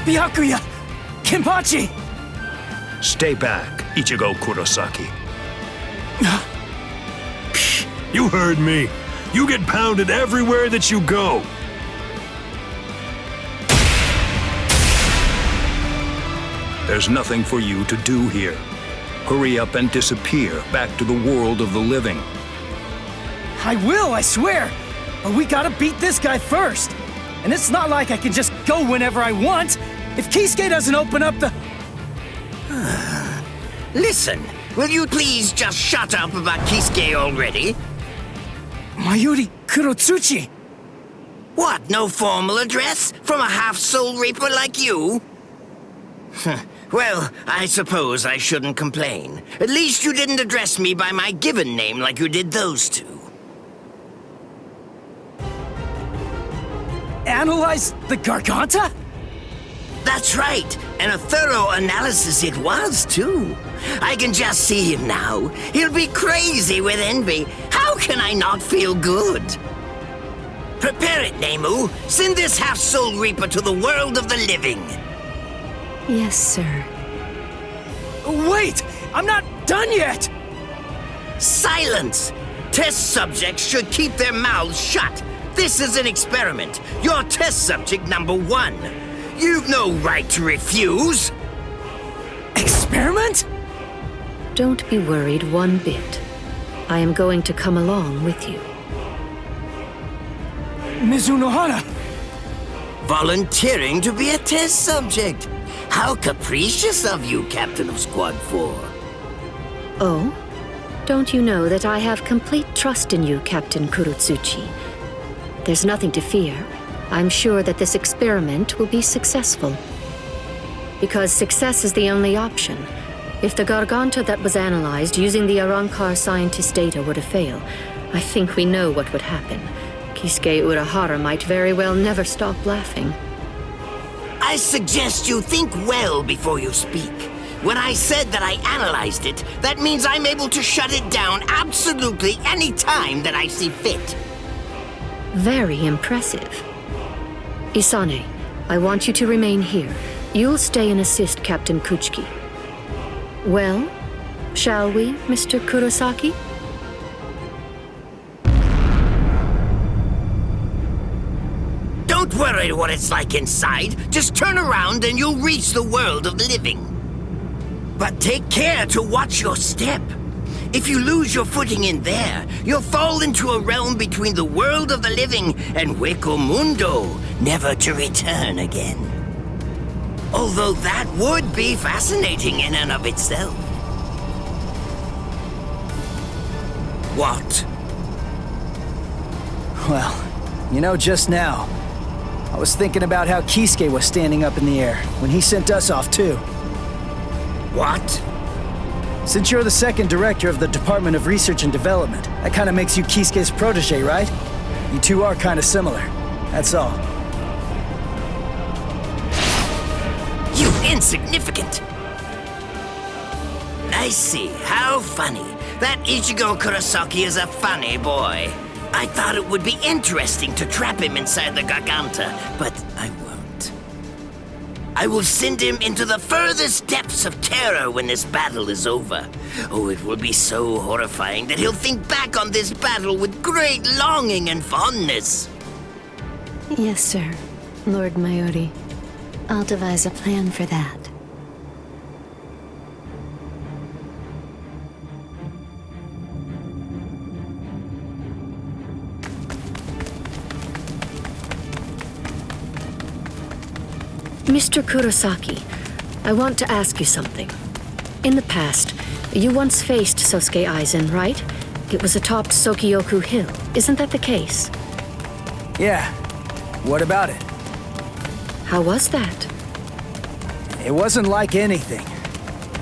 Speaker 3: Byakuya! Kenpachi!
Speaker 16: Stay back, Ichigo Kurosaki.
Speaker 4: You heard me. You get pounded everywhere that you go.
Speaker 16: There's nothing for you to do here. Hurry up and disappear back to the world of the living.
Speaker 3: I will, I swear! But we gotta beat this guy first. And it's not like I can just go whenever I want. If Kisuke doesn't open up the...
Speaker 24: Listen, will you please just shut up about Kisuke already?
Speaker 3: Mayuri Kurotsuchi!
Speaker 24: What, no formal address from a half-soul reaper like you? Well, I suppose I shouldn't complain. At least you didn't address me by my given name like you did those two.
Speaker 3: Analyze the Garganta?
Speaker 24: That's right, and a thorough analysis it was, too. I can just see him now. He'll be crazy with envy. How can I not feel good? Prepare it, Nemu. Send this half-soul reaper to the world of the living.
Speaker 8: Yes, sir.
Speaker 3: Wait! I'm not done yet!
Speaker 24: Silence! Test subjects should keep their mouths shut. This is an experiment. You're test subject number 1. You've no right to refuse.
Speaker 3: Experiment?
Speaker 8: Don't be worried one bit. I am going to come along with you.
Speaker 3: Mizunohara!
Speaker 24: Volunteering to be a test subject. How capricious of you, Captain of Squad 4.
Speaker 8: Oh? Don't you know that I have complete trust in you, Captain Kurotsuchi? There's nothing to fear. I'm sure that this experiment will be successful. Because success is the only option. If the Garganta that was analyzed using the Arrancar scientist data were to fail, I think we know what would happen. Kisuke Urahara might very well never stop laughing.
Speaker 24: I suggest you think well before you speak. When I said that I analyzed it, that means I'm able to shut it down absolutely any time that I see fit.
Speaker 8: Very impressive. Isane, I want you to remain here. You'll stay and assist Captain Kuchiki. Well, shall we, Mr. Kurosaki?
Speaker 24: Don't worry what it's like inside. Just turn around and you'll reach the world of the living. But take care to watch your step. If you lose your footing in there, you'll fall into a realm between the world of the living and Hueco Mundo, never to return again. Although that would be fascinating in and of itself. What?
Speaker 3: Well, you know, just now, I was thinking about how Kisuke was standing up in the air when he sent us off too.
Speaker 24: What?
Speaker 3: Since you're the second director of the Department of Research and Development, that kind of makes you Kisuke's protege, right? You two are kind of similar. That's all.
Speaker 24: You insignificant! I see. How funny. That Ichigo Kurosaki is a funny boy. I thought it would be interesting to trap him inside the Garganta, but I won't. I will send him into the furthest depths of terror when this battle is over. Oh, it will be so horrifying that he'll think back on this battle with great longing and fondness.
Speaker 10: Yes, sir, Lord Mayuri. I'll devise a plan for that.
Speaker 8: Mr. Kurosaki, I want to ask you something. In the past, you once faced Sosuke Aizen, right? It was atop Sokyoku Hill. Isn't that the case?
Speaker 3: Yeah. What about it?
Speaker 8: How was that?
Speaker 3: It wasn't like anything.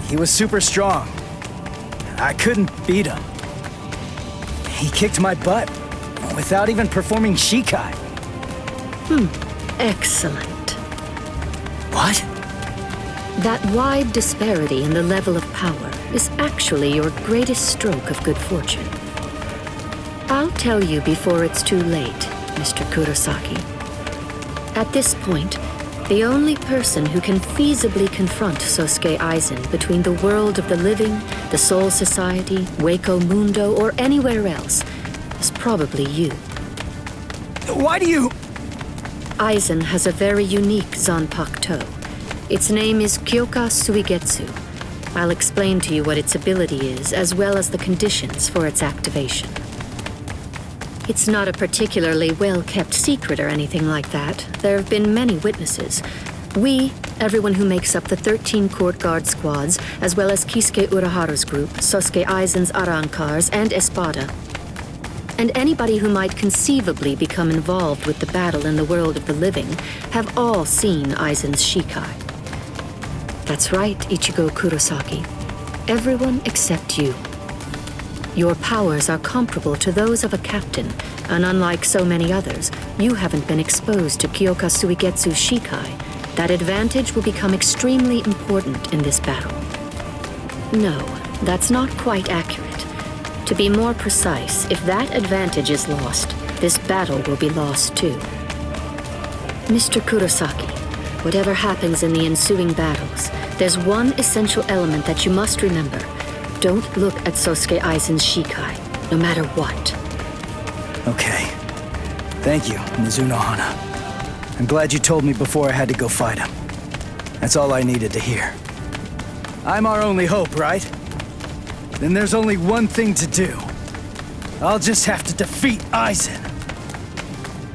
Speaker 3: He was super strong. I couldn't beat him. He kicked my butt without even performing Shikai.
Speaker 8: Excellent.
Speaker 3: What?
Speaker 8: That wide disparity in the level of power is actually your greatest stroke of good fortune. I'll tell you before it's too late, Mr. Kurosaki. At this point, the only person who can feasibly confront Sosuke Aizen between the world of the living, the Soul Society, Hueco Mundo, or anywhere else is probably you.
Speaker 3: Why do you...
Speaker 8: Aizen has a very unique Zanpakuto. Its name is Kyoka Suigetsu. I'll explain to you what its ability is, as well as the conditions for its activation. It's not a particularly well-kept secret or anything like that. There have been many witnesses. We, everyone who makes up the 13 court guard squads, as well as Kisuke Uraharu's group, Sosuke Aizen's Arancars, and Espada, and anybody who might conceivably become involved with the battle in the world of the living, have all seen Aizen's Shikai. That's right, Ichigo Kurosaki. Everyone except you. Your powers are comparable to those of a captain, and unlike so many others, you haven't been exposed to Kyoka Suigetsu's Shikai. That advantage will become extremely important in this battle. No, that's not quite accurate. To be more precise, if that advantage is lost, this battle will be lost too. Mr. Kurosaki, whatever happens in the ensuing battles, there's one essential element that you must remember. Don't look at Sosuke Aizen's Shikai, no matter what.
Speaker 3: Okay. Thank you, Mizuno Hana. I'm glad you told me before I had to go fight him. That's all I needed to hear. I'm our only hope, right? Then there's only one thing to do. I'll just have to defeat Aizen.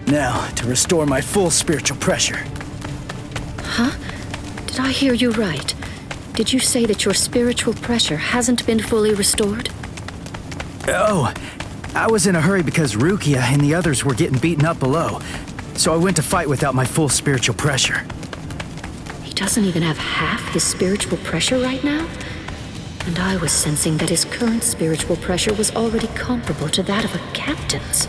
Speaker 3: Now, to restore my full spiritual pressure.
Speaker 8: Huh? Did I hear you right? Did you say that your spiritual pressure hasn't been fully restored?
Speaker 3: Oh, I was in a hurry because Rukia and the others were getting beaten up below, so I went to fight without my full spiritual pressure.
Speaker 8: He doesn't even have half his spiritual pressure right now? And I was sensing that his current spiritual pressure was already comparable to that of a captain's.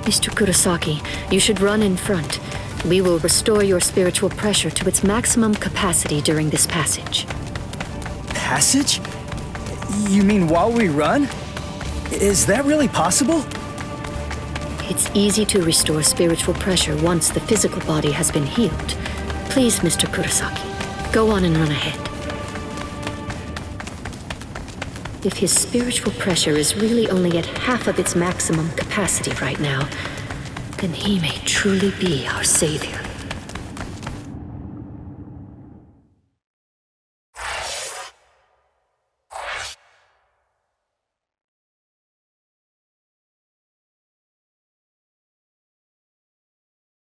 Speaker 8: Mr. Kurosaki, you should run in front. We will restore your spiritual pressure to its maximum capacity during this passage.
Speaker 3: Passage? You mean while we run? Is that really possible?
Speaker 8: It's easy to restore spiritual pressure once the physical body has been healed. Please, Mr. Kurosaki, go on and run ahead. If his spiritual pressure is really only at half of its maximum capacity right now, then he may truly be our savior.